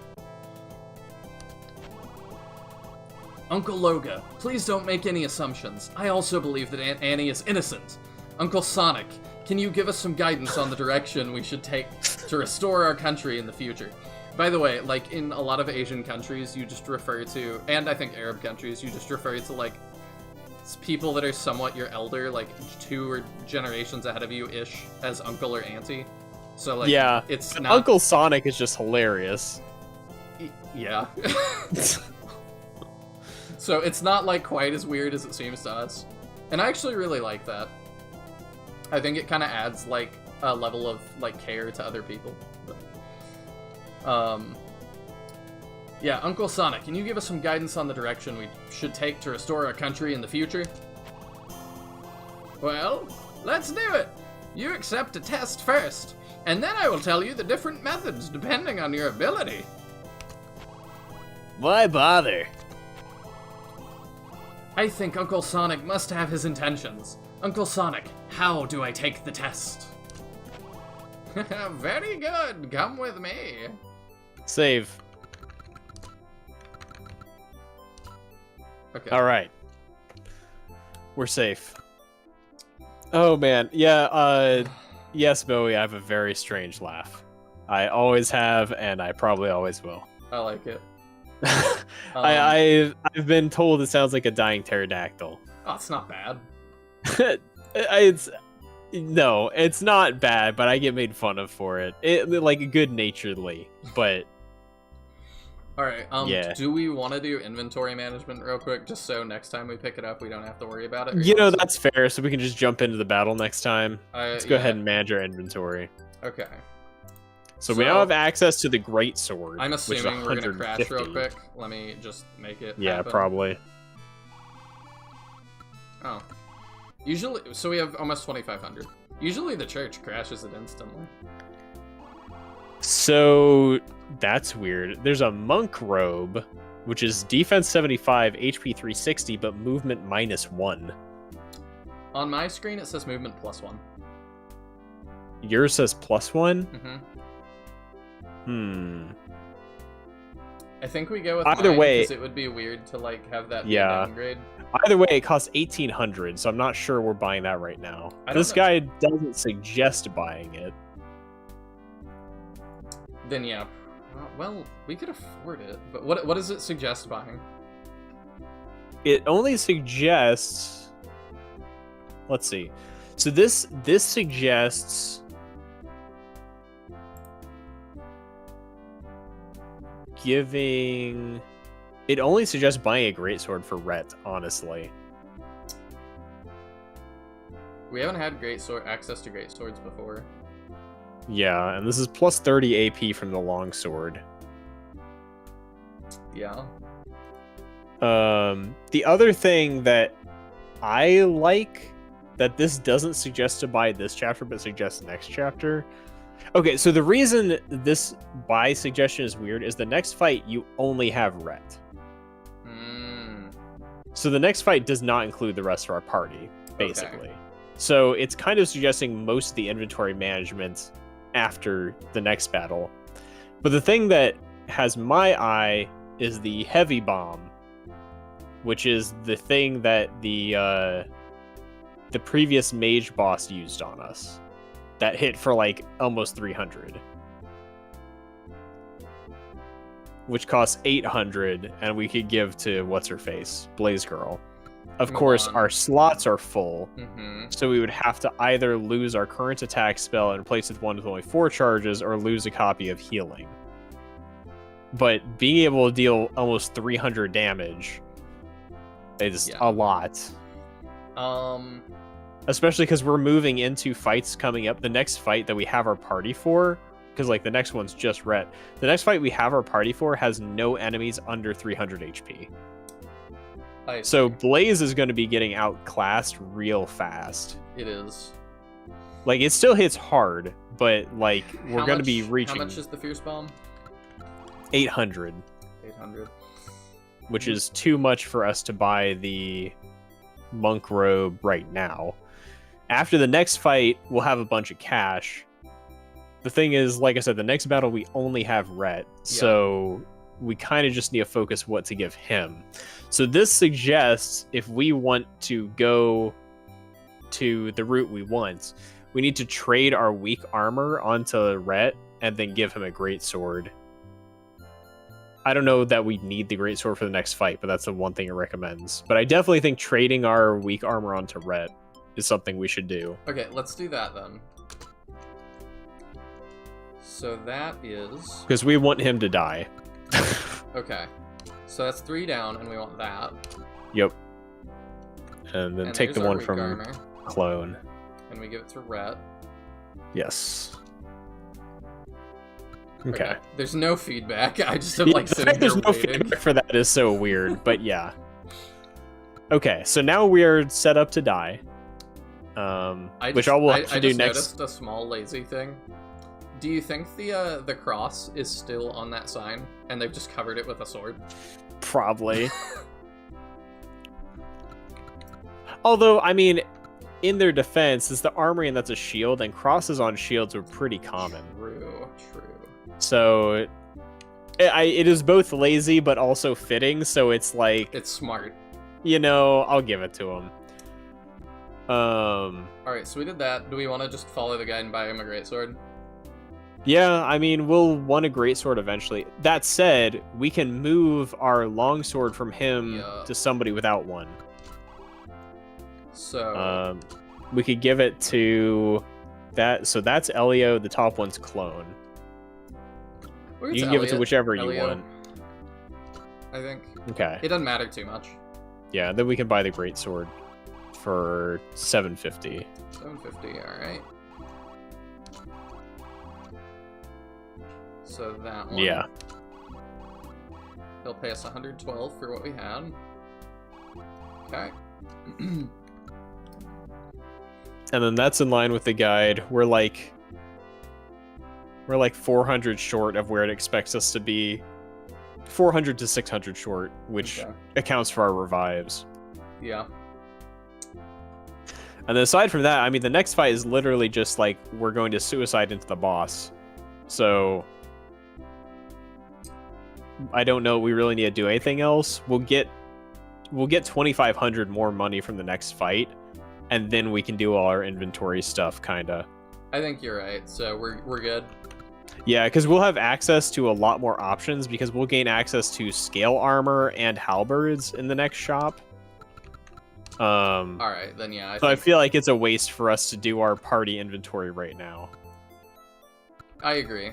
[SPEAKER 1] Uncle Loga, please don't make any assumptions. I also believe that Aunt Annie is innocent. Uncle Sonic, can you give us some guidance on the direction we should take to restore our country in the future. By the way, like, in a lot of Asian countries, you just refer to, and I think Arab countries, you just refer to, like, people that are somewhat your elder, like 2 or generations ahead of you-ish, as uncle or auntie. So, like,
[SPEAKER 2] yeah,
[SPEAKER 1] it's not...
[SPEAKER 2] Uncle Sonic is just hilarious.
[SPEAKER 1] Yeah. So it's not, like, quite as weird as it seems to us. And I actually really like that. I think it kind of adds, like, a level of, like, care to other people. But, yeah, Uncle Sonic, can you give us some guidance on the direction we should take to restore our country in the future? Well, let's do it! You accept a test first, and then I will tell you the different methods depending on your ability.
[SPEAKER 3] Why bother?
[SPEAKER 1] I think Uncle Sonic must have his intentions. Uncle Sonic, how do I take the test? Very good, come with me.
[SPEAKER 2] Save.
[SPEAKER 1] Okay.
[SPEAKER 2] All right. We're safe. Oh man, yeah. Yes, Bowie. I have a very strange laugh. I always have, and I probably always will.
[SPEAKER 1] I like it.
[SPEAKER 2] I've been told it sounds like a dying pterodactyl.
[SPEAKER 1] Oh, it's not bad.
[SPEAKER 2] It's not bad, but I get made fun of for it. Like good-naturedly, but.
[SPEAKER 1] Alright,
[SPEAKER 2] yeah.
[SPEAKER 1] Do we want to do inventory management real quick, just so next time we pick it up, we don't have to worry about it?
[SPEAKER 2] You know, that's fair, so we can just jump into the battle next time. Let's go ahead and manage our inventory.
[SPEAKER 1] Okay.
[SPEAKER 2] So we now have access to the Great Sword.
[SPEAKER 1] I'm assuming we're gonna
[SPEAKER 2] 150.
[SPEAKER 1] crash real quick. Let me just make it happen.
[SPEAKER 2] Probably.
[SPEAKER 1] Oh. Usually, so we have almost 2,500. Usually the church crashes it instantly.
[SPEAKER 2] So that's weird. There's a monk robe, which is defense 75, HP 360, but movement -1.
[SPEAKER 1] On my screen, it says movement +1.
[SPEAKER 2] Yours says +1?
[SPEAKER 1] Mm-hmm. I think we go with
[SPEAKER 2] either
[SPEAKER 1] mine,
[SPEAKER 2] way,
[SPEAKER 1] because it would be weird to, like, have that be a downgrade.
[SPEAKER 2] Either way, it costs 1,800, so I'm not sure we're buying that right now. This guy doesn't suggest buying it.
[SPEAKER 1] Then yeah. Well, we could afford it, but what does it suggest buying?
[SPEAKER 2] It only suggests... Let's see. So this suggests... giving... It only suggests buying a greatsword for Rhett, honestly.
[SPEAKER 1] We haven't had access to greatswords before.
[SPEAKER 2] Yeah, and this is plus 30 AP from the longsword.
[SPEAKER 1] Yeah.
[SPEAKER 2] The other thing that I like that this doesn't suggest to buy this chapter, but suggests next chapter. Okay, so the reason this buy suggestion is weird is the next fight you only have Rhett. So the next fight does not include the rest of our party, basically. Okay. So it's kind of suggesting most of the inventory management after the next battle. But the thing that has my eye is the heavy bomb, which is the thing that the previous mage boss used on us. That hit for like almost 300. Which costs 800, and we could give to what's-her-face, Blaze Girl. Of course, our slots are full, so we would have to either lose our current attack spell and replace it with one with only 4 charges, or lose a copy of healing. But being able to deal almost 300 damage is a lot. Especially because we're moving into fights coming up. The next fight that we have our party for, because like the next one's just Rhett. The next fight we have our party for has no enemies under 300 HP. So Blaze is going to be getting outclassed real fast.
[SPEAKER 1] It is.
[SPEAKER 2] Like, it still hits hard, but like we're going to be reaching...
[SPEAKER 1] How much is the Fierce Bomb?
[SPEAKER 2] 800.
[SPEAKER 1] 800.
[SPEAKER 2] Which is too much for us to buy the monk robe right now. After the next fight, we'll have a bunch of cash. The thing is, like I said, the next battle we only have Rhett, so we kind of just need to focus what to give him. So this suggests if we want to go to the route we want, we need to trade our weak armor onto Rhett and then give him a greatsword. I don't know that we need the greatsword for the next fight, but that's the one thing it recommends. But I definitely think trading our weak armor onto Rhett is something we should do.
[SPEAKER 1] Okay, let's do that then. So that is...
[SPEAKER 2] Because we want him to die.
[SPEAKER 1] Okay. So that's 3 down, and we want that.
[SPEAKER 2] Yep. And then take the
[SPEAKER 1] there's our
[SPEAKER 2] one
[SPEAKER 1] weak
[SPEAKER 2] from
[SPEAKER 1] armor,
[SPEAKER 2] Clone.
[SPEAKER 1] and we give it to Rhett.
[SPEAKER 2] Yes. Okay.
[SPEAKER 1] There's no feedback. I just am
[SPEAKER 2] Yeah,
[SPEAKER 1] like
[SPEAKER 2] the
[SPEAKER 1] sitting
[SPEAKER 2] fact
[SPEAKER 1] here
[SPEAKER 2] there's no
[SPEAKER 1] waiting.
[SPEAKER 2] feedback for that is so weird, but yeah. Okay, so now we are set up to die. Which I will have to do
[SPEAKER 1] just
[SPEAKER 2] next.
[SPEAKER 1] noticed a small lazy thing. Do you think the cross is still on that sign, and they've just covered it with a sword?
[SPEAKER 2] Probably. Although, I mean, in their defense, it's the armory and that's a shield, and crosses on shields are pretty common.
[SPEAKER 1] True.
[SPEAKER 2] So, it is both lazy but also fitting, so it's like,
[SPEAKER 1] It's smart.
[SPEAKER 2] you know, I'll give it to him.
[SPEAKER 1] Alright, so we did that. Do we want to just follow the guide and buy him a greatsword?
[SPEAKER 2] Yeah, I mean, we'll want a greatsword eventually. That said, we can move our longsword from him
[SPEAKER 1] Yeah.
[SPEAKER 2] to somebody without one.
[SPEAKER 1] So...
[SPEAKER 2] We could give it to that. So that's Elio. The top one's Clone.
[SPEAKER 1] we'll
[SPEAKER 2] You can give it to
[SPEAKER 1] Elliot,
[SPEAKER 2] whichever you
[SPEAKER 1] Elio,
[SPEAKER 2] want.
[SPEAKER 1] I think.
[SPEAKER 2] Okay.
[SPEAKER 1] It doesn't matter too much.
[SPEAKER 2] Yeah, then we can buy the greatsword for 750.
[SPEAKER 1] 750, alright. So that one.
[SPEAKER 2] Yeah.
[SPEAKER 1] He'll pay us 112 for what we had. Okay.
[SPEAKER 2] And then that's in line with the guide. We're like 400 short of where it expects us to be. 400 to 600 short, which
[SPEAKER 1] Okay.
[SPEAKER 2] accounts for our revives.
[SPEAKER 1] Yeah.
[SPEAKER 2] And then aside from that, I mean, the next fight is literally just like we're going to suicide into the boss. So I don't know. We really need to do anything else. We'll get 2,500 more money from the next fight, and then we can do all our inventory stuff, kinda.
[SPEAKER 1] I think you're right. So we're good.
[SPEAKER 2] Yeah, because we'll have access to a lot more options because we'll gain access to scale armor and halberds in the next shop.
[SPEAKER 1] All right, then yeah.
[SPEAKER 2] So I feel like it's a waste for us to do our party inventory right now.
[SPEAKER 1] I agree.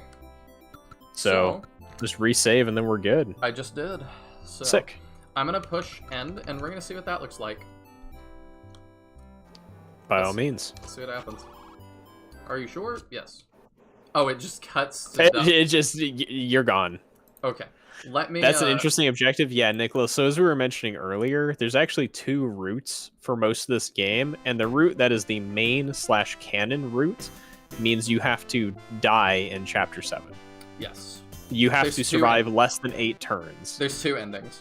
[SPEAKER 2] So just resave and then we're good.
[SPEAKER 1] I just did. So
[SPEAKER 2] Sick.
[SPEAKER 1] I'm gonna push end, and we're gonna see what that looks like.
[SPEAKER 2] By all
[SPEAKER 1] Let's-
[SPEAKER 2] means.
[SPEAKER 1] Let's see what happens. Are you sure? Yes. Oh, it just cuts to done.
[SPEAKER 2] It just, you're gone.
[SPEAKER 1] Okay. Let me.
[SPEAKER 2] That's an interesting objective. Yeah, Nicholas. So as we were mentioning earlier, there's actually 2 routes for most of this game, and the route that is the main/canon route means you have to die in Chapter 7.
[SPEAKER 1] Yes.
[SPEAKER 2] You have
[SPEAKER 1] There's
[SPEAKER 2] to
[SPEAKER 1] 2
[SPEAKER 2] survive less than 8 turns.
[SPEAKER 1] There's 2 endings.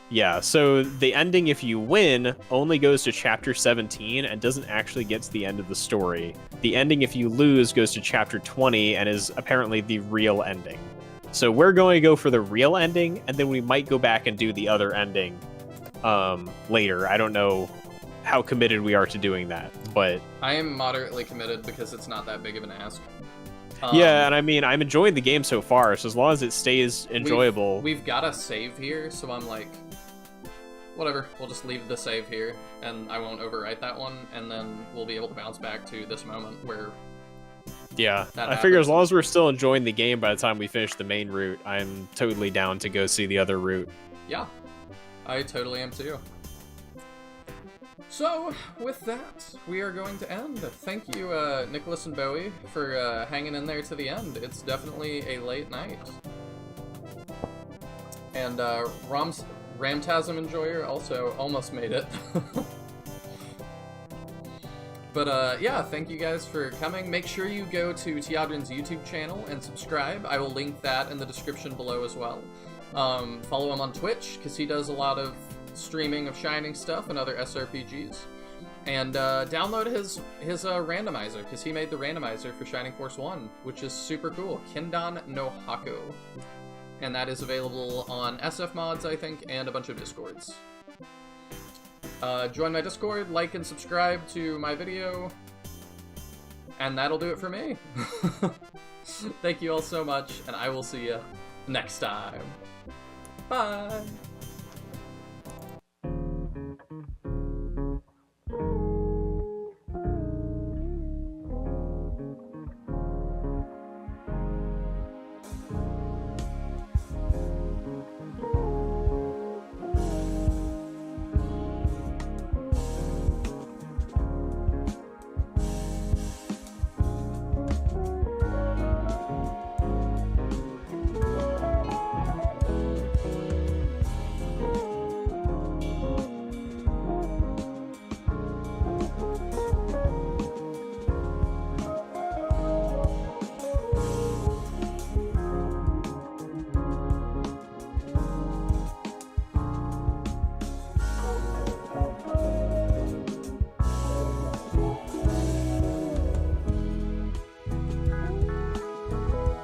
[SPEAKER 2] Yeah, so the ending, if you win, only goes to Chapter 17 and doesn't actually get to the end of the story. The ending, if you lose, goes to Chapter 20 and is apparently the real ending. So we're going to go for the real ending, and then we might go back and do the other ending later. I don't know how committed we are to doing that, but...
[SPEAKER 1] I am moderately committed because it's not that big of an ask.
[SPEAKER 2] yeah, and I mean, I'm enjoying the game so far, so as long as it stays enjoyable...
[SPEAKER 1] We've got a save here, so I'm like... Whatever, we'll just leave the save here, and I won't overwrite that one, and then we'll be able to bounce back to this moment where...
[SPEAKER 2] Yeah,
[SPEAKER 1] that
[SPEAKER 2] I figure
[SPEAKER 1] happens.
[SPEAKER 2] as long as we're still enjoying the game by the time we finish the main route, I'm totally down to go see the other route.
[SPEAKER 1] Yeah, I totally am too. So, with that, we are going to end. Thank you, Nicholas and Bowie, for hanging in there to the end. It's definitely a late night. And Ramtasm Enjoyer also almost made it. But yeah, thank you guys for coming. Make sure you go to Tiadrin's YouTube channel and subscribe. I will link that in the description below as well. Follow him on Twitch, because he does a lot of streaming of Shining stuff and other SRPGs. And download his randomizer, because he made the randomizer for Shining Force 1, which is super cool. Kindan no Haku. And that is available on SF Mods, I think, and a bunch of Discords. Join my Discord, like and subscribe to my video, and that'll do it for me. Thank you all so much, and I will see you next time. Bye!